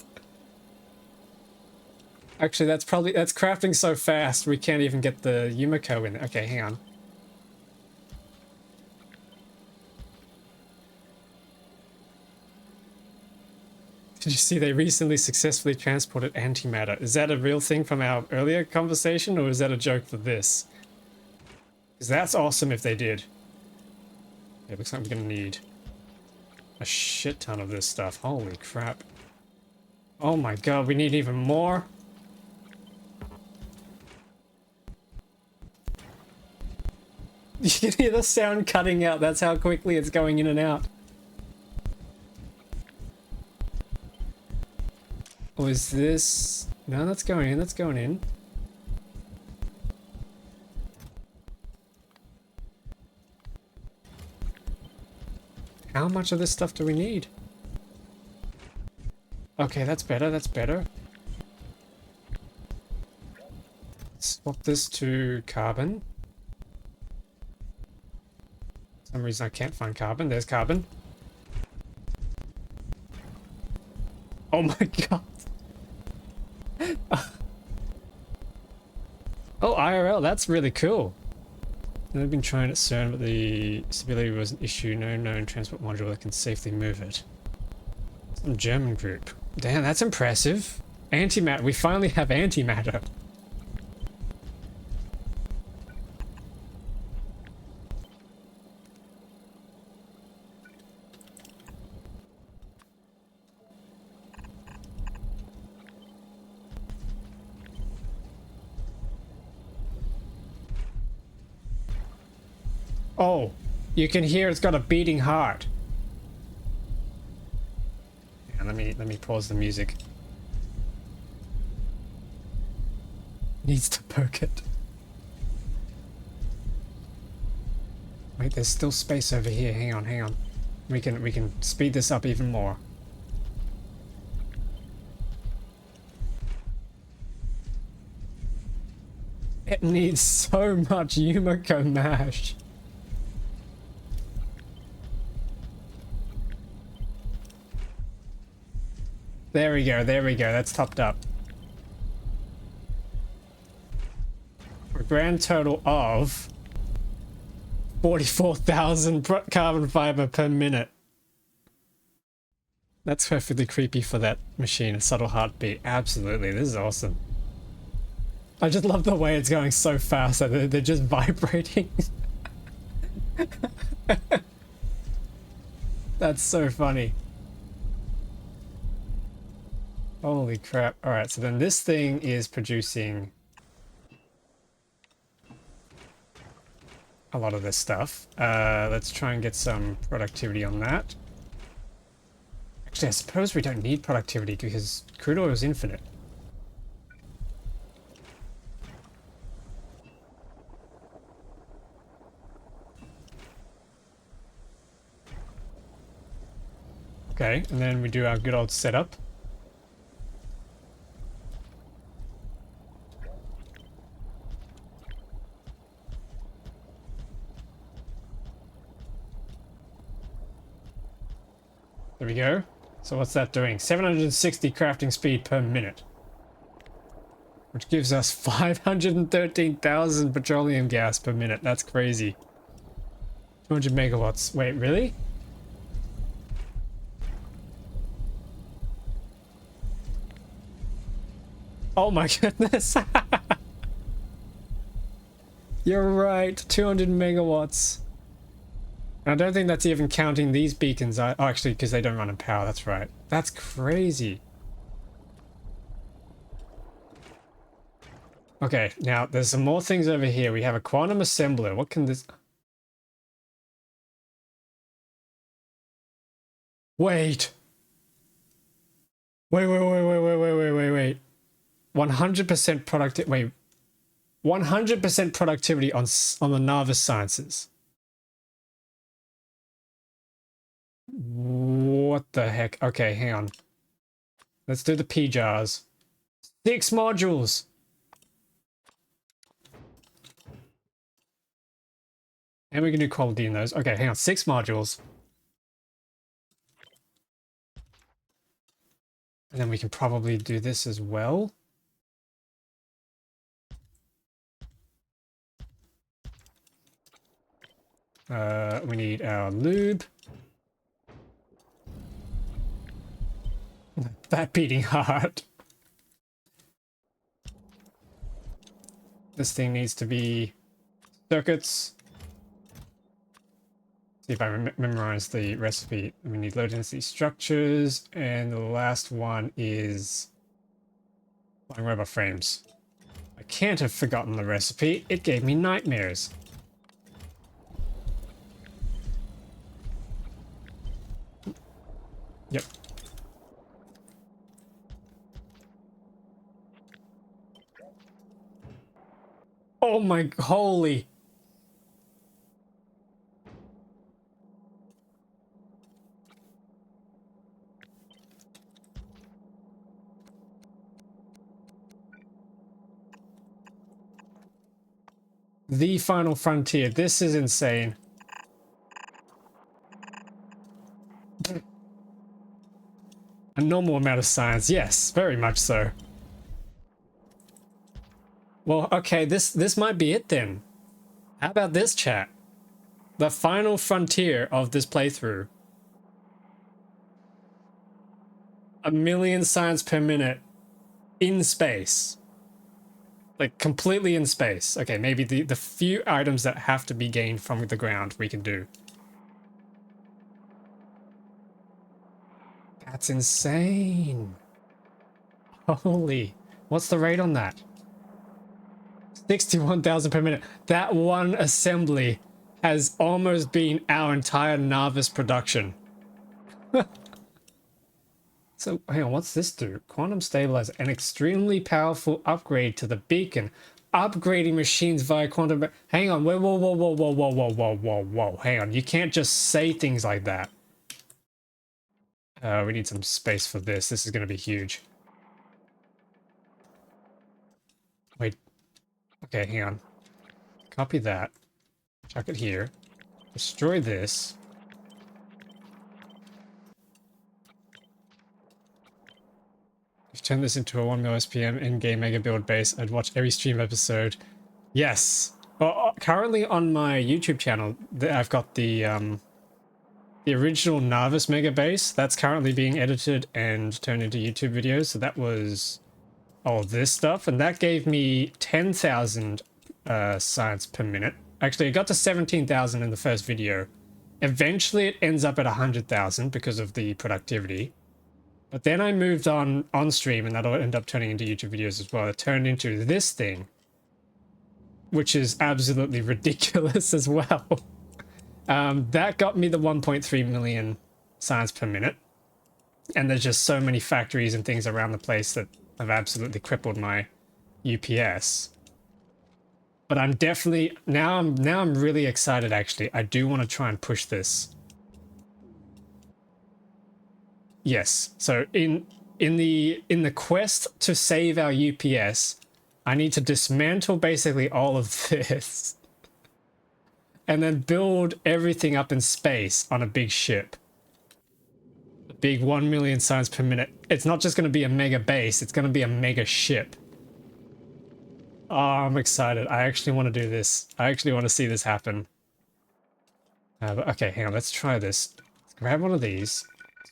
Speaker 1: Actually, that's crafting so fast we can't even get the Yumiko in. Okay, hang on. Did you see they recently successfully transported antimatter? Is that a real thing from our earlier conversation, or is that a joke for this? Because that's awesome if they did. It looks like we're gonna need a shit ton of this stuff. Holy crap. Oh my god, we need even more? You can hear the sound cutting out. That's how quickly it's going in and out. Or is this... No, that's going in. That's going in. How much of this stuff do we need? Okay, that's better. That's better. Swap this to carbon. For some reason I can't find carbon. There's carbon. Oh my god. Oh, IRL, that's really cool. They've been trying at CERN, but the stability was an issue. No known transport module that can safely move it. Some German group. Damn, that's impressive. Antimatter. We finally have antimatter. Oh, you can hear it's got a beating heart. Yeah, let me pause the music. Needs to poke it. Wait, there's still space over here. Hang on, hang on. We can speed this up even more. It needs so much Yumiko mash. There we go, that's topped up. A grand total of 44,000 carbon fiber per minute. That's perfectly creepy for that machine, a subtle heartbeat. Absolutely, this is awesome. I just love the way it's going so fast that they're just vibrating. That's so funny. Holy crap. All right, so then this thing is producing a lot of this stuff. Let's try and get some productivity on that. Actually, I suppose we don't need productivity because crude oil is infinite. Okay, and then we do our good old setup. There we go. So what's that doing? 760 crafting speed per minute. Which gives us 513,000 petroleum gas per minute. That's crazy. 200 megawatts. Wait, really? Oh my goodness. You're right. 200 megawatts. I don't think that's even counting these beacons. Oh, actually, because they don't run on power. That's right. That's crazy. Okay, now there's some more things over here. We have a quantum assembler. What can this... Wait. Wait. 100% productivity. Wait. 100% productivity on the Narvis Sciences. What the heck? Okay, hang on. Let's do the P jars. 6 modules. And we can do quality in those. Okay, hang on. 6 modules. And then we can probably do this as well. We need our lube. That beating hard. This thing needs to be circuits. See if I memorize the recipe. We need low density structures, and the last one is flying robot frames. I can't have forgotten the recipe. It gave me nightmares. Yep. Oh my, holy. The final frontier. This is insane. A normal amount of science. Yes, very much so. Well, okay, this might be it then. How about this, chat? The final frontier of this playthrough. 1,000,000 science per minute in space. Like, completely in space. Okay, maybe the few items that have to be gained from the ground we can do. That's insane. Holy. What's the rate on that? 61,000 per minute. That one assembly has almost been our entire Narvis production. So, hang on, what's this do? Quantum stabilizer, an extremely powerful upgrade to the beacon. Upgrading machines via quantum... Hang on, whoa. Hang on, you can't just say things like that. We need some space for this. This is going to be huge. Wait. Okay, hang on. Copy that. Chuck it here. Destroy this. If you turn this into a 1 mil SPM in-game mega build base, I'd watch every stream episode. Yes. Well, currently on my YouTube channel, I've got the original Narvis mega base. That's currently being edited and turned into YouTube videos. So that was all this stuff. And that gave me 10,000 science per minute. Actually, it got to 17,000 in the first video. Eventually, it ends up at 100,000 because of the productivity. But then I moved on stream, and that'll end up turning into YouTube videos as well. It turned into this thing, which is absolutely ridiculous as well. That got me the 1.3 million signs per minute. And there's just so many factories and things around the place that have absolutely crippled my UPS. But I'm definitely now I'm really excited actually. I do want to try and push this. Yes. So in the quest to save our UPS, I need to dismantle basically all of this and then build everything up in space on a big ship. A big 1 million signs per minute. It's not just going to be a mega base, it's going to be a mega ship. Oh, I'm excited. I actually want to do this. I actually want to see this happen. But okay, hang on. Let's try this. Let's grab one of these.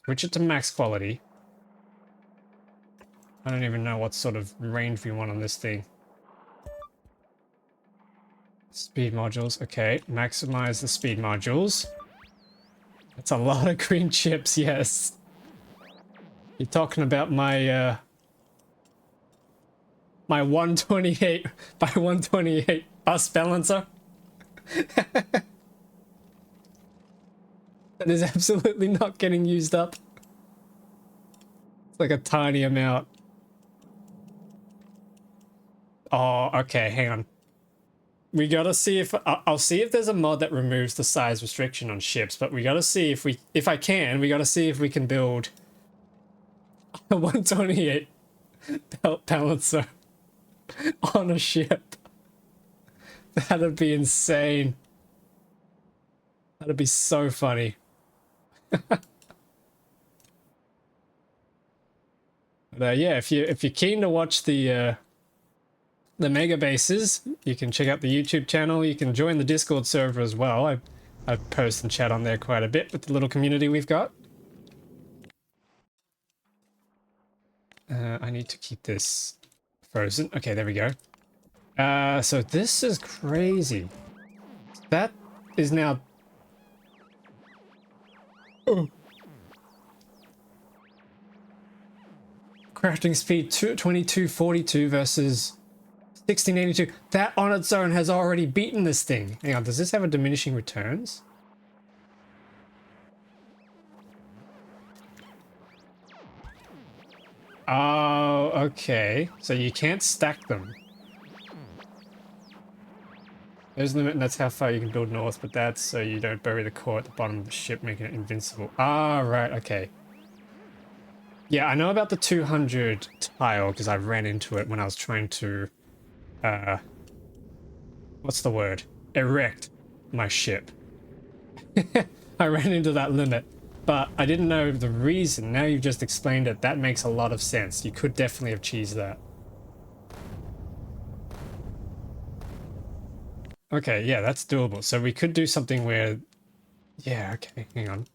Speaker 1: Switch it to max quality. I don't even know what sort of range we want on this thing. Speed modules. Okay, maximize the speed modules. That's a lot of green chips, yes. You're talking about my my 128 by 128 bus balancer. That is absolutely not getting used up. It's like a tiny amount. Oh, okay, hang on. We gotta see if I'll see if there's a mod that removes the size restriction on ships, but we gotta see if we gotta see if we can build a 128 belt balancer on a ship. That'd be insane. That'd be so funny. But yeah, if you're keen to watch the mega bases, you can check out the YouTube channel. You can join the Discord server as well. I post and chat on there quite a bit with the little community we've got. I need to keep this frozen. Okay, there we go. So this is crazy. That is now... Oh. Crafting speed 2242 versus 1682. That on its own has already beaten this thing. Hang on, does this have a diminishing returns? Oh, okay. So you can't stack them. There's a limit, and that's how far you can build north, but that's so you don't bury the core at the bottom of the ship, making it invincible. Ah, right, okay. Yeah, I know about the 200 tile, because I ran into it when I was trying to, what's the word? Erect my ship. I ran into that limit, but I didn't know the reason. Now you've just explained it. That makes a lot of sense. You could definitely have cheesed that. Okay, yeah, that's doable. So we could do something where... Yeah, okay, hang on.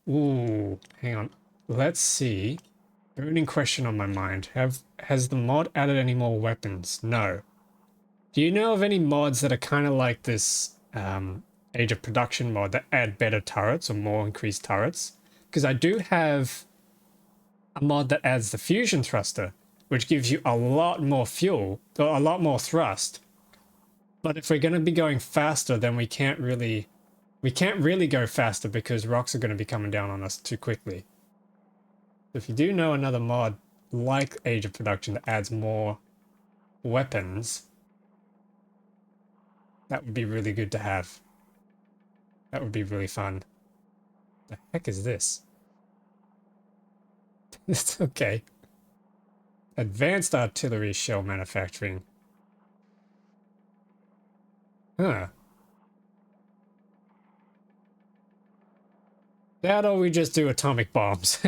Speaker 1: Ooh, hang on. Let's see. Burning question on my mind. Has the mod added any more weapons? No. Do you know of any mods that are kind of like this Age of Production mod that add better turrets or more increased turrets? Because I do have a mod that adds the fusion thruster, which gives you a lot more fuel, or a lot more thrust. But if we're going to be going faster, then we can't really go faster because rocks are going to be coming down on us too quickly. If you do know another mod like Age of Production that adds more weapons, that would be really good to have. That would be really fun. The heck is this? It's okay. Advanced artillery shell manufacturing. Huh. That or we just do atomic bombs.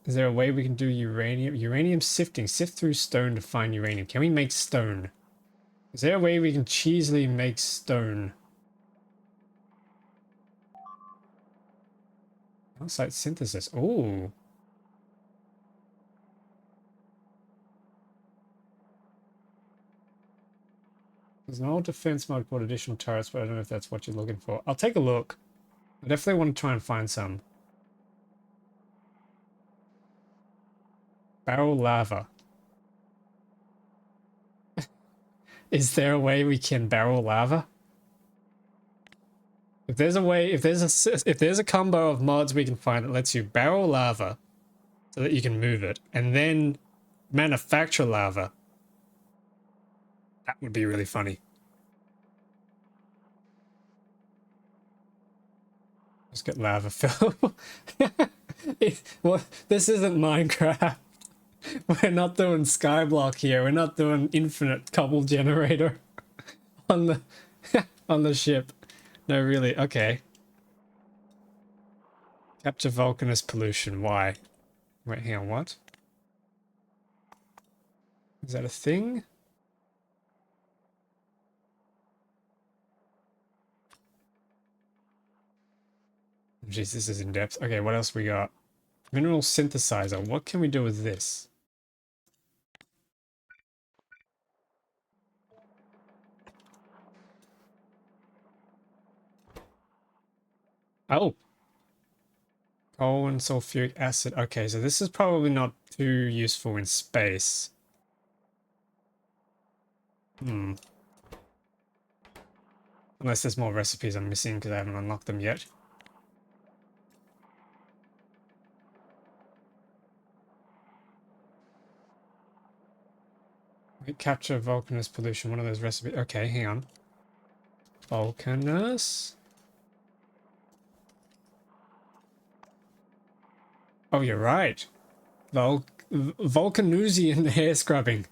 Speaker 1: Is there a way we can do uranium? Uranium sifting. Sift through stone to find uranium. Can we make stone? Is there a way we can cheesily make stone? Outside synthesis. Ooh. There's an old defense mod called additional turrets, but I don't know if that's what you're looking for. I'll take a look. I definitely want to try and find some. Barrel lava. Is there a way we can barrel lava? If there's a way, if there's a combo of mods we can find that lets you barrel lava so that you can move it, and then manufacture lava, that would be really funny. Let's get lava fill. Well, this isn't Minecraft. We're not doing skyblock here. We're not doing infinite cobble generator on the on the ship. No, really. Okay. Capture volcanous pollution. Why? Wait, hang on. What? Is that a thing? Jeez, this is in depth. Okay, what else we got? Mineral synthesizer. What can we do with this? Oh. Coal and sulfuric acid. Okay, so this is probably not too useful in space. Hmm. Unless there's more recipes I'm missing because I haven't unlocked them yet. We capture volcanous pollution. One of those recipes. Okay, hang on. Volcanous. Oh, you're right. Volcanusian hair scrubbing.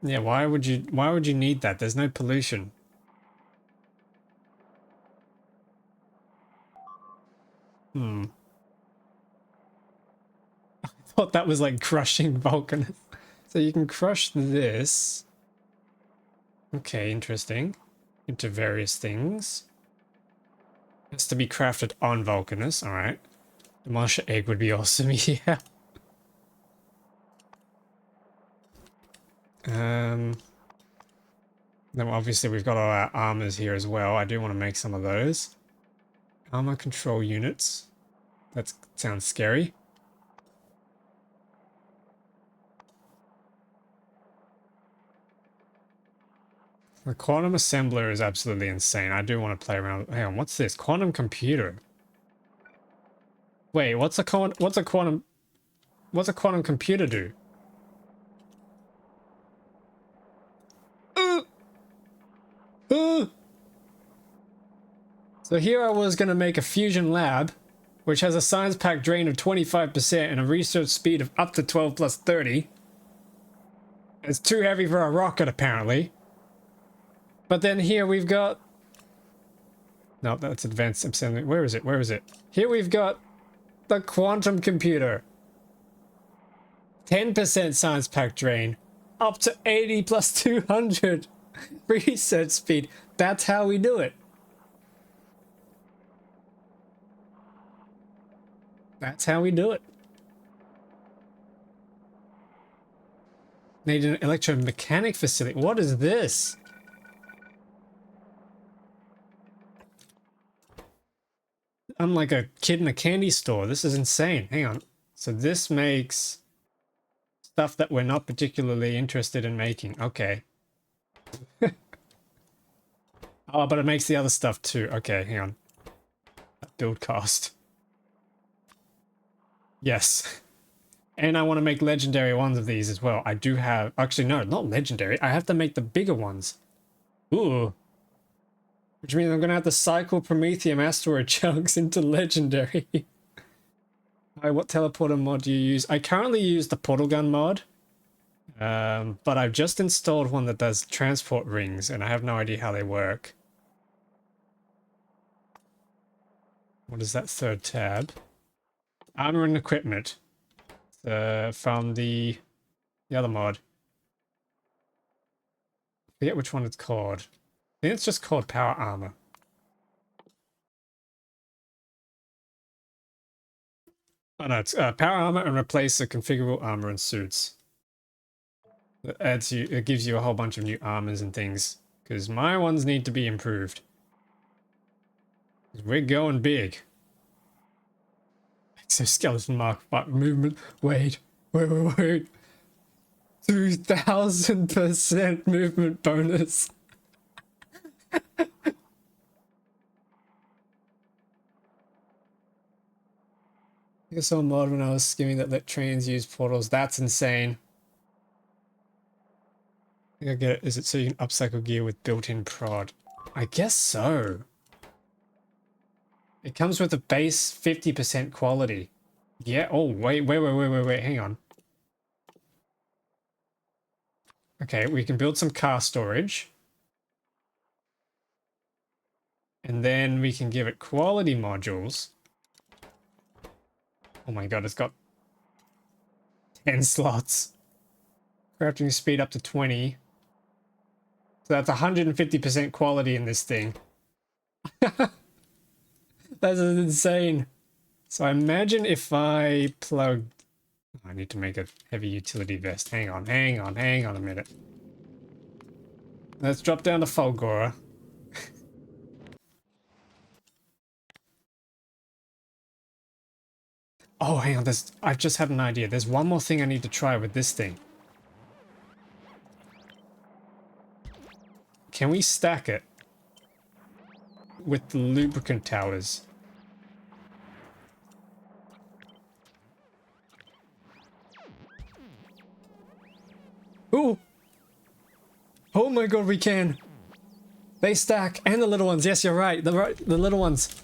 Speaker 1: Yeah, why would you need that? There's no pollution. Hmm. I thought that was like crushing volcanoes. So you can crush this. Okay, interesting. Into various things. Has to be crafted on Vulcanus, alright. The Marsha egg would be awesome, yeah. Then obviously we've got all our armors here as well. I do want to make some of those. Armor control units. That sounds scary. The quantum assembler is absolutely insane. I do want to play around. Hang on, what's this? Quantum computer. Wait, what's a quantum computer do? So here I was going to make a fusion lab, which has a science pack drain of 25% and a research speed of up to 12 plus 30. It's too heavy for a rocket, apparently. But then here we've got... No, that's advanced assembly. Where is it? Where is it? Here we've got the quantum computer. 10% science pack drain. Up to 80 plus 200 research speed. That's how we do it. That's how we do it. Need an electromechanic facility. What is this? I'm like a kid in a candy store. This is insane. Hang on. So this makes stuff that we're not particularly interested in making. Okay. Oh, but it makes the other stuff too. Okay, hang on. Build cost. Yes. And I want to make legendary ones of these as well. I do have... Actually, no, not legendary. I have to make the bigger ones. Ooh. Which means I'm going to have to cycle Prometheum asteroid chunks into legendary. Alright, what teleporter mod do you use? I currently use the portal gun mod. But I've just installed one that does transport rings, and I have no idea how they work. What is that third tab? Armor and equipment. From the other mod. I forget which one it's called. I think it's just called power armor. Oh no, it's power armor and replace the configurable armor and suits. It adds you, it gives you a whole bunch of new armors and things. Because my ones need to be improved. We're going big. Exoskeleton mark movement. Wait. 2000% movement bonus. I saw a mod when I was skimming that let trains use portals. That's insane. I think I get it. Is it so you can upcycle gear with built-in prod? I guess so. It comes with a base 50% quality. Yeah. Oh, wait. Hang on. Okay, we can build some car storage. And then we can give it quality modules. Oh my god, it's got 10 slots. Crafting speed up to 20. So that's 150% quality in this thing. That's insane. So I imagine if I plug... I need to make a heavy utility vest. Hang on a minute. Let's drop down to Fulgora. Oh, hang on, I've just had an idea. There's one more thing I need to try with this thing. Can we stack it with the lubricant towers? Ooh! Oh my god, we can! They stack, and the little ones. Yes, you're right. The little ones.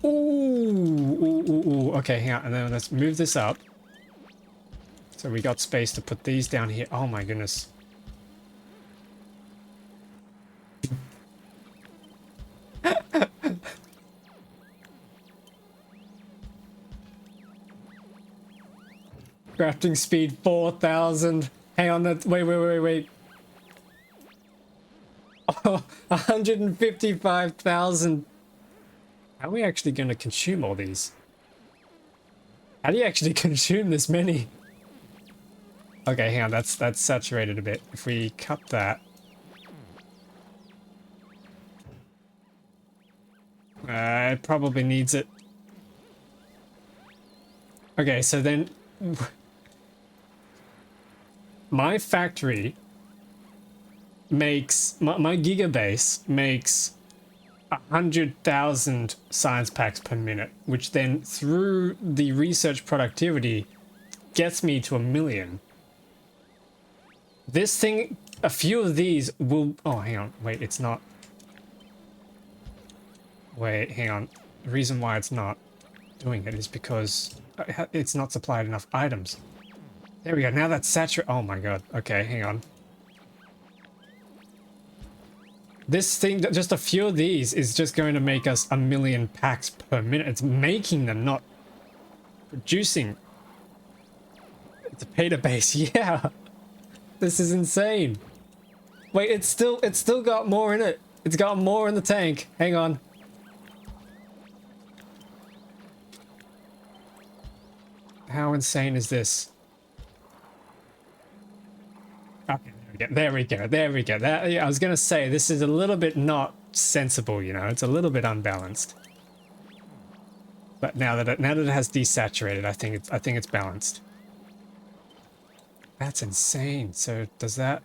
Speaker 1: Ooh. Okay, hang on. And then let's move this up. So we got space to put these down here. Oh my goodness. Crafting speed 4,000. Hang on, wait. Oh, 155,000. How are we actually going to consume all these? How do you actually consume this many? Okay, hang on, that's saturated a bit. If we cut that. It probably needs it. Okay, so then... my factory makes... My gigabase makes 100,000 science packs per minute, which then, through the research productivity, gets me to 1 million. This thing, a few of these will... Oh, hang on. Wait, it's not... Wait, hang on. The reason why it's not doing it is because it's not supplied enough items. There we go. Now that's saturated. Oh my god. Okay, hang on. This thing, just a few of these, is just going to make us 1 million packs per minute. It's making them, not producing. It's a pay base. Yeah. This is insane. Wait, it's still got more in it. It's got more in the tank. Hang on. How insane is this? Okay, there we go. That, yeah, I was gonna say, this is a little bit not sensible, you know. It's a little bit unbalanced. But now that it has desaturated, I think it's balanced. That's insane. So does that...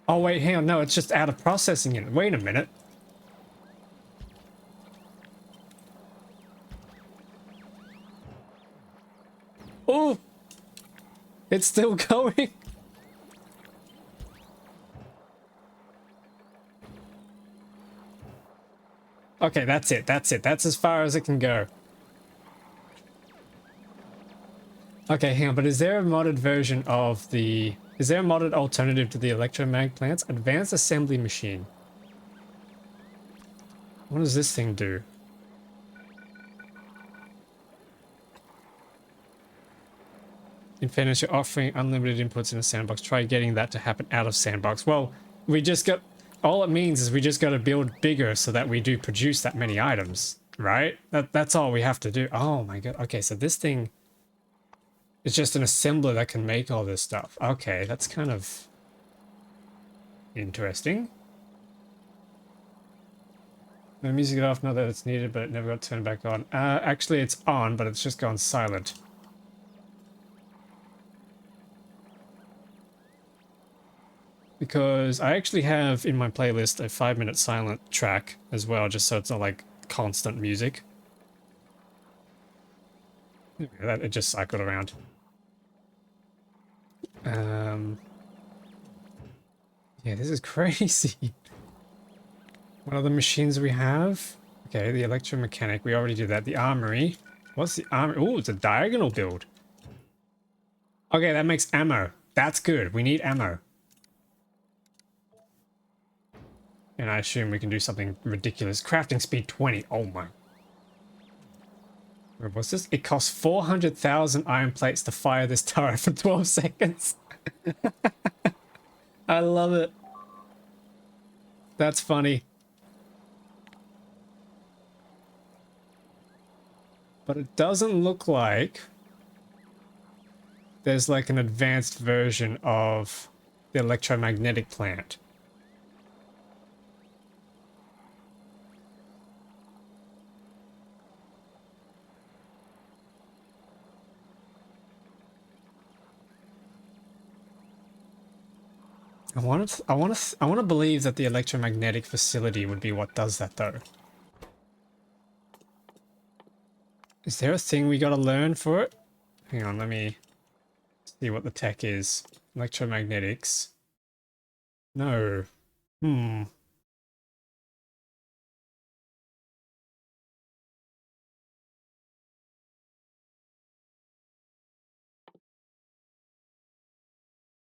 Speaker 1: Oh wait, hang on. No, it's just out of processing unit. Wait a minute. Oh! It's still going. Okay, that's it. That's as far as it can go. Okay, hang on, but is there a modded version of the... Is there a modded alternative to the electromag plants? Advanced assembly machine. What does this thing do? In fairness, you're offering unlimited inputs in a sandbox. Try getting that to happen out of sandbox. Well, we just got... All it means is we just got to build bigger so that we do produce that many items. right? That's all we have to do. Oh my god. Okay, so this thing is just an assembler that can make all this stuff. Okay, that's kind of interesting. No music off, not that it's needed, but it never got turned back on. Actually it's on, but it's just gone silent. Because I actually have in my playlist a 5-minute silent track as well, just so it's not like constant music. That it just cycled around. Yeah, this is crazy. What other machines we have? Okay, the electromechanic, we already did that. The armory. What's the armory? Oh, it's a diagonal build. Okay, that makes ammo. That's good. We need ammo. And I assume we can do something ridiculous. Crafting speed 20. Oh my. What's this? It costs 400,000 iron plates to fire this turret for 12 seconds. I love it. That's funny. But it doesn't look like there's like an advanced version of the electromagnetic plant. I want to believe that the electromagnetic facility would be what does that though. Is there a thing we gotta learn for it? Hang on, let me see what the tech is. Electromagnetics. No. Hmm.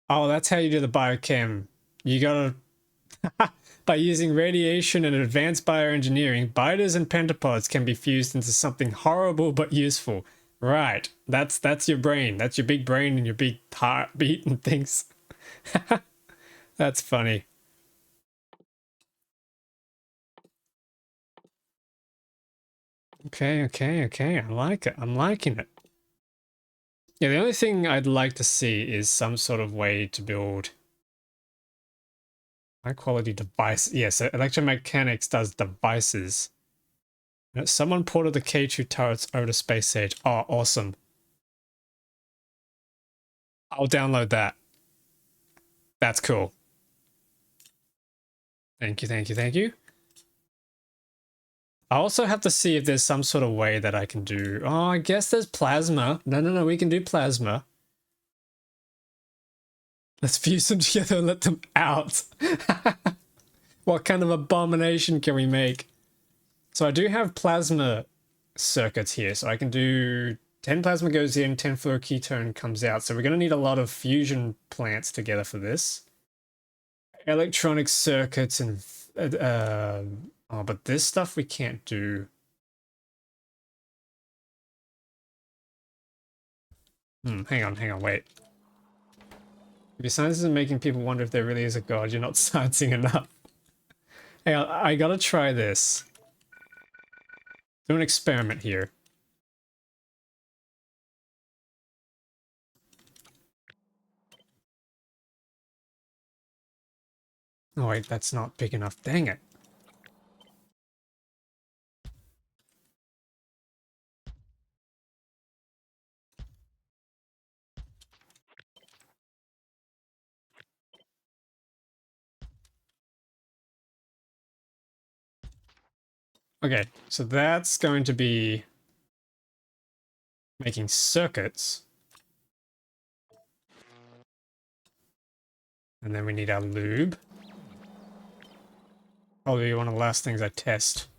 Speaker 1: Oh, that's how you do the biochem. You gotta... By using radiation and advanced bioengineering, biters and pentapods can be fused into something horrible but useful. Right. That's your brain. That's your big brain and your big heartbeat and things. That's funny. Okay, okay, okay. I like it. I'm liking it. Yeah, the only thing I'd like to see is some sort of way to build high quality device. Yes, yeah, so electromechanics does devices. Someone ported the K2 turrets over to Space Sage. Oh, awesome. I'll download that. That's cool. Thank you, thank you, thank you. I also have to see if there's some sort of way that I can do... Oh, I guess there's plasma. No, we can do plasma. Let's fuse them together and let them out. What kind of abomination can we make? So I do have plasma circuits here, so I can do 10 plasma goes in, 10 fluoroketone comes out. So we're going to need a lot of fusion plants together for this. Electronic circuits and... oh, but this stuff we can't do. Hang on, wait. If your science isn't making people wonder if there really is a god, you're not sciencing enough. Hang on, I gotta try this. Do an experiment here. Oh wait, that's not big enough. Dang it. Okay, so that's going to be making circuits. And then we need our lube. Probably one of the last things I test.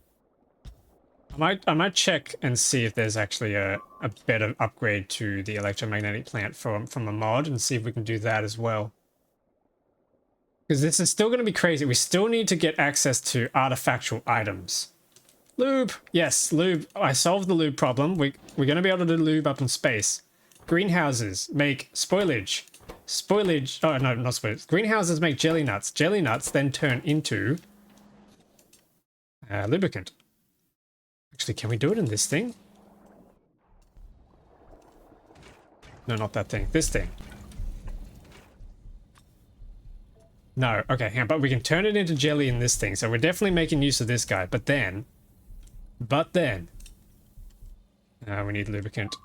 Speaker 1: I might check and see if there's actually a better upgrade to the electromagnetic plant from a mod and see if we can do that as well. Because this is still going to be crazy. We still need to get access to artifactual items. Lube! Yes, lube. I solved the lube problem. We're going to be able to do lube up in space. Greenhouses make spoilage. Spoilage... Oh, no, not spoilage. Greenhouses make jelly nuts. Jelly nuts then turn into... lubricant. Actually, can we do it in this thing? No, not that thing. This thing. No, okay, hang on, but we can turn it into jelly in this thing, so we're definitely making use of this guy, but then... we need lubricant.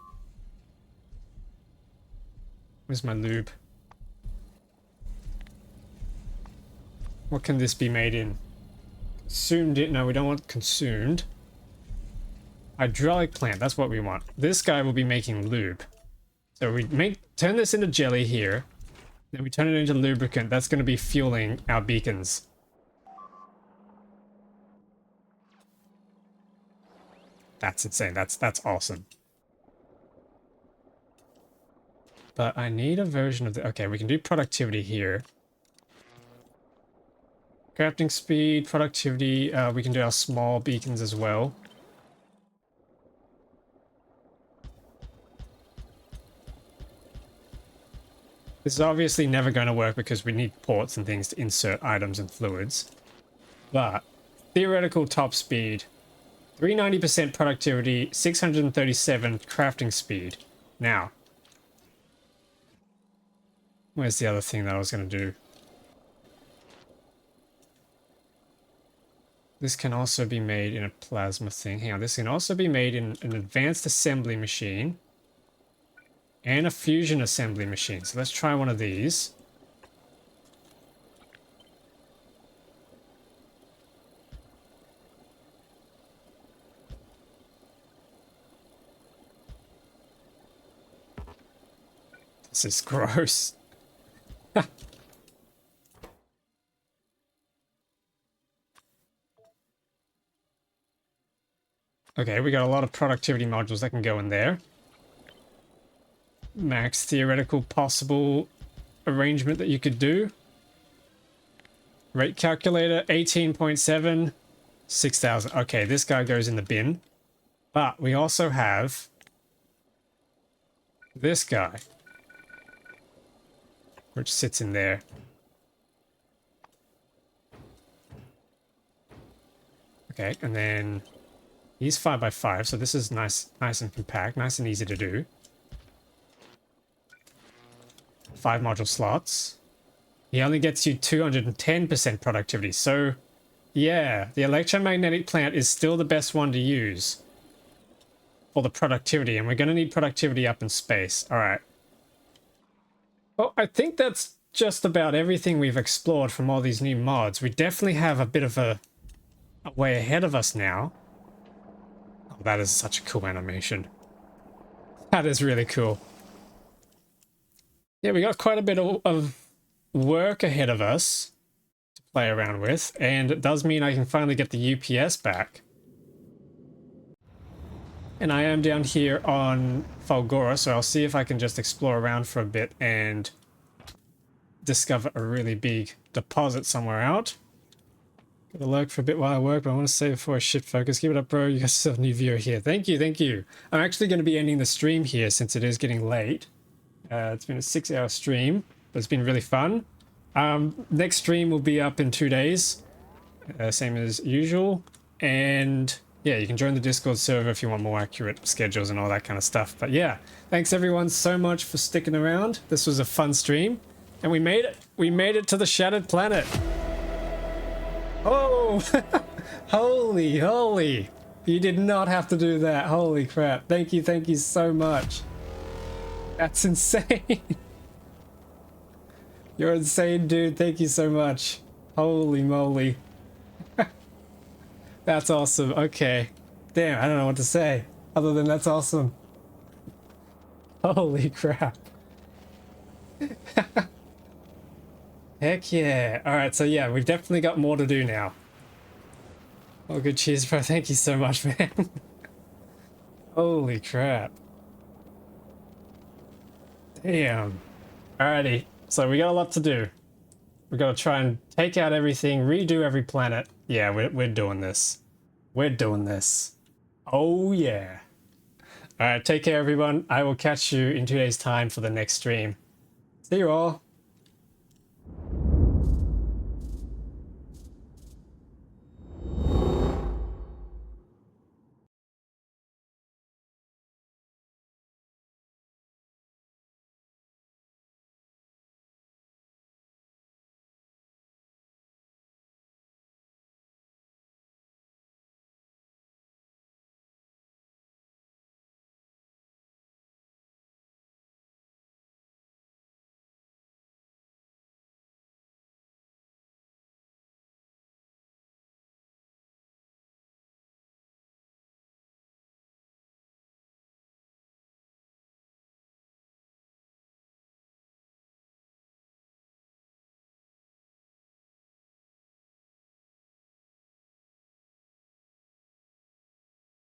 Speaker 1: Where's my lube? What can this be made in? Consumed it? No, we don't want consumed. Hydraulic plant, that's what we want. This guy will be making lube. So we turn this into jelly here. Then we turn it into lubricant. That's going to be fueling our beacons. That's insane. That's awesome. But I need a version of the... Okay, we can do productivity here. Crafting speed, productivity. We can do our small beacons as well. This is obviously never going to work because we need ports and things to insert items and fluids. But theoretical top speed, 390% productivity, 637 crafting speed. Now, where's the other thing that I was going to do? This can also be made in a plasma thing. Hang on, this can also be made in an advanced assembly machine. And a fusion assembly machine. So let's try one of these. This is gross. Okay, we got a lot of productivity modules that can go in there. Max theoretical possible arrangement that you could do. Rate calculator 18.7, 6,000. Okay, this guy goes in the bin. But we also have this guy, which sits in there. Okay, and then he's 5x5, so this is nice and compact, nice and easy to do. 5 module slots. He only gets you 210% productivity. So, yeah, the electromagnetic plant is still the best one to use for the productivity, and we're going to need productivity up in space. All right. Well, I think that's just about everything we've explored from all these new mods. We definitely have a bit of a way ahead of us now. Oh, that is such a cool animation. That is really cool. Yeah, we got quite a bit of work ahead of us to play around with, and it does mean I can finally get the UPS back. And I am down here on Falgora, so I'll see if I can just explore around for a bit and discover a really big deposit somewhere out. Gotta lurk for a bit while I work, but I want to save before I shift focus. Keep it up, bro. You got yourself a new viewer here. Thank you, thank you. I'm actually going to be ending the stream here since it is getting late. It's been a 6-hour stream, but it's been really fun. Next stream will be up in 2 days, same as usual. And yeah, you can join the Discord server if you want more accurate schedules and all that kind of stuff. But yeah, thanks everyone so much for sticking around. This was a fun stream, and we made it. We made it to the Shattered Planet. Oh, holy. You did not have to do that. Holy crap. Thank you so much. That's insane. You're insane, dude. Thank you so much. Holy moly. That's awesome. Okay. Damn, I don't know what to say other than that's awesome. Holy crap. Heck yeah. Alright, so yeah, we've definitely got more to do now. Oh, good cheers, bro. Thank you so much, man. Holy crap. Damn. Alrighty, so we got a lot to do. We gotta try and take out everything, redo every planet. Yeah, we're doing this. We're doing this. Oh yeah. Alright, take care everyone. I will catch you in 2 days' time for the next stream. See you all.